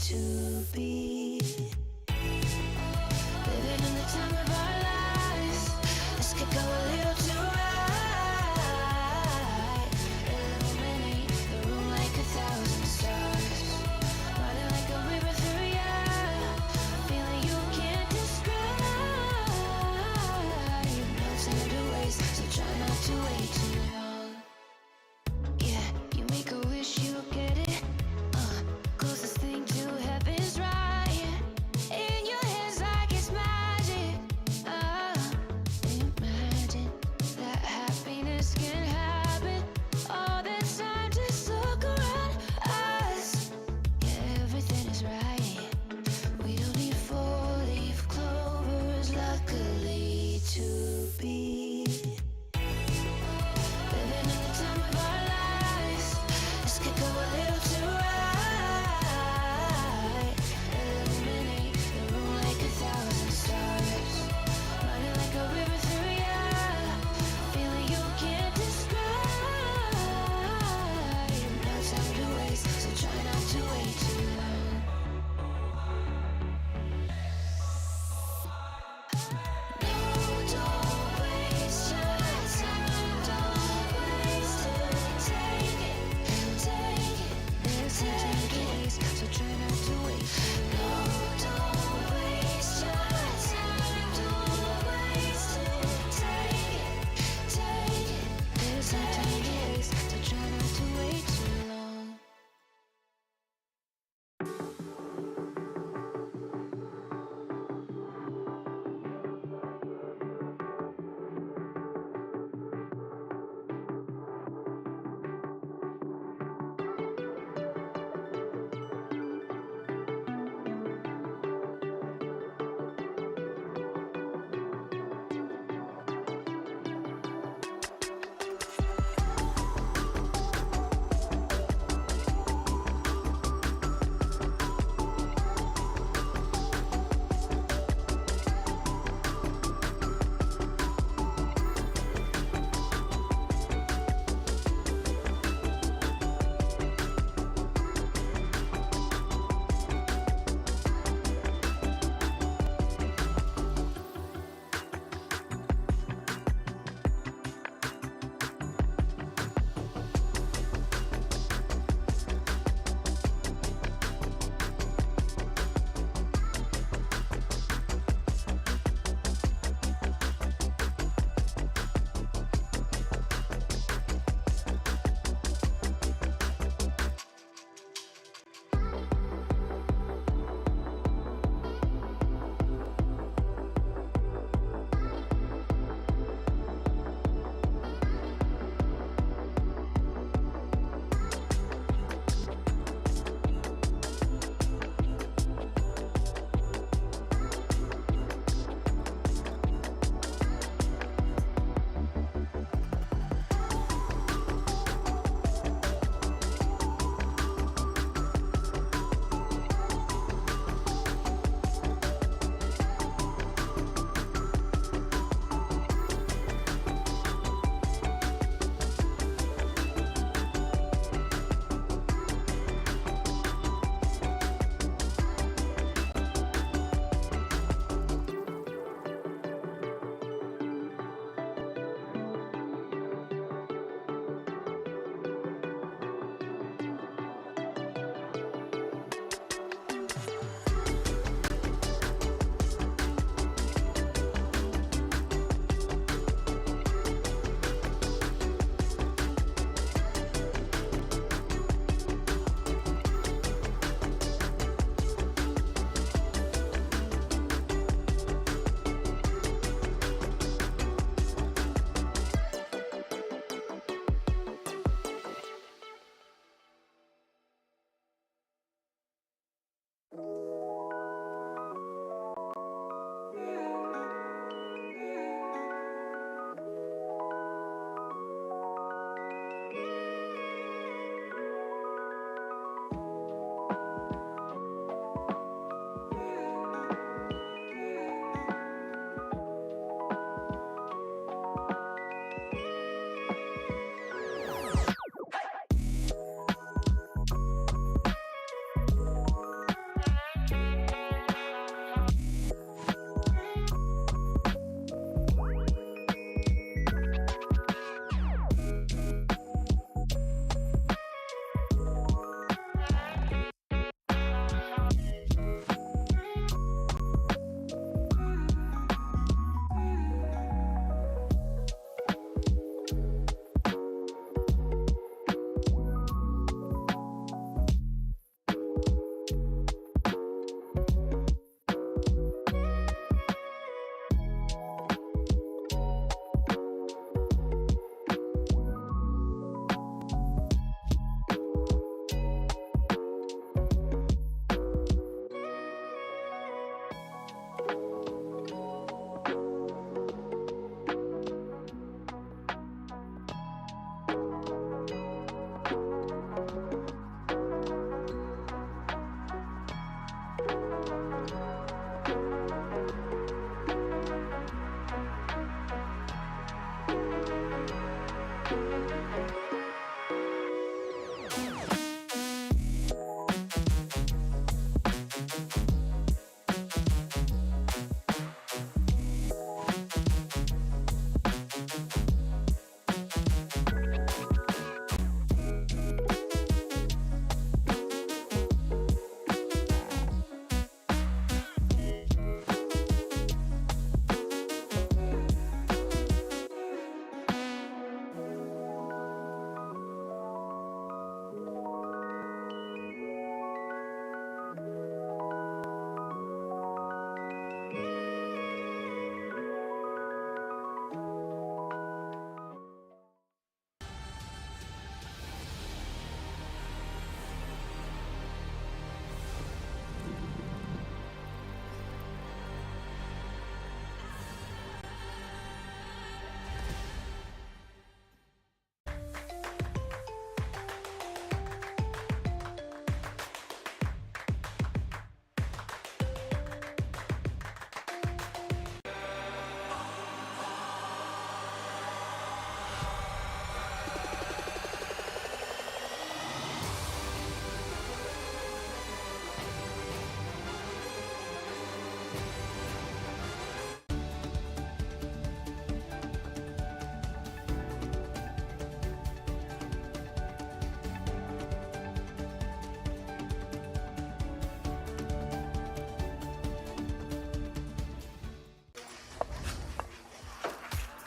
to be. Living in the time of our lives. This could go a little too right. Illuminate the room like 1,000 stars. Running like a river through ya. Feeling you can't describe. No time to waste, so try not to wait too long. Yeah, you make a wish, you get it. Closest thing to heaven.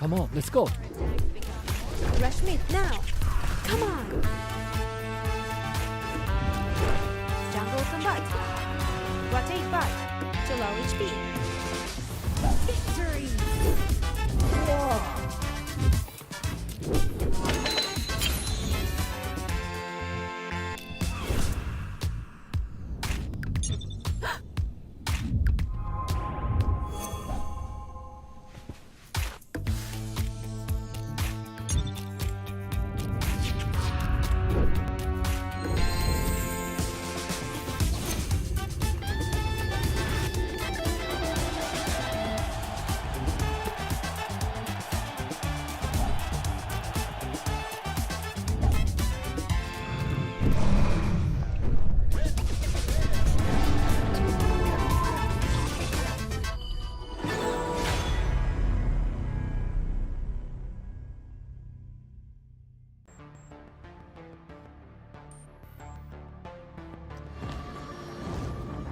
Come on, let's go. Rush mid now. Come on. Jungle combust. Rotate butt to low HP. Victory!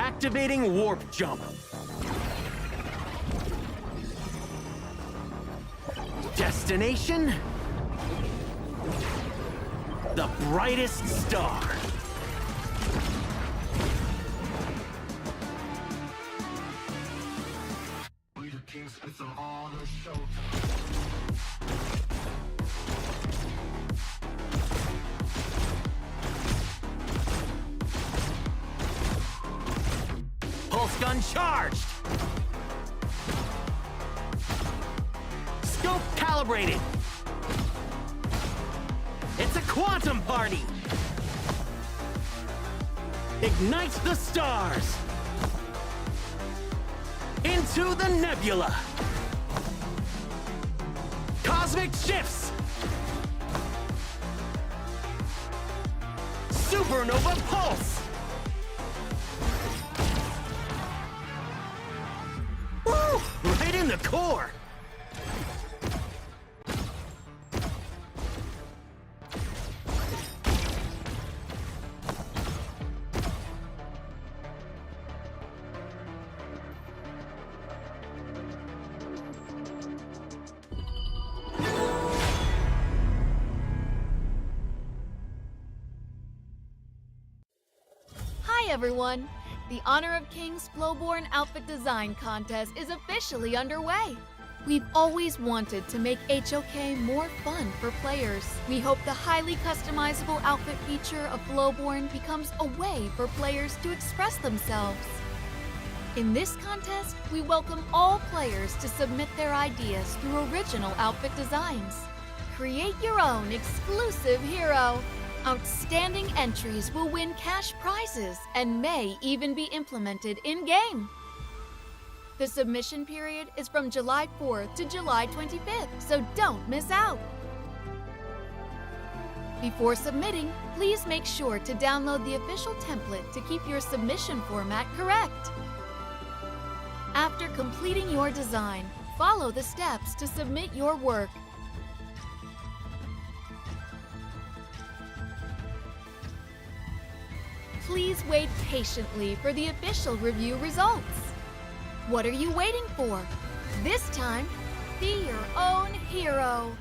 Activating warp jump. Destination? The brightest star. Pulse gun charged! Scope calibrated! It's a quantum party! Ignite the stars! Into the nebula! Cosmic shifts! Supernova pulse! Woo! Right in the core! Hi everyone! The Honor of Kings Flowborn Outfit Design Contest is officially underway. We've always wanted to make HOK more fun for players. We hope the highly customizable outfit feature of Flowborn becomes a way for players to express themselves. In this contest, we welcome all players to submit their ideas through original outfit designs. Create your own exclusive hero. Outstanding entries will win cash prizes and may even be implemented in-game. The submission period is from July 4th to July 25th, so don't miss out. Before submitting, please make sure to download the official template to keep your submission format correct. After completing your design, follow the steps to submit your work. Please wait patiently for the official review results. What are you waiting for? This time, be your own hero.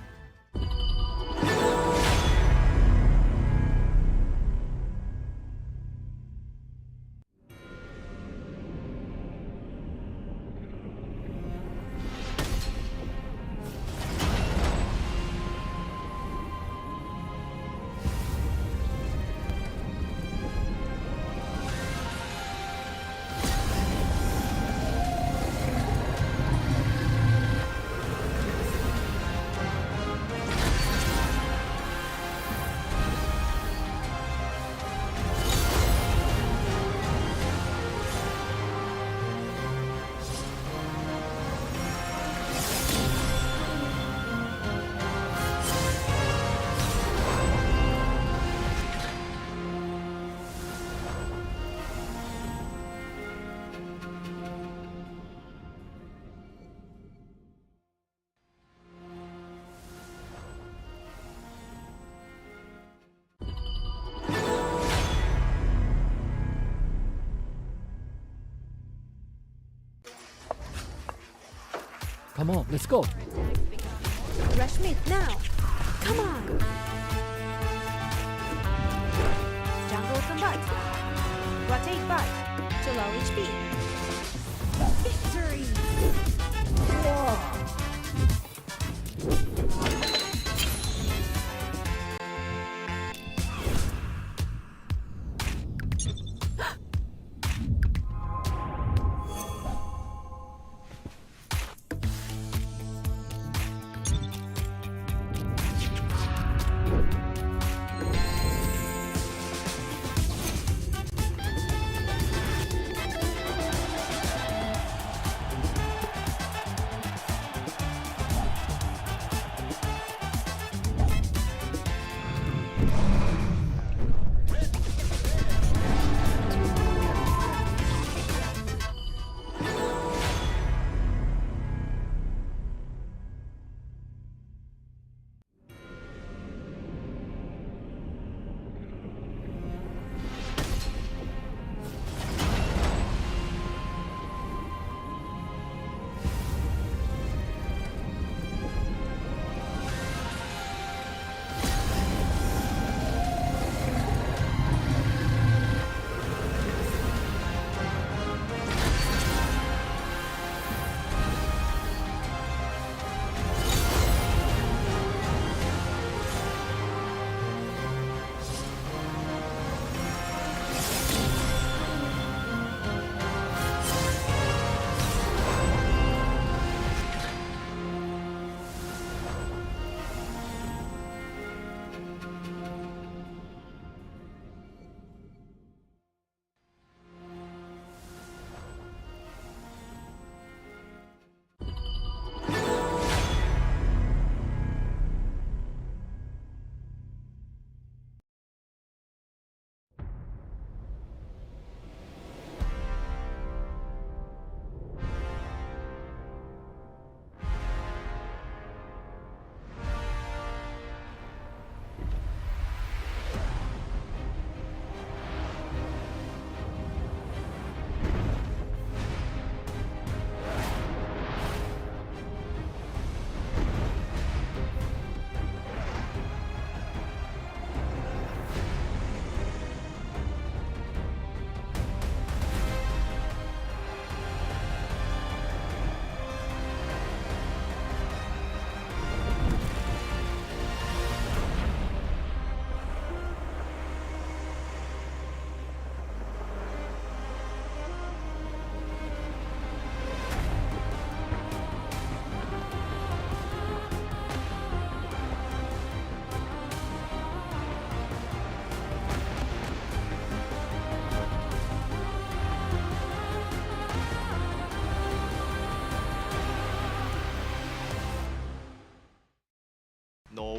Come on, let's go. Rush mid now. Come on. Jungle combust. Rotate butt to low HP. Victory!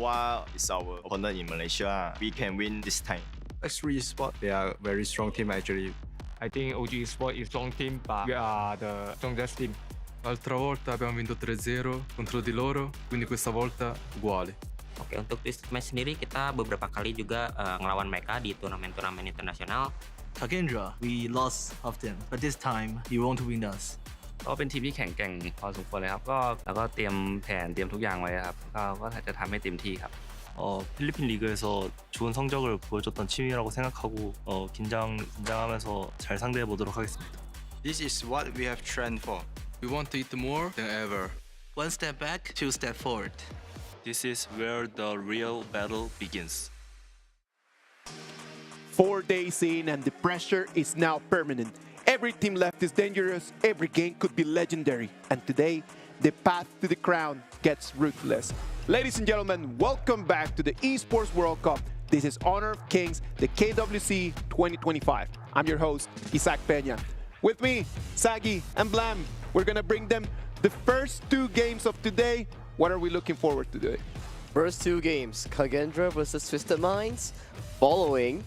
Sarawak is our opponent in Malaysia. We can win this time. Esport, they are a very strong team actually. I think OG Esport is strong team, but we are the strongest team. L'altra volta abbiamo vinto 3-0 contro di loro, quindi questa volta uguale. Oke, untuk this match sendiri kita beberapa kali juga ngelawan mereka di turnamen-turnamen internasional. KAGENDRA, we lost often, but this time we want to win us. ก็เป็นทีมที่แข็งแกร่งพอสมควรเลยครับแล้วก็เตรียมแผนเตรียมทุกอย่างไว้ครับก็จะทำให้เต็มที่ครับ 필리핀 리그에서 좋은 성적을 보여줬던 팀이라고 생각하고 긴장하면서 잘 상대해 보도록 하겠습니다. This is what we have trained for. We want it more than ever. One step back, two step forward. This is where the real battle begins. 4 days in and the pressure is now permanent. Every team left is dangerous, every game could be legendary. And today, the path to the crown gets ruthless. Ladies and gentlemen, welcome back to the Esports World Cup. This is Honor of Kings, the KWC 2025. I'm your host, Isaac Peña. With me, Sagi and Blam. We're gonna bring them the first 2 games of today. What are we looking forward to today? First 2 games, KAGENDRA versus Twisted Minds. Following,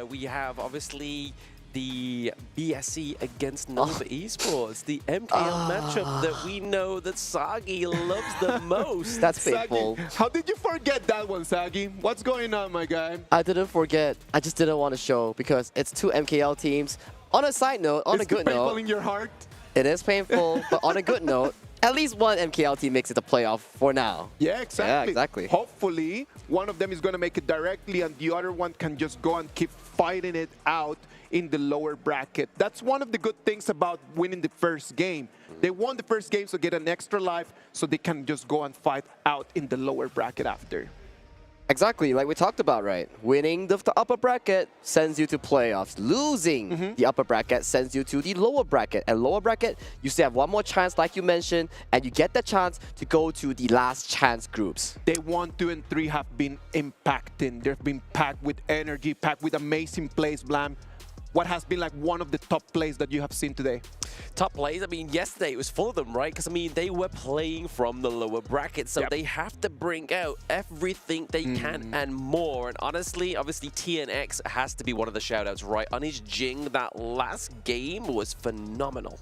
we have obviously the BSC against Nova Esports, the MKL matchup that we know that Sagi loves the most. That's painful. Sagi, how did you forget that one, Sagi? What's going on, my guy? I didn't forget. I just didn't want to show because it's 2 MKL teams. On a side note, on a good note, painful in your heart? It is painful, but on a good note, at least one MKL team makes it the playoff for now. Yeah, exactly. Yeah, exactly. Hopefully, one of them is going to make it directly and the other one can just go and keep fighting it out in the lower bracket. That's one of the good things about winning the first game. They won the first game, so get an extra life so they can just go and fight out in the lower bracket after. Exactly, like we talked about, right? Winning the upper bracket sends you to playoffs. Losing the upper bracket sends you to the lower bracket. And lower bracket, you still have one more chance, like you mentioned, and you get the chance to go to the last chance groups. Day 1, 2, and 3 have been impacting. They've been packed with energy, packed with amazing plays, Blam. What has been like one of the top plays that you have seen today? Top plays? I mean, yesterday it was full of them, right? Because, I mean, they were playing from the lower bracket, so they have to bring out everything they can and more. And honestly, obviously, TNX has to be one of the shoutouts, right? On his Jing, that last game was phenomenal.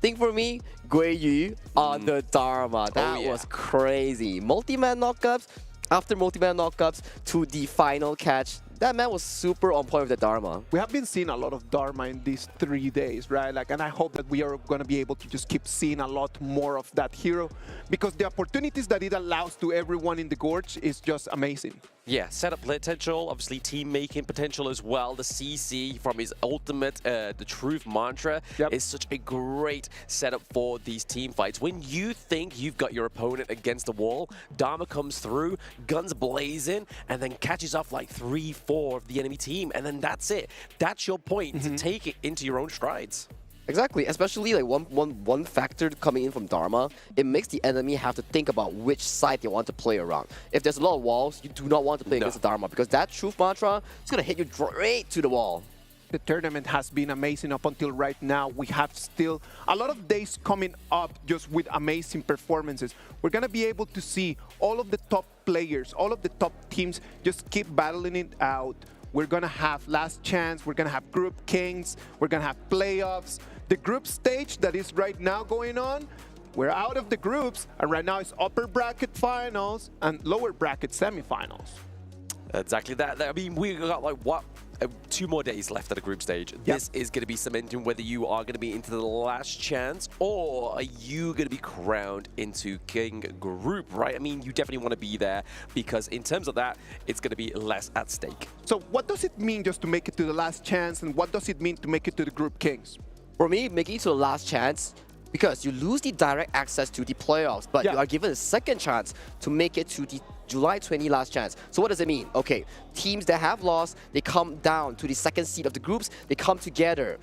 Think for me, Gui Yu on the Dharma. That was crazy. Multi-man knockups, after multi-man knockups to the final catch. That man was super on point with the Dharma. We have been seeing a lot of Dharma in these 3 days, right? And I hope that we are going to be able to just keep seeing a lot more of that hero because the opportunities that it allows to everyone in the Gorge is just amazing. Yeah, setup potential, obviously team making potential as well. The CC from his ultimate, the Truth Mantra, is such a great setup for these team fights. When you think you've got your opponent against the wall, Dharma comes through, guns blazing, and then catches off like 3, 4 of the enemy team, and then that's it. That's your point to take it into your own strides. Exactly, especially like one factor coming in from Dharma, it makes the enemy have to think about which side they want to play around. If there's a lot of walls, you do not want to play against the Dharma because that Truth Mantra is going to hit you straight to the wall. The tournament has been amazing up until right now. We have still a lot of days coming up just with amazing performances. We're going to be able to see all of the top players, all of the top teams just keep battling it out. We're going to have last chance. We're going to have group kings. We're going to have playoffs. The group stage that is right now going on, we're out of the groups, and right now it's upper bracket finals and lower bracket semifinals. Exactly that. I mean, we got like, what, 2 more days left at the group stage. This is going to be cementing whether you are going to be into the last chance or are you going to be crowned into King Group, right? I mean, you definitely want to be there because in terms of that, it's going to be less at stake. So what does it mean just to make it to the last chance, and what does it mean to make it to the group kings? For me, making it to the last chance, because you lose the direct access to the playoffs, but you are given a second chance to make it to the July 20 last chance. So what does it mean? Okay, teams that have lost, they come down to the second seed of the groups, they come together.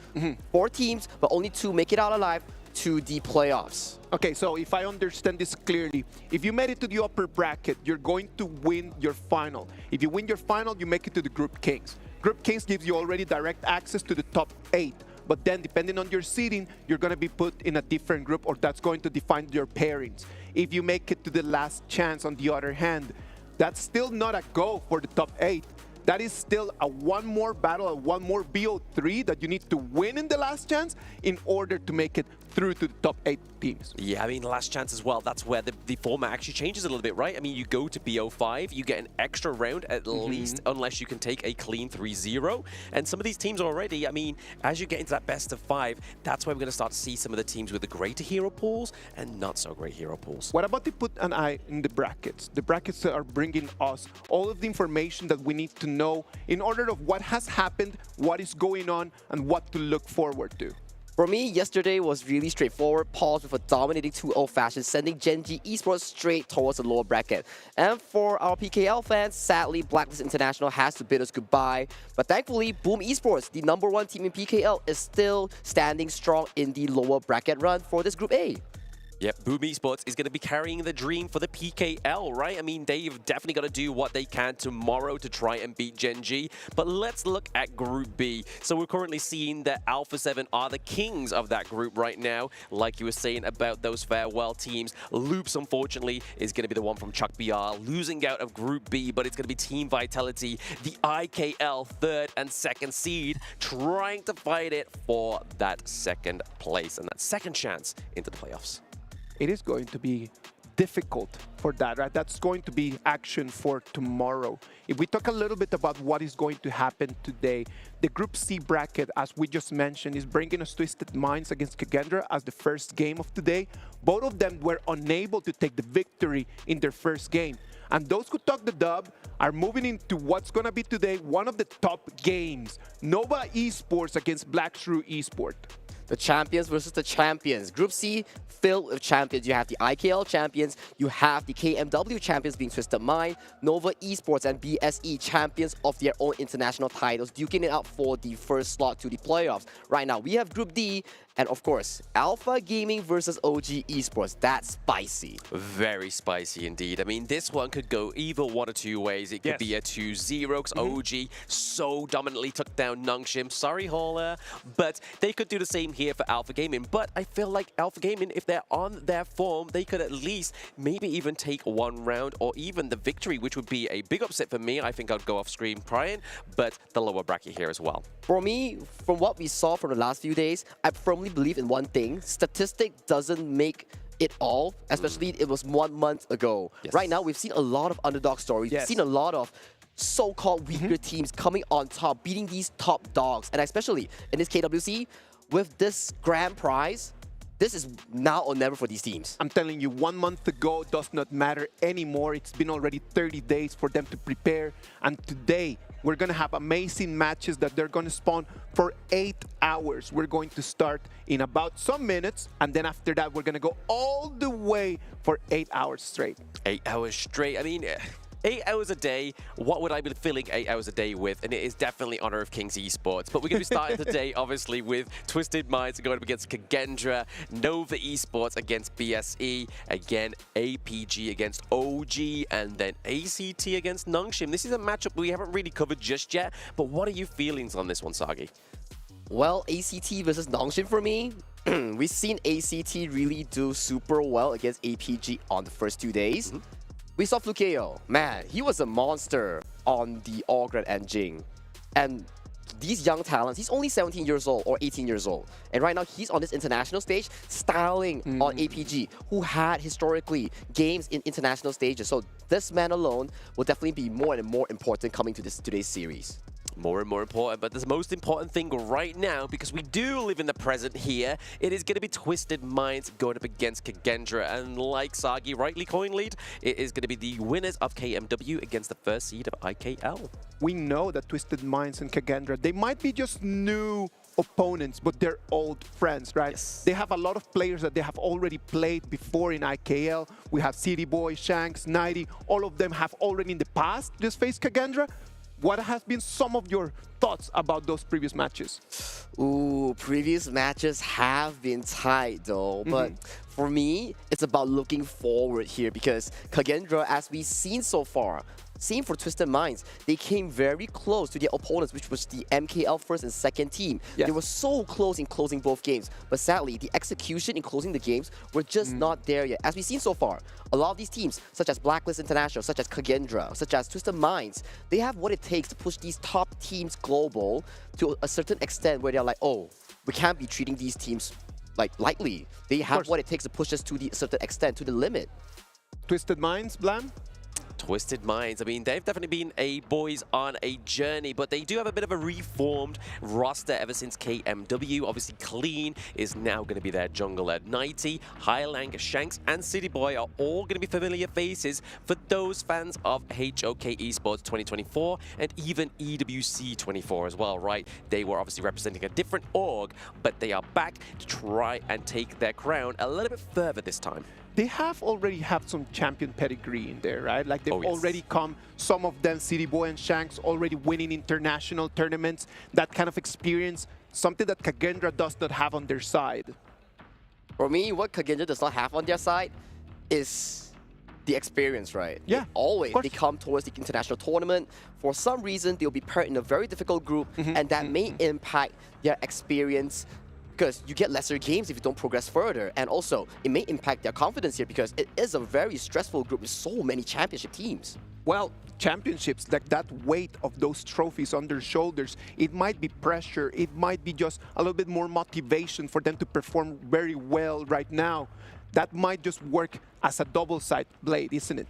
4 teams, but only 2 make it out alive to the playoffs. Okay, so if I understand this clearly, if you made it to the upper bracket, you're going to win your final. If you win your final, you make it to the Group Kings. Group Kings gives you already direct access to the top 8. but then depending on your seeding, you're going to be put in a different group, or that's going to define your pairings. If you make it to the last chance, on the other hand, that's still not a go for the top 8. That is still a one more battle, a one more BO3 that you need to win in the last chance in order to make it through to the top 8 teams. Yeah, I mean, last chance as well. That's where the format actually changes a little bit, right? I mean, you go to BO5, you get an extra round at least, unless you can take a clean 3-0. And some of these teams already, I mean, as you get into that best of 5, that's where we're going to start to see some of the teams with the greater hero pools and not so great hero pools. What about to put an eye in the brackets? The brackets are bringing us all of the information that we need to know in order of what has happened, what is going on, and what to look forward to. For me, yesterday was really straightforward. Pause with a dominating 2-0 fashion, sending Gen G Esports straight towards the lower bracket. And for our PKL fans, sadly, Blacklist International has to bid us goodbye. But thankfully, Boom Esports, the #1 team in PKL, is still standing strong in the lower bracket run for this Group A. Yep, Boom Esports is going to be carrying the dream for the PKL, right? I mean, they've definitely got to do what they can tomorrow to try and beat Gen G. But let's look at Group B. So we're currently seeing that Alpha 7 are the kings of that group right now. Like you were saying about those farewell teams, Loops, unfortunately, is going to be the one from Chuck BR, losing out of Group B, but it's going to be Team Vitality, the IKL 3rd and 2nd seed, trying to fight it for that 2nd place and that 2nd chance into the playoffs. It is going to be difficult for that, right? That's going to be action for tomorrow. If we talk a little bit about what is going to happen today, the Group C bracket, as we just mentioned, is bringing us Twisted Minds against KAGENDRA as the first game of today. Both of them were unable to take the victory in their first game. And those who took the dub are moving into what's going to be today one of the top games. Nova Esports against Black Shrew Esport. The champions versus the champions. Group C filled with champions. You have the IKL champions, you have the KMW champions being Twisted Mind, Nova Esports and BSE champions of their own international titles, duking it out for the first slot to the playoffs. Right now, we have Group D, and of course, Alpha Gaming versus OG Esports. That's spicy. Very spicy indeed. I mean, this one could go either one or two ways. It could be a 2-0 because OG so dominantly took down Nongshim. Sorry, Hauler. But they could do the same here for Alpha Gaming. But I feel like Alpha Gaming, if they're on their form, they could at least maybe even take one round or even the victory, which would be a big upset for me. I think I'd go off screen crying, but the lower bracket here as well. For me, from what we saw from the last few days, I firmly believe in one thing. Statistic doesn't make it all, especially it was 1 month ago. Right now, we've seen a lot of underdog stories. We've seen a lot of so-called weaker teams coming on top, beating these top dogs. And especially in this KWC, with this grand prize, this is now or never for these teams. I'm telling you, 1 month ago does not matter anymore. It's been already 30 days for them to prepare. And today, we're going to have amazing matches that they're going to spawn for 8 hours. We're going to start in about some minutes. And then after that, we're going to go all the way for 8 hours straight. 8 hours straight. I mean, 8 hours a day, what would I be filling 8 hours a day with? And it is definitely Honor of Kings Esports. But we're going to be starting today, obviously, with Twisted Minds going up against KAGENDRA, Nova Esports against BSE, again, APG against OG, and then ACT against Nongshim. This is a matchup we haven't really covered just yet, but what are your feelings on this one, Sagi? Well, ACT versus Nongshim for me, we've seen ACT really do super well against APG on the first 2 days. We saw Flukeo. Man, he was a monster on the All-Grand Engine. And these young talents, he's only 17 years old or 18 years old. And right now, he's on this international stage, styling on APG, who had historically games in international stages. So this man alone will definitely be more and more important coming to today's series. More and more important, but the most important thing right now, because we do live in the present here, it is going to be Twisted Minds going up against KAGENDRA. And like Sagi rightly coin lead, it is going to be the winners of KMW against the first seed of IKL. We know that Twisted Minds and KAGENDRA, they might be just new opponents, but they're old friends, right? They have a lot of players that they have already played before in IKL. We have City Boy, Shanks, 90, all of them have already in the past just faced KAGENDRA. What has been some of your thoughts about those previous matches? Ooh, previous matches have been tight though, but for me, it's about looking forward here because KAGENDRA, as we've seen so far, Same for Twisted Minds. They came very close to their opponents, which was the MKL first and second team. Yes. They were so close in closing both games, but sadly, the execution in closing the games were just not there yet. As we've seen so far, a lot of these teams, such as Blacklist International, such as KAGENDRA, such as Twisted Minds, they have what it takes to push these top teams global to a certain extent where they're like, oh, we can't be treating these teams like lightly. They have what it takes to push us to the certain extent, to the limit. Twisted Minds, Blam? Twisted Minds. I mean, they've definitely been a boys on a journey, but they do have a bit of a reformed roster ever since KMW. Obviously, Clean is now going to be their jungle at 90. Highlang, Shanks, and City Boy are all going to be familiar faces for those fans of HOK Esports 2024 and even EWC 24 as well, right? They were obviously representing a different org, but they are back to try and take their crown a little bit further this time. They have already have some champion pedigree in there, right? Like they've already come, some of them, City Boy and Shanks, already winning international tournaments. That kind of experience, something that KAGENDRA does not have on their side. For me, what KAGENDRA does not have on their side is the experience, right? Yeah, they come towards the international tournament. For some reason, they'll be paired in a very difficult group, and that may impact their experience, because you get lesser games if you don't progress further. And also, it may impact their confidence here because it is a very stressful group with so many championship teams. Well, championships, like that weight of those trophies on their shoulders, it might be pressure, it might be just a little bit more motivation for them to perform very well right now. That might just work as a double-sided blade, isn't it?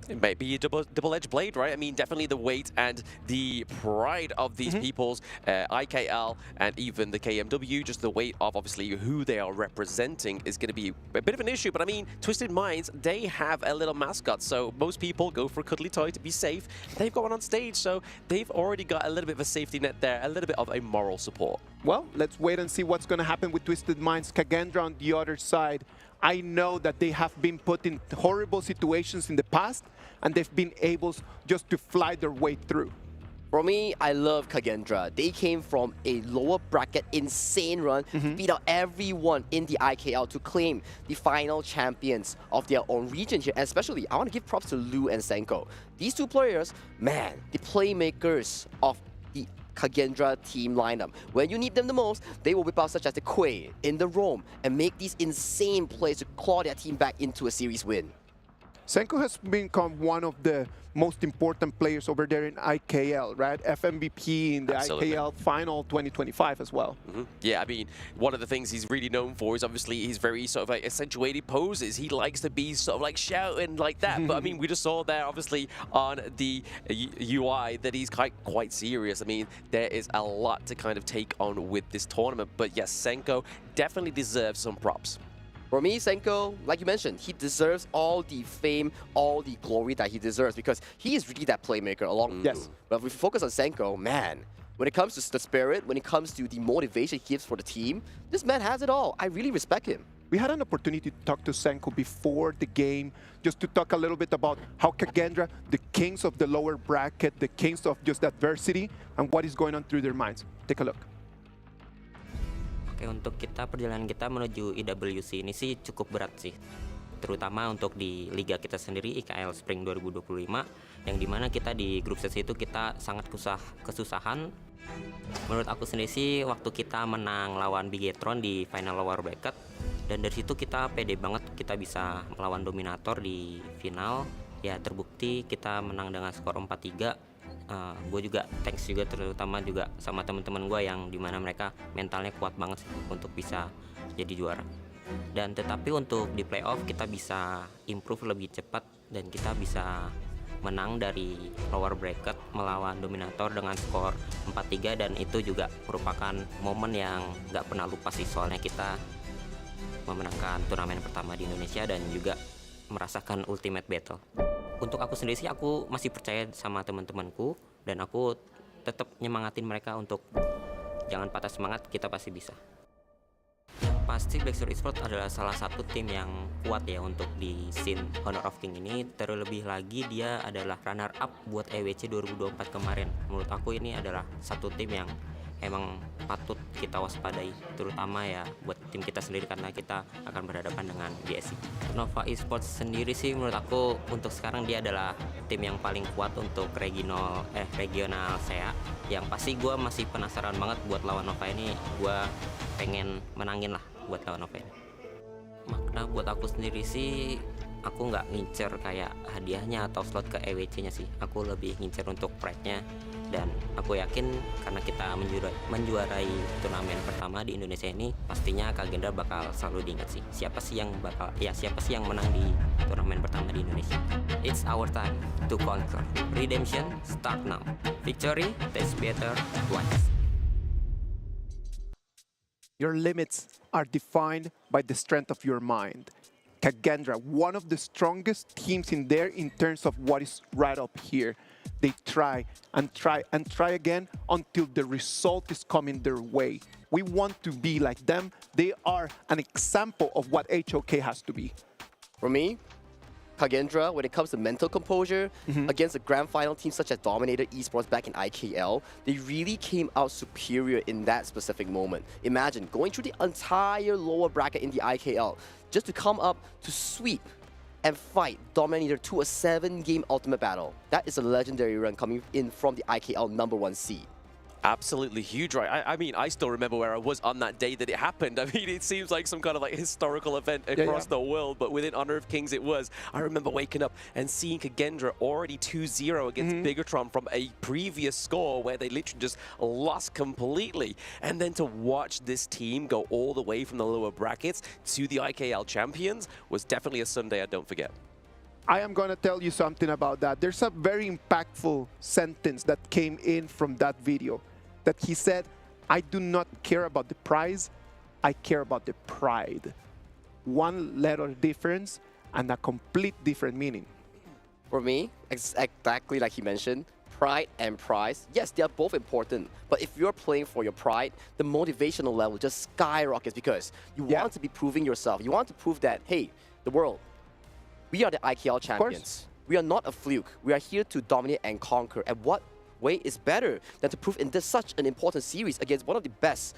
It might be a double-edged blade, right? I mean, definitely the weight and the pride of these people's IKL and even the KMW, just the weight of obviously who they are representing is going to be a bit of an issue. But I mean, Twisted Minds, they have a little mascot, so most people go for a cuddly toy to be safe. They've got one on stage, so they've already got a little bit of a safety net there, a little bit of a moral support. Well, let's wait and see what's going to happen with Twisted Minds. KAGENDRA on the other side, I know that they have been put in horrible situations in the past, and they've been able just to fly their way through. For me, I love KAGENDRA. They came from a lower bracket insane run, beat out everyone in the IKL to claim the final champions of their own region here. And especially, I want to give props to Lu and Senko. These two players, man, the playmakers of the KAGENDRA team lineup. When you need them the most, they will whip out such as the Quay in the Rome and make these insane plays to claw their team back into a series win. Senko has become one of the most important players over there in IKL, right? FMVP in the IKL Final 2025 as well. Yeah, I mean, one of the things he's really known for is obviously his very sort of like accentuated poses. He likes to be sort of like shouting like that. But I mean, we just saw there obviously on the UI that he's quite serious. I mean, there is a lot to kind of take on with this tournament. But yes, Senko definitely deserves some props. For me, Senko, like you mentioned, he deserves all the fame, all the glory that he deserves because he is really that playmaker along. Yes. But if we focus on Senko, man, when it comes to the spirit, when it comes to the motivation he gives for the team, this man has it all. I really respect him. We had an opportunity to talk to Senko before the game, just to talk a little bit about how KAGENDRA, the kings of the lower bracket, the kings of just adversity, and what is going on through their minds. Take a look. Oke, untuk perjalanan kita menuju IWC ini sih cukup berat sih. Terutama untuk di liga kita sendiri, IKL Spring 2025, yang dimana kita di grup sesi itu kita sangat kesusahan. Menurut aku sendiri sih, waktu kita menang lawan Bigetron di final lower bracket, dan dari situ kita pede banget kita bisa melawan Dominator di final. Ya terbukti kita menang dengan skor 4-3. Gue juga thanks juga terutama juga sama teman-teman gue yang dimana mereka mentalnya kuat banget sih untuk bisa jadi juara. Dan tetapi untuk di playoff kita bisa improve lebih cepat dan kita bisa menang dari lower bracket melawan Dominator dengan skor 4-3, dan itu juga merupakan momen yang gak pernah lupa sih, soalnya kita memenangkan turnamen pertama di Indonesia dan juga merasakan ultimate battle. Untuk aku sendiri sih, aku masih percaya sama teman-temanku dan aku tetap nyemangatin mereka untuk jangan patah semangat, kita pasti bisa. Yang pasti Blackstone Esport adalah salah satu tim yang kuat ya untuk di scene Honor of King ini. Terlebih lagi dia adalah runner up buat EWC 2024 kemarin. Menurut aku ini adalah satu tim yang emang patut kita waspadai, terutama ya buat tim kita sendiri karena kita akan berhadapan dengan BSC. Nova Esports sendiri sih menurut aku untuk sekarang dia adalah tim yang paling kuat untuk regional SEA. Yang pasti gue masih penasaran banget buat lawan Nova ini, gue pengen menangin lah buat lawan Nova ini. Makna buat aku sendiri sih, aku nggak ngincer kayak hadiahnya atau slot ke EWC-nya sih. Aku lebih ngincer untuk pride-nya. Dan aku yakin karena kita menjuarai turnamen pertama di Indonesia ini, pastinya KAGENDRA bakal selalu diingat sih. Siapa sih yang menang di turnamen pertama di Indonesia. It's our time to conquer. Redemption start now. Victory tastes better twice. Your limits are defined by the strength of your mind. KAGENDRA, one of the strongest teams in there in terms of what is right up here. They try and try and try again until the result is coming their way. We want to be like them. They are an example of what HOK has to be. For me, KAGENDRA, when it comes to mental composure, against a grand final team such as Dominator Esports back in IKL, they really came out superior in that specific moment. Imagine going through the entire lower bracket in the IKL just to come up to sweep and fight Dominator to a 7-game ultimate battle. That is a legendary run coming in from the IKL #1 seed. Absolutely huge, right? I mean, I still remember where I was on that day that it happened. I mean, it seems like some kind of like historical event across the world, but within Honor of Kings it was. I remember waking up and seeing KAGENDRA already 2-0 against Bigatron from a previous score where they literally just lost completely. And then to watch this team go all the way from the lower brackets to the IKL champions was definitely a Sunday I don't forget. I am going to tell you something about that. There's a very impactful sentence that came in from that video that he said, I do not care about the prize, I care about the pride. One letter difference and a complete different meaning. For me, exactly like he mentioned, pride and prize, yes, they are both important. But if you're playing for your pride, the motivational level just skyrockets because you want to be proving yourself. You want to prove that, hey, the world, we are the IKL champions. We are not a fluke. We are here to dominate and conquer. And what way is better than to prove in this such an important series against one of the best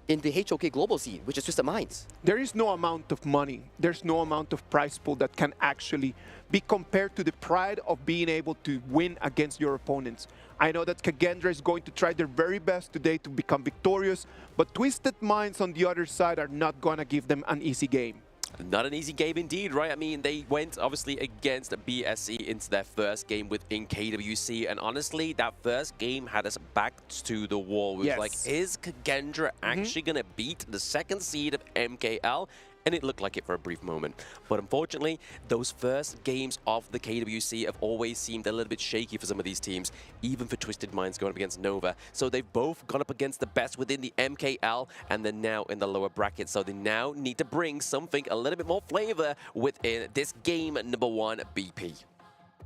in the HOK global scene, which is Twisted Minds? There is no amount of money, there's no amount of prize pool that can actually be compared to the pride of being able to win against your opponents. I know that KAGENDRA is going to try their very best today to become victorious, but Twisted Minds on the other side are not going to give them an easy game. Not an easy game indeed, right? I mean, they went obviously against BSC into their first game within KWC, and honestly, that first game had us back to the wall. We was like, is KAGENDRA actually going to beat the second seed of MKL? And it looked like it for a brief moment. But unfortunately, those first games of the KWC have always seemed a little bit shaky for some of these teams, even for Twisted Minds going up against Nova. So they've both gone up against the best within the MKL, and they're now in the lower bracket. So they now need to bring something a little bit more flavor within this game #1 BP.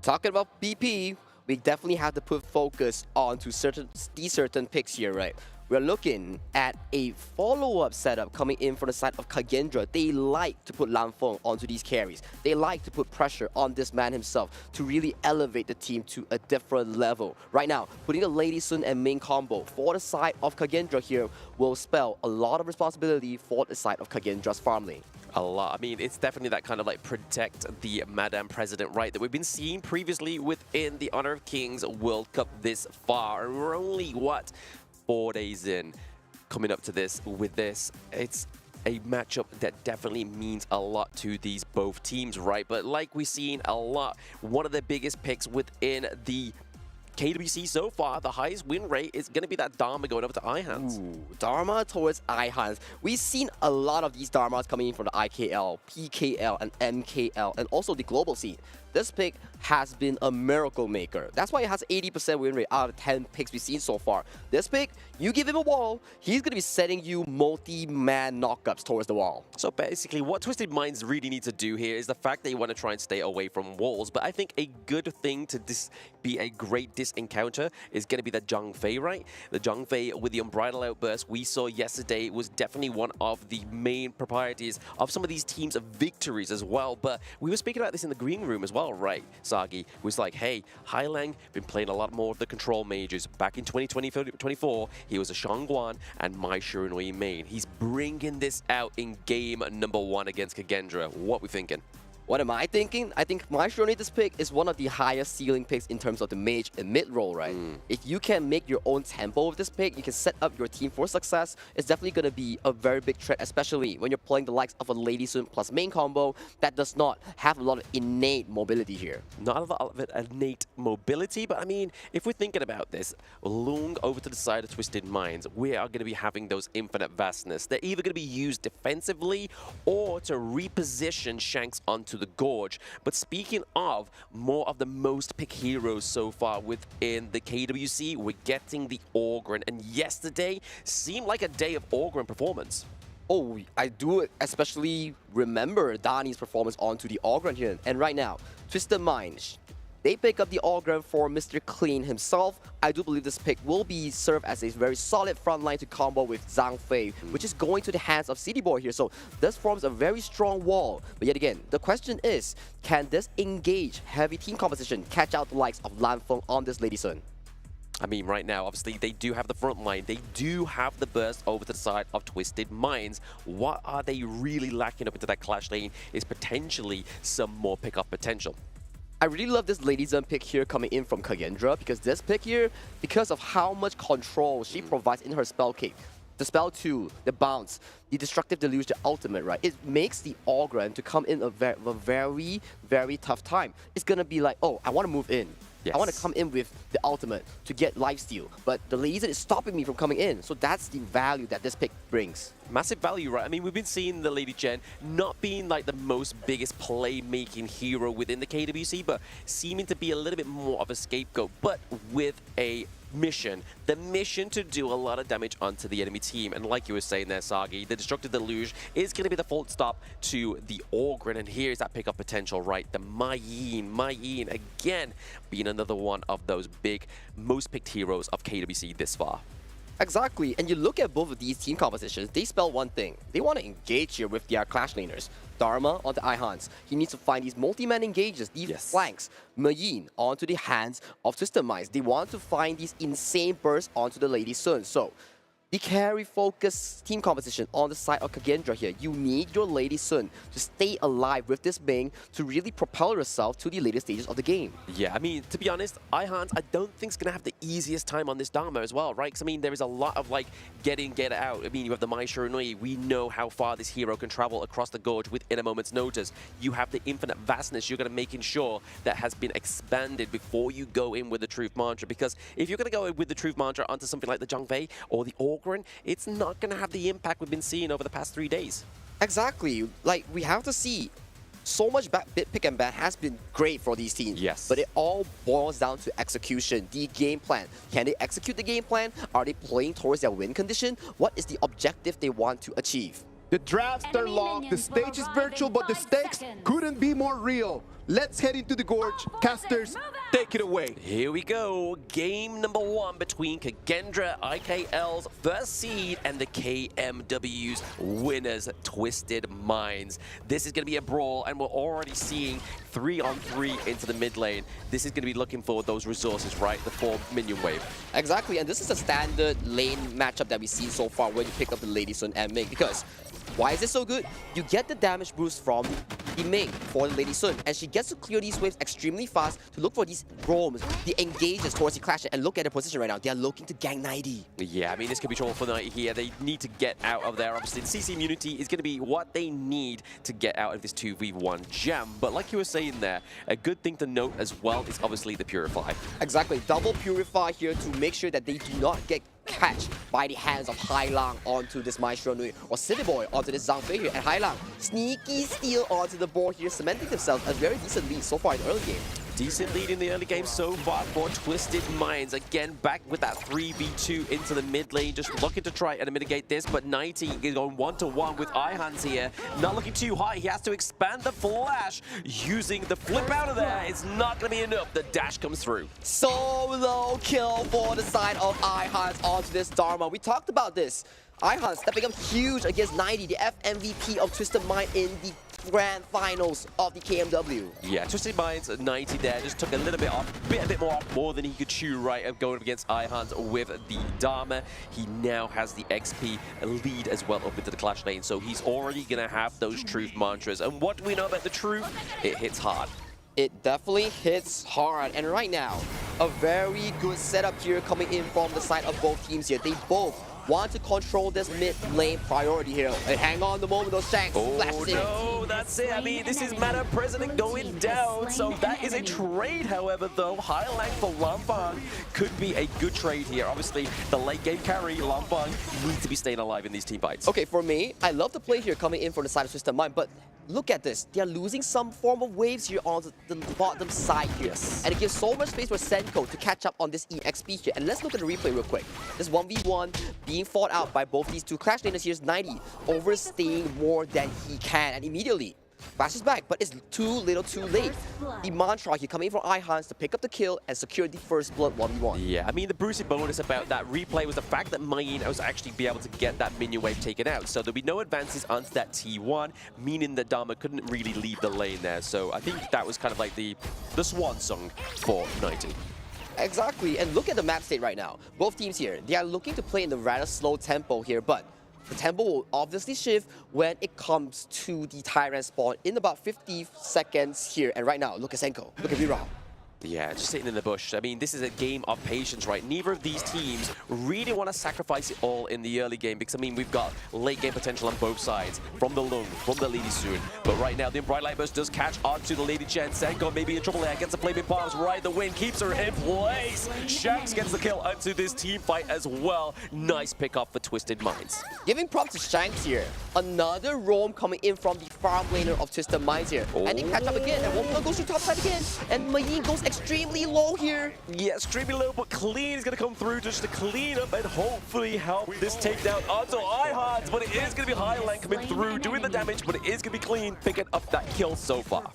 Talking about BP, we definitely have to put focus on to these certain picks here, right? We're looking at a follow-up setup coming in from the side of KAGENDRA. They like to put Lanfeng onto these carries. They like to put pressure on this man himself to really elevate the team to a different level. Right now, putting a Lady Sun and main combo for the side of KAGENDRA here will spell a lot of responsibility for the side of KAGENDRA's farm lane. A lot. I mean, it's definitely that kind of like protect the Madam President, right, that we've been seeing previously within the Honor of Kings World Cup this far. And we're only, what, 4 days in coming up to this. With this, it's a matchup that definitely means a lot to these both teams, right? But like we've seen a lot, one of the biggest picks within the KWC so far, the highest win rate is going to be that Dharma going over to iHands. Ooh, Dharma towards iHands. We've seen a lot of these Dharmas coming in from the IKL, PKL, and MKL, and also the global scene. This pick has been a miracle maker. That's why it has 80% win rate out of 10 picks we've seen so far. This pick, you give him a wall, he's going to be setting you multi-man knockups towards the wall. So basically, what Twisted Minds really need to do here is the fact that you want to try and stay away from walls. But I think a good thing to be a great encounter is going to be the Zhang Fei, right? The Zhang Fei with the Unbridled Outburst we saw yesterday was definitely one of the main proprieties of some of these teams' victories as well. But we were speaking about this in the green room as well. well, right, Sagi, was like, hey, Hailang been playing a lot more of the control mages. Back in 2024, he was a Shangguan and Mai Shirunui main. He's bringing this out in game number 1 against KAGENDRA. What we thinking? What am I thinking? I think my Shrew this pick is one of the highest ceiling picks in terms of the mage and mid role, right? If you can make your own tempo with this pick, you can set up your team for success. It's definitely going to be a very big threat, especially when you're playing the likes of a Lady Sun plus main combo that does not have a lot of innate mobility here. Not a lot of innate mobility, but I mean, if we're thinking about this, Lung over to the side of Twisted Minds, we are going to be having those infinite vastness. They're either going to be used defensively or to reposition Shanks onto the Gorge. But speaking of more of the most picked heroes so far within the KWC, we're getting the Orgren, and yesterday seemed like a day of Orgren performance. Oh, I do especially remember Dani's performance onto the Orgren here. And right now, Twisted Minds, they pick up the Orgren for Mr. Clean himself. I do believe this pick will be served as a very solid front line to combo with Zhang Fei, which is going to the hands of City Boy here. So this forms a very strong wall. But yet again, the question is, can this engage heavy team composition catch out the likes of Lan Feng on this Lady Sun? I mean, right now, obviously, they do have the front line. They do have the burst over to the side of Twisted Minds. What are they really lacking up into that clash lane is potentially some more pickup potential. I really love this Lady Sun pick here coming in from KAGENDRA, because this pick here, because of how much control she provides in her spell kick, the spell 2, the bounce, the Destructive Deluge, the ultimate, right? It makes the Orgren to come in a very, very tough time. It's gonna be like, oh, I want to move in. Yes. I want to come in with the ultimate to get lifesteal, but the Lady Sun is stopping me from coming in. So that's the value that this pick brings. Massive value, right? I mean, we've been seeing the Lady Chen not being like the most biggest playmaking hero within the KWC, but seeming to be a little bit more of a scapegoat, but with a mission. The mission to do a lot of damage onto the enemy team. And like you were saying there, Sagi, the Destructive Deluge is going to be the fault stop to the Orgren. And here's that pickup potential, right? The Mai Yin, again, being another one of those big, most picked heroes of KWC this far. Exactly, and you look at both of these team compositions, they spell one thing. They want to engage here with their clash laners. Dharma onto Ihans. He needs to find these multi-man engages, these flanks. Mayin onto the hands of Twisted Minds. They want to find these insane bursts onto the Lady Sun. So, the carry-focused team composition on the side of KAGENDRA here. You need your Lady Sun to stay alive with this Bing to really propel yourself to the later stages of the game. Yeah, I mean, to be honest, Ihans, I don't think is going to have the easiest time on this Dharma as well, right? Because, I mean, there is a lot of, like, get out. I mean, you have the Mai Shirunui. We know how far this hero can travel across the Gorge within a moment's notice. You have the infinite vastness. You're going to making sure that has been expanded before you go in with the Truth Mantra. Because if you're going to go in with the Truth Mantra onto something like the Zhang Fei or the Orgren, it's not going to have the impact we've been seeing over the past 3 days. Exactly. Like, we have to see so much pick and ban has been great for these teams. Yes. But it all boils down to execution, the game plan. Can they execute the game plan? Are they playing towards their win condition? What is the objective they want to achieve? The drafts are long, the stage is virtual, but the stakes couldn't be more real. Let's head into the Gorge. Casters, take it away. Here we go. Game number 1 between KAGENDRA, IKL's first seed, and the KMW's winners, Twisted Minds. This is going to be a brawl, and we're already seeing 3-on-3 into the mid lane. This is going to be looking for those resources, right? The 4 minion wave. Exactly, and this is a standard lane matchup that we've seen so far when you pick up the Lady Sun and Ming. Because why is it so good? You get the damage boost from the Ming for the Lady Sun, and she gets to clear these waves extremely fast to look for these roams, the engages towards the clash, and look at their position right now. They're looking to gank 90. Yeah, I mean, this could be trouble for 90 here. They need to get out of there. Obviously, the CC immunity is going to be what they need to get out of this 2v1 jam. But like you were saying there, a good thing to note as well is obviously the Purify. Exactly. Double Purify here to make sure that they do not get catch by the hands of Hailang onto this Mai Shirunui or City Boy onto this Zhang Fei here. And Hailang, sneaky steal onto the board here, cementing themselves a very decent lead so far in the early game. Decent lead in the early game so far for Twisted Minds. Again, back with that 3v2 into the mid lane, just looking to try and mitigate this, but 90 is going 1-to-1 with Ihans here. Not looking too high. He has to expand the flash using the flip out of there. It's not going to be enough. The dash comes through. Solo kill for the side of Ihans onto this Dharma. We talked about this. Ihans stepping up huge against 90, the FMVP of Twisted Mind in the grand finals of the KMW. Yeah, Twisted Minds at 90 there, just took a little bit off, a bit more off, more than he could chew, right, of going up against iHans with the Dharma. He now has the XP lead as well up into the Clash lane, so he's already going to have those Truth Mantras. And what do we know about the Truth? It hits hard. It definitely hits hard, and right now, a very good setup here coming in from the side of both teams here. They both want to control this mid lane priority here. And hang on the moment those Shanks flashes in. Oh no, that's it. I mean, this is Meta President going down, so that is a trade, however, though. High Lang for Lampang could be a good trade here. Obviously, the late game carry, Lampang, needs to be staying alive in these team fights. Okay, for me, I love the play here coming in from the side of Twisted Mind, but look at this. They are losing some form of waves here on the bottom side here. Yes. And it gives so much space for Senko to catch up on this EXP here. And let's look at the replay real quick. This 1v1 being fought out by both these two Clash laners here is 90, overstaying more than he can. And immediately, flashes back, but it's too little too late. The mantra here coming in from iHans to pick up the kill and secure the first blood 1v1. Yeah, I mean, the Brucey bonus about that replay was the fact that Mayin was actually be able to get that minion wave taken out. So there'll be no advances onto that T1, meaning that Dharma couldn't really leave the lane there. So I think that was kind of like the swan song for 90. Exactly, and look at the map state right now. Both teams here, they are looking to play in the rather slow tempo here, but the tempo will obviously shift when it comes to the Tyrant spawn in about 50 seconds here. And right now, look at Senko, look at Viral. Yeah, just sitting in the bush. I mean, this is a game of patience, right? Neither of these teams really want to sacrifice it all in the early game because, I mean, we've got late game potential on both sides from the Lung, from the Lady Soon. But right now, the Bright Light Burst does catch onto the Lady Chen. Senko maybe in trouble there, gets the Flaming Palms right the win, keeps her in place. Shanks gets the kill onto this team fight as well. Nice pick off for Twisted Minds. Giving props to Shanks here. Another roam coming in from the farm laner of Twisted Minds here. And they catch up again, and one goes to top side again. And Mayin goes extremely low here. Yeah, extremely low, but Clean is going to come through just to clean up and hopefully help this takedown onto iHans. But it is going to be High Lang coming through, doing the damage, but it is going to be Clean picking up that kill so far.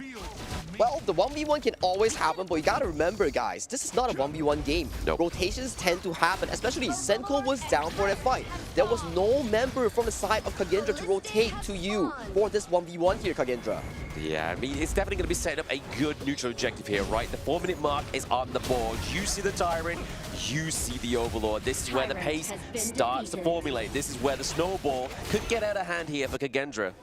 Well, the 1v1 can always happen, but you gotta remember, guys, this is not a 1v1 game. Nope. Rotations tend to happen, especially Senko was down for that fight. There was no member from the side of KAGENDRA to rotate to you for this 1v1 here, KAGENDRA. Yeah, I mean, it's definitely going to be setting up a good neutral objective here, right? The 4-minute mark is on the board. You see the Tyrant, you see the Overlord. This is where the pace starts to formulate. This is where the snowball could get out of hand here for KAGENDRA.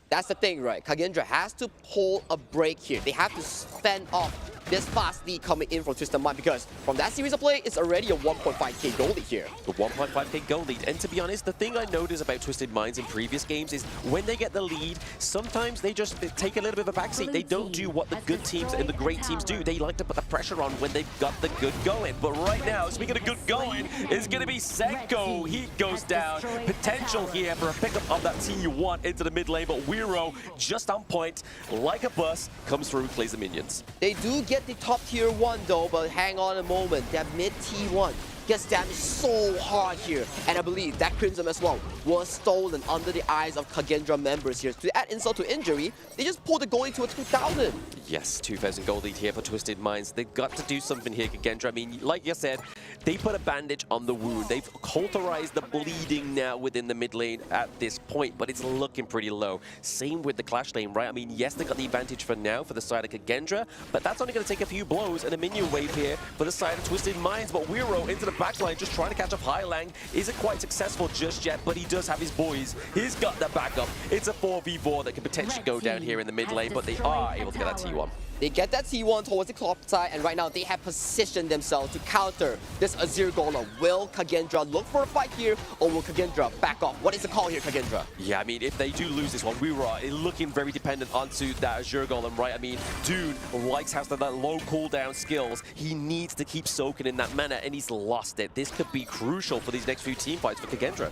That's the thing, right? KAGENDRA has to pull a break here. They have to fend off this fast lead coming in from Twisted Mind because from that series of play, it's already a 1.5k goal lead here. The 1.5k goal lead. And to be honest, the thing I notice about Twisted Minds in previous games is when they get the lead, sometimes they just take a little bit of a backseat. They don't do what the good teams and the great teams do. They like to put the pressure on when they've got the good going. But right now, speaking of good going, it's going to be Senko. He goes down. Potential here for a pickup of that T1 into the mid lane, but Wiro just on point, like a bus, comes through, clears the minions. They do get the top tier 1 though, but hang on a moment. That mid T1 gets damaged so hard here. And I believe that Crimson as well was stolen under the eyes of KAGENDRA members here. To add insult to injury, they just pulled the goal into a 2,000. Yes, 2,000 gold lead here for Twisted Minds. They've got to do something here, KAGENDRA. I mean, like you said, they put a bandage on the wound. They've cauterized the bleeding now within the mid lane at this point, but it's looking pretty low. Same with the Clash lane, right? I mean, yes, they got the advantage for now for the side of KAGENDRA, but that's only going to take a few blows and a minion wave here for the side of Twisted Minds. But Wiro into the backline, just trying to catch up High Lang. Isn't quite successful just yet, but he does have his boys. He's got the backup. It's a 4v4 that could potentially go down here in the mid lane, but they are able to get that T1. They get that T1 towards the top side, and right now they have positioned themselves to counter this Azure Golem. Will KAGENDRA look for a fight here, or will KAGENDRA back off? What is the call here, KAGENDRA? Yeah, I mean, if they do lose this one, we are looking very dependent onto that Azure Golem, right? I mean, Dune likes has that low cooldown skills. He needs to keep soaking in that mana, and he's lost it. This could be crucial for these next few team fights for KAGENDRA.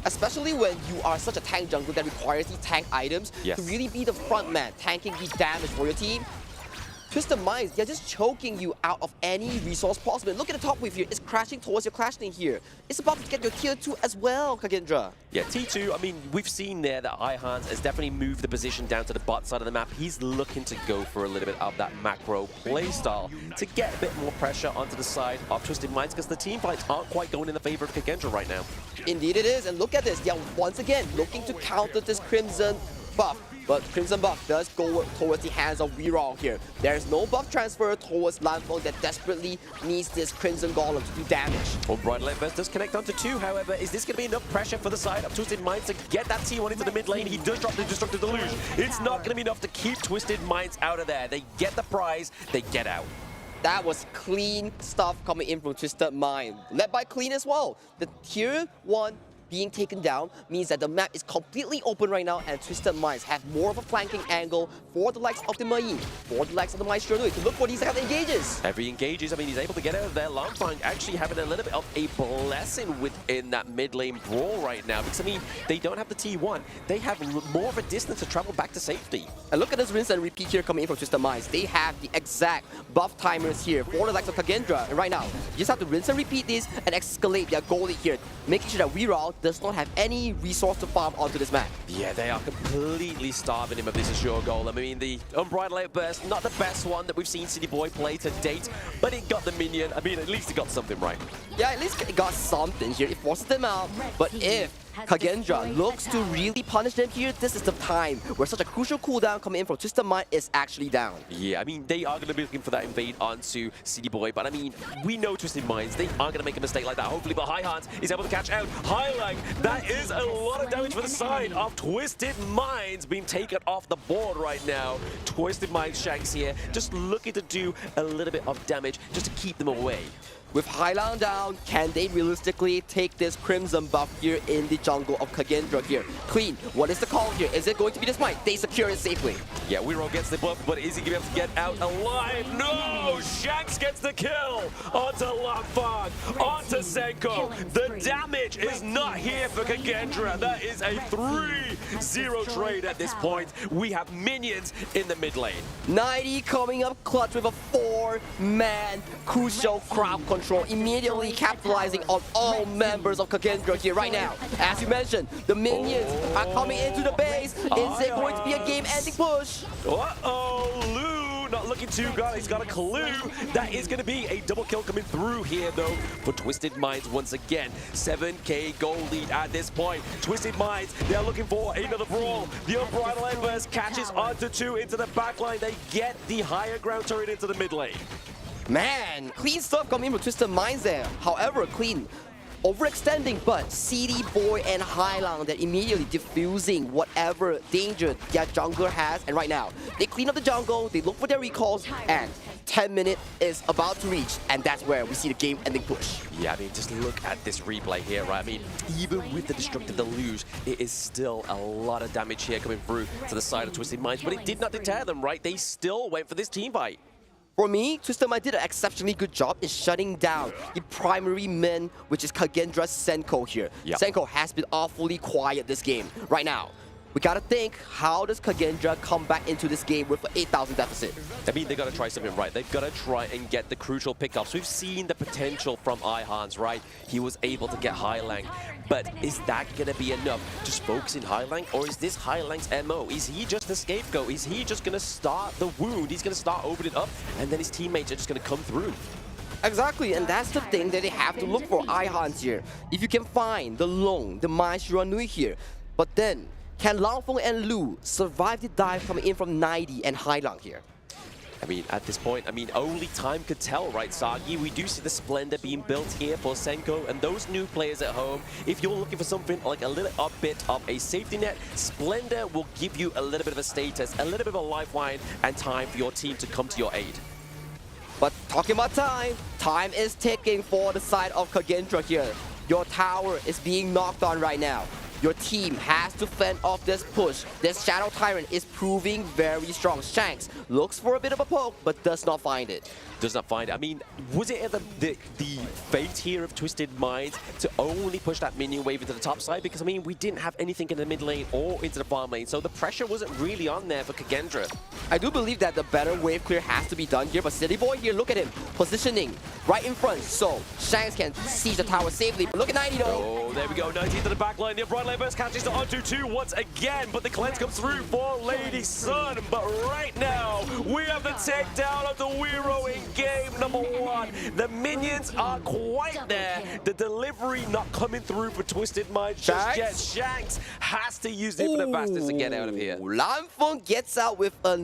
Especially when you are such a tank jungler that requires these tank items to really be the front man, tanking the damage for your team. Twisted Minds, they're just choking you out of any resource possible. And look at the top wave here, it's crashing towards your Clash lane here. It's about to get your tier 2 as well, KAGENDRA. Yeah, T2, I mean, we've seen there that iHans has definitely moved the position down to the bot side of the map. He's looking to go for a little bit of that macro playstyle to get a bit more pressure onto the side of Twisted Minds because the team fights aren't quite going in the favor of KAGENDRA right now. Indeed it is, and look at this. They are once again looking to counter this Crimson buff. But Crimson buff does go towards the hands of Weeraw here. There's no buff transfer towards Lanfeng that desperately needs this Crimson Golem to do damage. Well, Bright Light Burst does connect onto 2, however. Is this going to be enough pressure for the side of Twisted Minds to get that T1 into the mid lane? He does drop the Destructive Deluge. It's not going to be enough to keep Twisted Minds out of there. They get the prize, they get out. That was clean stuff coming in from Twisted Mind, led by Clean as well. The tier 1 being taken down means that the map is completely open right now, and Twisted Minds have more of a flanking angle for the likes of the Mayin, for the likes of the Maestro to look for these kind of engages. Every engages, I mean, he's able to get out of there. Lanfeng actually having a little bit of a blessing within that mid lane brawl right now, because I mean, they don't have the T1. They have more of a distance to travel back to safety. And look at this rinse and repeat here coming in from Twisted Minds. They have the exact buff timers here for the likes of KAGENDRA. And right now, you just have to rinse and repeat this and escalate their goalie here, making sure that Weeraw does not have any resource to farm onto this map. Yeah, they are completely starving him of this Azure Golem. I mean, the Unbridled Outburst, not the best one that we've seen City Boy play to date, but it got the minion. I mean, at least it got something right. Yeah, at least it got something here. It forces them out. But if KAGENDRA looks to really punish them here, this is the time where such a crucial cooldown coming in from Twisted Mind is actually down. Yeah, I mean, they are going to be looking for that invade onto City Boy, but I mean, we know Twisted Minds, they aren't going to make a mistake like that. Hopefully, but High Hans is able to catch out Highlang. That is a lot of damage for the side of Twisted Minds being taken off the board right now. Twisted Minds Shanks here, just looking to do a little bit of damage just to keep them away. With Highland down, can they realistically take this Crimson buff here in the jungle of KAGENDRA here? Clean, what is the call here? Is it going to be the smite? They secure it safely. Yeah, Weeraw gets the buff, but is he going to be able to get out alive? No! Shanks gets the kill onto Lanfeng, onto Senko. The damage is not here for KAGENDRA. That is a 3-0 trade at this point. We have minions in the mid lane. 90 coming up clutch with a 4-man crucial crowd control, immediately capitalizing on all members of KAGENDRA here right now. As you mentioned, the minions are coming into the base. Is it going to be a game-ending push? Uh-oh, Lou not looking too good. He's got a clue. That is going to be a double kill coming through here, though, for Twisted Minds once again. 7k goal lead at this point. Twisted Minds, they're looking for another brawl. The Unbridled Outburst catches onto 2 into the backline. They get the higher ground turret into the mid lane. Man, clean stuff coming in from Twisted Minds there. However, Clean overextending, but CD Boy and Highland that immediately diffusing whatever danger their jungler has. And right now, they clean up the jungle, they look for their recalls, and 10 minutes is about to reach, and that's where we see the game-ending push. Yeah, I mean, just look at this replay here, right? I mean, even with the Destructive Deluge, it is still a lot of damage here coming through to the side of Twisted Minds, but it did not deter them, right? They still went for this team fight. For me, Twisted Mind did an exceptionally good job in shutting down the primary min, which is KAGENDRA's Senko here. Yep. Senko has been awfully quiet this game. Right now, we gotta think, how does KAGENDRA come back into this game with an 8,000 deficit? I mean, they gotta try something right. They've gotta try and get the crucial pickups. We've seen the potential from Ihans, right? He was able to get Highlang. But is that gonna be enough? Just focusing Highlang? Or is this Highlang's MO? Is he just the scapegoat? Is he just gonna start the wound? He's gonna start opening up, and then his teammates are just gonna come through. Exactly, and that's the thing that they have to look for Ihans here. If you can find the Long, the Maestro Nui here, but then, can Lanfeng and Lu survive the dive coming in from 90 and Highlang here? I mean, at this point, I mean, only time could tell, right, Sagi? We do see the Splendor being built here for Senko, and those new players at home, if you're looking for something like a little bit of a safety net, Splendor will give you a little bit of a status, a little bit of a lifeline, and time for your team to come to your aid. But talking about time, time is ticking for the side of KAGENDRA here. Your tower is being knocked on right now. Your team has to fend off this push. This Shadow Tyrant is proving very strong. Shanks looks for a bit of a poke, but does not find it. Does not find it. I mean, was it the fate here of Twisted Minds to only push that minion wave into the top side? Because, I mean, we didn't have anything in the mid lane or into the farm lane, so the pressure wasn't really on there for KAGENDRA. I do believe that the better wave clear has to be done here, but City Boy here, look at him, positioning right in front, so Shanks can seize the tower safely. But look at 90 though. Oh, there we go, 90 to the back line. The Unbridled Burst catches the onto 2 once again, but the cleanse comes through for Lady Sun. But right now, we have the takedown of the Wero in game number 1. The minions are quite there. The delivery not coming through for Twisted Minds just yet. Shanks has to use the Infinite Bastards to get out of here. Lanfeng gets out with a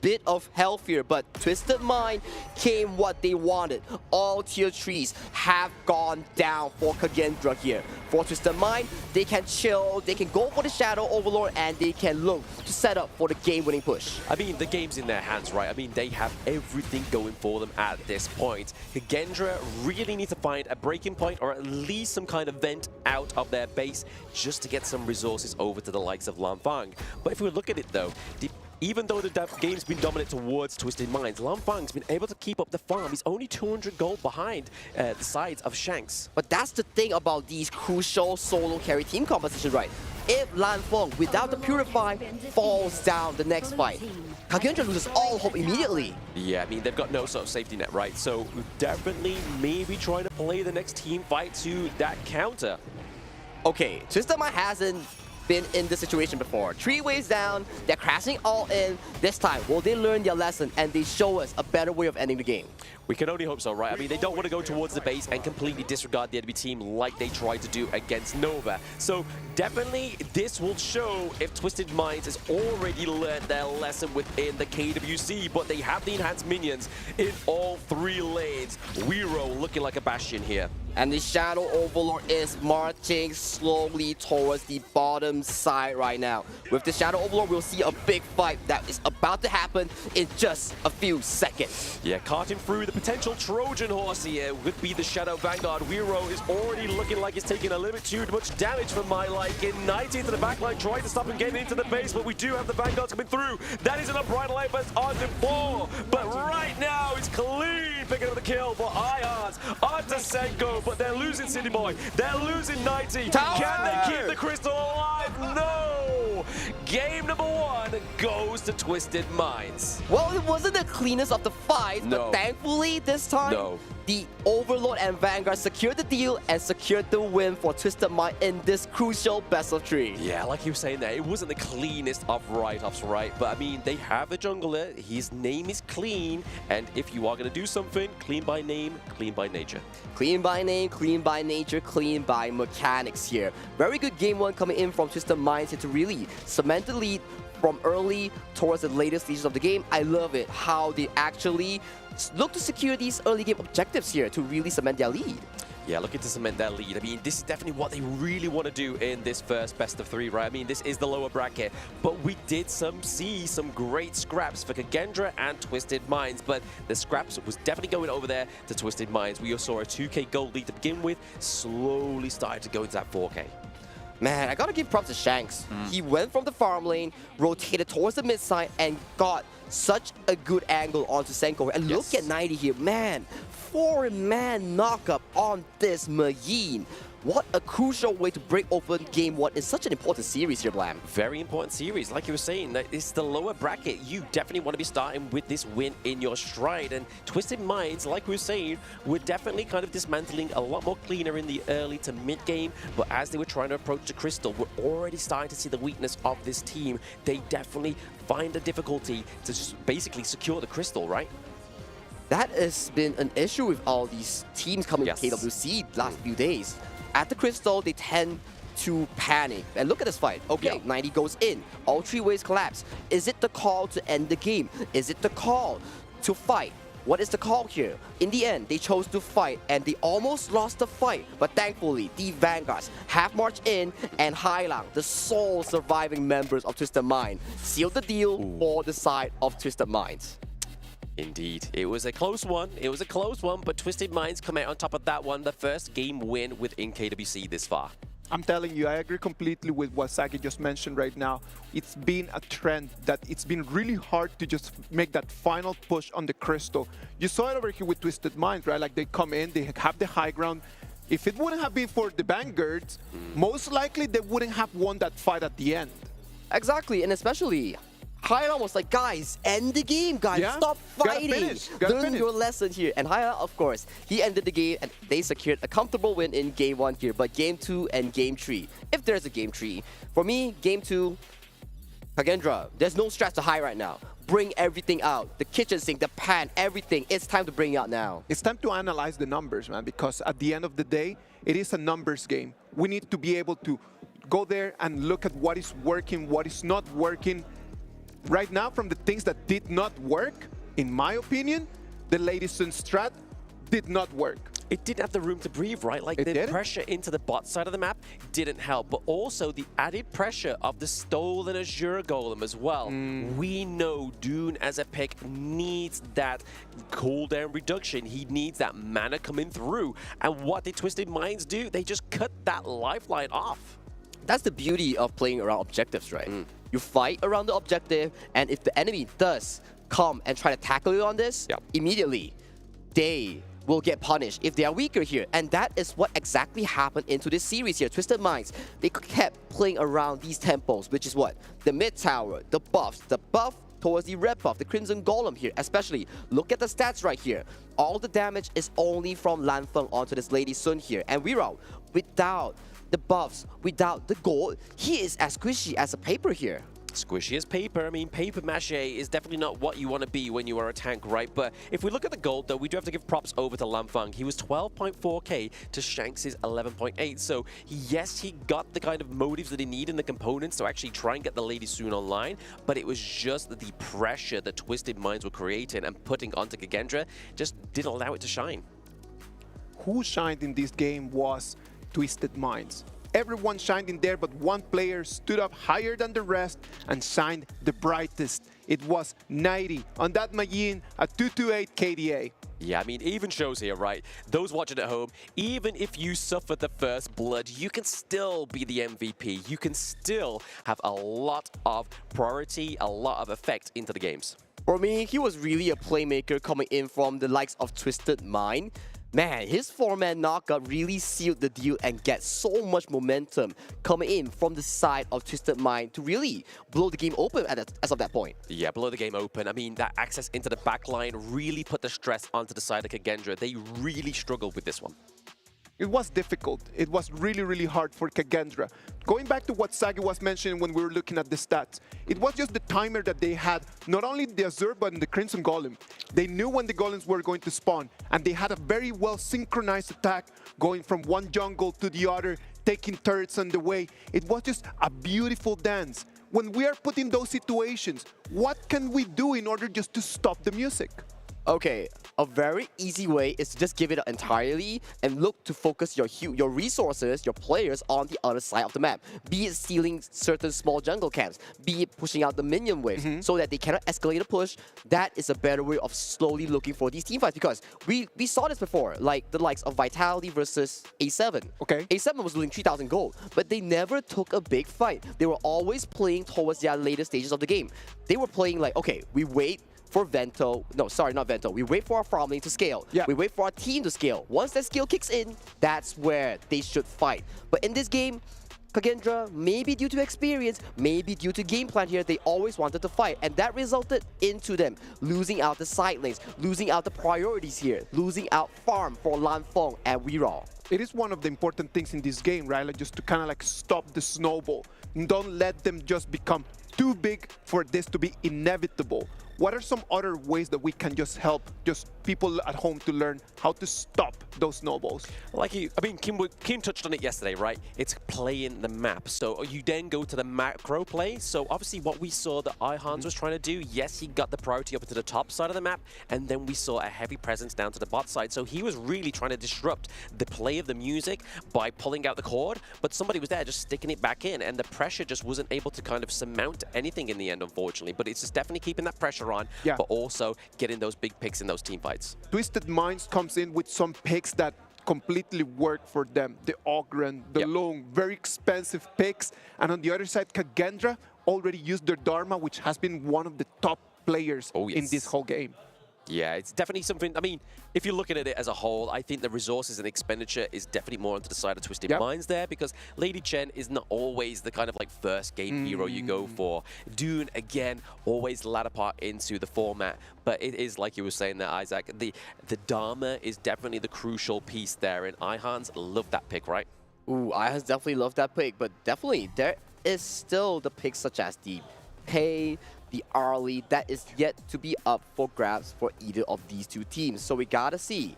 bit of health here, but Twisted Mind came what they wanted. All tier 3s have gone down for KAGENDRA here. For Twisted Mind, they can chill, they can go for the Shadow Overlord, and they can look to set up for the game-winning push. I mean, the game's in their hands, right? I mean, they have everything going for them at this point. KAGENDRA really need to find a breaking point or at least some kind of vent out of their base just to get some resources over to the likes of Lanfeng. But if we look at it though, even though the game's been dominant towards Twisted Minds, Lanfeng's been able to keep up the farm. He's only 200 gold behind the sides of Shanks. But that's the thing about these crucial solo carry team competitions, right? If Lanfeng, without the Purify, falls down the next fight, KAGENDRA loses all hope immediately. Yeah, I mean, they've got no sort of safety net, right? So definitely maybe trying to play the next team fight to that counter. Okay, Twisted Mind hasn't been in this situation before. 3 waves down, they're crashing all in. This time, will they learn their lesson and they show us a better way of ending the game? We can only hope so, right? I mean, they don't want to go towards the base and completely disregard the enemy team like they tried to do against Nova. So definitely, this will show if Twisted Minds has already learned their lesson within the KWC, but they have the enhanced minions in all 3 lanes. Wero looking like a bastion here. And the Shadow Overlord is marching slowly towards the bottom side right now. With the Shadow Overlord, we'll see a big fight that is about to happen in just a few seconds. Yeah, carting through the potential Trojan horse here would be the Shadow Vanguard. Wero is already looking like he's taking a little bit too much damage for my liking. 19 to the backline, trying to stop him getting into the base, but we do have the Vanguards coming through. That is an unbridled light burst onto 4. But right now, it's clean picking up the kill for iHeart onto Senko. But they're losing City Boy. They're losing 90. Tower! Can they keep the crystal alive? No! Game number 1 goes to Twisted Minds. Well, it wasn't the cleanest of the fights, No. but thankfully this time, the Overlord and Vanguard secured the deal and secured the win for Twisted Mind in this crucial best of 3. Yeah, like you were saying there, it wasn't the cleanest of write-offs, right? But I mean, they have a jungler, his name is Clean, and if you are going to do something, clean by name, clean by nature. Clean by name, clean by nature, clean by mechanics here. Very good game 1 coming in from Twisted Minds here to really cement the lead from early towards the later stages of the game. I love it, how they actually look to secure these early game objectives here to really cement their lead. Yeah, looking to cement their lead. I mean, this is definitely what they really want to do in this first best of 3, right? I mean, this is the lower bracket, but we did see some great scraps for KAGENDRA and Twisted Minds, but the scraps was definitely going over there to Twisted Minds. We saw a 2k gold lead to begin with, slowly started to go into that 4k. Man, I gotta give props to Shanks. He went from the farm lane, rotated towards the mid side, and got such a good angle onto Senko. And look at 90 here, man. 4-man knockup on this Majin. What a crucial way to break open game 1 in such an important series here, Blam. Very important series. Like you were saying, that it's the lower bracket. You definitely want to be starting with this win in your stride. And Twisted Minds, like we were saying, were definitely kind of dismantling a lot more cleaner in the early to mid game. But as they were trying to approach the crystal, we're already starting to see the weakness of this team. They definitely find a difficulty to just basically secure the crystal, right? That has been an issue with all these teams coming to KWC last few days. At the crystal, they tend to panic. And look at this fight. Okay, 90 goes in. All 3 waves collapse. Is it the call to end the game? Is it the call to fight? What is the call here? In the end, they chose to fight and they almost lost the fight. But thankfully, the Vanguards have marched in and Hailang, the sole surviving members of Twisted Mind, sealed the deal for the side of Twisted Minds. Indeed. It was a close one. It was a close one, but Twisted Minds come out on top of that one. The first game win within KWC this far. I'm telling you, I agree completely with what Saki just mentioned right now. It's been a trend that it's been really hard to just make that final push on the crystal. You saw it over here with Twisted Minds, right? Like they come in, they have the high ground. If it wouldn't have been for the Vanguards, most likely they wouldn't have won that fight at the end. Exactly, and especially Hyla was like, guys, end the game, guys. Yeah, Stop gotta fighting. finish, gotta Learn finish. your lesson here. And Hyla, of course, he ended the game and they secured a comfortable win in game 1 here. But game 2 and game 3, if there's a game 3, for me, game 2, KAGENDRA, there's no stress to hide right now. Bring everything out. The kitchen sink, the pan, everything. It's time to bring it out now. It's time to analyze the numbers, man, because at the end of the day, it is a numbers game. We need to be able to go there and look at what is working, what is not working. Right now, from the things that did not work, in my opinion, the Lady Sun strat did not work. It didn't have the room to breathe, right? Like the pressure into the bot side of the map didn't help, but also the added pressure of the stolen Azure Golem as well. We know Dune as a pick needs that cooldown reduction. He needs that mana coming through. And what did Twisted Minds do? They just cut that lifeline off. That's the beauty of playing around objectives, right? You fight around the objective, and if the enemy does come and try to tackle you on this, immediately they will get punished if they are weaker here. And that is what exactly happened into this series here. Twisted Minds, they kept playing around these tempos, which is what? The mid tower, the buffs, the buff towards the red buff, the Crimson Golem here, especially. Look at the stats right here. All the damage is only from Lanfeng onto this Lady Sun here. And Weirao, without the buffs, without the gold, he is as squishy as a paper here. Squishy as paper. I mean, paper mache is definitely not what you want to be when you are a tank, right? But if we look at the gold, though, we do have to give props over to Lanfeng. He was 12.4k to Shanks' 11.8. So, yes, he got the kind of motives that he needed in the components to actually try and get the Lady Soon online, but it was just the pressure that Twisted Minds were creating and putting onto KAGENDRA just didn't allow it to shine. Who shined in this game was Twisted Minds. Everyone shined in there, but one player stood up higher than the rest and shined the brightest. It was 90 on that Majin, a 228 KDA. Yeah, I mean, even shows here, right? Those watching at home, even if you suffer the first blood, you can still be the MVP. You can still have a lot of priority, a lot of effect into the games. For me, he was really a playmaker coming in from the likes of Twisted Mind. Man, his 4-man knockout really sealed the deal and get so much momentum coming in from the side of Twisted Mind to really blow the game open as of that point. Yeah, blow the game open. I mean, that access into the backline really put the stress onto the side of KAGENDRA. They really struggled with this one. It was difficult. It was really, really hard for KAGENDRA. Going back to what Sagi was mentioning when we were looking at the stats, it was just the timer that they had, not only the Azure, but the Crimson Golem. They knew when the Golems were going to spawn, and they had a very well synchronized attack going from one jungle to the other, taking turrets on the way. It was just a beautiful dance. When we are put in those situations, what can we do in order just to stop the music? Okay, a very easy way is to just give it up entirely and look to focus your resources, your players on the other side of the map. Be it stealing certain small jungle camps, be it pushing out the minion waves so that they cannot escalate a push. That is a better way of slowly looking for these teamfights, because we saw this before, like the likes of Vitality versus A7. Okay. A7 was losing 3,000 gold, but they never took a big fight. They were always playing towards their later stages of the game. They were playing like, okay, we wait for Vento, no, sorry, not Vento. We wait for our farming to scale. Yeah. We wait for our team to scale. Once that skill kicks in, that's where they should fight. But in this game, KAGENDRA, maybe due to experience, maybe due to game plan here, they always wanted to fight. And that resulted into them losing out the side lanes, losing out the priorities here, losing out farm for Lanfeng and Weirao. It is one of the important things in this game, right? Like just to kind of like stop the snowball. Don't let them just become too big for this to be inevitable. What are some other ways that we can just help just people at home to learn how to stop those snowballs? Kim touched on it yesterday, right? It's playing the map. So you then go to the macro play. So obviously what we saw that Ihans was trying to do, yes, he got the priority up into the top side of the map, and then we saw a heavy presence down to the bot side. So he was really trying to disrupt the play of the music by pulling out the cord, but somebody was there just sticking it back in, and the pressure just wasn't able to kind of surmount anything in the end, unfortunately. But it's just definitely keeping that pressure on, but also getting those big picks in those team fights. Twisted Minds comes in with some picks that completely work for them. The Ogren, the Long, very expensive picks. And on the other side, KAGENDRA already used their Dharma, which has been one of the top players in this whole game. Yeah, it's definitely something. I mean, if you're looking at it as a whole, I think the resources and expenditure is definitely more onto the side of Twisted Minds there, because Lady Chen is not always the kind of like first game hero you go for. Dune, again, always ladder part into the format, but it is like you were saying there, Isaac. The Dharma is definitely the crucial piece there, and Ihans love that pick, right? Ooh, Ihans definitely love that pick, but definitely there is still the picks such as the Pei, the Arlie, that is yet to be up for grabs for either of these two teams. So we gotta see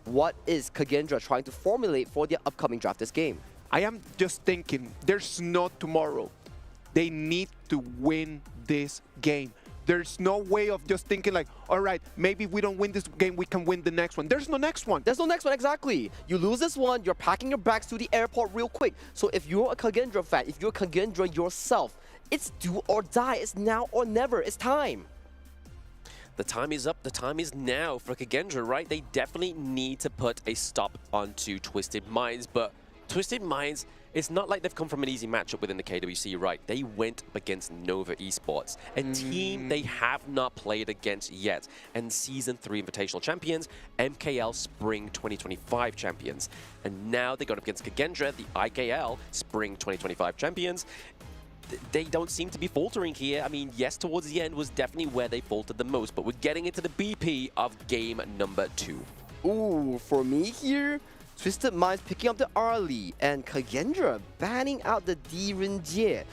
what is KAGENDRA trying to formulate for their upcoming draft this game. I am just thinking, there's no tomorrow. They need to win this game. There's no way of just thinking like, all right, maybe if we don't win this game, we can win the next one. There's no next one. There's no next one, exactly. You lose this one, you're packing your bags to the airport real quick. So if you're a KAGENDRA fan, if you're KAGENDRA yourself, it's do or die. It's now or never. It's time. The time is up. The time is now for KAGENDRA, right? They definitely need to put a stop onto Twisted Minds, but Twisted Minds, it's not like they've come from an easy matchup within the KWC, right? They went up against Nova Esports, a team they have not played against yet, and Season 3 Invitational Champions, MKL Spring 2025 Champions. And now they got up against KAGENDRA, the IKL Spring 2025 Champions. They don't seem to be faltering here. I mean, yes, towards the end was definitely where they faltered the most, but we're getting into the BP of game number 2. Ooh, for me here, Twisted Minds picking up the Arlie and KAGENDRA banning out the Direnjie.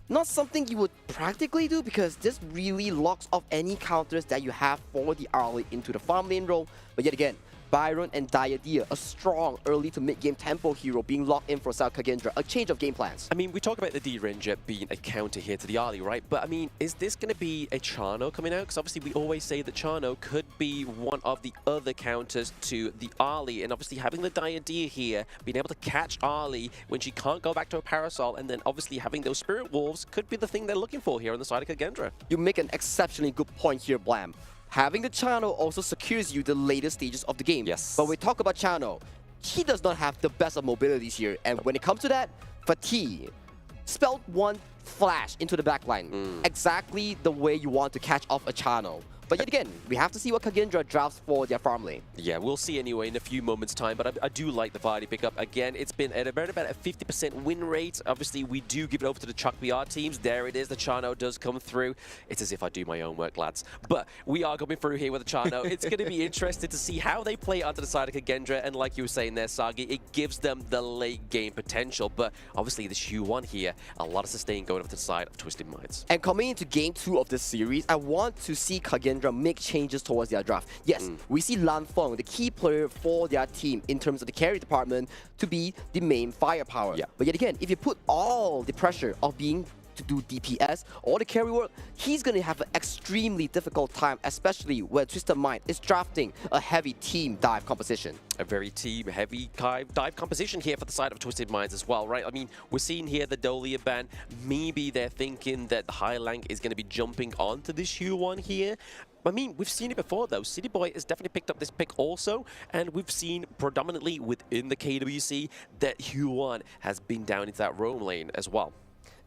Not something you would practically do because this really locks off any counters that you have for the Arlie into the farm lane role. But yet again, Byron and Diadia, a strong early to mid-game tempo hero being locked in for South KAGENDRA, a change of game plans. I mean, we talk about the D-Ranger being a counter here to the Arlie, right? But I mean, is this going to be a Chano coming out? Because obviously we always say that Chano could be one of the other counters to the Arlie, and obviously having the Diadia here, being able to catch Arlie when she can't go back to a Parasol, and then obviously having those Spirit Wolves could be the thing they're looking for here on the side of KAGENDRA. You make an exceptionally good point here, Blam. Having the Chano also secures you the later stages of the game. Yes. But we talk about Chano, he does not have the best of mobilities here. And when it comes to that, Fatigue, spelled one flash into the backline. Exactly the way you want to catch off a Chano. But yet again, we have to see what KAGENDRA drafts for their farm lane. Yeah, we'll see anyway in a few moments' time, but I do like the Vardy pickup. Again, it's been at about a 50% win rate. Obviously, we do give it over to the Chuck BR teams. There it is. The Chano does come through. It's as if I do my own work, lads. But we are coming through here with the Chano. It's going to be interesting to see how they play onto the side of KAGENDRA. And like you were saying there, Sagi, it gives them the late game potential. But obviously, this Hue-1 here, a lot of sustain going over to the side of Twisted Minds. And coming into game 2 of this series, I want to see KAGENDRA make changes towards their draft. Yes, we see Lan Feng, the key player for their team in terms of the carry department, to be the main firepower. Yeah. But yet again, if you put all the pressure of being to do DPS or the carry work, he's going to have an extremely difficult time, especially when Twisted Mind is drafting a heavy team dive composition. A very team-heavy dive composition here for the side of Twisted Minds as well, right? I mean, we're seeing here the Dolia ban. Maybe they're thinking that the High Lang is going to be jumping onto this Hue-1 here. I mean, we've seen it before, though. City Boy has definitely picked up this pick also, and we've seen predominantly within the KWC that Hue-1 has been down into that roam lane as well.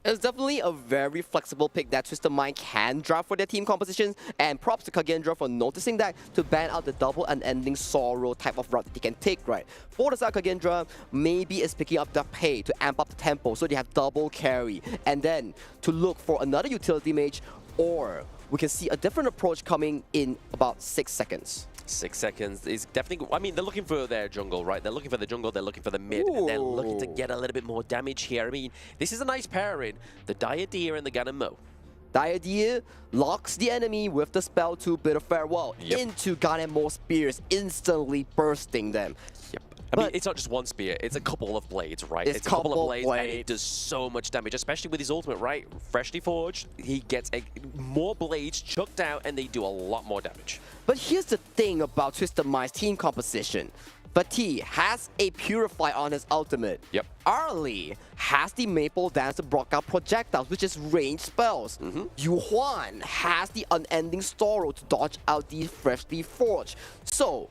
It's definitely a very flexible pick that Twisted Mind can draft for their team compositions, and props to KAGENDRA for noticing that to ban out the double unending sorrow type of route that they can take, right? For the side of KAGENDRA, maybe it's picking up the Pei to amp up the tempo so they have double carry, and then to look for another utility mage, or we can see a different approach coming in about 6 seconds. 6 seconds is definitely... I mean, they're looking for their jungle, right? They're looking for the jungle, they're looking for the mid, and they're looking to get a little bit more damage here. I mean, this is a nice pairing. The Diadia and the Ganamo. Diadia locks the enemy with the spell to Bid of Farewell into Ganamo spears, instantly bursting them. Yep. I mean, it's not just one spear, it's a couple of blades, right? It's a couple of blades, and it does so much damage, especially with his ultimate, right? Freshly forged, he gets more blades chucked out, and they do a lot more damage. But here's the thing about Twisted Mind's team composition. Bati has a Purify on his ultimate. Yep. Arlie has the Maple Dance to block out projectiles, which is ranged spells. Yu-Huan has the Unending Sorrow to dodge out the Freshly Forged. So,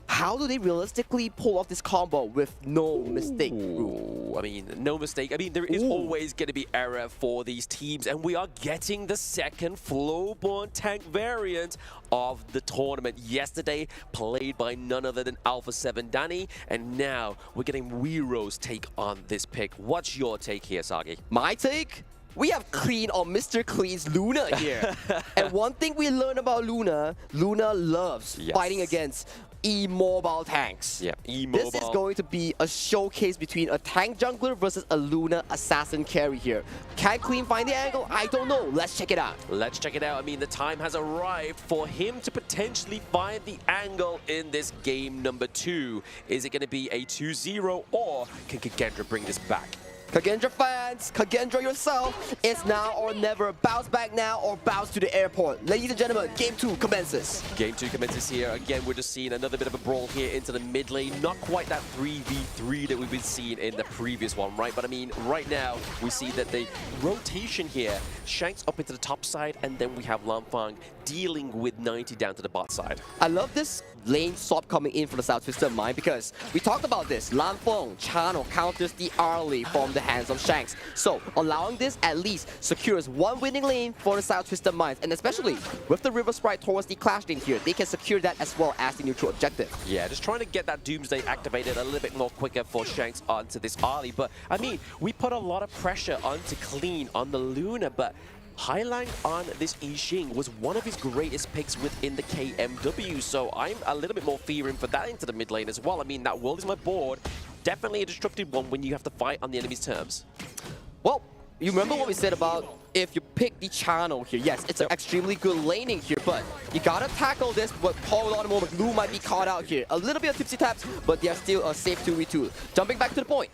How do they realistically pull off this combo with no mistake? I mean, no mistake. I mean, there is always going to be error for these teams, and we are getting the second Flowborn tank variant of the tournament. Yesterday, played by none other than Alpha 7 Danny, and now we're getting Wero's take on this pick. What's your take here, Sagi? My take? We have Clean on Mr. Clean's Luna here. And one thing we learned about Luna loves fighting against immobile tanks. Yeah, immobile. This is going to be a showcase between a tank jungler versus a Luna assassin carry here. Can Clean find the angle? I don't know. Let's check it out. Let's check it out. I mean, the time has arrived for him to potentially find the angle in this game number 2. Is it going to be a 2-0 or can KAGENDRA bring this back? KAGENDRA fans, KAGENDRA yourself, it's now or never. Bounce back now or bounce to the airport. Ladies and gentlemen, Game 2 commences. Game 2 commences here. Again, we're just seeing another bit of a brawl here into the mid lane. Not quite that 3v3 that we've been seeing in the previous one, right? But I mean, right now, we see that the rotation here, Shanks up into the top side, and then we have Lanfang dealing with 90 down to the bot side. I love this lane swap coming in for the South Twister Mine because we talked about this. Lanfang channel counters the early from the hands of Shanks. So allowing this at least secures one winning lane for the South Twister Mines, and especially with the River Sprite towards the Clash lane here, they can secure that as well as the neutral objective. Yeah, just trying to get that Doomsday activated a little bit more quicker for Shanks onto this early. But I mean, we put a lot of pressure onto Clean on the Luna, but Highline on this Yixing was one of his greatest picks within the KMW, so I'm a little bit more fearing for that into the mid lane as well. I mean, that world is my board. Definitely a destructive one when you have to fight on the enemy's terms. Well, you remember what we said about if you pick the channel here. Yes, it's an extremely good laning here, but you gotta tackle this. But hold on a moment, Lou might be caught out here. A little bit of tipsy taps, but they are still a safe 2v2. Jumping back to the point.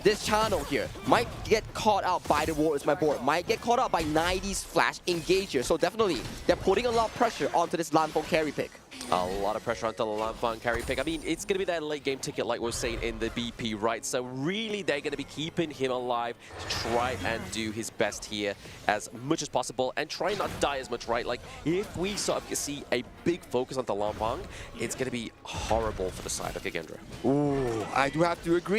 This channel here might get caught out by the Warriors, my board. Might get caught out by 90's flash engage here. So definitely, they're putting a lot of pressure onto this Lanfang carry pick. A lot of pressure onto the Lanfang carry pick. I mean, it's going to be that late game ticket like we were saying in the BP, right? So really, they're going to be keeping him alive to try and do his best here as much as possible and try not to die as much, right? Like, if we sort of see a big focus onto Lanfang, it's going to be horrible for the side of KAGENDRA. Ooh, I do have to agree.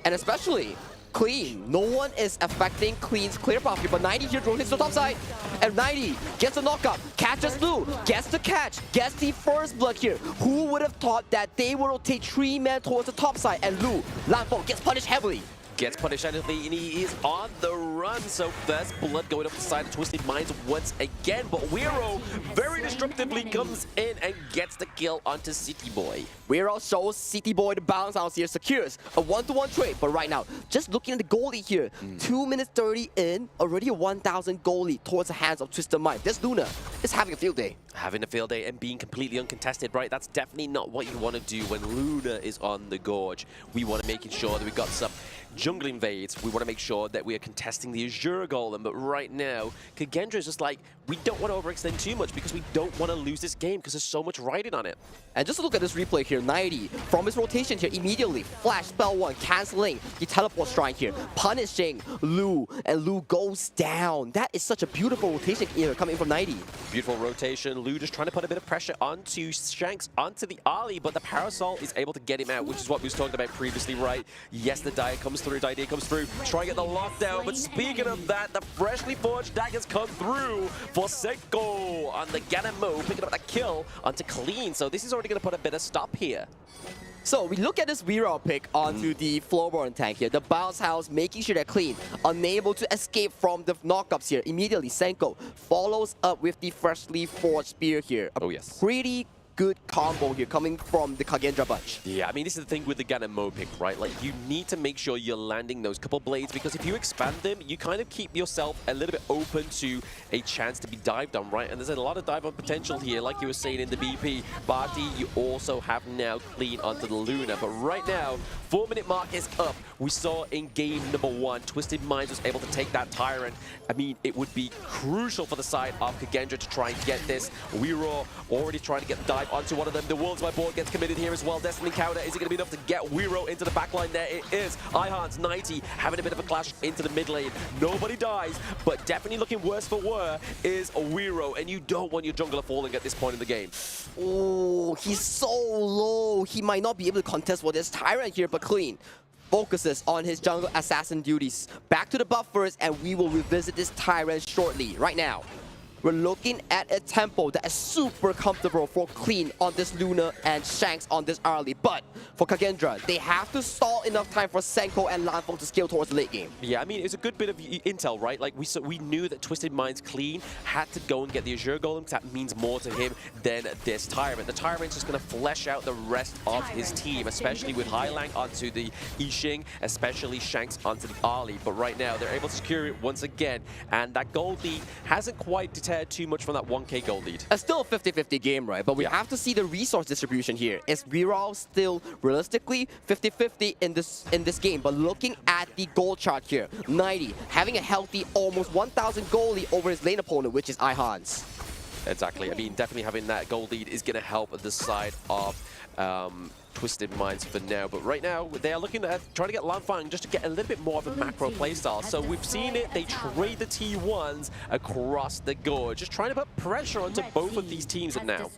And especially Clean. No one is affecting Clean's clear path here, but 90 here rotates to the top side. And 90 gets a knockup, catches Lou, gets the catch, gets the first blood here. Who would have thought that they would rotate 3 men towards the top side, and Lou, Lanfang gets punished heavily. Gets punished heavily, and he is on the run. So first blood going up the side of Twisted Minds once again. But Wero very destructively comes in and gets the kill onto City Boy. Wero shows City Boy the bounce out here, secures a 1-to-1 trade. But right now, just looking at the goalie here, 2 minutes 30 in, already a 1,000 goalie towards the hands of Twisted Mind. This Luna is having a field day. Having a field day and being completely uncontested, right? That's definitely not what you want to do when Luna is on the Gorge. We want to make sure that we got some jungle invades. We want to make sure that we are contesting the Azure Golem. But right now, KAGENDRA is just like, we don't want to overextend too much because we don't want to lose this game because there's so much riding on it. And just look at this replay here, 90 from his rotation here immediately, flash spell 1, canceling the teleport shrine here, punishing Lou, and Lou goes down. That is such a beautiful rotation here coming from 90. Beautiful rotation. Lou just trying to put a bit of pressure onto Shanks, onto the Ali, but the Parasol is able to get him out, which is what we was talking about previously, right? Yes, the Dire comes through, Idea comes through, try and get the lockdown, but speaking of that, the freshly forged daggers come through for Senko on the Ganamo, picking up that kill onto Clean, so this is already going to put a bit of stop here. So we look at this Wero pick onto the Flowborn tank here. The bounce house making sure they're clean, unable to escape from the knockups here. Immediately, Senko follows up with the freshly forged spear here. Oh yes. Pretty good combo here coming from the KAGENDRA bunch. Yeah, I mean, this is the thing with the Ganamo pick, right? Like, you need to make sure you're landing those couple blades because if you expand them, you kind of keep yourself a little bit open to a chance to be dived on, right? And there's a lot of dive on potential here, like you were saying in the BP. Barty, you also have now Clean onto the Luna. But right now, 4-minute mark is up. We saw in game number 1, Twisted Minds was able to take that Tyrant. I mean, it would be crucial for the side of KAGENDRA to try and get this. We're already trying to get dive dive onto one of them. The World's My board gets committed here as well. Destiny counter, is it going to be enough to get Wero into the backline there? It is. Ihans, 90, having a bit of a clash into the mid lane. Nobody dies, but definitely looking worse for wear is Wero, and you don't want your jungler falling at this point in the game. Oh, he's so low. He might not be able to contest for this Tyrant here, but Clean focuses on his jungle assassin duties. Back to the buffers, and we will revisit this Tyrant shortly. Right now, we're looking at a tempo that is super comfortable for Clean on this Luna and Shanks on this early. But for KAGENDRA, they have to stall enough time for Senko and Lanfeng to scale towards the late game. Yeah, I mean, it's a good bit of intel, right? Like, we knew that Twisted Mind's Clean had to go and get the Azure Golem, because that means more to him than this Tyrant. The Tyrant's just going to flesh out the rest of his team, especially with Hailang onto the Yixing, especially Shanks onto the Ali. But right now, they're able to secure it once again, and that gold lead hasn't quite deterred too much from that 1k gold lead. It's still a 50-50 game, right? But we have to see the resource distribution here. Is Viral still realistically 50-50 in this game? But looking at the gold chart here, 90 having a healthy almost 1,000 gold lead over his lane opponent, which is Ihans. Exactly. I mean, definitely having that gold lead is going to help the side of Twisted Minds for now. But right now, they are looking at trying to get Lanfeng just to get a little bit more of a macro playstyle. So we've seen it. They trade the T1s across the Gorge, just trying to put pressure onto both of these teams now.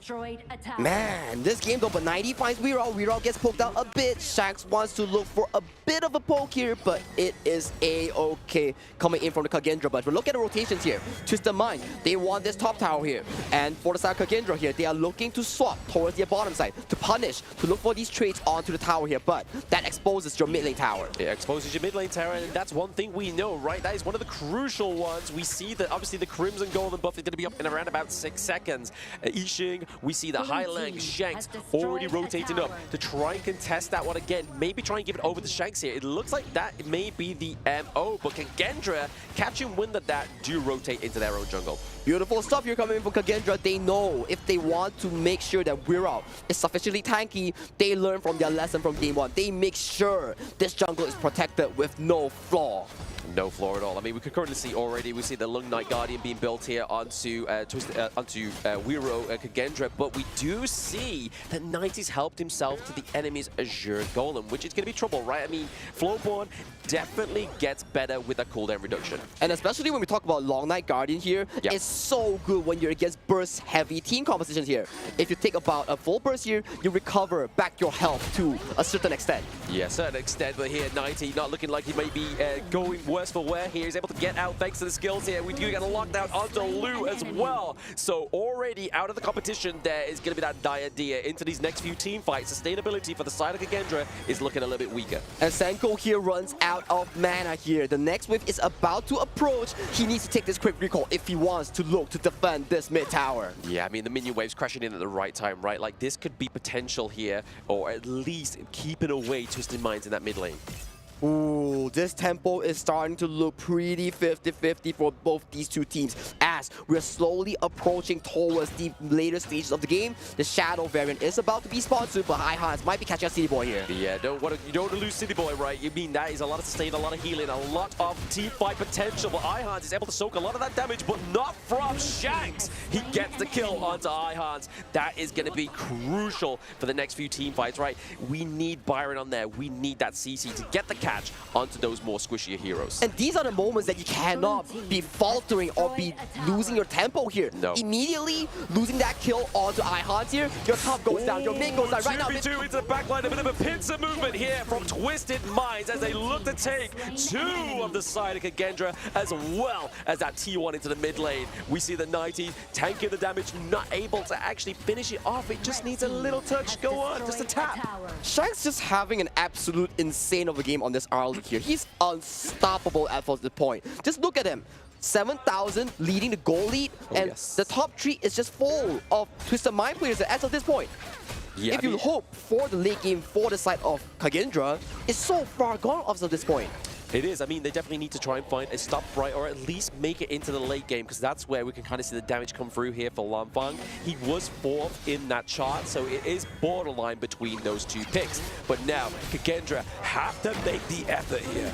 Man, this game though, but 90 finds Viral. Viral gets poked out a bit. Shanks wants to look for a bit of a poke here, but it is A-okay coming in from the KAGENDRA. But look at the rotations here. Twisted Mind, they want this top tower here. And for the side of KAGENDRA here, they are looking to swap towards their bottom side, to punish, to look for these trades onto the tower here, but that exposes your mid lane tower. It exposes your mid lane tower, and that's one thing we know, right? That is one of the crucial ones. We see that obviously the Crimson Golden buff is going to be up in around about 6 seconds. Yixing, we see the Hailang, Shanks already rotating up to try and contest that one again. Maybe try and give it over to Shanks here. It looks like that may be the MO, but KAGENDRA, catch and win that do rotate into their own jungle. Beautiful stuff here coming in from KAGENDRA. They know if they want to make sure that Viral is sufficiently tanky, they learn from their lesson from game one. They make sure this jungle is protected with no flaw. No flaw at all. I mean, we could currently see already, we see the Lung Knight Guardian being built here onto Wero KAGENDRA, but we do see that 90's helped himself to the enemy's Azure Golem, which is going to be trouble, right? I mean, Flowborn definitely gets better with that cooldown reduction. And especially when we talk about Long Knight Guardian here, it's so good when you're against burst-heavy team compositions here. If you take about a full burst here, you recover back your health to a certain extent. Yeah, certain extent, but here 90 not looking like he may be going worse for wear here. He's able to get out thanks to the skills here. We do get a lockdown onto Lu as well. So already out of the competition, there is going to be that dire idea into these next few team fights. Sustainability for the side of KAGENDRA is looking a little bit weaker. And Senko here runs out of mana here. The next wave is about to approach. He needs to take this quick recall if he wants to look to defend this mid tower. Yeah, I mean, the minion wave's crashing in at the right time, right? Like, this could be potential here, or at least keeping away Twisted Minds in that mid lane. Ooh, this tempo is starting to look pretty 50-50 for both these two teams. As we're slowly approaching towards the later stages of the game, the Shadow variant is about to be sponsored, but Ihans might be catching a City Boy here. Yeah, you don't want to lose City Boy, right? You mean that is a lot of sustain, a lot of healing, a lot of team fight potential, but Ihans is able to soak a lot of that damage, but not from Shanks. He gets the kill onto Ihans. That is going to be crucial for the next few team fights, right? We need Byron on there. We need that CC to get the catch onto those more squishier heroes. And these are the moments that you cannot be faltering or be losing your tempo here. No. Immediately losing that kill onto Ihans here, your top goes down, your mid goes down right now. 2v2 into the backline, a bit of a pincer movement here from Twisted Minds as they look to take two of the side of KAGENDRA as well as that T1 into the mid lane. We see the 90 tanking the damage, not able to actually finish it off. It just needs a little touch. Go on, just a tap. Shanks just having an absolute insane of a game on this early here. He's unstoppable at this point. Just look at him. 7,000 leading the goal lead, and the top 3 is just full of Twisted Mind players as of this point. Yeah, if you hope for the late game for the side of KAGENDRA, it's so far gone as of this point. It is. I mean, they definitely need to try and find a stop right, or at least make it into the late game, because that's where we can kind of see the damage come through here for Lanfeng. He was 4th in that chart, so it is borderline between those two picks. But now, KAGENDRA have to make the effort here.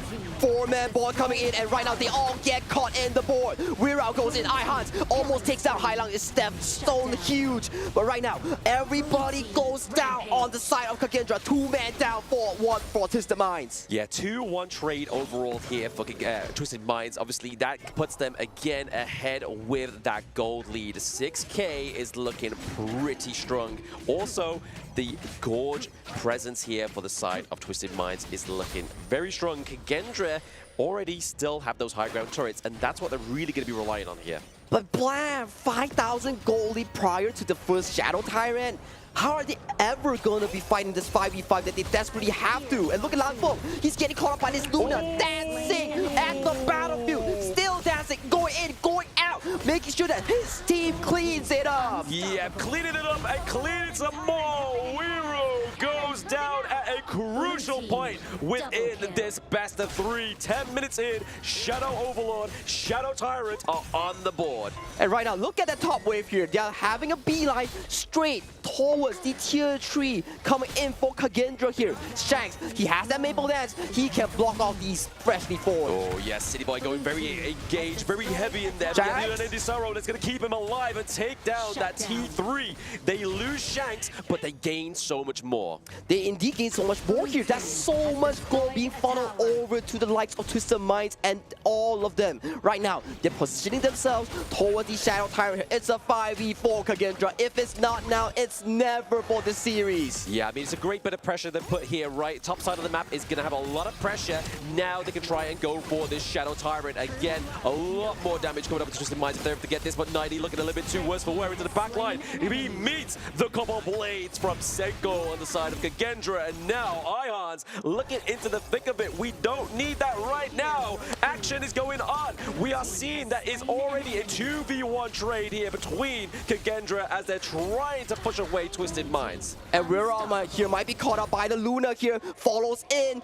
4-man board coming in, and right now they all get caught in the board. Wirao goes in, Ihans almost takes out Hailang. It's stepped so huge, but right now everybody goes down on the side of KAGENDRA. 2-man down, 4-1 for Twisted Minds. Yeah, 2-1 trade overall here for Twisted Minds. Obviously, that puts them again ahead with that gold lead. 6K is looking pretty strong. Also, the Gorge presence here for the side of Twisted Minds is looking very strong. KAGENDRA already still have those high ground turrets, and that's what they're really going to be relying on here. But blam, 5,000 gold lead prior to the first Shadow Tyrant. How are they ever going to be fighting this 5v5 that they desperately have to? And look at Lanfeng, he's getting caught up by this Luna, dancing at the battlefield, still dancing, going in, going out, making sure that his team cleans it up. Yeah, cleaning it up and cleaning some more. Wirao goes down at a crucial point within this best of 3. 10 minutes in, Shadow Overlord, Shadow Tyrant are on the board. And right now, look at that top wave here. They are having a beeline straight towards the tier 3 coming in for KAGENDRA here. Shanks, he has that Maple Dance. He can block off these freshly forward. Oh yes, City Boy going very engaged, very heavy in there. Sorrow that's going to keep him alive and take down that T3. They lose Shanks, but they gain so much more. They indeed gain so much more here. That's so much gold being funneled over to the likes of Twisted Minds and all of them. Right now, they're positioning themselves towards the Shadow Tyrant here. It's a 5v4 KAGENDRA. If it's not now, it's never for the series. Yeah, I mean, it's a great bit of pressure they put here, right? Top side of the map is going to have a lot of pressure. Now they can try and go for this Shadow Tyrant. Again, a lot more damage coming up with Twisted Minds if they're able to get this, but 90 looking a little bit too worse for wear into the back line. He meets the couple blades from Senko on the side of KAGENDRA, and now Ihans looking into the thick of it. We don't need that right now. Action is going on. We are seeing that is already a 2v1 trade here between KAGENDRA as they're trying to push away Twisted Minds. And Wirao here might be caught up by the Luna here, follows in.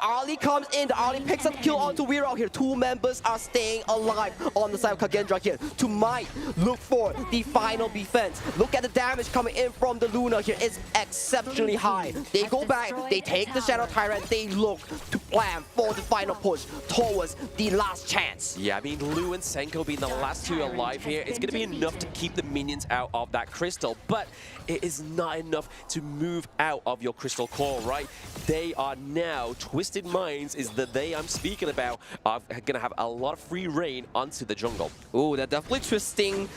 Ali comes in, the Ali picks up kill onto Wirao here. 2 members are staying alive on the side of KAGENDRA here. To might look for the final defense. Look at the damage coming in from the Luna here. It's exceptionally high. They go back, they take the Shadow Tyrant, they look to plan for the final push towards the last chance. Yeah, I mean, Lu and Senko being the last 2 alive here, it's going to be enough to keep the minions out of that crystal, but it is not enough to move out of your crystal core, right? They are now, Twisted Minds is the they I'm speaking about, are going to have a lot of free reign onto the jungle. Ooh, they're definitely twisting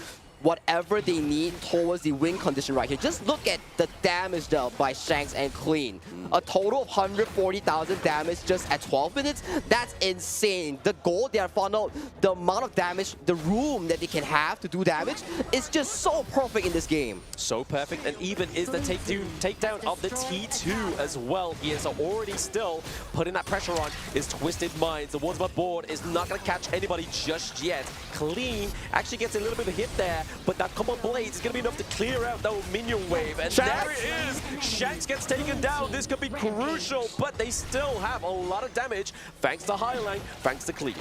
whatever they need towards the win condition right here. Just look at the damage dealt by Shanks and Clean. A total of 140,000 damage just at 12 minutes. That's insane. The gold they are funneled, the amount of damage, the room that they can have to do damage is just so perfect in this game. So perfect, and even is the takedown of the T2 as well here. So already still putting that pressure on is Twisted Minds. The Waterfall board is not going to catch anybody just yet. Clean actually gets a little bit of a hit there, but that couple of blades is going to be enough to clear out that minion wave. And there it is. Shanks gets taken down. This could be crucial, but they still have a lot of damage thanks to Hailang, thanks to Clean.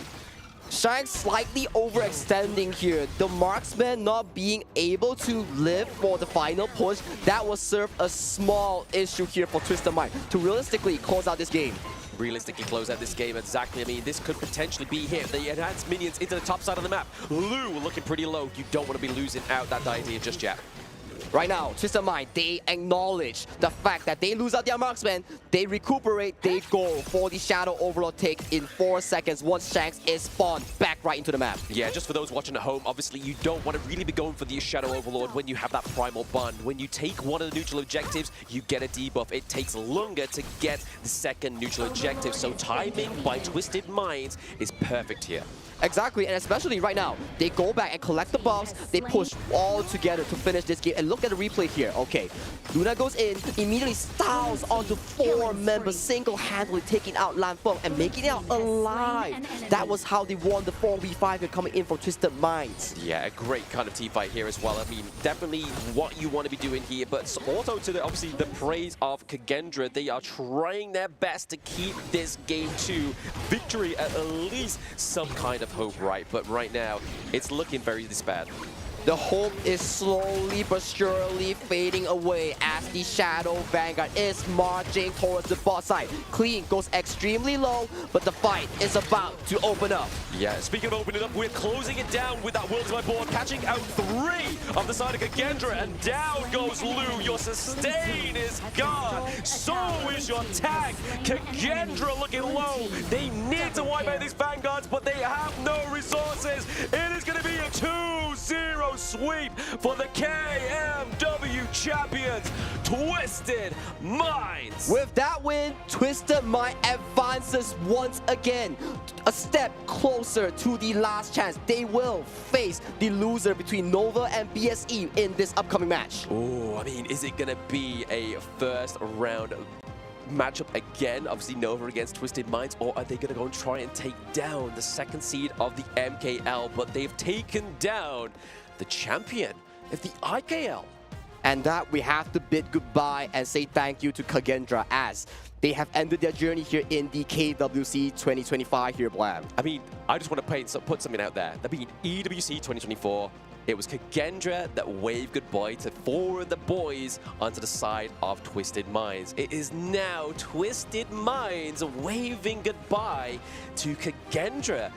Shanks slightly overextending here. The marksman not being able to live for the final push. That will serve a small issue here for Twisted Mind to realistically close out this game. Realistically close out this game, exactly. I mean, this could potentially be here. The enhanced minions into the top side of the map. Lu looking pretty low. You don't want to be losing out that deity just yet. Right now, Twisted Mind, they acknowledge the fact that they lose out their marksman, they recuperate, they go for the Shadow Overlord take in 4 seconds once Shanks is spawned back right into the map. Yeah, just for those watching at home, obviously you don't want to really be going for the Shadow Overlord when you have that Primal Bond. When you take one of the neutral objectives, you get a debuff. It takes longer to get the second neutral objective, so timing by Twisted Minds is perfect here. Exactly, and especially right now, they go back and collect the buffs, they push all together to finish this game. And look at the replay here. Okay, Luna goes in, immediately styles onto 4 members, single-handedly taking out Lanfeng and making it out alive. That was how they won the 4v5 here coming in for Twisted Minds. Yeah, a great kind of team fight here as well. I mean, definitely what you want to be doing here, but also to the, obviously the praise of KAGENDRA. They are trying their best to keep this game to victory, at least some kind of hope, right? But right now, it's looking very this bad. The hope is slowly but surely fading away as the Shadow Vanguard is marching towards the bot side. Clean goes extremely low, but the fight is about to open up. Yeah, speaking of opening up, we're closing it down with that World is My board, catching out 3 of the side of KAGENDRA, and down goes Lu. Your sustain is gone. So is your tag. KAGENDRA looking low. They need to wipe out these Vanguards, but they have no resources. It is going to be a 2-0 sweep for the KMW champions, Twisted Minds. With that win, Twisted Mind advances once again, a step closer to the last chance. They will face the loser between Nova and BSE in this upcoming match. Oh, I mean, is it going to be a first round matchup again, obviously Nova against Twisted Minds, or are they going to go and try and take down the second seed of the MKL? But they've taken down the champion of the IKL. And that we have to bid goodbye and say thank you to KAGENDRA as they have ended their journey here in the KWC 2025 here, Blam. I mean, I just want to put something out there. I mean, EWC 2024, it was KAGENDRA that waved goodbye to 4 of the boys onto the side of Twisted Minds. It is now Twisted Minds waving goodbye to KAGENDRA.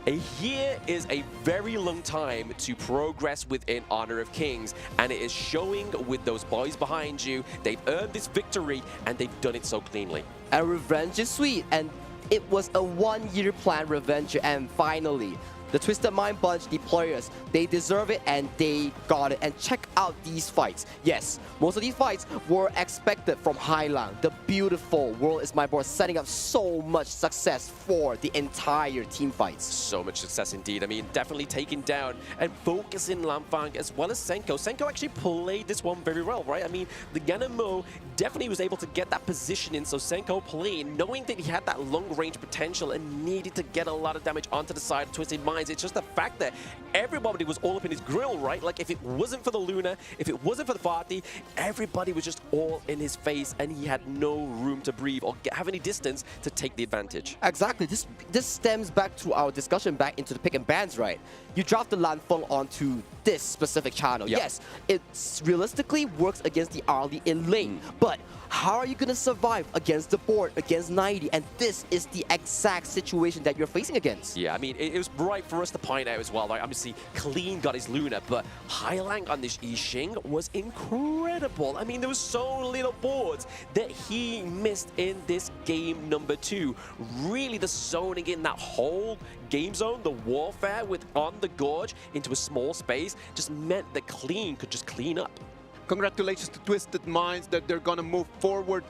A year is a very long time to progress within Honor of Kings, and it is showing with those boys behind you. They've earned this victory, and they've done it so cleanly. And revenge is sweet, and it was a 1-year planned revenge, and finally, the Twisted Mind bunch, the players, they deserve it and they got it. And check out these fights. Yes, most of these fights were expected from Highland. The beautiful World is My board, setting up so much success for the entire team fights. So much success indeed. I mean, definitely taking down and focusing Lamfang as well as Senko. Senko actually played this one very well, right? I mean, the Ganamo definitely was able to get that positioning. So Senko playing, knowing that he had that long-range potential and needed to get a lot of damage onto the side of Twisted Minds. It's just the fact that everybody was all up in his grill, right? Like, if it wasn't for the Luna, if it wasn't for the Fatih, everybody was just all in his face, and he had no room to breathe or have any distance to take the advantage. Exactly. This stems back to our discussion back into the pick and bans, right? You draft the Lanfeng onto this specific channel. Yep. Yes, it realistically works against the early in lane, but how are you going to survive against the board, against 90? And this is the exact situation that you're facing against. Yeah, I mean, it was right for us to point out as well. Like, obviously, Clean got his Luna, but Highlang on this Yixing was incredible. I mean, there was so little boards that he missed in this game number 2. Really, the zoning in that whole game zone, the warfare with on the gorge into a small space just meant that Clean could just clean up. Congratulations to Twisted Minds that they're going to move forward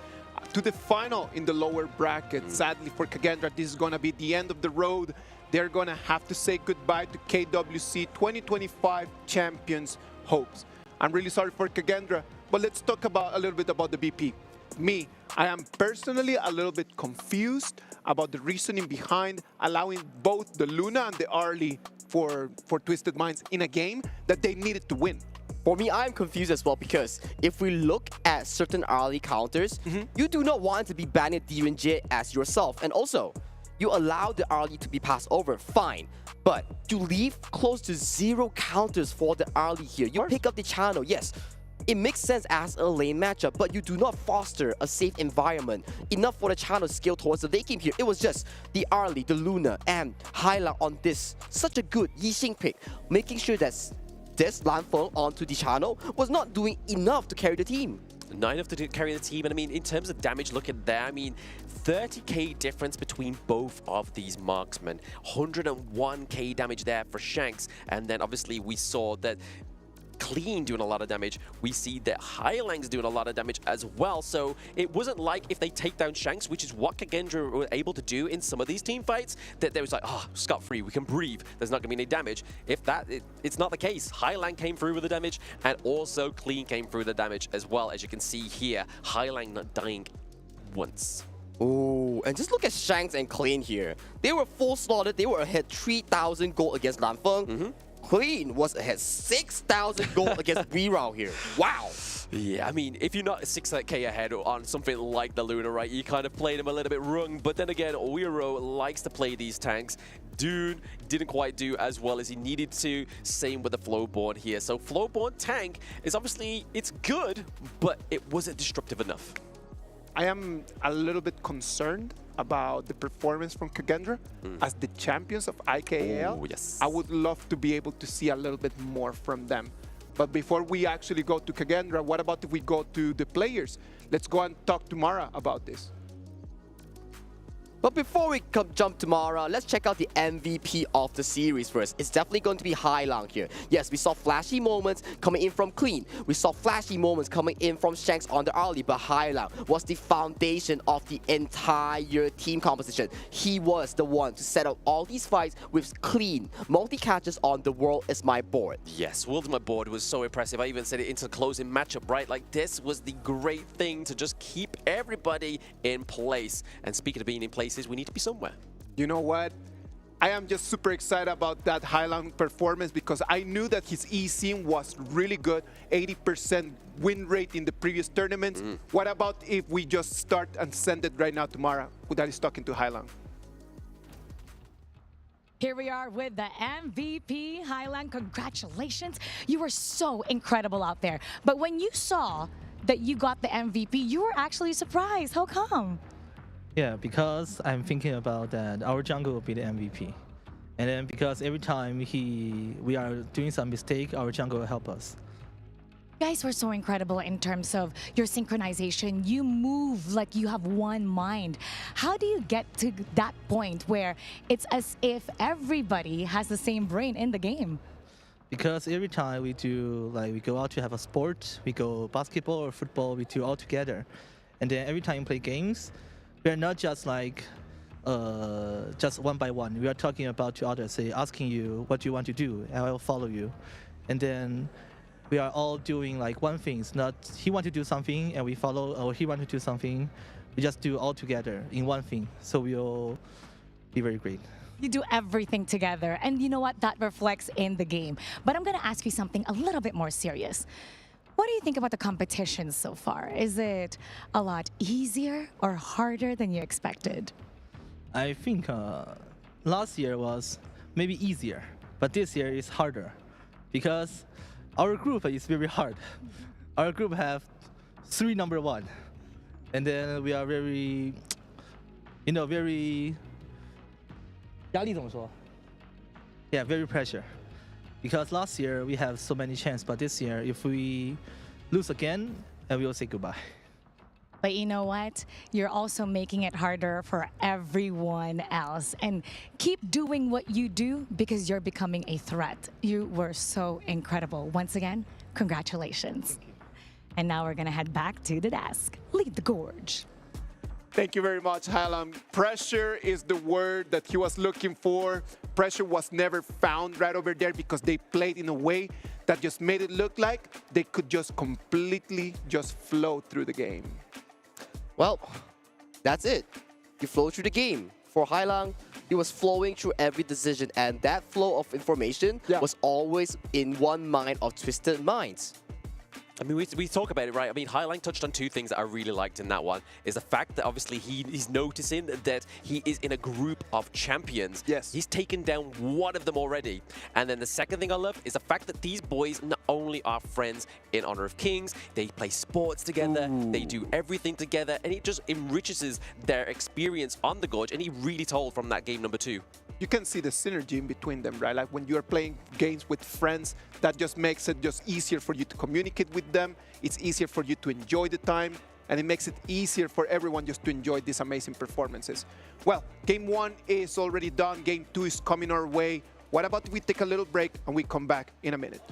to the final in the lower bracket. Sadly for KAGENDRA, this is going to be the end of the road. They're going to have to say goodbye to KWC 2025 champions' hopes. I'm really sorry for KAGENDRA, but let's talk about a little bit about the BP. Me, I am personally a little bit confused about the reasoning behind allowing both the Luna and the Arlie for Twisted Minds in a game that they needed to win. For me, I'm confused as well because if we look at certain early counters, you do not want to be banning Direnjit as yourself. And also, you allow the early to be passed over, fine. But you leave close to 0 counters for the early here. You pick up the channel, yes. It makes sense as a lane matchup, but you do not foster a safe environment enough for the channel to scale towards the late game here. It was just the Arlie, the Luna, and Hyla on this. Such a good Yixing pick, making sure that this Lanfeng onto the channel was not doing enough to carry the team. Not enough to carry the team, and I mean, in terms of damage, look at that. I mean, 30k difference between both of these marksmen. 101k damage there for Shanks, and then obviously we saw that Clean doing a lot of damage. We see that Highlang's doing a lot of damage as well. So it wasn't like if they take down Shanks, which is what KAGENDRA were able to do in some of these team fights, that they was like, oh, scot-free, we can breathe. There's not going to be any damage. If that, it's not the case. Highlang came through with the damage, and also Clean came through the damage as well. As you can see here, Highlang not dying once. Oh, and just look at Shanks and Clean here. They were full slotted. They were ahead 3,000 gold against Lanfeng. Clean was ahead 6,000 gold against Wirao here. Wow. Yeah, I mean, if you're not 6k ahead on something like the Luna, right, you kind of played him a little bit wrong. But then again, Weiro likes to play these tanks. Dune didn't quite do as well as he needed to. Same with the Flowborn here. So Flowborn tank is obviously, it's good, but it wasn't disruptive enough. I am a little bit concerned about the performance from KAGENDRA as the champions of IKAL. Oh, yes. I would love to be able to see a little bit more from them. But before we actually go to KAGENDRA, what about if we go to the players? Let's go and talk to Mara about this. But before we jump to Mara, let's check out the MVP of the series first. It's definitely going to be Hailang here. Yes, we saw flashy moments coming in from Clean. We saw flashy moments coming in from Shanks on the early, but Hailang was the foundation of the entire team composition. He was the one to set up all these fights with Clean. Multi-catches on the World is my board. Yes, World is my board was so impressive. I even said it into the closing matchup, right? Like, this was the great thing to just keep everybody in place. And speaking of being in place, we need to be somewhere. You know what? I am just super excited about that Hailang performance because I knew that his E-Sim was really good, 80% win rate in the previous tournaments. What about if we just start and send it right now to Mara, who that is talking to Hailang? Here we are with the MVP, Hailang. Congratulations. You were so incredible out there. But when you saw that you got the MVP, you were actually surprised. How come? Yeah, because I'm thinking about that our jungle will be the MVP. And then because every time we are doing some mistake, our jungle will help us. You guys were so incredible in terms of your synchronization. You move like you have one mind. How do you get to that point where it's as if everybody has the same brain in the game? Because every time we do, like we go out to have a sport, we go basketball or football, we do all together. And then every time we play games, we're not just like just one by one. We are talking about to others, say, asking you what you want to do, and I will follow you. And then we are all doing like one thing. It's not he want to do something and we follow, or he want to do something. We just do all together in one thing. So we'll be very great. You do everything together, and you know what? That reflects in the game. But I'm going to ask you something a little bit more serious. What do you think about the competition so far? Is it a lot easier or harder than you expected? I think last year was maybe easier, but this year is harder because our group is very hard. Our group have 3 number 1, and then we are very, you know, very 压力怎么说? Yeah, very pressure. Because last year we have so many chances, but this year if we lose again, we will say goodbye. But you know what? You're also making it harder for everyone else. And keep doing what you do because you're becoming a threat. You were so incredible. Once again, congratulations. And now we're going to head back to the desk. Lead the gorge. Thank you very much, Hailang. Pressure is the word that he was looking for. Pressure was never found right over there because they played in a way that just made it look like they could just completely just flow through the game. Well, that's it. You flow through the game. For Hailang, he was flowing through every decision, and that flow of information was always in one mind of twisted minds. I mean, we talk about it, right? I mean, Hailang touched on 2 things that I really liked in that one. Is the fact that obviously he's noticing that he is in a group of champions. Yes. He's taken down one of them already. And then the second thing I love is the fact that these boys not only are friends in Honor of Kings, they play sports together, they do everything together, and it just enriches their experience on the Gorge, and he really told from that game number 2. You can see the synergy in between them, right? Like when you're playing games with friends, that just makes it just easier for you to communicate with them. It's easier for you to enjoy the time, and it makes it easier for everyone just to enjoy these amazing performances. Well, game 1 is already done. Game 2 is coming our way. What about we take a little break and we come back in a minute?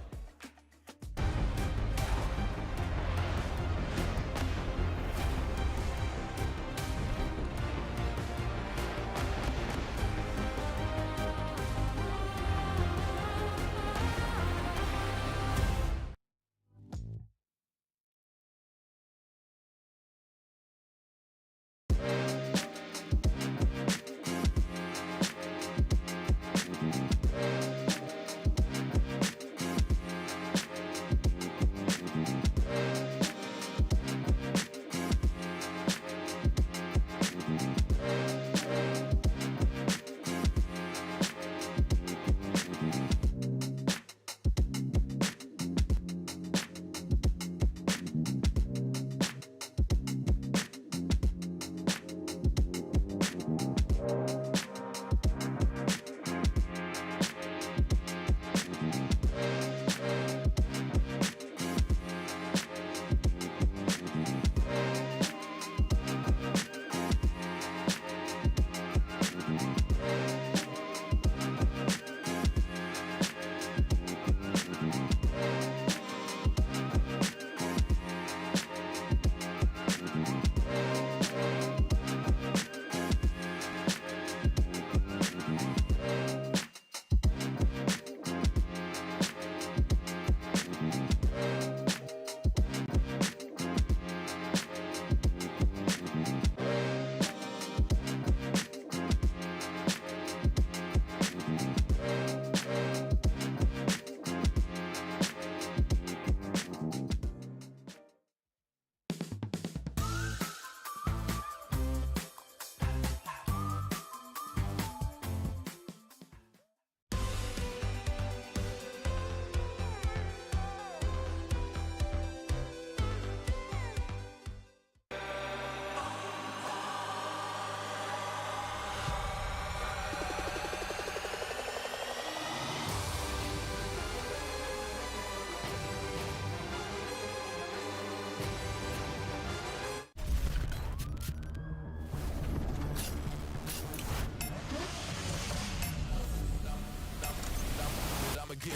Come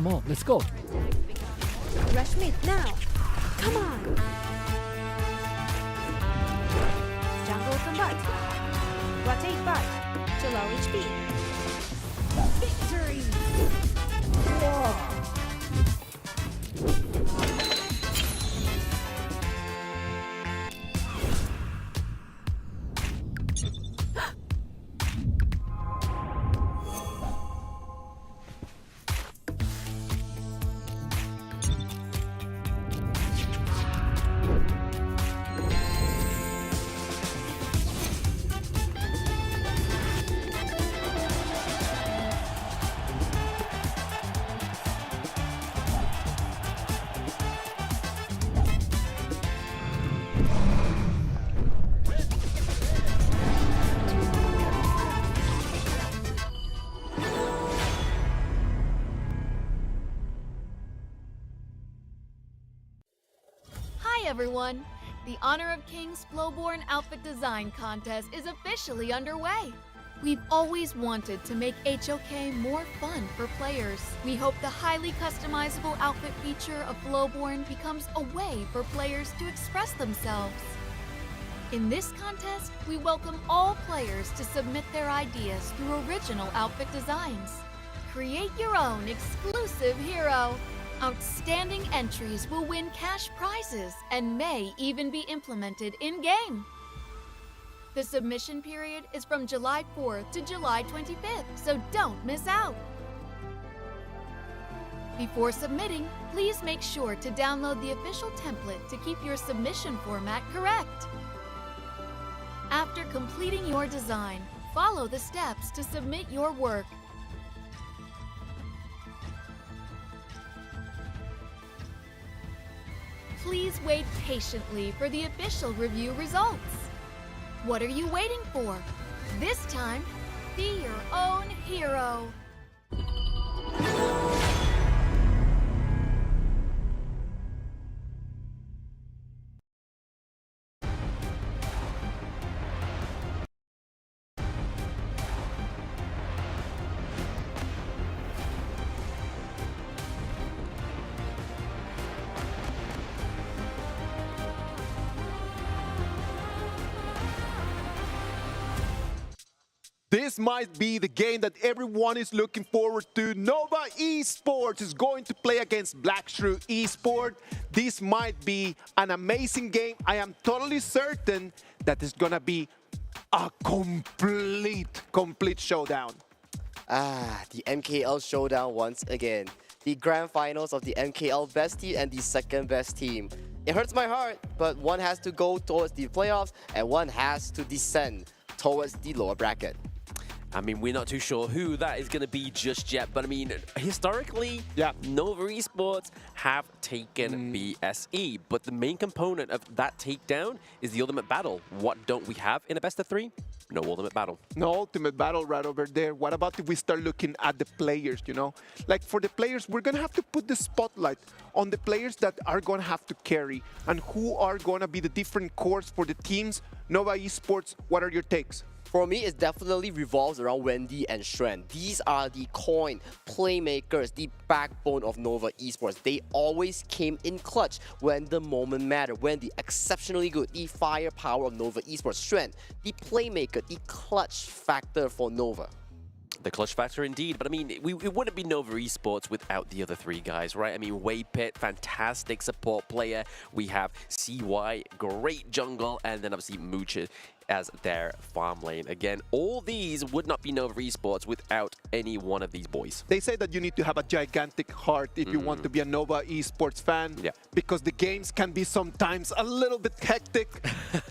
on, let's go. Rush mid now. Come on. Jungle combat. Rotate back to low HP. Victory! Hi everyone! The Honor of Kings Flowborn Outfit Design Contest is officially underway. We've always wanted to make HOK more fun for players. We hope the highly customizable outfit feature of Flowborn becomes a way for players to express themselves. In this contest, we welcome all players to submit their ideas through original outfit designs. Create your own exclusive hero. Outstanding entries will win cash prizes and may even be implemented in-game. The submission period is from July 4th to July 25th, so don't miss out. Before submitting, please make sure to download the official template to keep your submission format correct. After completing your design, follow the steps to submit your work. Please wait patiently for the official review results. What are you waiting for? This time, be your own hero. This might be the game that everyone is looking forward to. Nova Esports is going to play against Black Shrew Esport. This might be an amazing game. I am totally certain that it's gonna be a complete showdown. The MKL showdown once again. The grand finals of the MKL best team and the second best team. It hurts my heart, but one has to go towards the playoffs and one has to descend towards the lower bracket. I mean, we're not too sure who that is going to be just yet, but I mean, historically, Nova Esports have taken BSE, but the main component of that takedown is the Ultimate Battle. What don't we have in a best of 3? No Ultimate Battle. No Ultimate Battle right over there. What about if we start looking at the players, you know? Like for the players, we're going to have to put the spotlight on the players that are going to have to carry and who are going to be the different cores for the teams. Nova Esports, what are your takes? For me, it definitely revolves around Wendy and Shrew. These are the coin playmakers, the backbone of Nova Esports. They always came in clutch when the moment mattered, when the exceptionally good, the firepower of Nova Esports. Shrew, the playmaker, the clutch factor for Nova. The clutch factor indeed, but I mean, it wouldn't be Nova Esports without the other three guys, right? I mean, Waypit, fantastic support player. We have CY, great jungle, and then obviously Moocher as their farm lane. Again, all these would not be Nova Esports without any one of these boys. They say that you need to have a gigantic heart if you want to be a Nova Esports fan, because the games can be sometimes a little bit hectic.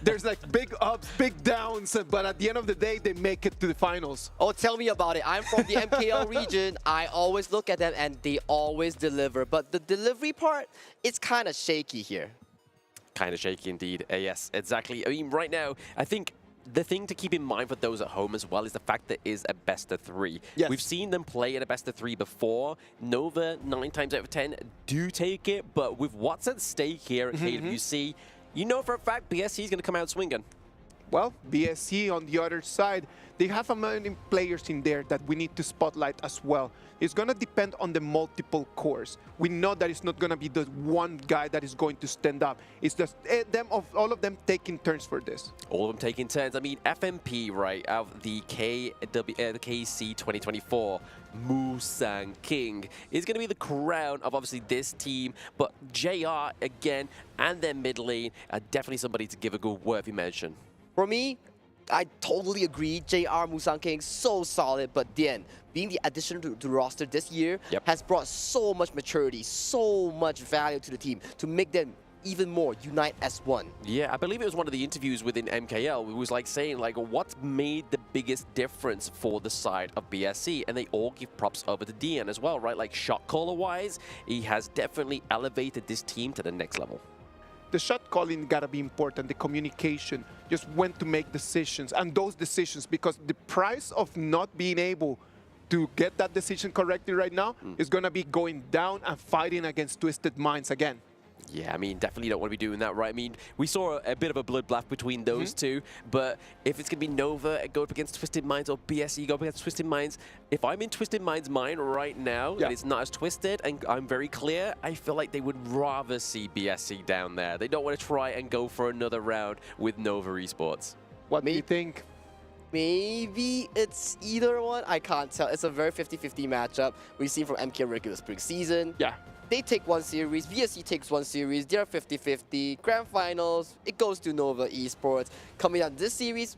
There's like big ups, big downs, but at the end of the day, they make it to the finals. Oh, tell me about it. I'm from the MKL region. I always look at them and they always deliver, but the delivery part, it's kind of shaky here. Kind of shaky indeed. Yes, exactly. I mean, right now, I think the thing to keep in mind for those at home as well is the fact that it is a best-of-3. Yes. We've seen them play in a best-of-3 before. Nova, 9 times out of 10, do take it, but with what's at stake here at KWC, you know for a fact BSC is going to come out swinging. Well, BSC on the other side, they have many players in there that we need to spotlight as well. It's going to depend on the multiple cores. We know that it's not going to be the one guy that is going to stand up. It's just all of them taking turns for this. All of them taking turns. I mean, FMP, right, out of the KC 2024, Musang King is going to be the crown of obviously this team. But JR, again, and their mid lane are definitely somebody to give a good worthy mention. For me, I totally agree. JR Musang King, so solid, but then being the addition to the roster this year has brought so much maturity, so much value to the team to make them even more unite as one. Yeah, I believe it was one of the interviews within MKL. It was like saying, like, what's made the biggest difference for the side of BSC? And they all give props over to Dian as well, right? Like, shot caller-wise, he has definitely elevated this team to the next level. The shot calling gotta be important, the communication, just when to make decisions, and those decisions, because the price of not being able to get that decision correctly right now is gonna be going down and fighting against Twisted Minds again. Yeah, I mean, definitely don't want to be doing that, right? I mean, we saw a bit of a bloodbath between those two, but if it's going to be Nova go up against Twisted Minds or BSC go up against Twisted Minds, if I'm in Twisted Minds' mind right now, and it's not as twisted, and I'm very clear, I feel like they would rather see BSC down there. They don't want to try and go for another round with Nova Esports. What do you think? Maybe it's either one. I can't tell. It's a very 50-50 matchup. We've seen from MK regular spring season. Yeah. They take one series, BSC takes one series, they're 50-50. Grand finals, it goes to Nova Esports. Coming out this series,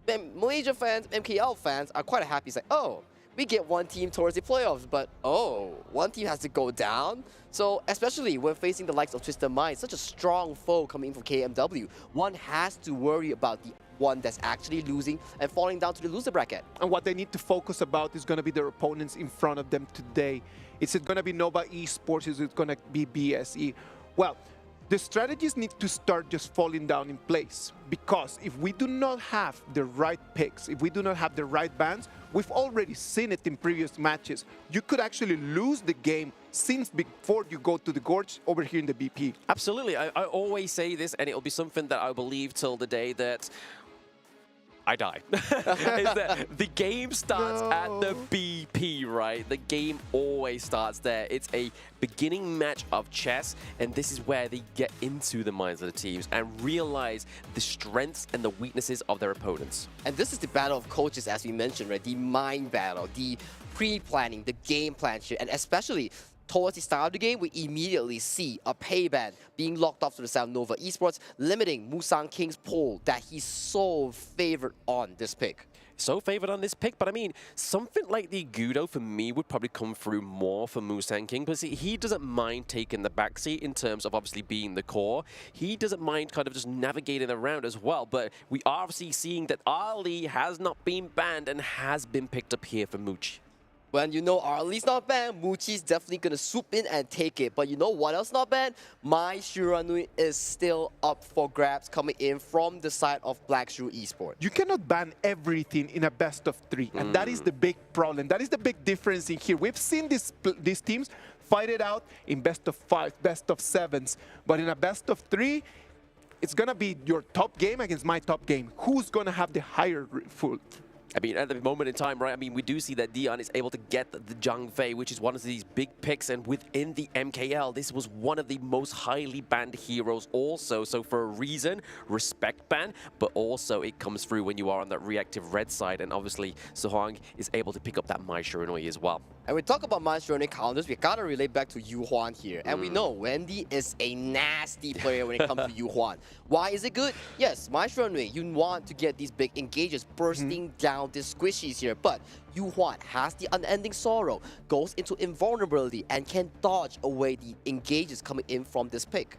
Malaysia fans, MKL fans are quite happy. It's like, oh, we get one team towards the playoffs, but oh, one team has to go down. So especially when facing the likes of Twisted Minds, such a strong foe coming in from KMW, one has to worry about the one that's actually losing and falling down to the loser bracket. And what they need to focus about is going to be their opponents in front of them today. Is it going to be Nova Esports? Is it going to be BSE? Well, the strategies need to start just falling down in place, because if we do not have the right picks, if we do not have the right bans, we've already seen it in previous matches. You could actually lose the game since before you go to the Gorge over here in the BP. Absolutely. I always say this, and it'll be something that I believe till the day that I die. Is that the game starts at the BP, right? The game always starts there. It's a beginning match of chess, and this is where they get into the minds of the teams and realize the strengths and the weaknesses of their opponents. And this is the battle of coaches, as we mentioned, right? The mind battle, the pre-planning, the game plan shit, and especially towards the start of the game, we immediately see a pay ban being locked off to the side of Nova Esports, limiting Musang King's pull that he's so favored on this pick. So favored on this pick, but I mean, something like the Gudo for me would probably come through more for Musang King, because he doesn't mind taking the backseat in terms of obviously being the core. He doesn't mind kind of just navigating around as well, but we are obviously seeing that Ali has not been banned and has been picked up here for Mooch. When you know Arlie's not banned, Muchi's definitely going to swoop in and take it. But you know what else not banned? My Shiranui is still up for grabs coming in from the side of Black Shrew Esport. You cannot ban everything in a best-of-3, and that is the big problem. That is the big difference in here. We've seen these teams fight it out in best-of-5, best-of-7s, but in a best-of-3, it's going to be your top game against my top game. Who's going to have the higher foot? I mean, at the moment in time, right, I mean, we do see that Dion is able to get the Zhang Fei, which is one of these big picks, and within the MKL, this was one of the most highly banned heroes also. So for a reason, respect ban, but also it comes through when you are on that reactive red side, and obviously Sohang is able to pick up that Mai Shiranui as well. And we talk about Mai Shiranui counters, we gotta relate back to Yu Huan here. And we know Wendy is a nasty player when it comes to Yu Huan. Why is it good? Yes, Mai Shiranui, you want to get these big engages bursting down these squishies here, but Yu Huan has the unending sorrow, goes into invulnerability, and can dodge away the engages coming in from this pick.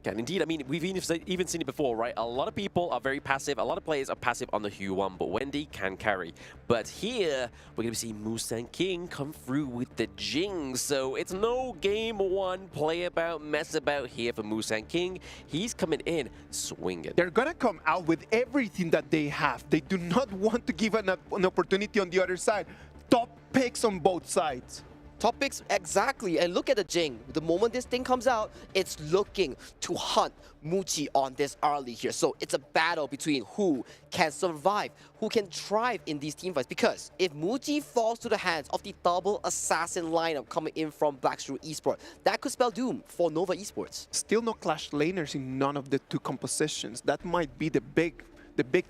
can indeed. I mean, we've even seen it before, right? A lot of people are very passive. A lot of players are passive on the Hue-1, but Wendy can carry. But here, we're going to see Musang King come through with the Jing. So it's no game one play about, mess about here for Musang King. He's coming in swinging. They're going to come out with everything that they have. They do not want to give an opportunity on the other side. Top picks on both sides. Top picks, exactly. And look at the Jing. The moment this thing comes out, it's looking to hunt Muji on this early here. So it's a battle between who can survive, who can thrive in these team fights. Because if Muji falls to the hands of the double assassin lineup coming in from Black Shrew Esport, that could spell doom for Nova Esports. Still no Clash laners in none of the two compositions. That might be the big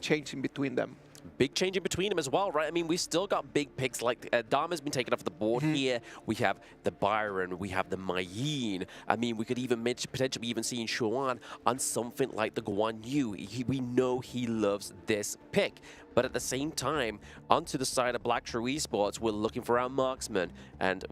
change in between them. Big change in between them as well, right? I mean, we've still got big picks like Dharma's been taken off the board here. We have the Byron, we have the Mayin. I mean, we could even potentially even see Xuan on something like the Guan Yu. We know he loves this pick. But at the same time, onto the side of Black Shrew Esports, we're looking for our marksman. And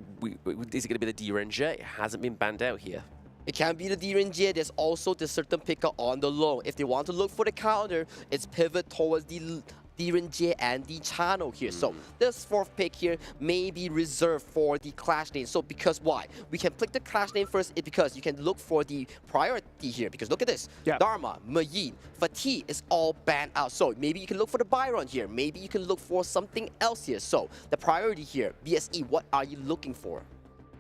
is it going to be the DRNJ? It hasn't been banned out here. It can be the DRNJ. There's also the certain picker on the low. If they want to look for the counter, it's pivot towards the DRNJ and the channel here. So this fourth pick here may be reserved for the Clash lane. So because why? We can pick the Clash lane first because you can look for the priority here. Because look at this. Dharma, Mayin, Fatih is all banned out. So maybe you can look for the Byron here. Maybe you can look for something else here. So the priority here, BSE, what are you looking for?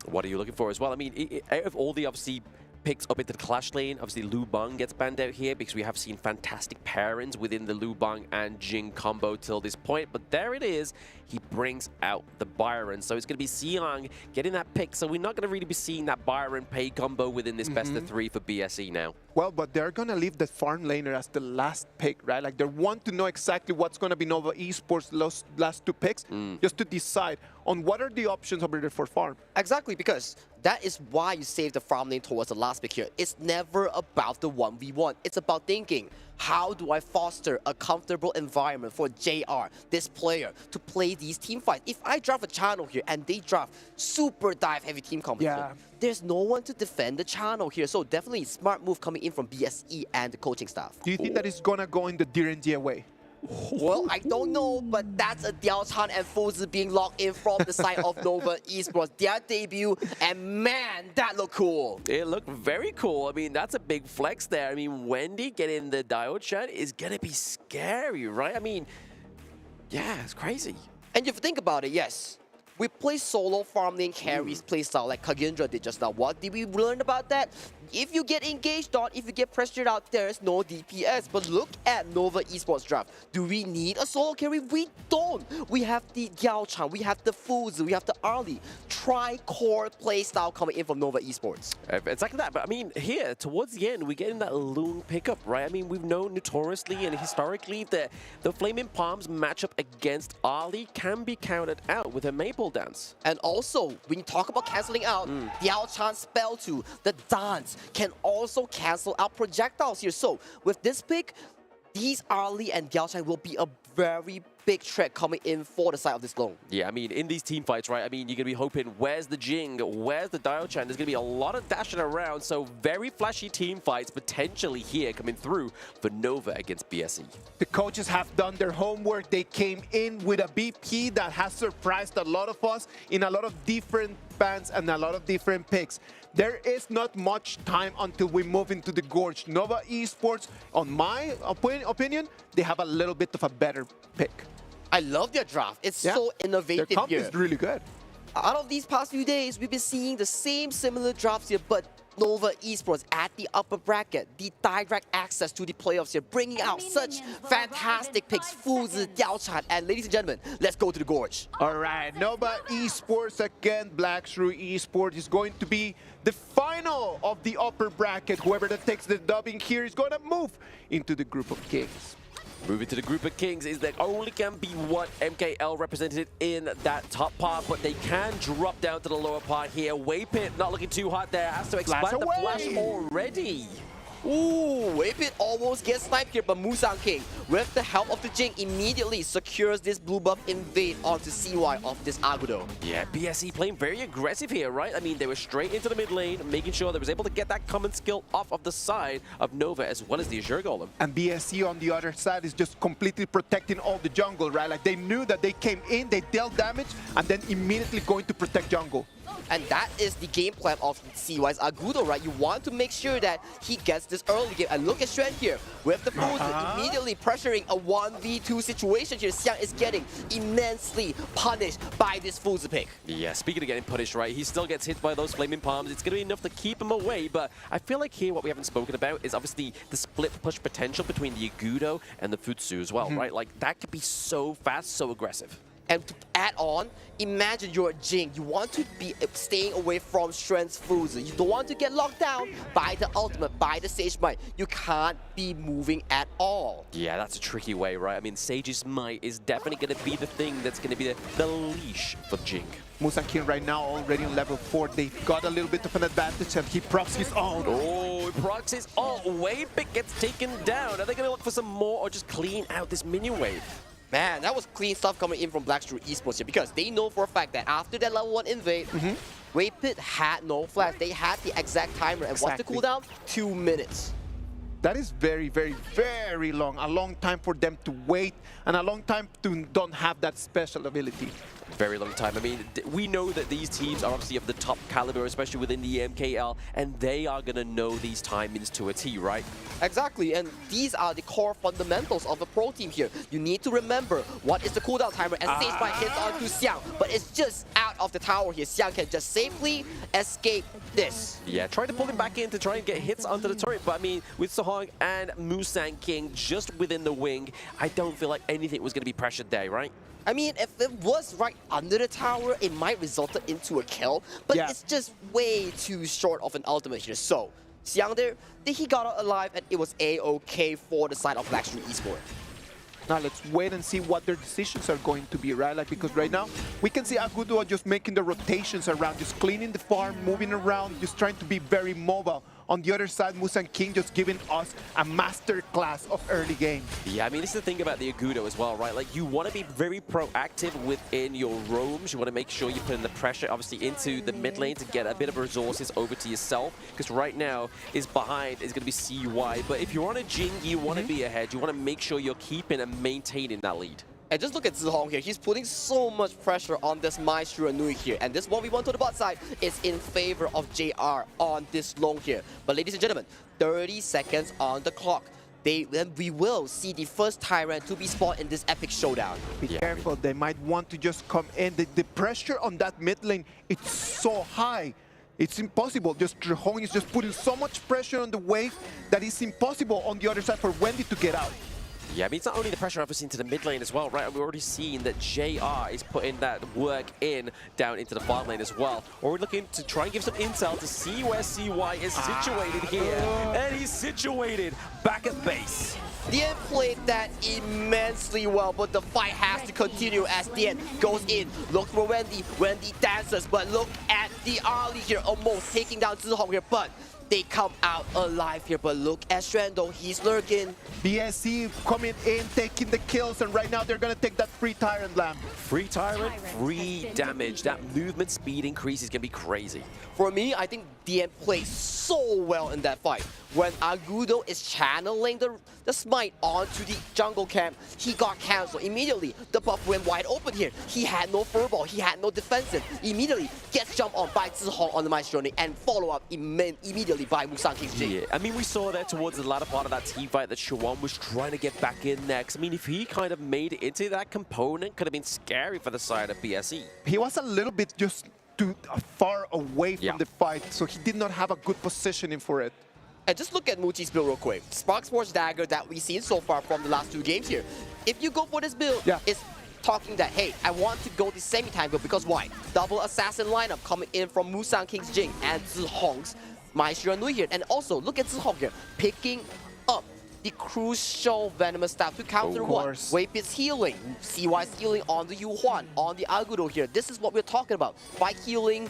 What are you looking for as well? I mean, out of all the obviously picks up into the Clash lane, obviously Lu Bang gets banned out here because we have seen fantastic pairings within the Lu Bang and Jing combo till this point. But there it is. He brings out the Byron. So it's going to be Xiang getting that pick. So we're not going to really be seeing that Byron pay combo within this best of 3 for BSE now. Well, but they're going to leave the farm laner as the last pick, right? Like they want to know exactly what's going to be Nova Esports' last two picks just to decide on what are the options over there for farm. Exactly, because that is why you save the farm lane towards the last pick here. It's never about the 1v1. It's about thinking, how do I foster a comfortable environment for JR, this player, to play these team fights? If I draft a channel here and they draft super dive heavy team composition, there's no one to defend the channel here. So definitely smart move coming in from BSE and the coaching staff. Do you think that it's going to go in the DRNG way? Well, I don't know, but that's a Diao Chan and Fuzi being locked in from the side of Nova Esports. Their debut, and man, that looked cool. It looked very cool. I mean, that's a big flex there. I mean, Wendy getting the Diao Chan is going to be scary, right? I mean, yeah, it's crazy. And if you think about it, yes, we play solo farm lane carries playstyle like KAGENDRA did just now. What did we learn about that? If you get engaged on, if you get pressured out, there's no DPS. But look at Nova Esports draft. Do we need a solo carry? We don't. We have the Diao Chan, we have the Fuzi, we have the Arlie. Tri-core playstyle coming in from Nova Esports. It's like that. But I mean, here, towards the end, we're getting that Loon pickup, right? I mean, we've known notoriously and historically that the Flaming Palms matchup against Arlie can be counted out with a Maple Dance. And also, when you talk about cancelling out, Diao Chan spell 2, the dance, can also cancel out projectiles here. So with this pick, these Arlie and Diao Chan will be a very big threat coming in for the side of this lone. Yeah, I mean, in these team fights, right, I mean, you're going to be hoping, where's the Jing, where's the Diao Chan? There's going to be a lot of dashing around, so very flashy team fights potentially here coming through for Nova against BSE. The coaches have done their homework. They came in with a BP that has surprised a lot of us in a lot of different bans and a lot of different picks. There is not much time until we move into the Gorge. Nova Esports, on my opinion, they have a little bit of a better pick. I love their draft. It's so innovative their comp here. is really good. Out of these past few days, we've been seeing the same similar drafts here, but Nova Esports at the upper bracket, the direct access to the playoffs here, bringing out such fantastic picks, Fuzi, Diao Chan, and ladies and gentlemen, let's go to the Gorge. All right, Nova Esports against Black Shrew Esports is going to be the final of the upper bracket. Whoever that takes the dubbing here is going to move into the group of kings. Moving to the group of kings is that only can be one MKL represented in that top part, but they can drop down to the lower part here. Waypit not looking too hot there, has to expand the flash already. Ooh, Waypit almost gets sniped here, but Musang King, with the help of the Jing, immediately secures this blue buff invade onto CY of this Agudo. Yeah, BSE playing very aggressive here, right? I mean, they were straight into the mid lane, making sure they was able to get that common skill off of the side of Nova as well as the Azure Golem. And BSE on the other side is just completely protecting all the jungle, right? Like they knew that they came in, they dealt damage, and then immediately going to protect jungle. And that is the game plan of CY's Agudo, right? You want to make sure that he gets this early game. And look at Shrew here with the Fuzi immediately pressuring a 1v2 situation here. Xiang is getting immensely punished by this Fuzi pick. Yeah, speaking of getting punished, right, he still gets hit by those flaming palms. It's going to be enough to keep him away, but I feel like here what we haven't spoken about is obviously the split push potential between the Agudo and the Futsu as well, right? Like, that could be so fast, so aggressive. And to add on, imagine you're a Jing. You want to be staying away from Shen's Fuzi. You don't want to get locked down by the ultimate, by the Sage Might. You can't be moving at all. Yeah, that's a tricky way, right? I mean, Sage's Might is definitely going to be the thing that's going to be the leash for Jing. Musang King right now already on level 4. They've got a little bit of an advantage and he procs his ult. Oh, he procs his ult. Waypick gets taken down. Are they going to look for some more or just clean out this minion wave? Man, that was clean stuff coming in from Black Shrew Esports here because they know for a fact that after that level 1 invade, Waypit had no flash. They had the exact timer. And what's the cooldown? 2 minutes. That is very, very, very long. A long time for them to wait and a long time to don't have that special ability. Very long time. I mean, we know that these teams are obviously of the top caliber, especially within the MKL, and they are going to know these timings to a T, right? Exactly, and these are the core fundamentals of a pro team here. You need to remember what is the cooldown timer, and Sage Might hits onto Xiang, but it's just out of the tower here. Xiang can just safely escape this. Yeah, trying to pull him back in to try and get hits onto the turret, but I mean, with Sohong and Musang King just within the wing, I don't feel like anything was going to be pressured there, right? I mean, if it was right under the tower, it might result into a kill, but it's just way too short of an ultimate here. So, Xiang there, he got out alive, and it was A-OK for the side of Black Shrew Esport. Now let's wait and see what their decisions are going to be, right? Like, because right now, we can see Agudo just making the rotations around, just cleaning the farm, moving around, just trying to be very mobile. On the other side, Musang King just giving us a master class of early game. Yeah, I mean, this is the thing about the Agudo as well, right? Like, you want to be very proactive within your roams. You want to make sure you put in the pressure, obviously, into the mid lane to get a bit of resources over to yourself. Because right now, is behind is going to be CY. But if you're on a Jing, you want to be ahead. You want to make sure you're keeping and maintaining that lead. And just look at Zihong here. He's putting so much pressure on this Maestro Nui here. And this 1v1 to the bot side is in favor of JR on this long here. But ladies and gentlemen, 30 seconds on the clock. Then we will see the first Tyrant to be spotted in this epic showdown. Be careful. They might want to just come in. The pressure on that mid lane, it's so high. It's impossible. Just Zihong is just putting so much pressure on the wave that it's impossible on the other side for Wendy to get out. Yeah, I mean, it's not only the pressure obviously into the mid lane as well, right? We've already seen that JR is putting that work in down into the farm lane as well. Or we're looking to try and give some intel to see where CY is situated here. And he's situated back at base. Dien played that immensely well, but the fight has to continue as Dien goes in. Look for Wendy. Wendy dances, but look at the Ali here, almost taking down Zihong here, but they come out alive here. But look at Shrendo, he's lurking. BSE coming in, taking the kills, and right now they're gonna take that free Tyrant Lamb. Free Tyrant, free damage. That movement speed increase is gonna be crazy. For me, I think Dien plays so well in that fight. When Agudo is channeling the smite onto the jungle camp, he got cancelled immediately. The buff went wide open here. He had no furball, he had no defensive. Immediately gets jumped on by Zihong on the Maestro and follow up immediately by Musang King's Jing. Yeah, I mean, we saw there towards the latter part of that team fight that Shawan was trying to get back in next. I mean, if he kind of made it into that component, could have been scary for the side of BSE. He was a little bit just too far away from the fight, so he did not have a good positioning for it. And just look at Muchi's build real quick. Spark Sports Dagger that we've seen so far from the last 2 games here. If you go for this build, it's talking that, hey, I want to go the semi-time build because why? Double assassin lineup coming in from Musang King's Jing and Zihong's Maestro Nui here. And also, look at Zihong here, picking up the crucial Venomous Staff to counter what? Waypit's healing, CY's healing on the Yuhuan, on the Aguro here. This is what we're talking about. By healing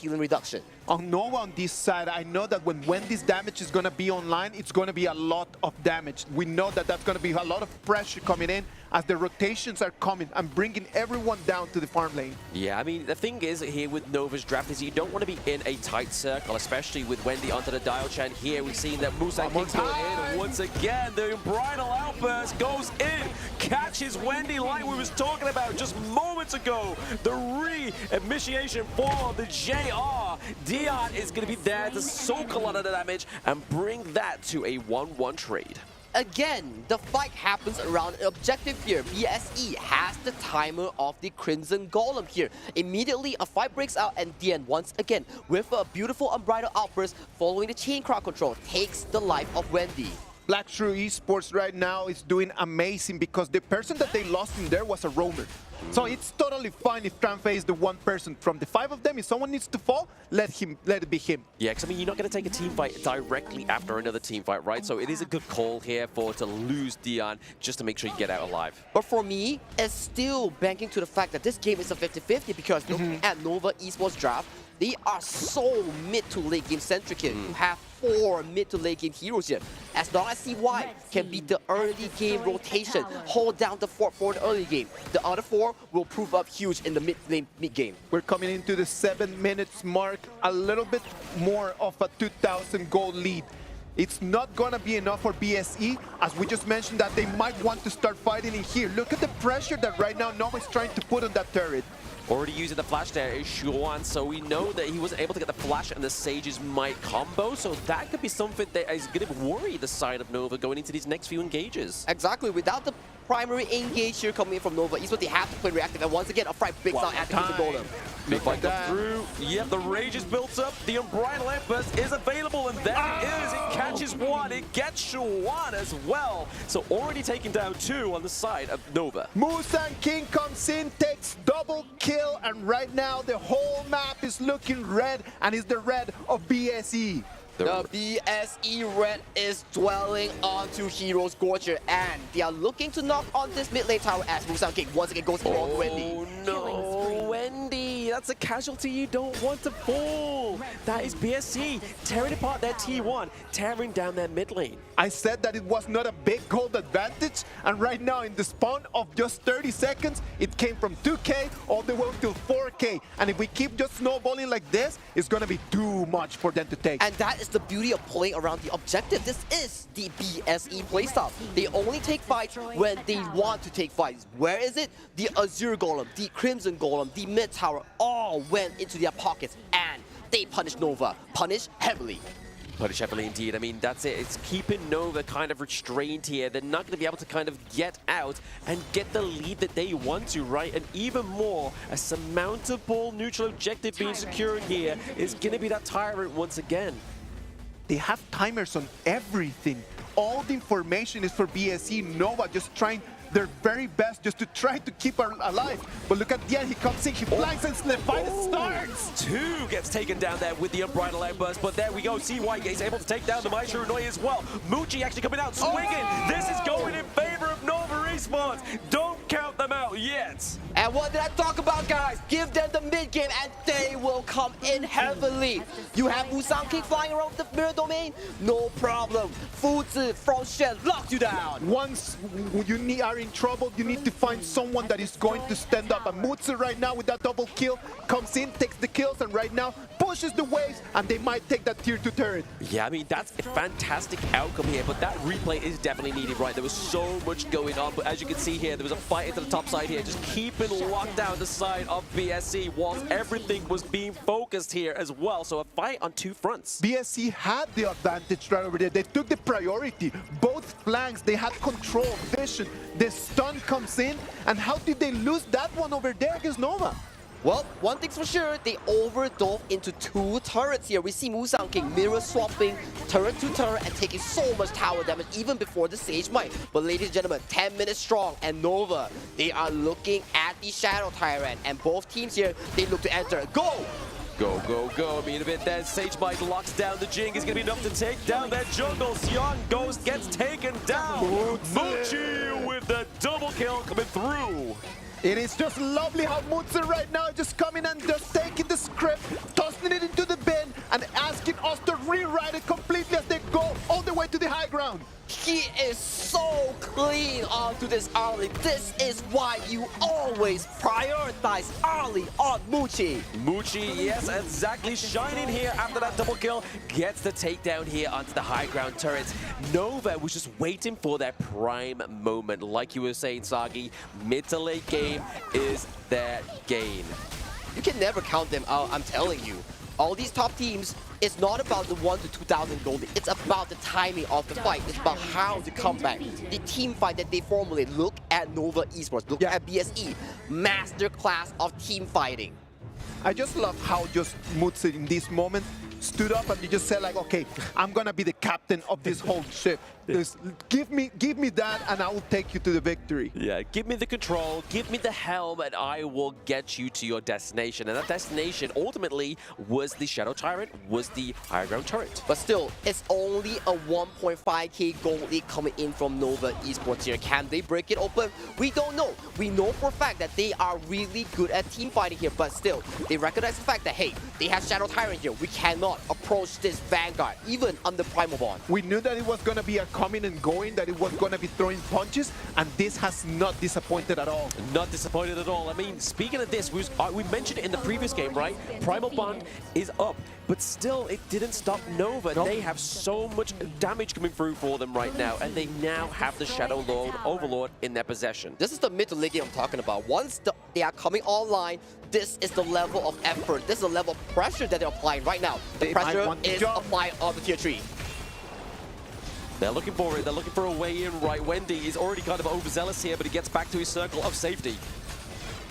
reduction. On Nova on this side, I know that when Wendy's damage is going to be online, it's going to be a lot of damage. We know that that's going to be a lot of pressure coming in as the rotations are coming and bringing everyone down to the farm lane. Yeah, I mean, the thing is here with Nova's draft is you don't want to be in a tight circle, especially with Wendy onto the dial chain here. We've seen that Musang King's going in once again. The Unbridled Outburst goes in, catches Wendy like we was talking about just moments ago. The re-initiation for the JR. Dion is going to be there to soak a lot of the damage and bring that to a 1-1 trade. Again, the fight happens around an objective here. BSE has the timer of the Crimson Golem here. Immediately, a fight breaks out, and Dian, once again, with a beautiful Unbridled Outburst following the chain crowd control, takes the life of Wendy. Black Shrew Esports right now is doing amazing because the person that they lost in there was a roamer. So it's totally fine if Tranfe is the one person. From the 5 of them, if someone needs to fall, let it be him. Yeah, because I mean, you're not going to take a team fight directly after another team fight, right? So it is a good call here to lose Dion just to make sure you get out alive. But for me, it's still banking to the fact that this game is a 50-50 because looking at Nova Esports draft, they are so mid to late game centric here. You have 4 mid to late game heroes here. As long as CY can beat the early game rotation, hold down the fort for the early game, the other 4 will prove up huge in the mid game. We're coming into the 7 minutes mark, a little bit more of a 2,000 gold lead. It's not gonna be enough for BSE, as we just mentioned that they might want to start fighting in here. Look at the pressure that right now Nova is trying to put on that turret. Already using the flash there is Xuan, so we know that he wasn't able to get the flash and the Sage's Might combo, so that could be something that is going to worry the side of Nova going into these next few engages. Exactly, without the primary engage here coming in from Nova Esports, they have to play reactive, and once again, a fight breaks out at the Golem. Big fight comes through. Yep, the rage is built up. The Unbridled Outburst is available, and there it is. It catches one. It gets Xuan as well. So already taking down 2 on the side of Nova. Musang King comes in, takes double kill, and right now the whole map is looking red, and it's the red of BSE. The BSE red is dwelling onto Hero Scorcher, and they are looking to knock on this mid lane tower as Musang King once again goes for Wendy. Oh no, Wendy, that's a casualty you don't want to fall. That is BSE tearing apart their T1, tearing down their mid lane. I said that it was not a big gold advantage, and right now in the spawn of just 30 seconds, it came from 2K all the way to 4K, and if we keep just snowballing like this, it's gonna be too much for them to take. And that is the beauty of playing around the objective. This is the BSE playstyle. They only take fights when they want to take fights. Where is it? The Azure Golem, the Crimson Golem, the mid tower all went into their pockets, and they punished Nova. Punish heavily. Punish heavily indeed. I mean, that's it. It's keeping Nova kind of restrained here. They're not going to be able to kind of get out and get the lead that they want to, right? And even more, a surmountable neutral objective being secured here is going to be that Tyrant once again. They have timers on everything. All the information is for BSE. Nova just trying their very best just to try to keep her alive. But look at Dian, he comes in, he blinds and the fight starts! 2 gets taken down there with the Unbridled Outburst, but there we go. CY is able to take down the Maestro Noi as well. Muchi actually coming out swinging. This is going in favor of Nova Esports. Don't count them out yet. And what did I talk about, guys? Give them the mid game and they will come in heavily. You have Musang King flying around the mirror domain? No problem. Fuzi from Shen locks you down. Once you are in trouble, you need to find someone that is going to stand up. And Mutsu right now with that double kill comes in, takes the kills, and right now pushes the waves, and they might take that tier 2 turret. Yeah, I mean, that's a fantastic outcome here, but that replay is definitely needed, right? There was so much going on, but as you can see here, there was a fight into the top side here, just keeping locked down the side of BSE whilst everything was being focused here as well. So a fight on 2 fronts. BSE had the advantage right over there. They took the priority. Both flanks, they had control, vision. The stun comes in, and how did they lose that one over there against Nova? Well, one thing's for sure, they overdove into 2 turrets here. We see Musang King mirror swapping turret to turret and taking so much tower damage even before the Sage Might. But ladies and gentlemen, 10 minutes strong, and Nova, they are looking at the Shadow Tyrant, and both teams here, they look to enter. Go! Go, go, go. I mean, a bit there. Sage Mike locks down the Jing. Is going to be enough to take down that jungle. Sion gets taken down. Muchi with the double kill coming through. It is just lovely how Mutsu right now is just coming and just taking the script, tossing it into the bin, and asking us to rewrite it completely as they go all the way to the high ground. He is so clean onto this early. This is why you always prioritize early on Muchi. Muchi, yes, exactly. Shining here after that double kill. Gets the takedown here onto the high ground turret. Nova was just waiting for their prime moment. Like you were saying, Sagi, mid to late game is their gain. You can never count them out, I'm telling you. All these top teams, it's not about the 1 to 2,000 gold. It's about the timing of the fight. It's about how to come back. The team fight that they formulate. Look at Nova Esports. Look at BSE. Masterclass of team fighting. I just love how just Mutsu in this moment stood up and he just said like, okay, I'm gonna be the captain of this whole ship. Just give me that and I will take you to the victory. Yeah, give me the control, give me the helm, and I will get you to your destination. And that destination ultimately was the Shadow Tyrant, was the higher ground turret. But still, it's only a 1.5k gold lead coming in from Nova Esports here. Can they break it open? We don't know. We know for a fact that they are really good at team fighting here, but still, they recognize the fact that, hey, they have Shadow Tyrant here. We cannot approach this Vanguard, even under Primal Bond. We knew that it was gonna be a coming and going, that it was going to be throwing punches, and this has not disappointed at all. Not disappointed at all. I mean, speaking of this, we mentioned it in the previous game, right? Primal Bond is up, but still, it didn't stop Nova. Nope. They have so much damage coming through for them right now, and they now have the Shadow Lord Overlord in their possession. This is the mid to late game I'm talking about. Once they are coming online, this is the level of effort. This is the level of pressure that they're applying right now. The pressure is applied on the tier 3. They're looking for it. They're looking for a way in, right? Wendy is already kind of overzealous here, but he gets back to his circle of safety.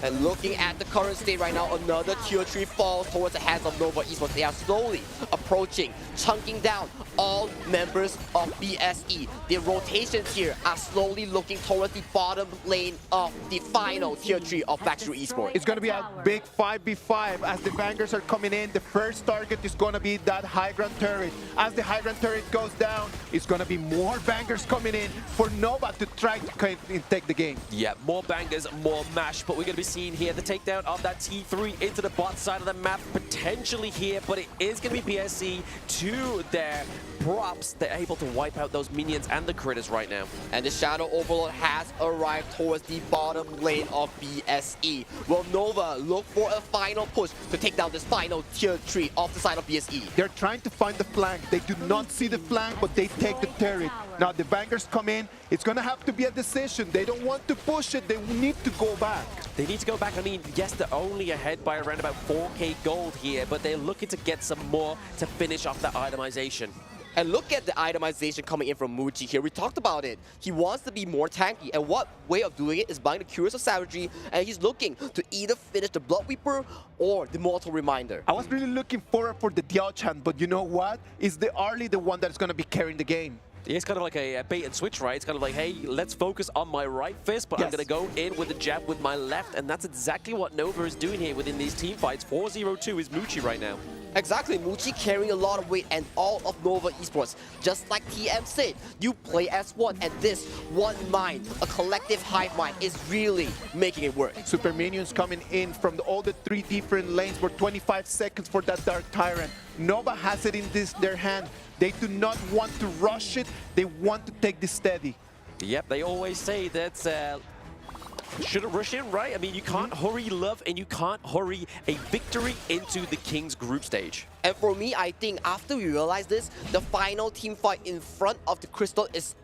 And looking at the current state right now, another tier 3 falls towards the hands of Nova Esports. They are slowly approaching, chunking down all members of BSE. The rotations here are slowly looking towards the bottom lane of the final tier 3 of Shrew Esports. It's going to be a big 5v5 as the Vanguards are coming in. The first target is going to be that high ground turret. As the high ground turret goes down, it's going to be more Vanguards coming in for Nova to try to take the game. Yeah, more bangers, more mash, but we're going to be seeing here the takedown of that T3 into the bot side of the map potentially here, but it is going to be BSE to their props. They're able to wipe out those minions and the critters right now. And the Shadow Overlord has arrived towards the bottom lane of BSE. Will Nova look for a final push to take down this final tier 3 off the side of BSE? They're trying to find the flank. They do not see the flank, but they take the turret. Now the Vanguards come in. It's going to have to be a decision. They don't want to push it. They need to go back. They need to go back. I mean, yes, they're only ahead by around about 4k gold here, but they're looking to get some more to finish off that itemization. And look at the itemization coming in from Muji here. We talked about it. He wants to be more tanky, and what way of doing it is buying the Curious of Savagery, and he's looking to either finish the Blood Weeper or the Mortal Reminder. I was really looking forward for the Diao-chan, but you know what? Is the Arlie the one that's going to be carrying the game? It's kind of like a bait and switch, right? It's kind of like, hey, let's focus on my right fist, but I'm going to go in with the jab with my left, and that's exactly what Nova is doing here within these team fights. 4-0-2 is Muchi right now. Exactly, Muchi carrying a lot of weight and all of Nova Esports. Just like TM said, you play as one, and this one mind, a collective hive mind, is really making it work. Super minions coming in from all the 3 different lanes for 25 seconds for that Dark Tyrant. Nova has it in their hand. They do not want to rush it. They want to take this steady. Yep, they always say that shouldn't rush in, right? I mean, you can't hurry love and you can't hurry a victory into the King's group stage. And for me, I think after we realize this, the final team fight in front of the Crystal is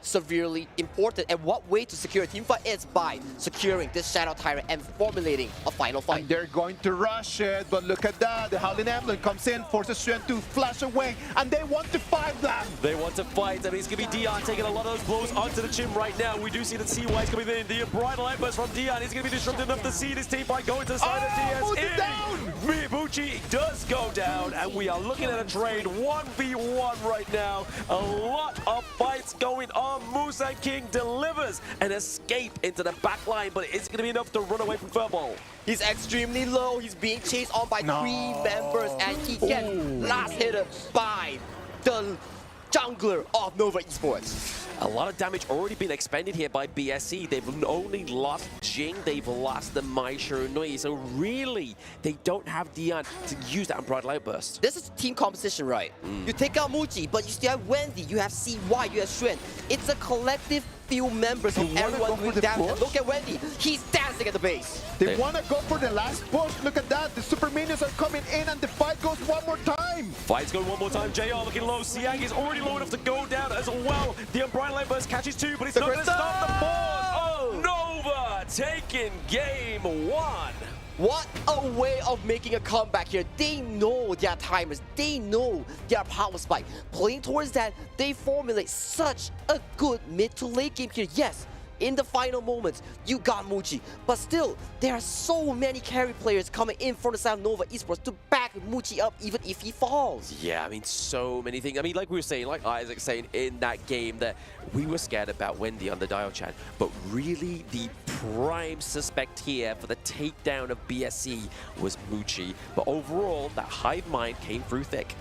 severely important. And what way to secure a team fight is by securing this Shadow Tyrant and formulating a final fight. And they're going to rush it, but look at that. The Howling Emblem comes in, forces Shrew to flash away, and they want to fight that. They want to fight, and it's going to be Dion taking a lot of those blows onto the chin right now. We do see that CY is coming in. The bridal outburst from Dion is going to be disruptive enough to see this team fight going to the side of DSE. Muchi does go down. And we are looking at a trade 1v1 right now. A lot of fights What's going on? Musan King delivers an escape into the back line, but it's going to be enough to run away from Furball. He's extremely low. He's being chased on by 3 members, and he gets last hit by the jungler of Nova Esports. A lot of damage already been expended here by BSC. They've only lost Jing, they've lost the Mai Shirunui, so really, they don't have Dion to use that Unbridled Outburst. This is team composition, right? You take out Muji, but you still have Wendy, you have CY, you have Shrew. It's a collective few members of everyone doing damage. And look at Wendy, he's dancing at the base. They want to go for the last push. Look at that. The super minions are coming in and the fight goes one more time. Fight's going one more time. JR looking low. Siang is already low enough to go down as well. The Unbridled Outburst catches 2, but it's not going to stop the pause. Oh, Nova taking game 1. What a way of making a comeback here. They know their timers. They know their power spike. Playing towards that, they formulate such a good mid to late game here. Yes, in the final moments, you got Muji. But still, there are so many carry players coming in from the side of Nova Esports to back Muji up even if he falls. Yeah, I mean, so many things. I mean, like we were saying, like Isaac saying in that game that we were scared about Wendy on the dial chat, but really the prime suspect here for the takedown of BSC was Muji. But overall, that hive mind came through thick.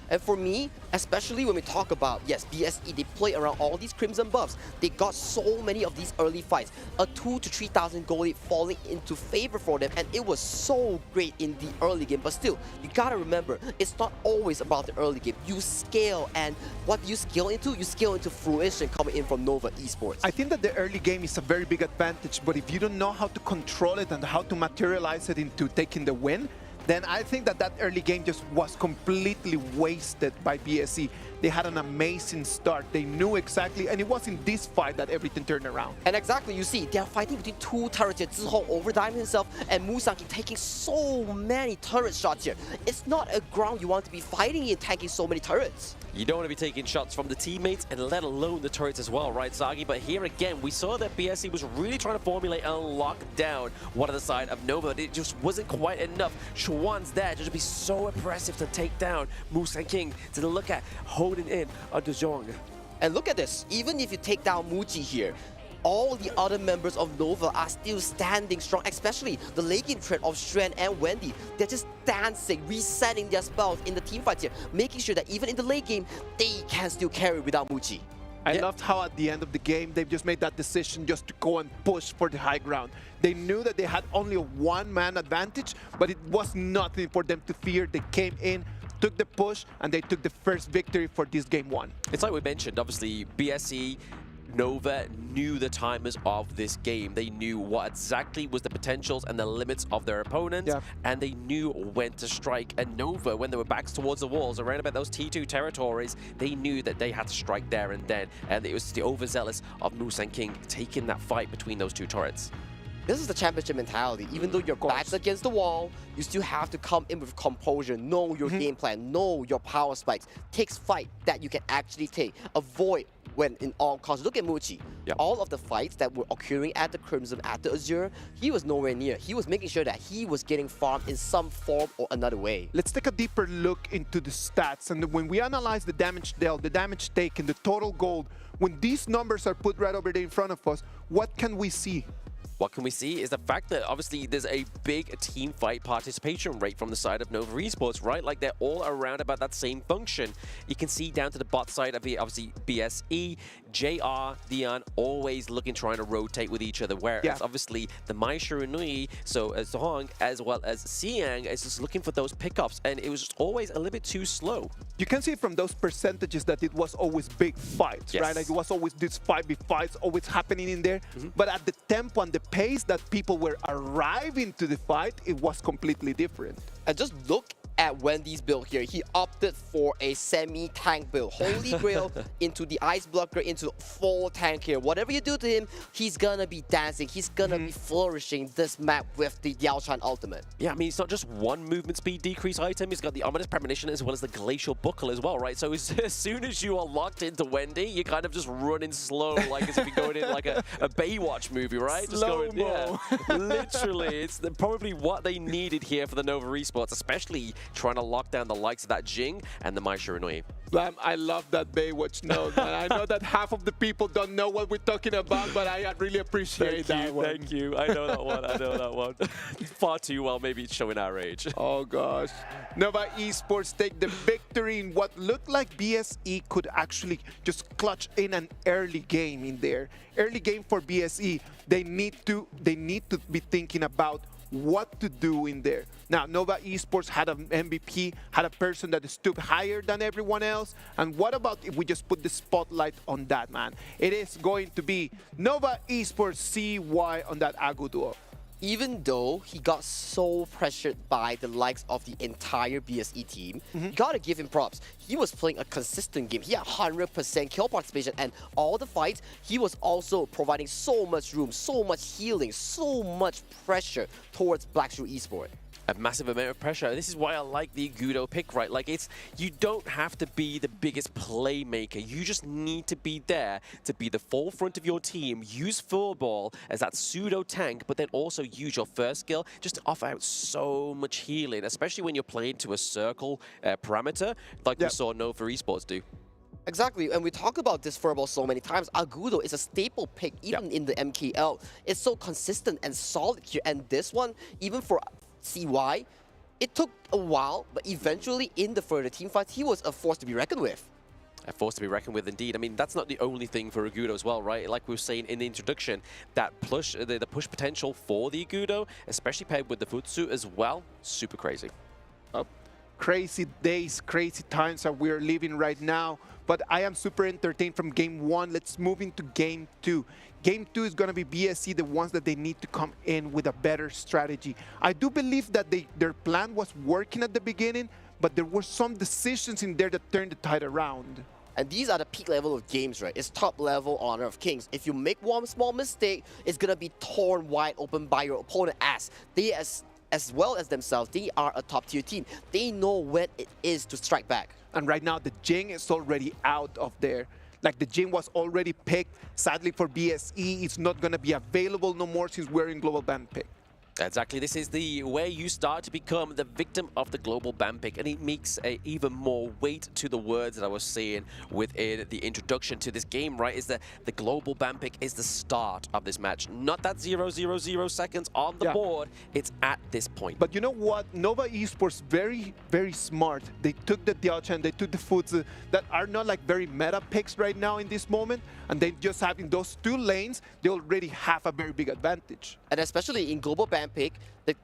And for me, especially when we talk about, yes, BSE, they play around all these Crimson buffs. They got so many of these early fights. A 2,000 to 3,000 gold lead falling into favor for them, and it was so great in the early game. But still, you gotta remember, it's not always about the early game. You scale, and what you scale into? You scale into fruition coming in from Nova Esports. I think that the early game is a very big advantage, but if you don't know how to control it and how to materialize it into taking the win, then I think that early game just was completely wasted by BSC. They had an amazing start. They knew exactly, and it was in this fight that everything turned around. And exactly, you see, they are fighting between 2 turrets here. Zihong overdiming himself, and Musanki taking so many turret shots here. It's not a ground you want to be fighting in, tanking so many turrets. You don't want to be taking shots from the teammates and let alone the turrets as well, right, Sagi? But here again, we saw that BSC was really trying to formulate and lock down one on the side of Nova. It just wasn't quite enough. Chuan's there to just be so impressive to take down Musan King, to look at holding in a De Jong. And look at this, even if you take down Muji here, all the other members of Nova are still standing strong, especially the late game trend of Shrew and Wendy. They're just dancing, resetting their spells in the team fights here, making sure that even in the late game, they can still carry without Muji. I loved how at the end of the game, they've just made that decision just to go and push for the high ground. They knew that they had only a one-man advantage, but it was nothing for them to fear. They came in, took the push, and they took the first victory for this game 1. It's like we mentioned, obviously, BSC, Nova knew the timers of this game. They knew what exactly was the potentials and the limits of their opponents, and they knew when to strike. And Nova, when they were backs towards the walls, around about those T2 territories, they knew that they had to strike there and then. And it was the overzealous of Musan King taking that fight between those 2 turrets. This is the championship mentality. Even though your back's against the wall, you still have to come in with composure, know your game plan, know your power spikes. Takes fight that you can actually take. Avoid when in all costs. Look at Muji. All of the fights that were occurring at the Crimson, at the Azure, he was nowhere near. He was making sure that he was getting farmed in some form or another way. Let's take a deeper look into the stats. And when we analyze the damage dealt, the damage taken, the total gold, when these numbers are put right over there in front of us, what can we see? What can we see is the fact that obviously there's a big team fight participation rate from the side of Nova Esports, right? Like they're all around about that same function. You can see down to the bot side of it, obviously BSE, JR, Dion, always looking trying to rotate with each other. Whereas obviously the Mai Shirunui, so as Zhong as well as Siang is just looking for those pickups, and it was just always a little bit too slow. You can see from those percentages that it was always big fights, right? Like it was always these 5v fights always happening in there. But at the tempo and the pace that people were arriving to the fight, it was completely different. And just look at Wendy's build here. He opted for a semi-tank build. Holy Grail into the Ice Blocker, into full tank here. Whatever you do to him, he's gonna be dancing. He's gonna be flourishing this map with the Yaoshan ultimate. Yeah, I mean, it's not just one movement speed decrease item. He's got the Ominous Premonition as well as the Glacial Buckle as well, right? So as soon as you are locked into Wendy, you're kind of just running slow, like as if you're going in like a Baywatch movie, right? Slow-mo. Literally, it's probably what they needed here for the Nova Esports, especially trying to lock down the likes of that Jing and the Mai Shiranui. I love that Baywatch note, man. I know that half of the people don't know what we're talking about, but I really appreciate that one. Thank you. I know that one. I know that one. Far too well. Maybe it's showing our age. Oh, gosh. Nova Esports take the victory in what looked like BSE could actually just clutch in an early game in there. Early game for BSE. They need to be thinking about what to do in there. Now, Nova Esports had an MVP, had a person that stood higher than everyone else. And what about if we just put the spotlight on that, man? It is going to be Nova Esports CY on that Agu duo. Even though he got so pressured by the likes of the entire BSE team, you gotta give him props. He was playing a consistent game. He had 100% kill participation, and all the fights, he was also providing so much room, so much healing, so much pressure towards Black Shrew Esport. A massive amount of pressure. This is why I like the Agudo pick, right? Like, you don't have to be the biggest playmaker. You just need to be there to be the forefront of your team. Use Furball as that pseudo tank, but then also use your first skill just to offer out so much healing, especially when you're playing to a circle parameter, like we saw Nova Esports do. Exactly, and we talk about this Furball so many times. Agudo is a staple pick even in the MKL. It's so consistent and solid here, and this one, even for CY, it took a while, but eventually in the further team fights, he was a force to be reckoned with. A force to be reckoned with, indeed. I mean, that's not the only thing for Agudo as well, right? Like we were saying in the introduction, that push, the push potential for the Agudo, especially paired with the Futsu as well, super crazy. Crazy days, crazy times that we're living right now. But I am super entertained from game 1. Let's move into game 2. Game 2 is going to be BSE, the ones that they need to come in with a better strategy. I do believe that their plan was working at the beginning, but there were some decisions in there that turned the tide around. And these are the peak level of games, right? It's top level Honor of Kings. If you make one small mistake, it's going to be torn wide open by your opponent, as they as well as themselves, they are a top-tier team. They know when it is to strike back. And right now, the Jing is already out of there. Like, the Jing was already picked. Sadly for BSE, it's not going to be available no more since we're in global ban pick. Exactly. This is where you start to become the victim of the global ban pick, and it makes even more weight to the words that I was saying within the introduction to this game, right? Is that the global ban pick is the start of this match, not that 0.000 seconds on the board. It's at this point. But you know what? Nova Esports, very, very smart. They took the Diacha and they took the Futsu that are not like very meta picks right now in this moment, and they just having those two lanes, they already have a very big advantage. And especially in global ban pick,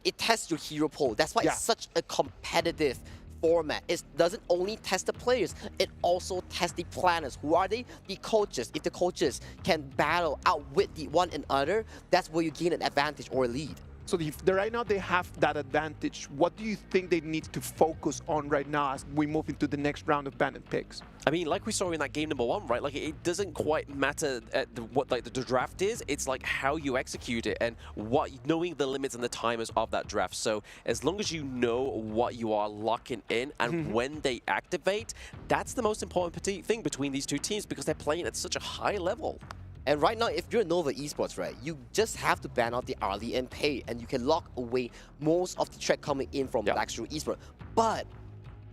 it tests your hero pool. That's why it's such a competitive format. It doesn't only test the players, it also tests the planners. Who are they? The coaches. If the coaches can battle, outwit the one another, that's where you gain an advantage or a lead. So right now they have that advantage. What do you think they need to focus on right now as we move into the next round of ban and picks? I mean, like we saw in that game number 1, right? Like, it doesn't quite matter what the draft is. It's like how you execute it and knowing the limits and the timers of that draft. So as long as you know what you are locking in and when they activate, that's the most important thing between these two teams, because they're playing at such a high level. And right now, if you're Nova Esports, right, you just have to ban out the early and pay, and you can lock away most of the threat coming in from Black Shrew Esport. But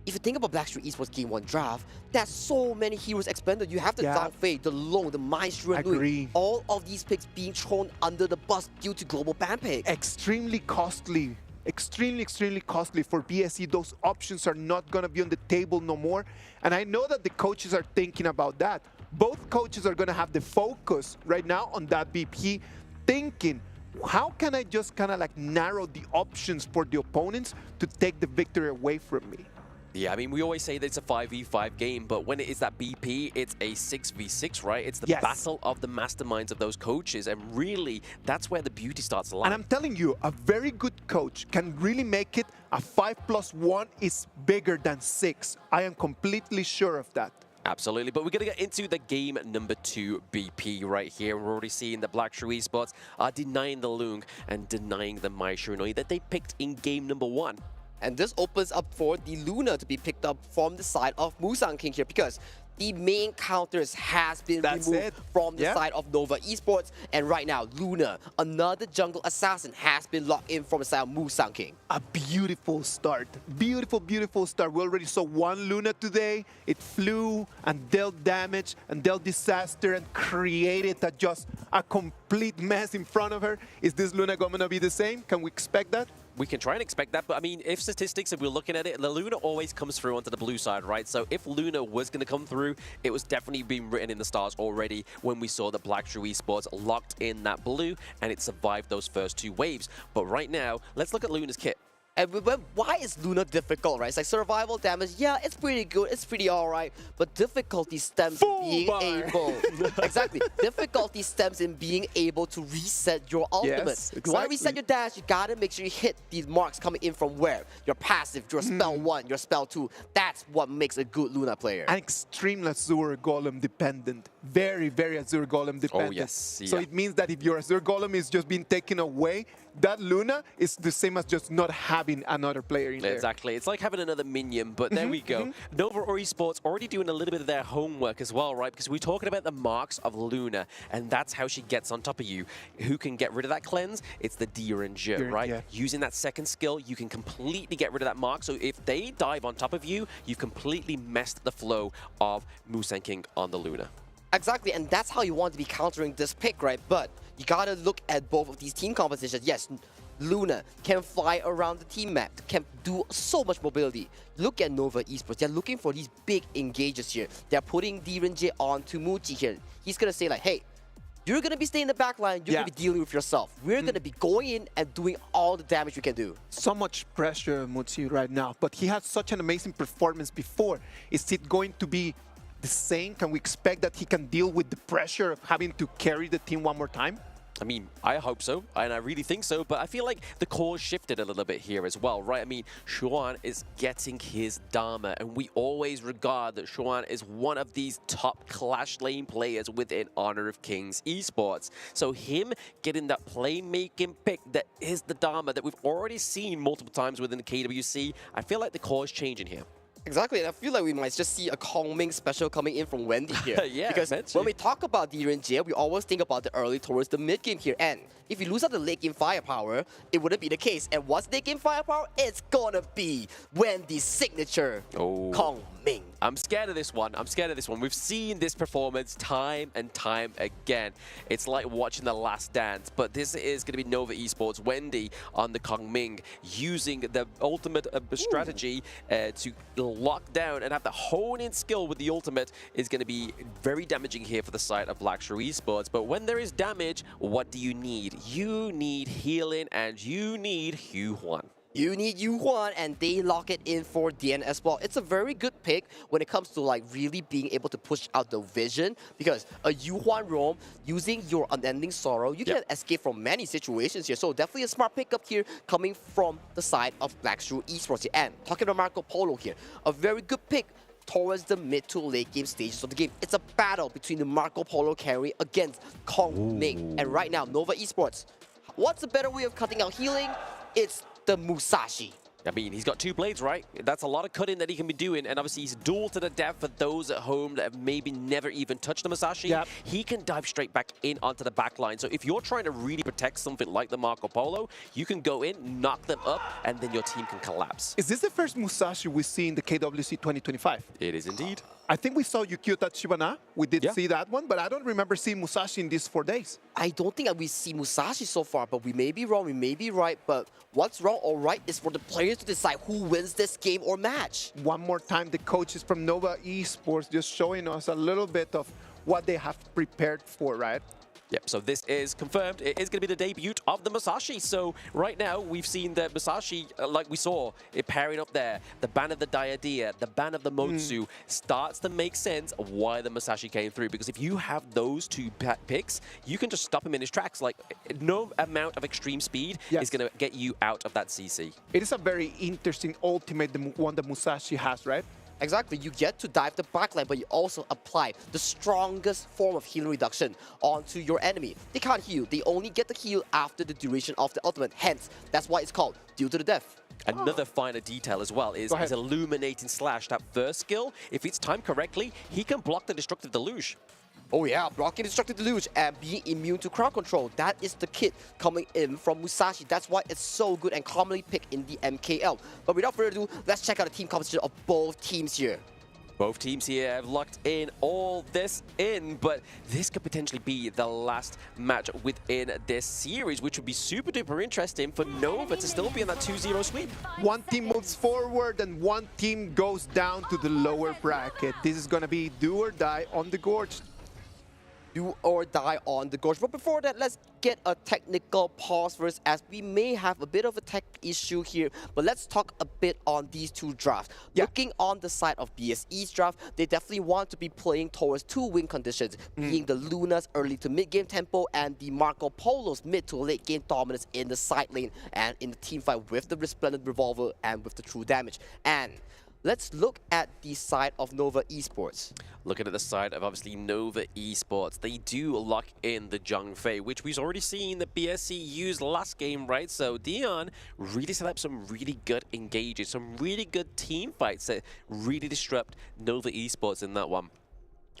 if you think about Black Shrew Esports Game 1 draft, there's so many heroes expended. You have the Downfade, the Long, the Mai Shiranui, all of these picks being thrown under the bus due to global ban pick. Extremely costly. Extremely, extremely costly for BSE. Those options are not going to be on the table no more. And I know that the coaches are thinking about that. Both coaches are going to have the focus right now on that BP, thinking, how can I just kind of like narrow the options for the opponents to take the victory away from me? Yeah, I mean, we always say that it's a 5v5 game, but when it is that BP, it's a 6v6, right? It's the battle of the masterminds of those coaches, and really, that's where the beauty starts to lie. And I'm telling you, a very good coach can really make it a 5+1 is bigger than 6. I am completely sure of that. Absolutely, but we're going to get into the game number 2 BP right here. We're already seeing that Black Shrew Esports are denying the Lung and denying the Mai Shiranui that they picked in game number 1. And this opens up for the Luna to be picked up from the side of Musang King here, because the main counters has been removed from the side of Nova Esports. And right now, Luna, another jungle assassin, has been locked in from the side of Musang King. A beautiful start. Beautiful, beautiful start. We already saw one Luna today. It flew and dealt damage and dealt disaster and created just a complete mess in front of her. Is this Luna going to be the same? Can we expect that? We can try and expect that, but I mean, if statistics, if we're looking at it, the Luna always comes through onto the blue side, right? So if Luna was going to come through, it was definitely being written in the stars already when we saw that Black Shrew Esports locked in that blue and it survived those first 2 waves. But right now, let's look at Luna's kit. And why is Luna difficult, right? It's like survival damage, yeah, it's pretty good, it's pretty alright, but difficulty stems in being able... Exactly. Difficulty stems in being able to reset your ultimate. Yes, You want to reset your dash, you gotta make sure you hit these marks coming in from where? Your passive, your spell 1, your spell 2. That's what makes a good Luna player. An extreme Azure Golem dependent. Very, very Azure Golem dependent. Oh, yes. So it means that if your Azure Golem is just being taken away, that Luna is the same as just not having another player in there. Exactly. It's like having another minion, but there we go. Nova Esports already doing a little bit of their homework as well, right? Because we're talking about the marks of Luna, and that's how she gets on top of you. Who can get rid of that cleanse? It's the Ranger, right? Yeah. Using that second skill, you can completely get rid of that mark. So if they dive on top of you, you've completely messed the flow of Musang King on the Luna. Exactly, and that's how you want to be countering this pick, right? But you gotta look at both of these team compositions. Yes, Luna can fly around the team map, can do so much mobility. Look at Nova Esports. They're looking for these big engages here. They're putting Ranger onto Muji here. He's gonna say like, hey, you're gonna be staying in the back line, you're gonna be dealing with yourself. We're gonna be going in and doing all the damage we can do. So much pressure on Muji right now, but he had such an amazing performance before. Is it going to be the same? Can we expect that he can deal with the pressure of having to carry the team one more time? I mean, I hope so, and I really think so, but I feel like the core shifted a little bit here as well, right? I mean, Xuan is getting his Dharma, and we always regard that Xuan is one of these top Clash Lane players within Honor of Kings Esports. So him getting that playmaking pick that is the Dharma that we've already seen multiple times within the KWC, I feel like the core is changing here. Exactly, and I feel like we might just see a Kongming special coming in from Wendy here. Yeah, because when we talk about Ranger, we always think about the early towards the mid game here. And if you lose out the late game firepower, it wouldn't be the case. And what's late game firepower? It's gonna be Wendy's signature Kongming. I'm scared of this one. I'm scared of this one. We've seen this performance time and time again. It's like watching The Last Dance, but this is going to be Nova Esports. Wendy on the Kongming using the ultimate strategy to lock down and have the hone-in skill with the ultimate is going to be very damaging here for the side of Black Shrew Esports. But when there is damage, what do you need? You need healing and you need Yuhuan. You need Yuhuan, and they lock it in for DN Esport. It's a very good pick when it comes to like really being able to push out the vision, because a Yuhuan roam using your Unending Sorrow, you can escape from many situations here. So definitely a smart pickup here coming from the side of Black Shrew Esports here. And talking about Marco Polo here, a very good pick towards the mid to late game stages of the game. It's a battle between the Marco Polo carry against Kongming. And right now, Nova Esports, what's a better way of cutting out healing? It's the Musashi. I mean, he's got 2 blades, right? That's a lot of cutting that he can be doing, and obviously he's dual to the death for those at home that have maybe never even touched the Musashi. He can dive straight back in onto the back line. So if you're trying to really protect something like the Marco Polo, you can go in, knock them up, and then your team can collapse. Is this the first Musashi we see in the KWC 2025? It is indeed. I think we saw Yukio Tachibana. We did see that one, but I don't remember seeing Musashi in these 4 days. I don't think that we see Musashi so far, but we may be wrong, we may be right. But what's wrong or right is for the players to decide who wins this game or match. One more time, the coaches from Nova Esports just showing us a little bit of what they have prepared for, right? Yep, so this is confirmed. It is going to be the debut of the Musashi. So right now, we've seen the Musashi, like we saw, it pairing up there. The ban of the Diadea, the ban of the Motsu starts to make sense of why the Musashi came through. Because if you have those 2 picks, you can just stop him in his tracks. Like, no amount of extreme speed is going to get you out of that CC. It is a very interesting ultimate, the one that Musashi has, right? Exactly, you get to dive the backline, but you also apply the strongest form of healing reduction onto your enemy. They can't heal, they only get the heal after the duration of the ultimate, hence, that's why it's called Due to the Death. Another finer detail as well is his Illuminating Slash, that first skill. If it's timed correctly, he can block the Destructive Deluge. Oh yeah, blocking Destructive Deluge and being immune to crowd control. That is the kit coming in from Musashi. That's why it's so good and commonly picked in the MKL. But without further ado, let's check out the team composition of both teams here. Both teams here have locked in all this in, but this could potentially be the last match within this series, which would be super duper interesting for Nova to still be in that 2-0 sweep. One team moves forward and one team goes down to the lower bracket. This is going to be do or die on the Gorge. Do or die on the Gorge. But before that, let's get a technical pause first, as we may have a bit of a tech issue here. But let's talk a bit on these two drafts. Looking on the side of BSE's draft, they definitely want to be playing towards two win conditions, being the Luna's early to mid game tempo and the Marco Polo's mid to late game dominance in the side lane and in the team fight with the Resplendent Revolver and with the true damage. And let's look at the side of Nova Esports. Looking at the side of obviously Nova Esports, they do lock in the Zheng Fei, which we've already seen the BSC use last game, right? So Dion really set up some really good engages, some really good team fights that really disrupt Nova Esports in that one.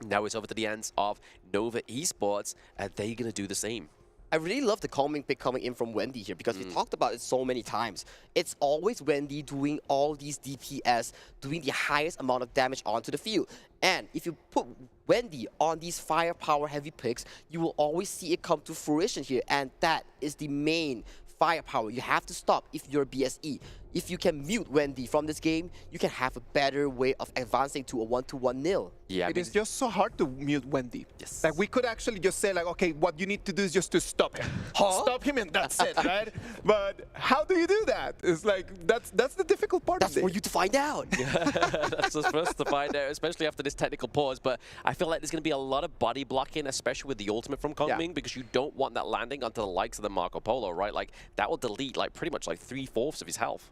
Now it's over to the hands of Nova Esports. Are they going to do the same? I really love the calming pick coming in from Wendy here because we talked about it so many times. It's always Wendy doing all these DPS, doing the highest amount of damage onto the field. And if you put Wendy on these firepower heavy picks, you will always see it come to fruition here. And that is the main firepower you have to stop if you're BSE. If you can mute Wendy from this game, you can have a better way of advancing to a 1-1 nil. Yeah, it is just so hard to mute Wendy. Yes. Like we could actually just say like, okay, what you need to do is just to stop him. Stop him and that's it, right? But how do you do that? It's like, that's the difficult part of it. That's for you to find out. That's just for us to find out, especially after this technical pause. But I feel like there's going to be a lot of body blocking, especially with the ultimate from Kongming, because you don't want that landing onto the likes of the Marco Polo, right? Like, that will delete like pretty much like 3/4 of his health.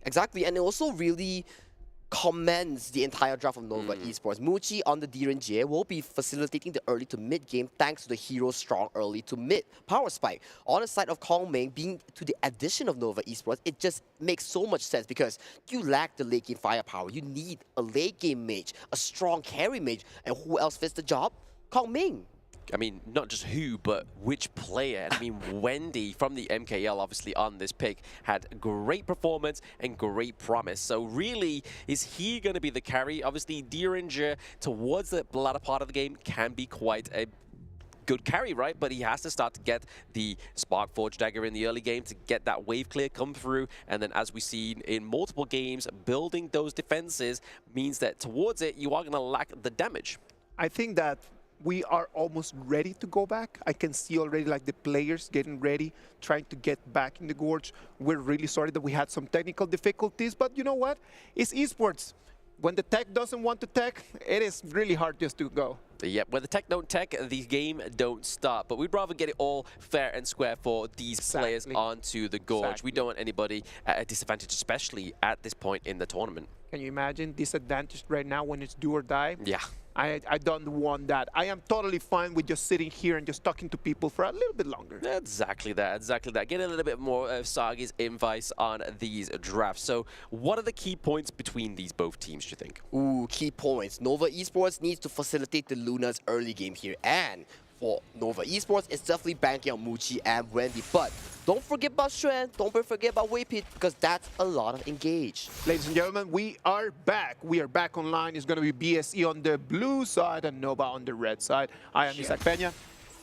Exactly, and it also really commends the entire draft of Nova Esports. Muchi on the Direnjie will be facilitating the early to mid game thanks to the hero's strong early to mid power spike. On the side of Kongming, being to the addition of Nova Esports, it just makes so much sense because you lack the late game firepower. You need a late game mage, a strong carry mage, and who else fits the job? Kongming. I mean, not just who, but which player. I mean, Wendy from the MKL, obviously, on this pick, had great performance and great promise. So really, is he going to be the carry? Obviously, Dieringer, towards the latter part of the game, can be quite a good carry, right? But he has to start to get the Spark Forge Dagger in the early game to get that wave clear come through. And then, as we've seen in multiple games, building those defenses means that towards it, you are going to lack the damage. I think that we are almost ready to go back. I can see already like the players getting ready, trying to get back in the Gorge. We're really sorry that we had some technical difficulties, but you know what? It's esports. When the tech doesn't want to tech, it is really hard just to go. Yeah, when the tech don't tech, the game don't start. But we'd rather get it all fair and square for these players onto the Gorge. We don't want anybody at a disadvantage, especially at this point in the tournament. Can you imagine disadvantaged right now when it's do or die? Yeah. I don't want that. I am totally fine with just sitting here and just talking to people for a little bit longer. Exactly that, exactly that. Get a little bit more of Sagi's advice on these drafts. So what are the key points between these both teams, do you think? Ooh, key points. Nova Esports needs to facilitate the Luna's early game here. And for Nova Esports, it's definitely banking on Muchi and Wendy. But don't forget about Shrew, don't forget about Waypit, because that's a lot of engage. Ladies and gentlemen, we are back. We are back online. It's going to be BSE on the blue side and Nova on the red side. I am Isaac Peña.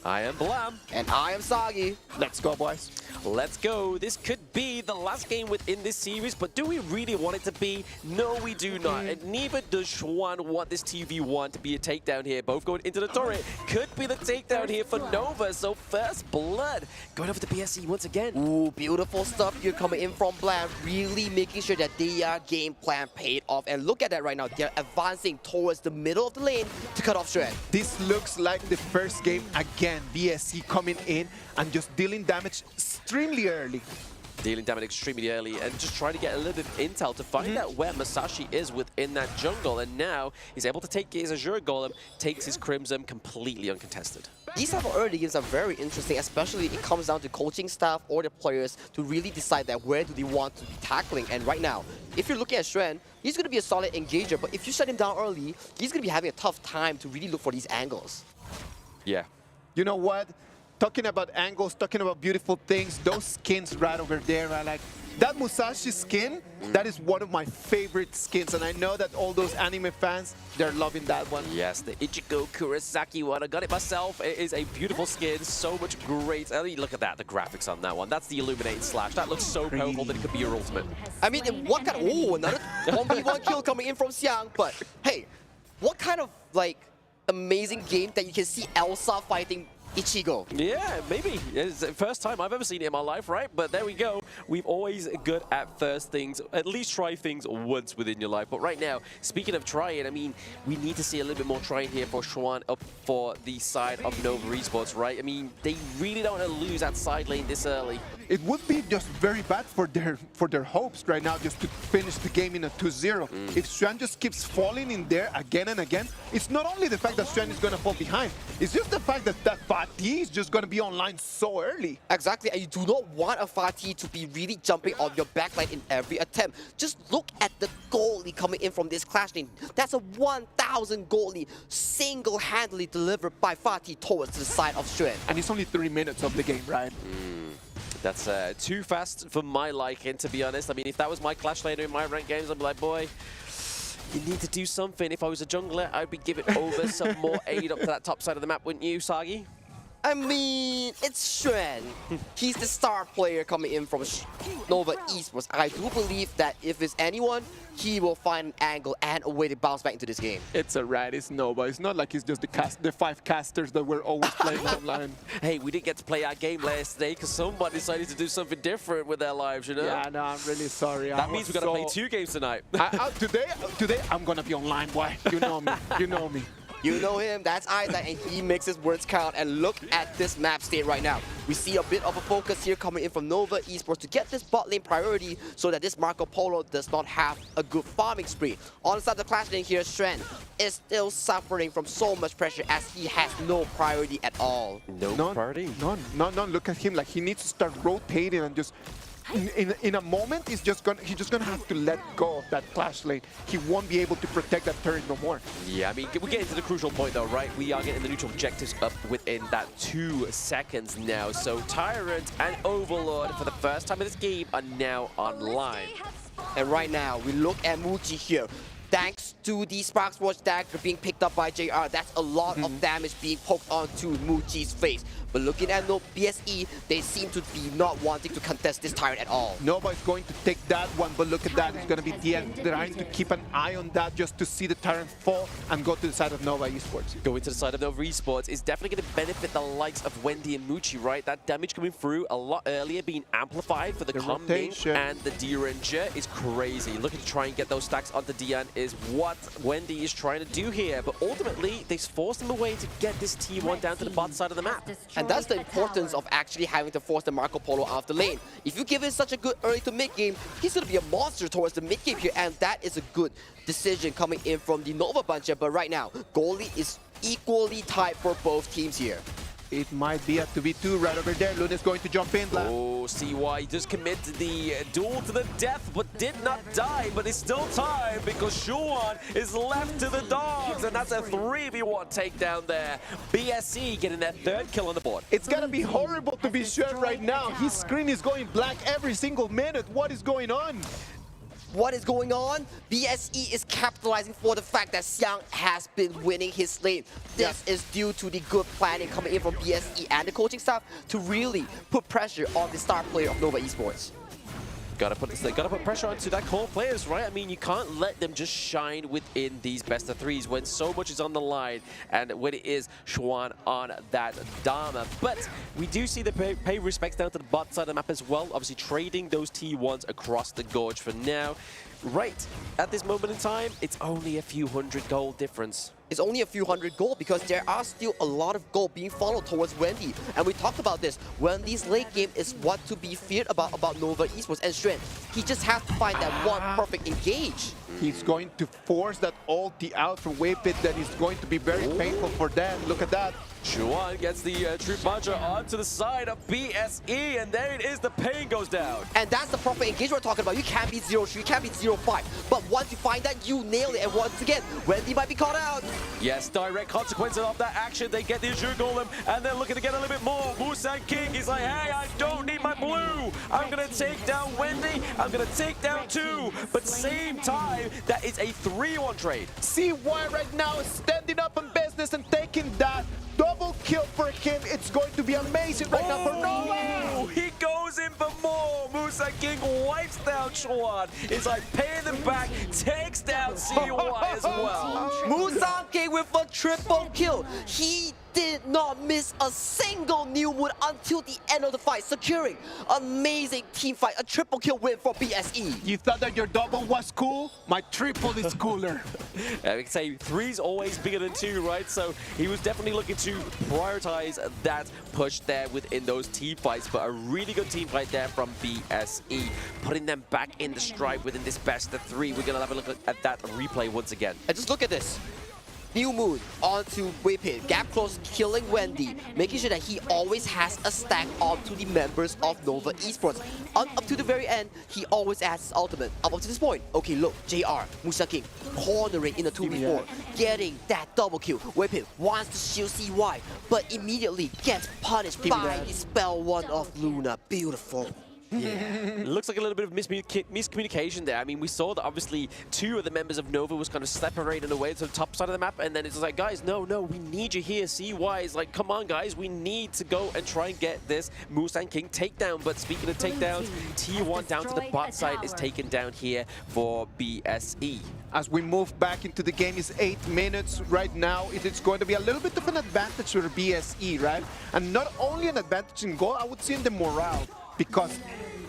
I am Blam. And I am Sagi. Let's go, boys. Let's go. This could be the last game within this series, but do we really want it to be? No, we do not. And neither does Schwan want this TV1 to be a takedown here. Both going into the turret. Could be the takedown here for Nova. So first blood going over to BSE once again. Ooh, beautiful stuff here coming in from Blam. Really making sure that their game plan paid off. And look at that right now. They're advancing towards the middle of the lane to cut off Shrew. This looks like the first game again. BSE coming in and just dealing damage extremely early. dealing damage extremely early and just trying to get a little bit of intel to find out where Masashi is within that jungle. And now he's able to take his Azure Golem, takes his Crimson completely uncontested. These type of early games are very interesting, especially it comes down to coaching staff or the players to really decide that where do they want to be tackling. And right now, if you're looking at Shrew, he's going to be a solid engager, but if you shut him down early, he's going to be having a tough time to really look for these angles. Yeah. You know what? Talking about angles, talking about beautiful things, those skins right over there, I like. That Musashi skin, that is one of my favorite skins, and I know that all those anime fans, they're loving that one. Yes, the Ichigo Kurosaki one. I got it myself. It is a beautiful skin, so much great. I mean, look at that, the graphics on that one. That's the Illuminated Slash. That looks so powerful that it could be your ultimate. I mean, what kind of... Oh, another 1v1 kill coming in from Xiang, but hey, what kind of, like, amazing game that you can see Elsa fighting Ichigo. Yeah, maybe. It's the first time I've ever seen it in my life, right? But there we go. We've always good at first things. At least try things once within your life. But right now, speaking of trying, I mean, we need to see a little bit more trying here for Xuan up for the side of Nova Esports, right? I mean, they really don't want to lose that side lane this early. It would be just very bad for their hopes right now just to finish the game in a 2-0. If Xuan just keeps falling in there again and again, it's not only the fact that Xuan is going to fall behind, it's just the fact that Fatih is just going to be online so early. Exactly, and you do not want a Fatih to be really jumping on your backline in every attempt. Just look at the goalie coming in from this clash lane. That's a 1,000 goalie single-handedly delivered by Fatih towards the side of Xuan. And it's only 3 minutes of the game, right? That's too fast for my liking, to be honest. I mean, if that was my Clash laner in my ranked games, I'd be like, boy, you need to do something. If I was a jungler, I'd be giving over some more aid up to that top side of the map, wouldn't you, Sagi? I mean, it's Xuan. He's the star player coming in from Nova Esports. I do believe that if it's anyone, he will find an angle and a way to bounce back into this game. It's alright, it's Nova. It's not like it's just the 5 casters that were always playing online. Hey, we didn't get to play our game last day because somebody decided to do something different with their lives, you know? Yeah, no, I'm really sorry. That means we're going to play 2 games tonight. Today, I'm going to be online, boy. You know me. You know me. You know him, that's Isaac, and he makes his words count. And look at this map state right now. We see a bit of a focus here coming in from Nova Esports to get this bot lane priority so that this Marco Polo does not have a good farming spree. On the side of the clash lane here, Shrew is still suffering from so much pressure as he has no priority at all. No priority? None. Look at him, like he needs to start rotating and just... In a moment, he's just gonna have to let go of that clash lane. He won't be able to protect that turret no more. Yeah, I mean, we're getting to the crucial point though, right? We are getting the neutral objectives up within that 2 seconds now. So Tyrant and Overlord, for the first time in this game, are now online. And right now, we look at Muji here. Thanks to the Sparks Watch dagger being picked up by JR, that's a lot of damage being poked onto Muji's face. But looking at no BSE, they seem to be not wanting to contest this Tyrant at all. Nobody's going to take that one, but look at that. It's going to be DN trying to keep an eye on that just to see the Tyrant fall and go to the side of Nova Esports. Going to the side of Nova Esports is definitely going to benefit the likes of Wendy and Muji, right? That damage coming through a lot earlier, being amplified for the coming, and the D-Ranger is crazy. Looking to try and get those stacks onto Dian is what Wendy is trying to do here, but ultimately they forced him away to get this T1 down to the bottom side of the map. And that's the importance of actually having to force the Marco Polo out of the lane. If you give him such a good early to mid game, he's going to be a monster towards the mid game here, and that is a good decision coming in from the Nova bunch. But right now, goalie is equally tight for both teams here. It might be a 2v2 right over there. Luna's going to jump in. Oh, CY just committed the duel to the death, but did not die. But it's still time because Xuan is left to the dogs, and that's a 3v1 takedown there. BSC getting that 3rd kill on the board. It's gonna be horrible to be Xuan right now. His screen is going black every single minute. What is going on? What is going on? BSE is capitalizing for the fact that Xiang has been winning his lane. This is due to the good planning coming in from BSE and the coaching staff to really put pressure on the star player of Nova Esports. Gotta put pressure onto that core players, right? I mean, you can't let them just shine within these best of 3s when so much is on the line and when it is Xuan on that Dharma. But we do see the pay respects down to the bot side of the map as well, obviously trading those T1s across the gorge for now. Right at this moment in time, it's only a few 100 gold difference. is only a few hundred gold because there are still a lot of gold being funneled towards Wendy. And we talked about this. Wendy's late game is what to be feared about Nova Esports. And Shrew, he just has to find that one perfect engage. He's going to force that ulti out from Waypit. That is going to be very painful for them. Look at that. Chuan gets the Truth Mantra onto the side of BSE, and there it is, the pain goes down. And that's the proper engage we're talking about. You can't beat 0-3, you can't beat 0-5. But once you find that, you nail it. And once again, Wendy might be caught out. Yes, direct consequences of that action. They get the Azure Golem, and they're looking to get a little bit more. Musan King is like, hey, I don't need my blue. I'm going to take down Wendy. I'm going to take down 2. But same time, that is a 3-1 trade. CY right now is standing up in business and taking that double kill for him. It's going to be amazing right now for Nova. He goes in for more. Musa King wipes down Chuan. It's like paying them back, takes down CY as well. Musa King with a triple kill. He did not miss a single new moon until the end of the fight, securing amazing team fight, a triple kill win for BSE. You thought that your double was cool? My triple is cooler. We can say 3's always bigger than 2, right? So he was definitely looking to prioritize that push there within those team fights, but a really good team fight there from BSE, putting them back in the stride within this best of 3. We're gonna have a look at that replay once again. And just look at this. New Moon onto Waypit, gap close, killing Wendy, making sure that he always has a stack onto the members of Nova Esports. Up to the very end, he always adds his ultimate. Up to this point, okay, look, JR, Musa King, cornering in a 2v4, getting that double kill. Waypit wants to shield CY, but immediately gets punished by the spell 1 of Luna. Beautiful. Yeah, looks like a little bit of miscommunication there. I mean, we saw that obviously 2 of the members of Nova was kind of separated away to the top side of the map, and then it's like, guys, no, we need you here. CY is like, come on, guys, we need to go and try and get this Musan King takedown. But speaking of takedowns, T1 down to the bot side is taken down here for BSE. As we move back into the game, it's 8 minutes right now. It's going to be a little bit of an advantage for BSE, right? And not only an advantage in goal, I would say in the morale, because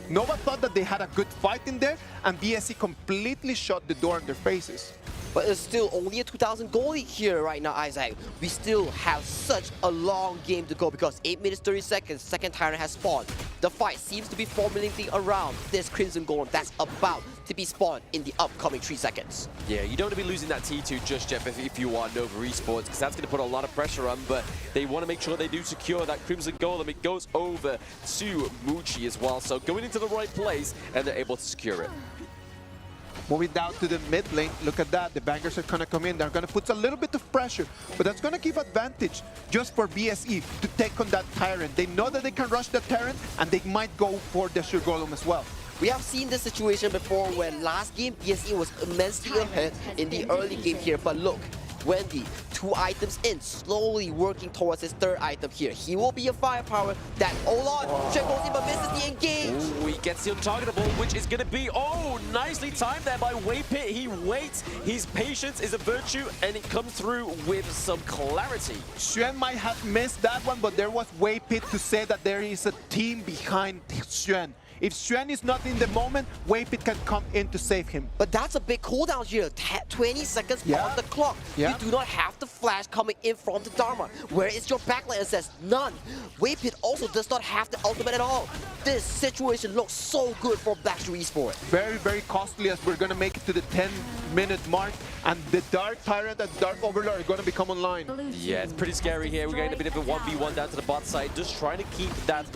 Nova thought that they had a good fight in there, and BSE completely shut the door in their faces. But it's still only a 2,000 goalie here right now, Isaac. We still have such a long game to go because 8 minutes 30 seconds, second Tyrant has spawned. The fight seems to be formulating around this Crimson Golem that's about to be spawned in the upcoming 3 seconds. Yeah, you don't want to be losing that T2 just yet if you are Nova Esports, because that's going to put a lot of pressure on, but they want to make sure they do secure that Crimson Golem. It goes over to Muchi as well, so going into the right place, and they're able to secure it. Moving down to the mid lane, look at that. The bangers are going to come in. They're going to put a little bit of pressure, but that's going to give advantage just for BSE to take on that Tyrant. They know that they can rush the Tyrant, and they might go for the Shrew Golem as well. We have seen this situation before when last game BSE was immensely ahead in the early game here, but look, Wendy, 2 items in, slowly working towards his 3rd item here. He will be a firepower that, Shrew goes in but misses the engage. Ooh, he gets the untargetable, which is going to be, nicely timed there by Waypit. He waits, his patience is a virtue, and it comes through with some clarity. Shrew might have missed that one, but there was Waypit to say that there is a team behind Shrew. If Shrew is not in the moment, Waypit can come in to save him. But that's a big cooldown here. 20 seconds on the clock. You do not have the flash coming in from the Dharma. Where is your backline assist? None. Waypit also does not have the ultimate at all. This situation looks so good for Shrew Esport. Very, very costly as we're going to make it to the 10-minute mark. And the Dark Tyrant and Dark Overlord are going to become online. Yeah, it's pretty scary here. We're getting a bit of a 1v1 down to the bot side, just trying to keep that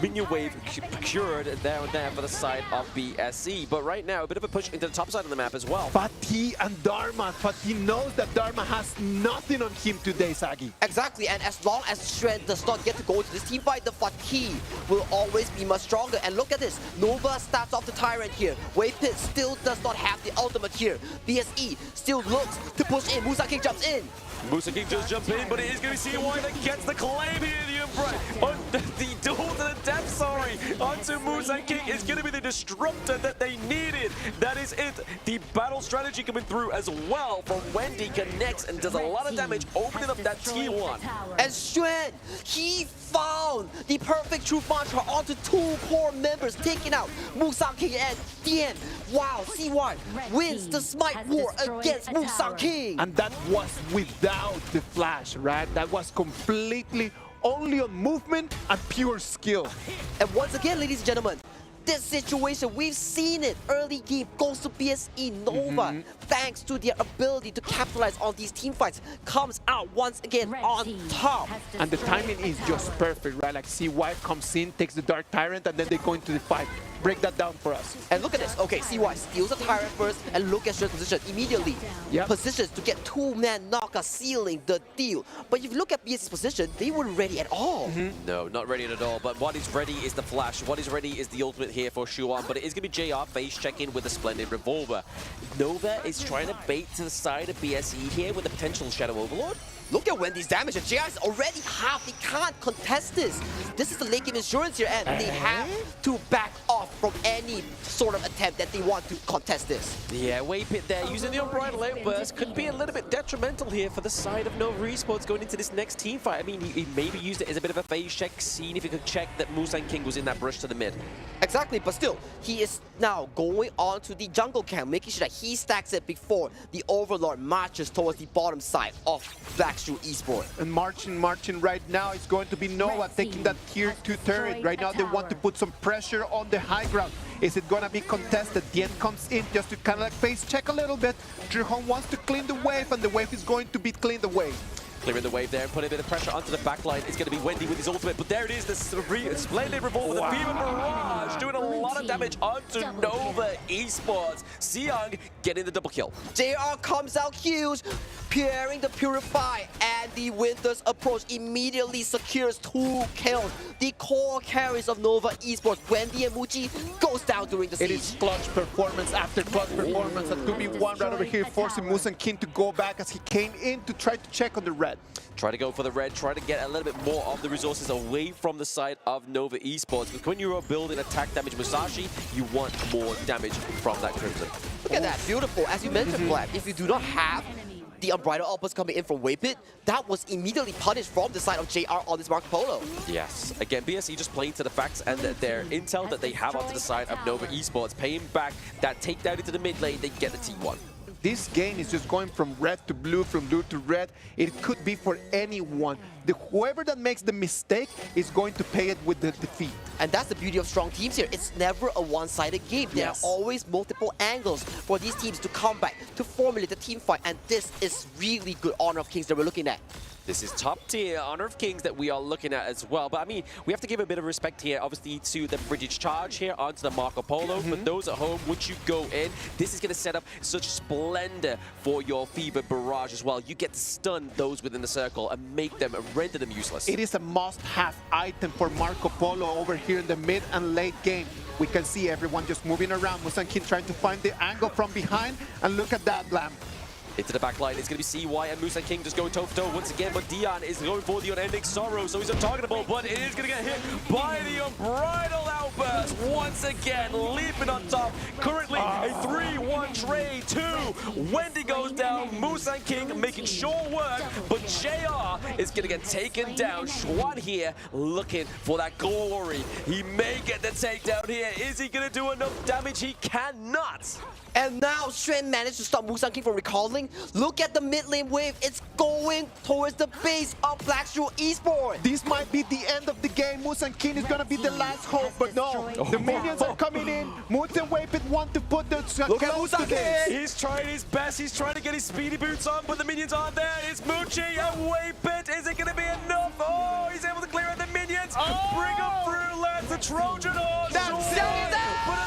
minion wave procured there and there for the side of BSE. But right now, a bit of a push into the top side of the map as well. Fatih and Dharma. Fatih knows that Dharma has nothing on him today, Sagi. Exactly, and as long as Shrew does not get to go into this team fight, the Fatih will always be much stronger. And look at this, Nova starts off the Tyrant here. Waypit still does not have the ultimate here. BSE still looks to push in. Musa King jumps in. Musa King does jump in, but it is going to be CY that gets the claim here. The duel to the death, onto Musa King is going to be the disruptor that they needed. That is it. The battle strategy coming through as well from Wendy, connects and does a lot of damage, opening up that T1. And Shrew, he found the perfect Truth Mantra onto 2 core members, taking out Musa King and Tien. Wow, CY wins the Smite War against Musang King. And that was without the flash, right? That was completely only on movement and pure skill. And once again, ladies and gentlemen, this situation, we've seen it. Early game goes to BSE Nova. Thanks to their ability to capitalize on these team fights, comes out once again on top. And the timing is just perfect, right? Like CY comes in, takes the Dark Tyrant, and then they go into the fight. Break that down for us. And look at this. Okay, CY steals the Tyrant first, and look at Shrew's position immediately. Positions to get two-man knockout, sealing the deal. But if you look at BSE's position, they weren't ready at all. No, not ready at all. But what is ready is the flash. What is ready is the ultimate here for Shrew. But it is going to be JR face checking with a splendid revolver. Nova is trying to bait to the side of BSE here with a potential Shadow Overlord. Look at Wendy's damage, and JR is already half. They can't contest this. This is the late game insurance here, and they have to back off from any sort of attempt that they want to contest this. Yeah, Wave Pit there, using the Unbridled Outburst could be a little bit detrimental here for the side of Nova Esports going into this next team fight. I mean, he maybe used it as a bit of a phase check, seeing if he could check that Musang King was in that brush to the mid. Exactly, but still, he is now going on to the jungle camp, making sure that he stacks it before the Overlord marches towards the bottom side of Shrew Esport. And marching right now is going to be Nova taking that tier 2 turret. Right now they want to put some pressure on the high ground. Is it going to be contested? Dien comes in just to kind of like face check a little bit. Drihon wants to clean the wave, and the wave is going to be cleaned away. Clearing the wave there and putting a bit of pressure onto the backline. It's going to be Wendy with his ultimate, but there it is, the splendid revolver, the Fever Barrage, doing a lot of damage onto Nova Esports. Siyoung getting the double kill. JR comes out huge, pairing the Purify, and the Winter's Approach immediately secures 2 kills. The core carries of Nova Esports, Wendy and Muji, goes down during the siege. It is clutch performance after clutch performance. A 2v1 right over here, forcing Musang King to go back as he came in to try to check on the red. Try to go for the red, try to get a little bit more of the resources away from the side of Nova Esports. Because when you're building attack damage Musashi, you want more damage from that Crimson. Look at that, beautiful. As you mentioned, Black, if you do not have the Unbridled Outburst coming in from Wave Pit, that was immediately punished from the side of JR on this Marco Polo. Yes, again, BSE just playing to the facts and their intel that they have onto the side of Nova Esports, paying back that takedown into the mid lane, they get the T1. This game is just going from red to blue, from blue to red. It could be for anyone. Whoever that makes the mistake is going to pay it with the defeat. And that's the beauty of strong teams here. It's never a one-sided game. There are always multiple angles for these teams to come back, to formulate the team fight. And this is really good Honor of Kings that we're looking at. This is top tier Honor of Kings that we are looking at as well. But I mean, we have to give a bit of respect here, obviously, to the British Charge here onto the Marco Polo. For those at home, once you go in, this is going to set up such splendor for your Fever Barrage as well. You get to stun those within the circle and make them, render them useless. It is a must-have item for Marco Polo over here in the mid and late game. We can see everyone just moving around. Musang King trying to find the angle from behind, and look at that, Lamb. Into the back line, it's going to be CY and Musang King just going toe-to-toe once again, but Dion is going for the unending sorrow, so he's untargetable, but it is going to get hit by the Unbridled Outburst once again, leaping on top. Currently a 3-1 trade, 2. Wendy goes down, Musang King making sure work, but JR is going to get taken down. Schwan here looking for that glory. He may get the takedown here. Is he going to do enough damage? He cannot. And now Shrew managed to stop Musang King from recalling. Look at the mid lane wave. It's going towards the base of Shrew Esport. This might be the end of the game. Musang King is going to be the last hope, but no. The minions are coming in. Moons and Wave Pit want to put the Look at Musang King. He's trying his best. He's trying to get his speedy boots on, but the minions aren't there. It's Muchi and Wave Pit. Is it going to be enough? Oh, he's able to clear out the minions. Bring him through, lads. The Trojan horse. But at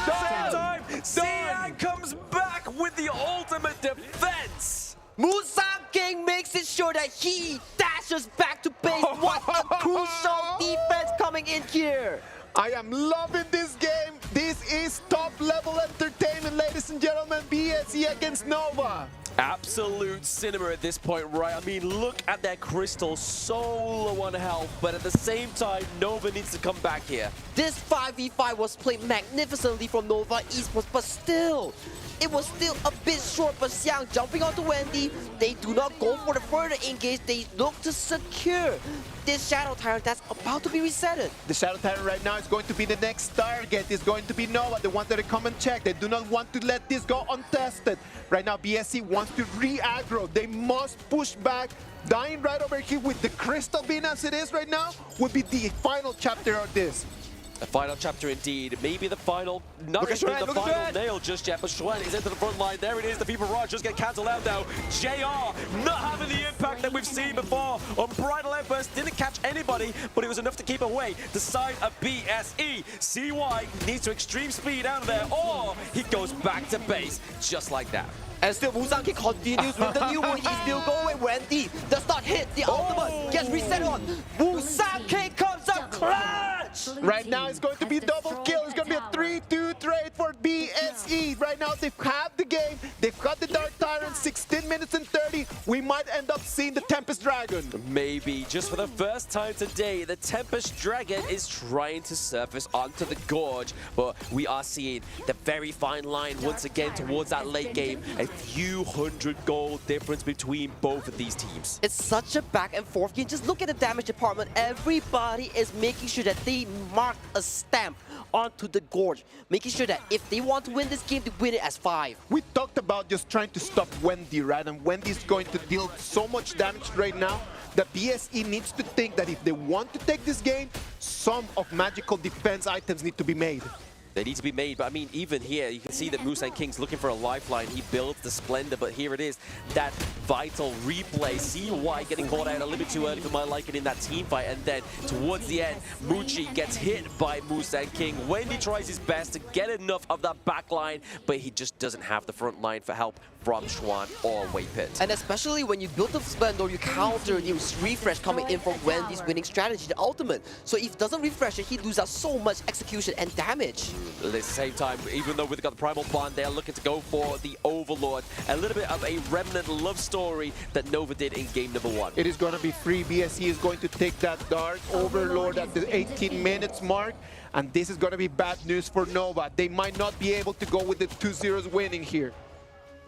the same time, Siyoung comes back with the ultimate defense. Musang King makes it sure that he dashes back to base. What a crucial defense coming in here. I am loving this game. This is top-level entertainment, ladies and gentlemen. BSE against Nova. Absolute cinema at this point, right? I mean, look at that Crystal, so low on health, but at the same time, Nova needs to come back here. This 5v5 was played magnificently from Nova Esports, but still, it was still a bit short. But Siyoung jumping onto Wendy, they do not go for the further engage. They look to secure this Shadow Tyrant that's about to be resetted. The Shadow Tyrant right now is going to be the next target. It's going to be Nova, the ones that come and check. They do not want to let this go untested. Right now, BSC wants to re-aggro. They must push back. Dying right over here with the Crystal Beam as it is right now would be the final chapter of this. The final chapter indeed. Maybe the final, not even the final nail just yet, but Shrew is into the front line. There it is, the Fever Barrage just get cancelled out now. JR not having the impact that we've seen before. Unbridled Outburst didn't catch anybody, but it was enough to keep away the side of BSE. CY needs to extreme speed out of there, or he goes back to base, just like that. And still, Musang King continues with the new one. He's still going. Wendy does not hit the ultimate. Gets reset on. Musang King comes up clutch. Right now, it's going to be double kill. It's going to be a 3-2 trade for BSE. Right now, they have the game. They've got the Dark Tyrant, 16 minutes and 30. We might end up seeing the Tempest Dragon. Maybe. Just for the first time today, the Tempest Dragon is trying to surface onto the Gorge. But we are seeing the very fine line once again towards that late game. A few hundred gold difference between both of these teams. It's such a back and forth game. Just look at the damage department. Everybody is making sure that they mark a stamp onto the Gorge, making sure that if they want to win this game, they win it as 5. We talked about just trying to stop Wendy, right? And Wendy's going to deal so much damage right now that BSE needs to think that if they want to take this game, some of magical defense items need to be made. They need to be made, but I mean, even here, you can see that Musang King's looking for a lifeline. He builds the Splendor, but here it is, that vital replay. CY getting caught out a little bit too early for my liking in that team fight, and then towards the end, Muchi gets hit by Musang King. Wendy tries his best to get enough of that back line, but he just doesn't have the front line for help from Schwan or Wave Pit. And especially when you build the Splendor, you counter the refresh coming in from Wendy's winning strategy, the ultimate. So if it doesn't refresh it, he loses out so much execution and damage. At the same time, even though we've got the Primal Bond, they're looking to go for the Overlord. A little bit of a remnant love story that Nova did in game number 1. It is going to be free. BSE is going to take that Dark Overlord at the 18 minutes mark. And this is going to be bad news for Nova. They might not be able to go with the 2-0s winning here.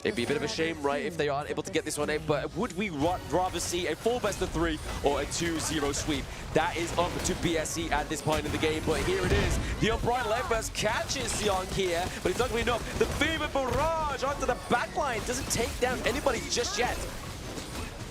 It'd be a bit of a shame, right, if they aren't able to get this one in, but would we rather see a full best of 3 or a 2-0 sweep? That is up to BSE at this point in the game, but here it is. The Unbridled Outburst catches Sion here, but it's not going to be enough. The Fever Barrage onto the backline doesn't take down anybody just yet.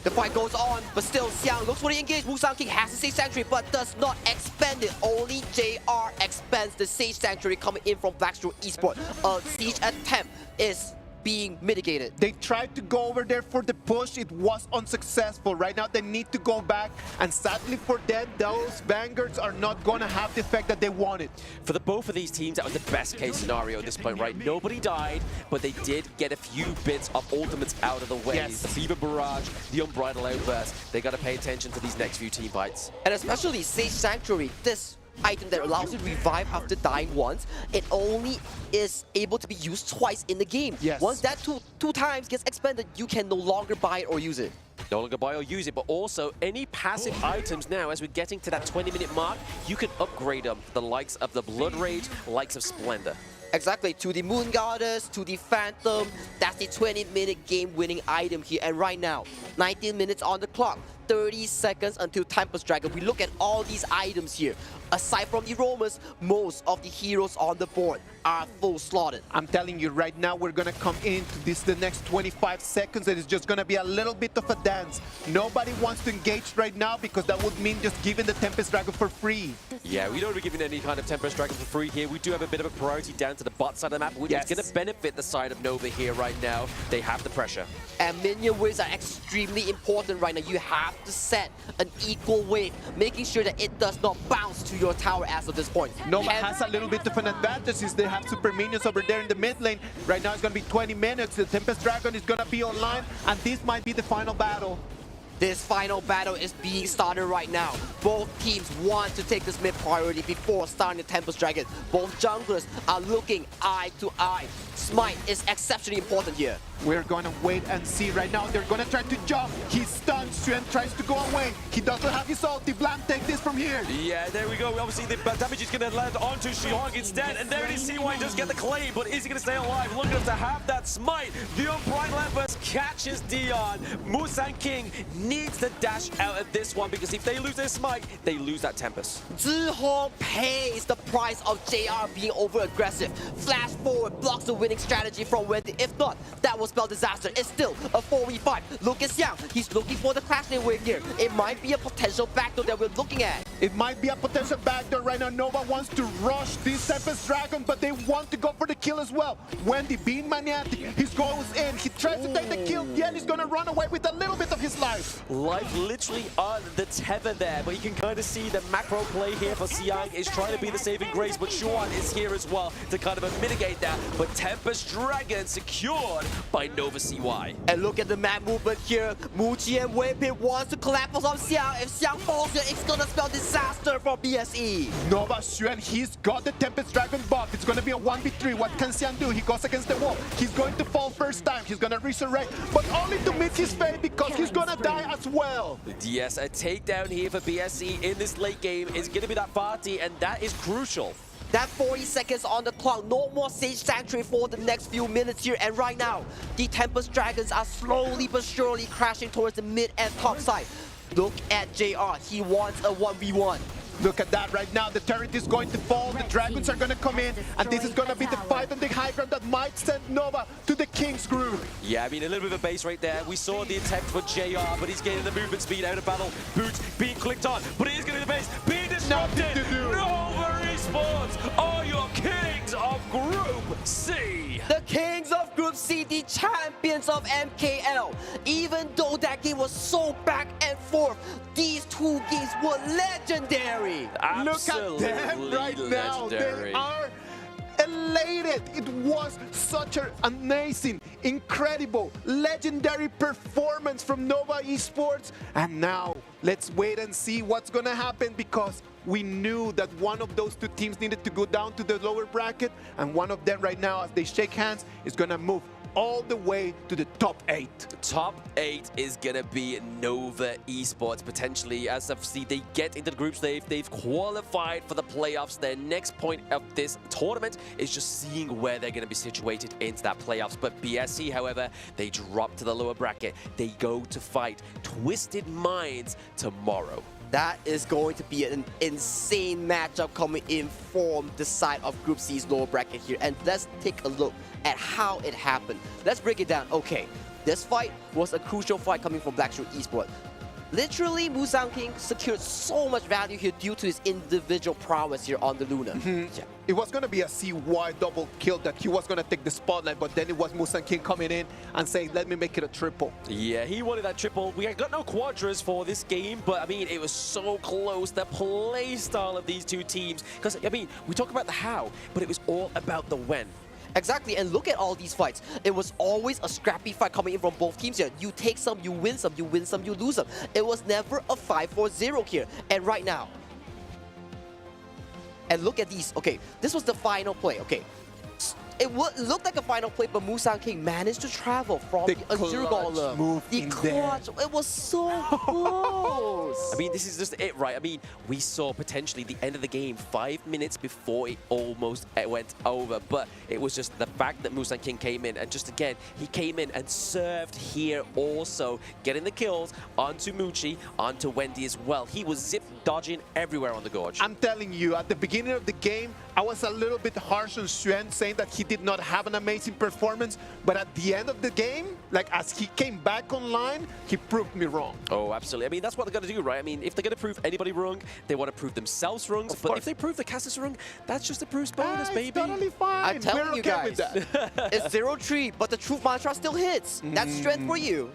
The fight goes on, but still Xiang looks for the engage. Musang King has the Sage Sanctuary, but does not expend it. Only JR expends the Sage Sanctuary coming in from Shrew Esport. A siege attempt is being mitigated. They tried to go over there for the push. It was unsuccessful. Right now, they need to go back. And sadly for them, those Vanguards are not going to have the effect that they wanted. For both of these teams, that was the best case scenario at this point, right? Nobody died, but they did get a few bits of ultimates out of the way. Yes. The Fever Barrage, the Unbridled Outburst. They got to pay attention to these next few team fights. And especially Sage Sanctuary, this item that allows you to revive after dying once, it only is able to be used twice in the game. Yes. Once that two times gets expended, you can no longer buy it or use it. No longer buy or use it, but also any passive items now, as we're getting to that 20-minute mark, you can upgrade them. The likes of the Blood Rage, likes of Splendor. Exactly, to the Moon Goddess, to the Phantom. That's the 20-minute game-winning item here. And right now, 19 minutes on the clock, 30 seconds until Tempest Dragon. We look at all these items here. Aside from the Roamers, most of the heroes on the board are full slotted. I'm telling you right now, we're going to come into this the next 25 seconds and it's just going to be a little bit of a dance. Nobody wants to engage right now because that would mean just giving the Tempest Dragon for free. Yeah, we don't be giving any kind of Tempest Dragon for free here. We do have a bit of a priority down to the bot side of the map, which is going to benefit the side of Nova here right now. They have the pressure. And minion waves are extremely important right now. You have to set an equal wave, making sure that it does not bounce to your tower as of this point. Nova has a little bit of an advantage since they have super minions over there in the mid lane. Right now it's going to be 20 minutes. The Tempest Dragon is going to be online, and this might be the final battle. This final battle is being started right now. Both teams want to take this mid priority before starting the Tempest Dragon. Both junglers are looking eye to eye. Smite is exceptionally important here. We're going to wait and see right now. They're going to try to jump. He's stunned. Xuan tries to go away. He doesn't have his ulti. Blam, take this from here. Yeah, there we go. Obviously, the damage is going to land onto Shihong instead. And there it is. CY does get the claim, but is he going to stay alive? Look at him to have that smite. The Unbright Lambert catches Dion. Musang King needs to dash out of this one because if they lose their smite, they lose that Tempest. Zihong pays the price of JR being over-aggressive. Flash forward, blocks the winning strategy from Wendy. If not, that will spell disaster. It's still a 4v5. Look at Xiang. He's looking for the Clash Lane wave here. It might be a potential backdoor that we're looking at. It might be a potential backdoor right now. Nova wants to rush this Tempest Dragon, but they want to go for the kill as well. Wendy being maniatic, he goes in, he tries to take the kill, yet he's gonna run away with a little bit of his life. Life literally on the tether there, but you can kind of see the macro play here for Xiang is trying to be the saving grace, but Xuan is here as well to kind of mitigate that. But Tempest Dragon secured by Nova CY. And look at the map movement here. Muji and Weipin wants to collapse on Xiang. If Xiang falls here, it's gonna spell disaster for BSE. Nova Xuan, he's got the Tempest Dragon buff. It's gonna be a 1v3. What can Xiang do? He goes against the wall. He's going to fall first time. He's gonna resurrect, but only to miss his fate because he's gonna die as well. Yes, a takedown here for BSE in this late game is going to be that party, and that is crucial. That 40 seconds on the clock, no more Sage Sanctuary for the next few minutes here. And right now, the Tempest Dragons are slowly but surely crashing towards the mid and top side. Look at JR, he wants a 1v1. Look at that right now. The turret is going to fall. The dragons are going to come in. And this is going to be the fight on the high ground that might send Nova to the King's Groove. Yeah, I mean, a little bit of a base right there. We saw the attempt for JR, but he's getting the movement speed out of battle. Boots being clicked on, but it is getting the base being disrupted. Nova Esports are your kings of Group C. The kings of Group C, the champions of MKL. Even though that game was so back and forth, these two games were legendary. Absolutely. Look at them right now. They are elated. It was such an amazing, incredible, legendary performance from Nova Esports. And now let's wait and see what's going to happen, because we knew that one of those two teams needed to go down to the lower bracket, and one of them right now, as they shake hands, is going to move all the way to the top 8. Top 8 is going to be Nova Esports, potentially, as obviously they get into the group stage. They've qualified for the playoffs. Their next point of this tournament is just seeing where they're going to be situated into that playoffs. But BSE, however, they drop to the lower bracket. They go to fight Twisted Minds tomorrow. That is going to be an insane matchup coming in from the side of Group C's lower bracket here. And let's take a look at how it happened. Let's break it down. Okay, this fight was a crucial fight coming from Black Shrew Esport. Literally, Musang King secured so much value here due to his individual prowess here on the Luna. Yeah. It was going to be a CY double kill that he was going to take the spotlight, but then it was Musang King coming in and saying, let me make it a triple. Yeah, he wanted that triple. We got no quadras for this game, but I mean, it was so close. The play style of these two teams, because I mean, we talk about the how, but it was all about the when. Exactly, and look at all these fights. It was always a scrappy fight coming in from both teams here. You take some, you win some, you win some, you lose some. It was never a 5-4-0 here. And right now, and look at these. Okay, this was the final play. Okay, it looked like a final play, but Musang King managed to travel from the Azure Golem. The clutch, it was so close. I mean, this is just it, right? I mean, we saw potentially the end of the game 5 minutes before it almost went over, but it was just the fact that Musang King came in, and just again, he came in and served here also, getting the kills onto Muchi, onto Wendy as well. He was zip dodging everywhere on the gorge. I'm telling you, at the beginning of the game, I was a little bit harsh on Xuan, saying that he did not have an amazing performance, but at the end of the game, like as he came back online, he proved me wrong. Oh, absolutely. I mean, that's what they're going to do, right? I mean, if they're going to prove anybody wrong, they want to prove themselves wrong. But if they prove the casters wrong, that's just a Bruce bonus, baby. It's totally fine. I'm telling you guys, it's 0-3, but the truth mantra still hits. That's strength for you.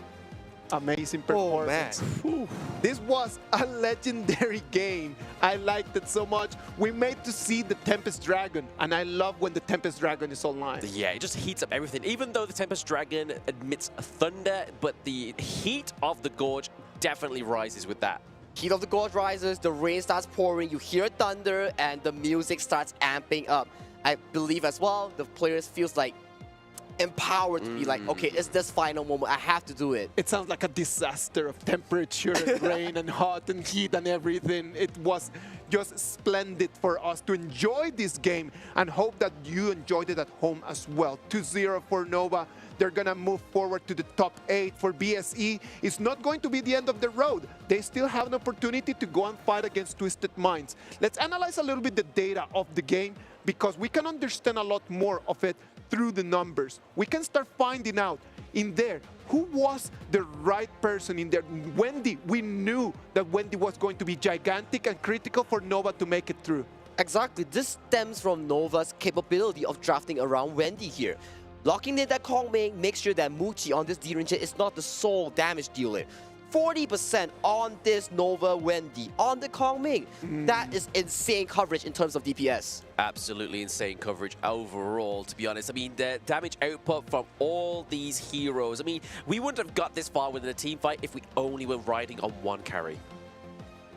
Amazing performance. Oh, man. This was a legendary game. I liked it so much. We made to see the Tempest Dragon, and I love when the Tempest Dragon is online. Yeah, it just heats up everything. Even though the Tempest Dragon admits thunder, but the heat of the gorge definitely rises with that. Heat of the gorge rises, the rain starts pouring, you hear thunder, and the music starts amping up. I believe as well, the players feels like empowered to be like, okay, it's this final moment. I have to do it. It sounds like a disaster of temperature and rain and hot and heat and everything. It was just splendid for us to enjoy this game and hope that you enjoyed it at home as well. 2-0 for Nova. They're going to move forward to the top 8 for BSE. It's not going to be the end of the road. They still have an opportunity to go and fight against Twisted Minds. Let's analyze a little bit the data of the game because we can understand a lot more of it through the numbers. We can start finding out in there who was the right person in there. Wendy, we knew that Wendy was going to be gigantic and critical for Nova to make it through. Exactly. This stems from Nova's capability of drafting around Wendy here. Locking in that Kong Ming, make sure that Muchi on this D-Ranger is not the sole damage dealer. 40% on this Nova Wendy, on the Kong Ming. That is insane coverage in terms of DPS. Absolutely insane coverage overall, to be honest. I mean, the damage output from all these heroes. I mean, we wouldn't have got this far within a team fight if we only were riding on one carry.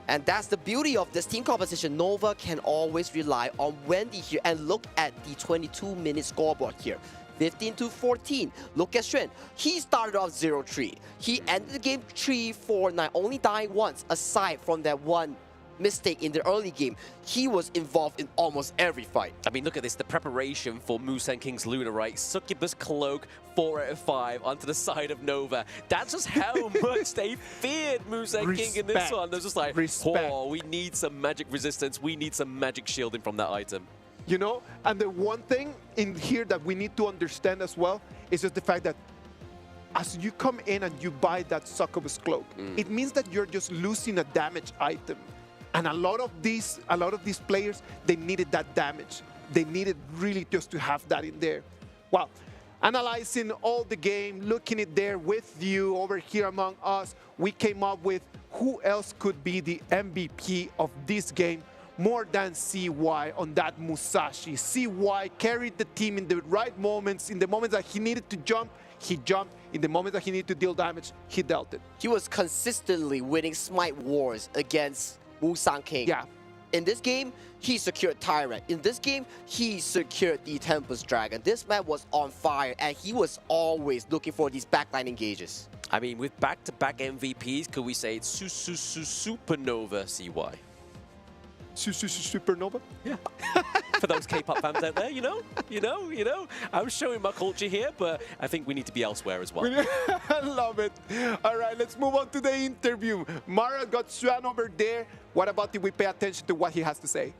And that's the beauty of this team composition. Nova can always rely on Wendy here. And look at the 22-minute scoreboard here. 15-14. Look at Shrew. He started off 0-3. He ended the game 3-4-9, only dying once, aside from that one mistake in the early game. He was involved in almost every fight. I mean, look at this, the preparation for Musang King's Luna, right? Succubus Cloak, 4 out of 5 onto the side of Nova. That's just how much they feared Musang King in this one. They're just like, oh, we need some magic resistance. We need some magic shielding from that item. You know, and the one thing in here that we need to understand as well is just the fact that as you come in and you buy that Succubus Cloak, it means that you're just losing a damage item. And a lot of these players, they needed that damage. They needed really just to have that in there. Wow. Analyzing all the game, looking it there with you over here among us, we came up with who else could be the MVP of this game more than CY on that Musashi. CY carried the team in the right moments, in the moments that he needed to jump, he jumped. In the moment that he needed to deal damage, he dealt it. He was consistently winning Smite Wars against Musang King. Yeah. In this game, he secured Tyrant. In this game, he secured the Tempest Dragon. This map was on fire, and he was always looking for these backline engages. I mean, with back-to-back MVPs, could we say it's Supernova CY? Supernova? Yeah. For those K-pop fans out there, you know. I'm showing my culture here, but I think we need to be elsewhere as well. I love it. All right, let's move on to the interview. Mara got Swan over there. What about if we pay attention to what he has to say?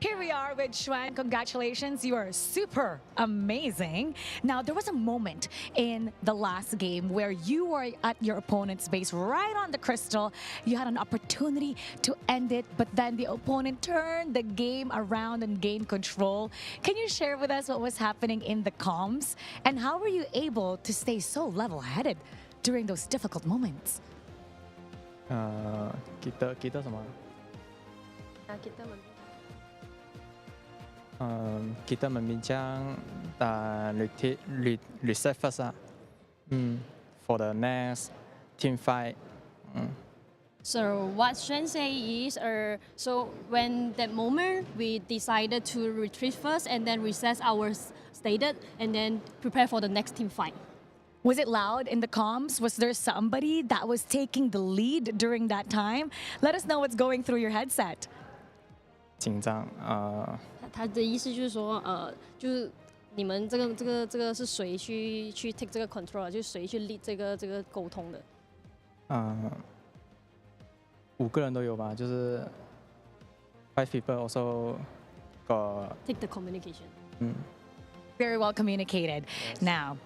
Here we are with Xuan. Congratulations, you are super amazing. Now, there was a moment in the last game where you were at your opponent's base right on the crystal. You had an opportunity to end it, but then the opponent turned the game around and gained control. Can you share with us what was happening in the comms? And how were you able to stay so level-headed during those difficult moments? Kita sama. Kita membincang dan reset first for the next team fight. So what Shen say is, so when that moment we decided to retreat first and then reset our stated and then prepare for the next team fight. Was it loud in the comms? Was there somebody that was taking the lead during that time? Let us know what's going through your headset. 紧张他的意思就是说，就是你们这个是谁去 take 这个 control， 就是谁去 lead 这个沟通的？5个人都有吧，就是 5 people also got take the communication. Very well communicated. Yes. Now,